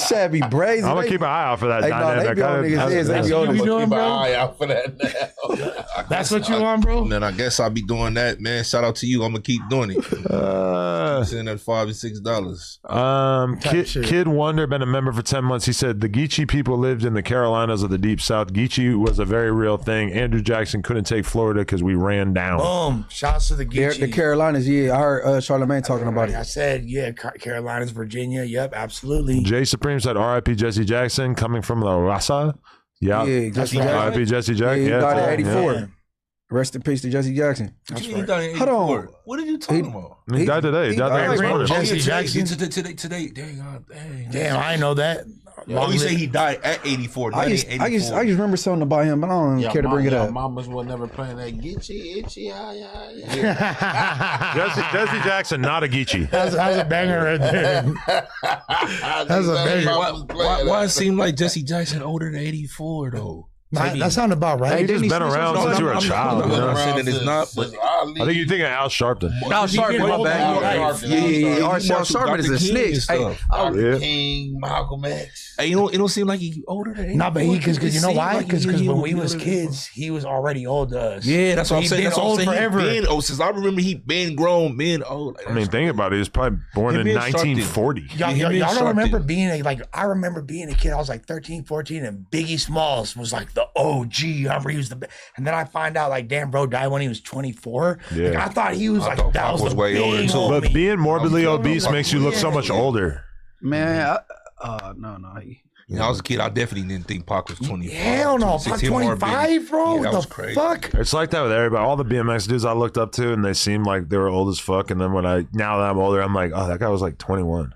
shabby braids. I'm gonna keep an eye out for that. Hey, no, they be on niggas' heads. They be on Keep them. an eye out for that now. That's what you want, bro? And then I guess I'll be doing that, man. Shout out to you. I'm gonna keep doing it. Sending that $5 and $6. Kid Wonder been a member for 10 months. He said the Geechi people lived in the Carolinas of the Deep South. Geechi was a very real thing. Andrew Jackson couldn't take Florida because we ran down. Boom! Shouts to the Geechi. The Carolinas. Yeah, I heard Charlamagne talking about it. I said, yeah, Carolinas, Virginia. Yep, absolutely. Jay Supreme said R.I.P. Jesse Jackson coming from La Raza. Yeah, Jesse R.I.P. Jesse Jackson. Yeah, he died at 84. Yeah. Rest in peace to Jesse Jackson. Hold on. What are you talking about? He died today. He died this morning. Jesse Jackson. Today. Damn, I didn't know that. Oh, you say he died at 84. I just remember something about him, but I don't care to bring it up. Mamas was never playing that Geechi, itchy, Jesse Jackson, not a Geechi. That's a banger right there. That's a banger. Why it seem like Jesse Jackson older than 84 though? That sounded about right. He's just been around since you were a child. I think you're thinking Al Sharpton. Al Sharpton, my bad. Yeah. Al Sharpton is a snitch. Dr. King, Malcolm X. Hey, it don't seem like he older than 84. No, but because you know why? Because when we was kids, he was already old to us. Yeah, that's what I'm saying. He's been old forever. Since I remember he been grown, been old. I mean, think about it. He was probably born in 1940. Y'all don't remember being I remember being a kid. I was like 13, 14, and Biggie Smalls was like the OG. I remember he was and then I find out like, damn, bro died when he was 24. Yeah. Like, I thought he was like that was way older too. But being morbidly obese makes you look so much older. Man, no. When I was a kid, I definitely didn't think Pac was 25. Hell no, Pac 25, bro. Yeah, that was the crazy. fuck? It's like that with everybody. All the BMX dudes I looked up to, and they seemed like they were old as fuck. And then now that I'm older, I'm like, oh, that guy was like 21.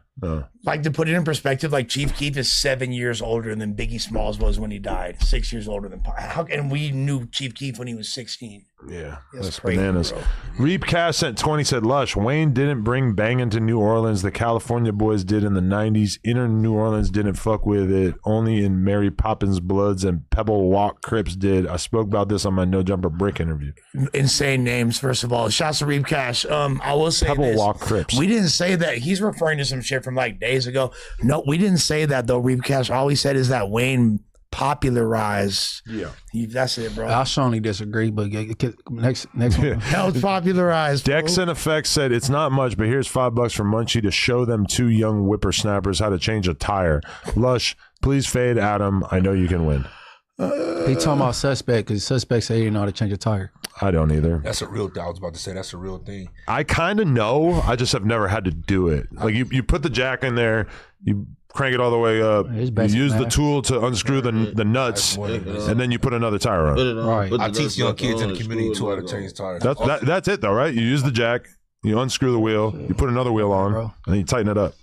Like, to put it in perspective, like Chief Keef is 7 years older than Biggie Smalls was when he died. 6 years older than Pac. And we knew Chief Keef when he was 16. Yeah, that's crazy, bananas. Bro. Reapcast sent 20 said, Lush, Wayne didn't bring banging to New Orleans. The California boys did in the 90s. Inner New Orleans didn't fuck with it. Only in Mary Poppins Bloods and Pebble Walk Crips did. I spoke about this on my No Jumper Brick interview. Insane names, first of all. Shouts to Reapcast. I will say Pebble this. Walk Crips. We didn't say that. He's referring to some shit from like days ago. No, we didn't say that though, Reapcast. All we said is that Wayne popularized. Yeah. That's it, bro. I strongly disagree, but next one. Helped popularized. Dex and Effects said, it's not much, but here's $5 from Munchie to show them two young whippersnappers how to change a tire. Lush, please fade Adam. I know you can win. He talking about suspect because suspect say he didn't know how to change a tire. I don't either. That's a real thing. I was about to say that's a real thing. I kind of know. I just have never had to do it. Like you put the jack in there, you crank it all the way up, you use the tool to unscrew the nuts, and then you put another tire on. Right. I teach young kids in the community too how to change tires. That's it though, right? You use the jack, you unscrew the wheel, you put another wheel on, and then you tighten it up.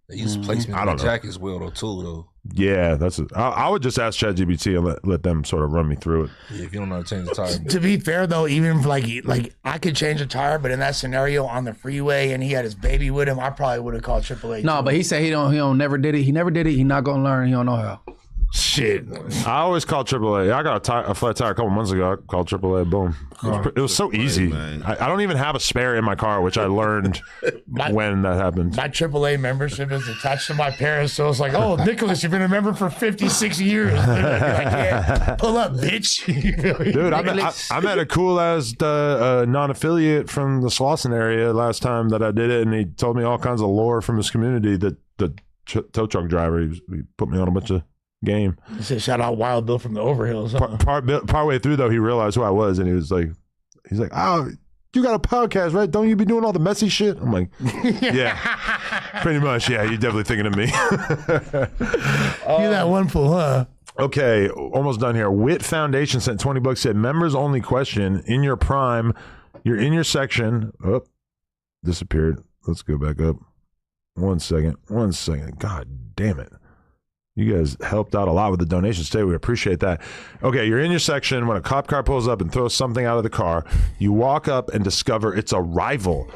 They use placement on the jack as well though. Yeah, that's it. I would just ask ChatGPT and let them sort of run me through it. Yeah, if you don't know how to change the tire. To be fair though, even if like I could change a tire, but in that scenario on the freeway and he had his baby with him, I probably would have called AAA. No, but he said he don't never did it. He never did it. He not gonna learn. He don't know how. Shit. I always call AAA. I got a flat tire a couple months ago. I called AAA. Boom. It was so easy. I don't even have a spare in my car, which I learned when that happened. My AAA membership is attached to my parents, so it's like, oh, Nicholas, you've been a member for 56 years. Like, yeah, pull up, bitch. Dude, I met a cool ass non-affiliate from the Slauson area last time that I did it, and he told me all kinds of lore from his community. That the tow truck driver, he put me on a bunch of game. He said, shout out Wild Bill from the Overhills. Partway through though, he realized who I was, and he's like, oh, you got a podcast, right? Don't you be doing all the messy shit? I'm like, yeah, pretty much. Yeah, you're definitely thinking of me. You that one fool, huh? Okay, almost done here. Wit Foundation sent $20. Said members only question. In your prime, you're in your section. Oh, disappeared. Let's go back up. 1 second. God damn it. You guys helped out a lot with the donations today. We appreciate that. Okay, you're in your section. When a cop car pulls up and throws something out of the car, you walk up and discover it's a rival.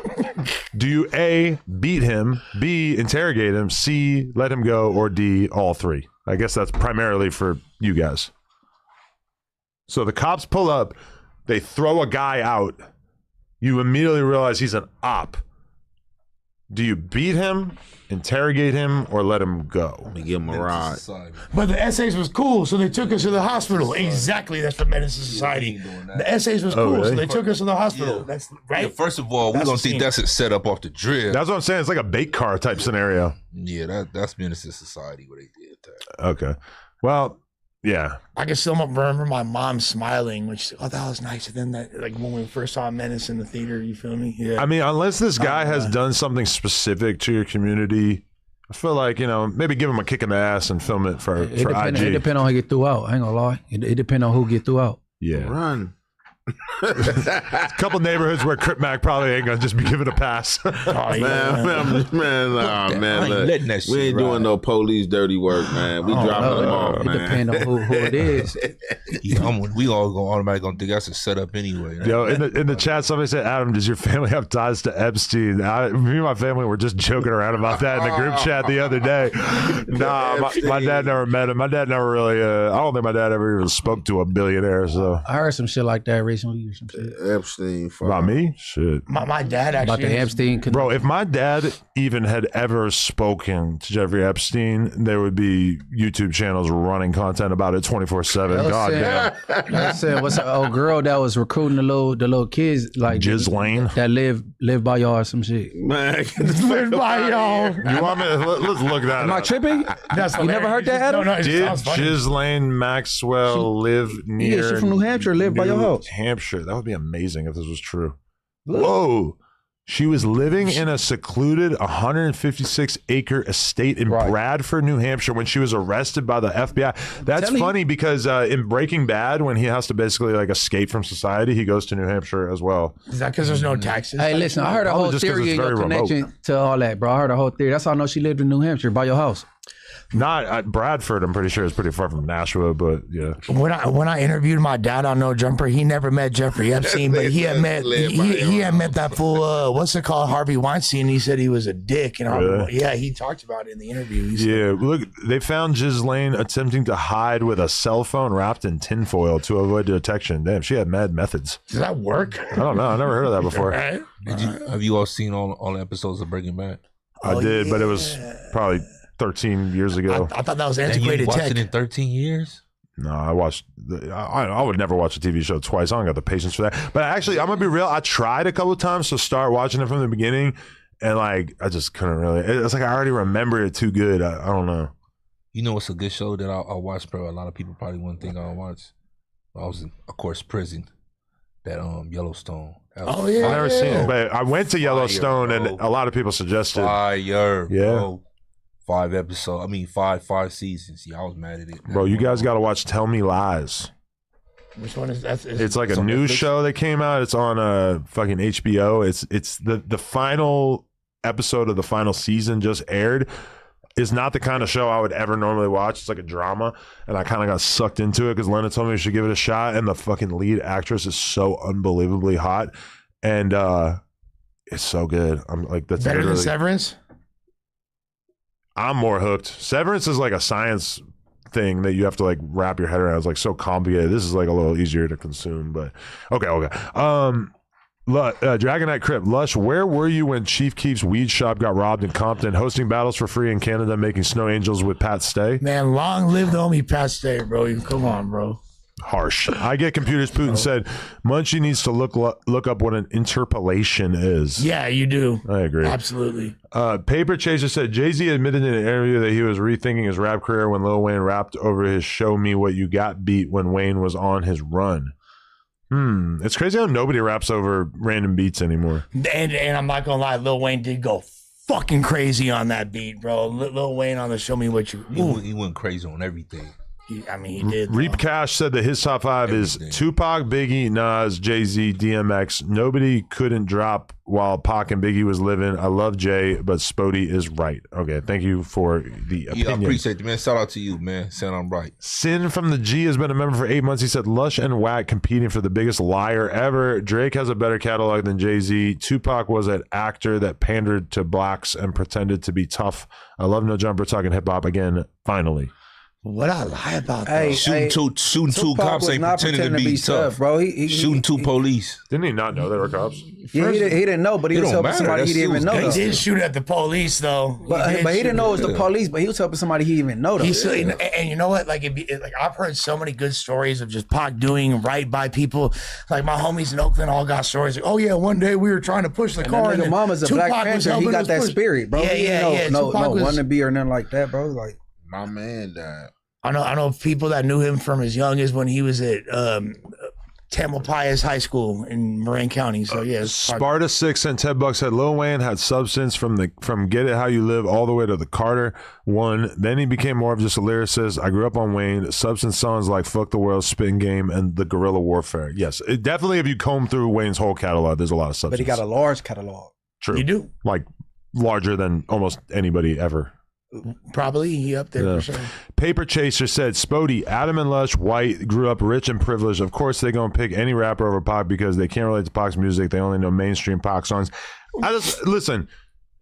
Do you A, beat him, B, interrogate him, C, let him go, or D, all three? I guess that's primarily for you guys. So the cops pull up, they throw a guy out. You immediately realize he's an op. Do you beat him, interrogate him, or let him go? Let me give him a ride. But the essays was cool, so they took us to the hospital. Exactly, that's what Menace to Society. The essays was cool, so they took us to the hospital. Yeah. That's right. Yeah, first of all, we don't think that's a setup off the drill. That's what I'm saying. It's like a bait car type scenario. Yeah, that's Menace to Society what they did. Okay. Well, yeah. I can still remember my mom smiling, which, that was nice. And then that, like when we first saw Menace in the theater, you feel me? Yeah. I mean, unless this guy has done something specific to your community, I feel like, maybe give him a kick in the ass and film it for IG. It depends on who get through out. I ain't gonna lie. It depends on who get through out. Yeah. Run. A couple neighborhoods where Crip Mac probably ain't gonna just be given a pass. Man, look, we ain't doing no police dirty work, man. We dropping them off, man. It depends on who it is. We all automatically gonna think that's a setup anyway. Right? Yo, in the chat, somebody said, Adam, does your family have ties to Epstein? Me and my family were just joking around about that in the group chat the other day. Nah, my dad never met him. My dad never really, I don't think my dad ever even spoke to a billionaire. So I heard some shit like that recently or some shit. Epstein. About me? Shit. My dad actually. About the Epstein. Bro, if my dad even had ever spoken to Jeffrey Epstein, there would be YouTube channels running content about it 24/7. God damn. I said, what's the old girl that was recruiting the little kids like Jiz Lane that live by y'all or some shit? Man, live by y'all. You want me? Let's look that. Am I tripping? You never heard that, Adam? No, did Jiz Lane Maxwell live near? Yeah, she's from New Hampshire. Live by your house. Hampshire. That would be amazing if this was true. Whoa. She was living in a secluded 156-acre estate in Bradford, New Hampshire when she was arrested by the FBI. That's funny because in Breaking Bad, when he has to basically like escape from society, he goes to New Hampshire as well. Is that because there's no taxes? Hey, listen, I heard a whole theory in your connection to all that, bro. I heard a whole theory. That's how I know she lived in New Hampshire by your house. Not at Bradford, I'm pretty sure it's pretty far from Nashua, but yeah. When I interviewed my dad on No Jumper, he never met Jeffrey Epstein, but he had met that fool. What's it called, Harvey Weinstein? He said he was a dick, and really? Yeah, he talked about it in the interview. Yeah, look, they found Jiz Lane attempting to hide with a cell phone wrapped in tinfoil to avoid detection. Damn, she had mad methods. Does that work? I don't know. I never heard of that before. Right? Have you all seen all the episodes of Breaking Bad? I did, but it was probably 13 years ago. I thought that was antiquated tech. You watched it in 13 years? No, I watched. I would never watch a TV show twice. I don't got the patience for that. But actually, I'm gonna be real. I tried a couple of times to start watching it from the beginning, and like I just couldn't really. It's like I already remember it too good. I don't know. You know what's a good show that I watched, bro? A lot of people probably wouldn't think I'll watch. I was in, of course, prison. That Yellowstone. Oh yeah, I've never seen it, but I went to Yellowstone, and a lot of people suggested. Fire, bro. 5 episodes. I mean, five seasons. Yeah, I was mad at it. Bro, you guys got to watch Tell Me Lies. Which one is that? It's like a news show that came out. It's on fucking HBO. It's the final episode of the final season just aired. It's not the kind of show I would ever normally watch. It's like a drama, and I kind of got sucked into it because Lena told me I should give it a shot, and the fucking lead actress is so unbelievably hot, and it's so good. I'm like, that's better than Severance. I'm more hooked. Severance is like a science thing that you have to like wrap your head around. It's like so complicated. This is like a little easier to consume, but okay. Dragonite Crip, Lush, where were you when Chief Keef's weed shop got robbed in Compton, hosting battles for free in Canada, making Snow Angels with Pat Stay? Man, long live the homie Pat Stay, bro. Come on, bro. Harsh. I get computers. Putin said Munchie needs to look up what an interpolation is. Yeah, you do. I agree. Absolutely. Paper Chaser said Jay-Z admitted in an interview that he was rethinking his rap career when Lil Wayne rapped over his Show Me What You Got beat when Wayne was on his run. It's crazy how nobody raps over random beats anymore. And I'm not gonna lie, Lil Wayne did go fucking crazy on that beat, bro. Lil Wayne on the Show Me What You. He went crazy on everything. He did. Reap Cash said that his top 5 is Tupac, Biggie, Nas, Jay-Z, DMX. Nobody couldn't drop while Pac and Biggie was living. I love Jay, but Spody is right. Okay, thank you for the opinion. Yeah, I appreciate it, man. Shout out to you, man. Saying I'm right. Sin from the G has been a member for 8 months. He said Lush and Wack competing for the biggest liar ever. Drake has a better catalog than Jay-Z. Tupac was an actor that pandered to blacks and pretended to be tough. I love No Jumper talking hip-hop again, finally. What I lie about? Shooting two cops ain't pretending to be tough, bro. He shooting two police. Didn't he not know they were cops? Yeah, he didn't know, but he was helping somebody he didn't even know. He did shoot at the police though. But he didn't know it was the police, but he was helping somebody he didn't even know. And you know what? Like I've heard so many good stories of just Pac doing right by people. Like my homies in Oakland all got stories. Like, oh yeah, one day we were trying to push the car. And mama's a Black Panther. He got that spirit, bro. Yeah. No wannabe or nothing like that, bro. Like my man died. I know people that knew him from as young as when he was at Tamalpais High School in Marin County. So yeah, Sparta 6 and $10 said Lil Wayne had substance from Get It How You Live all the way to the Carter one. Then he became more of just a lyricist. I grew up on Wayne. Substance songs like Fuck the World, Spin Game, and the Guerrilla Warfare. Yes, definitely. If you comb through Wayne's whole catalog, there's a lot of substance. But he got a large catalog. True, you do, like larger than almost anybody ever. Probably he up there for sure. Paper Chaser said Spody, Adam and Lush, white, grew up rich and privileged. Of course they gonna pick any rapper over Pac because they can't relate to Pac's music. They only know mainstream Pac songs. Listen,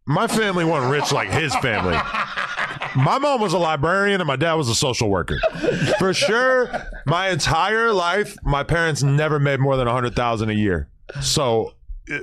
my family wasn't rich like his family. My mom was a librarian and my dad was a social worker. For sure, my entire life, my parents never made more than $100,000 a year. So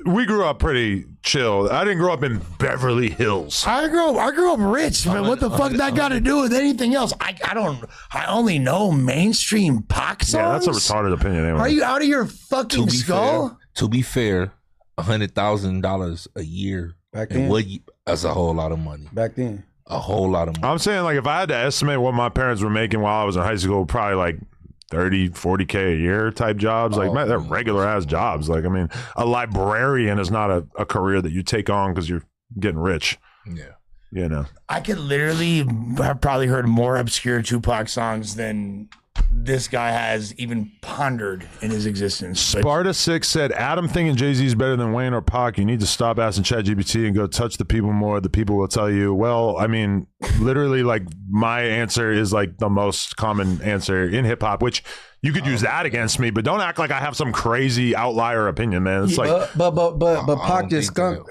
we grew up pretty chill. I didn't grow up in Beverly Hills. I grew up rich, man. What the fuck that got to do with anything else? I only know mainstream Pac songs. Yeah, that's a retarded opinion. Anyway. Are you out of your fucking skull? To be fair, $100,000 a year back then, that's a whole lot of money. Back then, a whole lot of money. I'm saying, like, if I had to estimate what my parents were making while I was in high school, probably like 30, 40K a year type jobs. Like, man, they're regular ass jobs. Like, I mean, a librarian is not a career that you take on because you're getting rich. Yeah. You know, I could literally have probably heard more obscure Tupac songs than this guy has even pondered in his existence. Sparta 6 said, Adam thinking Jay-Z is better than Wayne or Pac. You need to stop asking ChatGPT and go touch the people more. The people will tell you. Well, I mean, literally, like, my answer is like the most common answer in hip hop, which you could use that against me, but don't act like I have some crazy outlier opinion, man. It's like, but Pac just skunked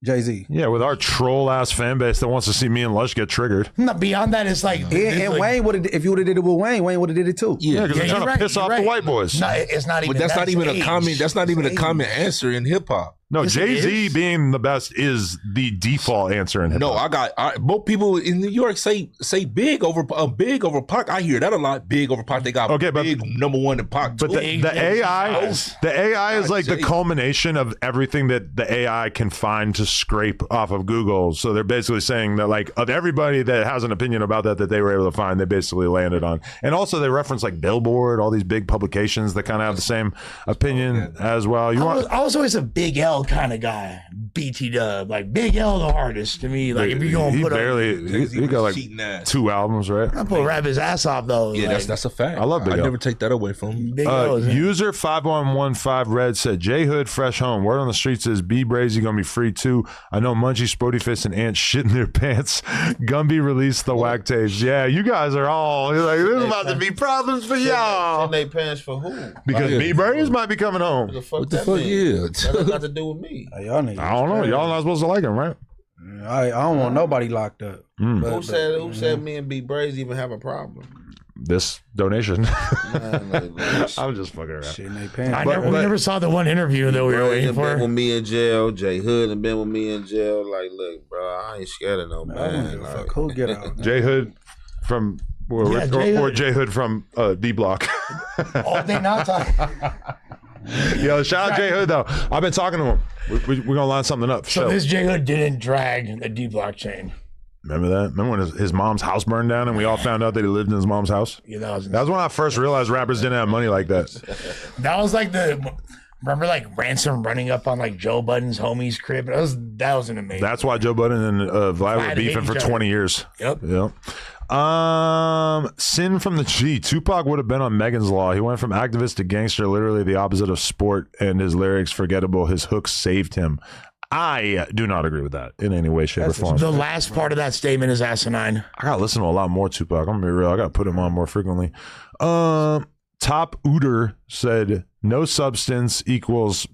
Jay-Z. Yeah, with our troll ass fan base that wants to see me and Lush get triggered. No, beyond that, it's like and Wayne would have. If you would have did it with Wayne would have did it too. Yeah, because they're trying to piss off the white boys. No, it's not even. But that's not even a comment. That's not even a common answer in hip hop. No, Yes, it Jay-Z is. being the best is the default answer in hip No, both people in New York say big over Pac. I hear that a lot. Big over Pac. They got big number one in Pac. But the AI is like the culmination of everything that the AI can find to scrape off of Google. So they're basically saying that, like, of everybody that has an opinion about that they were able to find, they basically landed on. And also they reference like Billboard, all these big publications that kind of have the same opinion as well. I was always a Big L kind of guy. BT Dub, like Big L, the artist to me. Like if you're gonna he put he got like 2 albums, right? I put rap his ass off though. Yeah, like, that's a fact. I love Big I L. never take that away from him. Big L. User 5115 Red said J Hood fresh home. Word on the streets is B Breezy gonna be free too. I know Munchie, Spody Fist, and Ant shit in their pants. Gumby released the whack tapes. Yeah, you guys are all like, this is about to be problems for y'all. In their pants for who? Because B Breezy might be coming home. What the fuck? Yeah, that got to do with me. Hey, y'all niggas I don't know. Y'all not supposed to like him, right? I don't want nobody locked up. Who said me and B Breezy even have a problem? This donation. Man, I'm just fucking around. Shit in their pants. we never saw the one interview that we were waiting for. Been with me in jail. Jay Hood and been with me in jail. Like, look, bro, I ain't scared of no man. Like, Who get out? J Hood from or J Hood from D Block. Oh, they not talking. Yo, shout out J Hood though. I've been talking to him. We're gonna line something up. So this J Hood didn't drag the D blockchain. Remember that? Remember when his mom's house burned down and we all found out that he lived in his mom's house? Yeah, that was when I first realized rappers didn't have money like that. That was like remember like Ransom running up on like Joe Budden's homie's crib? That was an amazing. That's why Joe Budden and Vlad were beefing for 20 years. Yep. Sin from the G. Tupac would have been on Megan's Law. He went from activist to gangster, literally the opposite of sport, and his lyrics forgettable. His hooks saved him. I do not agree with that in any way, shape, or form. The last part of that statement is asinine. I gotta listen to a lot more Tupac. I'm gonna be real. I gotta put him on more frequently. Top Ooter said no substance equals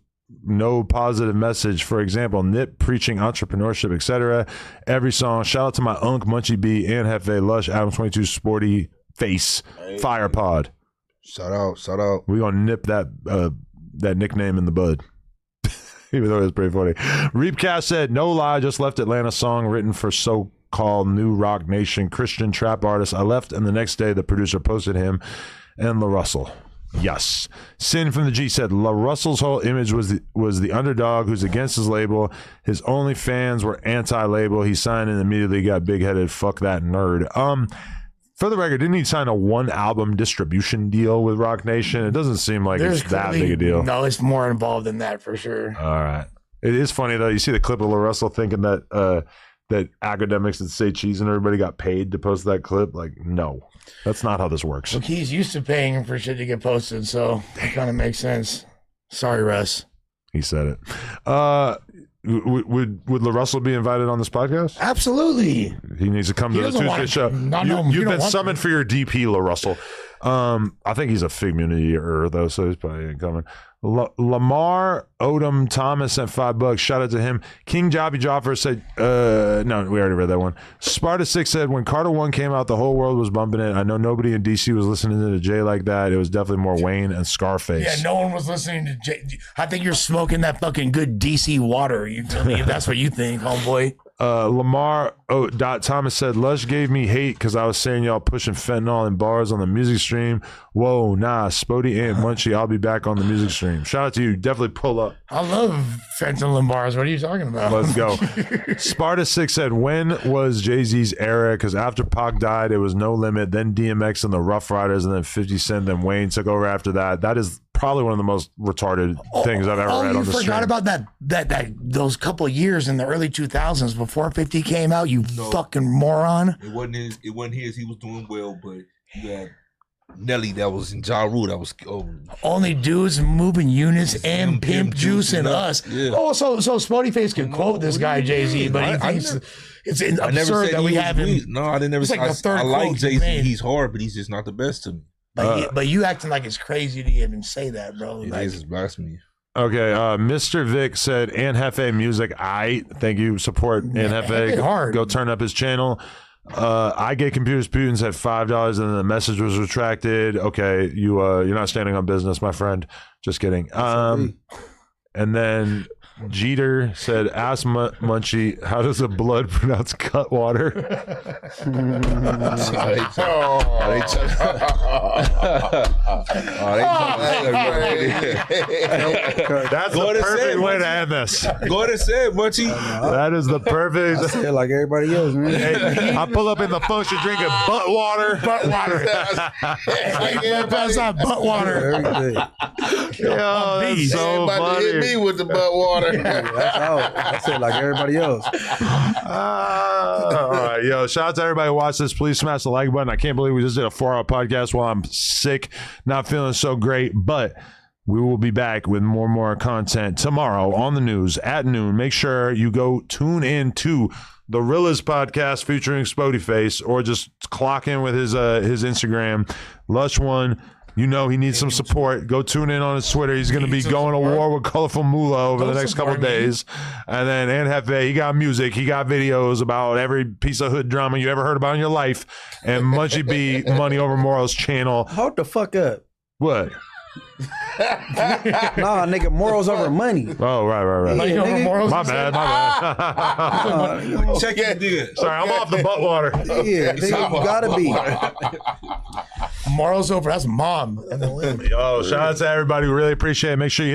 no positive message. For example, Nip preaching entrepreneurship, etc. Every song. Shout out to my Unc, Munchie B, and Hefe, Lush, Adam 22, Sporty Face, Fire Pod. Shout out. We gonna nip that nickname in the bud. Even though it was pretty funny. Reapcast said, no lie, just left Atlanta, song written for so-called New Rock Nation Christian trap artist. I left, and the next day the producer posted him and La Russell. Yes. Sin from the G said, La Russell's whole image was the underdog who's against his label. His only fans were anti-label. He signed and immediately got big-headed. Fuck that nerd. For the record, didn't he sign a 1-album distribution deal with Rock Nation? It doesn't seem like it's that big a deal. No, it's more involved than that for sure. All right. It is funny, though. You see the clip of La Russell thinking that that academics that say cheese and everybody got paid to post that clip. Like, no. That's not how this works. Look, he's used to paying for shit to get posted, so that kind of makes sense. Sorry, Russ. He said it. Would La Russell be invited on this podcast? Absolutely. He needs to come to the Tuesday show. You've been summoned for your DP, La Russell. I think he's a Figmunity though, so he's probably ain't coming. Lamar Odom Thomas sent $5. Shout out to him. King Jobby Joffer said, no, we already read that one. Sparta 6 said, when Carter 1 came out, the whole world was bumping it. I know nobody in DC was listening to Jay like that. It was definitely more Wayne and Scarface. Yeah, no one was listening to Jay. I think you're smoking that fucking good DC water. You tell me if that's what you think, homeboy. Lamar Thomas said, Lush gave me hate because I was saying y'all pushing fentanyl in bars on the music stream. Whoa, nah, Spody and Munchie, I'll be back on the music stream. Shout out to you. Definitely pull up. I love fentanyl in bars. What are you talking about? Let's go. Sparta 6 said, when was Jay-Z's era? Because after Pac died, it was No Limit, then DMX and the Rough Riders, and then 50 Cent, then Wayne took over after that. That is probably one of the most retarded things I've ever read on the stream. You forgot about that those couple of years in the early 2000s before 50 came out, you fucking moron. It wasn't his. He was doing well, but you had Nelly that was in Ja Rule that was only dudes moving units and pimp juice and us. Yeah. Oh, so Spody Face can quote this guy Jay-Z, but he thinks it's absurd that we have him. No, I didn't never say. Like I like Jay-Z. He's hard, but he's just not the best to me. But you acting like it's crazy to even say that, bro. It is blasphemy. Okay, Mr. Vic said, and Hefe music. Thank you. Support and Hefe. Hard. Go turn up his channel. I get computers. Putin said $5, and then the message was retracted. Okay, you're not standing on business, my friend. Just kidding. And then Jeter said, "Ask Munchie, how does the blood pronounce Cutwater?" That's the perfect way to end this. Go ahead and say it, Munchie. That is the perfect. I said like everybody else, man. Hey, I pull up in the function drinking butt water. Butt water. Pass out butt water. Yo, that's so funny. Hit me with the butt water. That's out. I said like everybody else. All right, yo, shout out to everybody who watched this. Please smash the like button. I can't believe we just did a 4-hour podcast while I'm sick, not feeling so great, but we will be back with more content tomorrow on the news at noon. Make sure you go tune in to the Realist podcast featuring Spody Face, or just clock in with his Instagram. Lush One. You know he needs some support. Go tune in on his Twitter. He's going to be going to war with Colorful Moolah over the next couple of days. And then Hefe, he got music. He got videos about every piece of hood drama you ever heard about in your life. And Munchie B, Money Over Morals channel. Hold the fuck up. What? Nah, nigga, morals over money. Oh, right. Money over morals. My bad. Check your deal. Sorry, I'm off the butt water. Yeah, nigga, you gotta be. Morals over. That's mom. Yo, shout out to everybody. We really appreciate it. Make sure you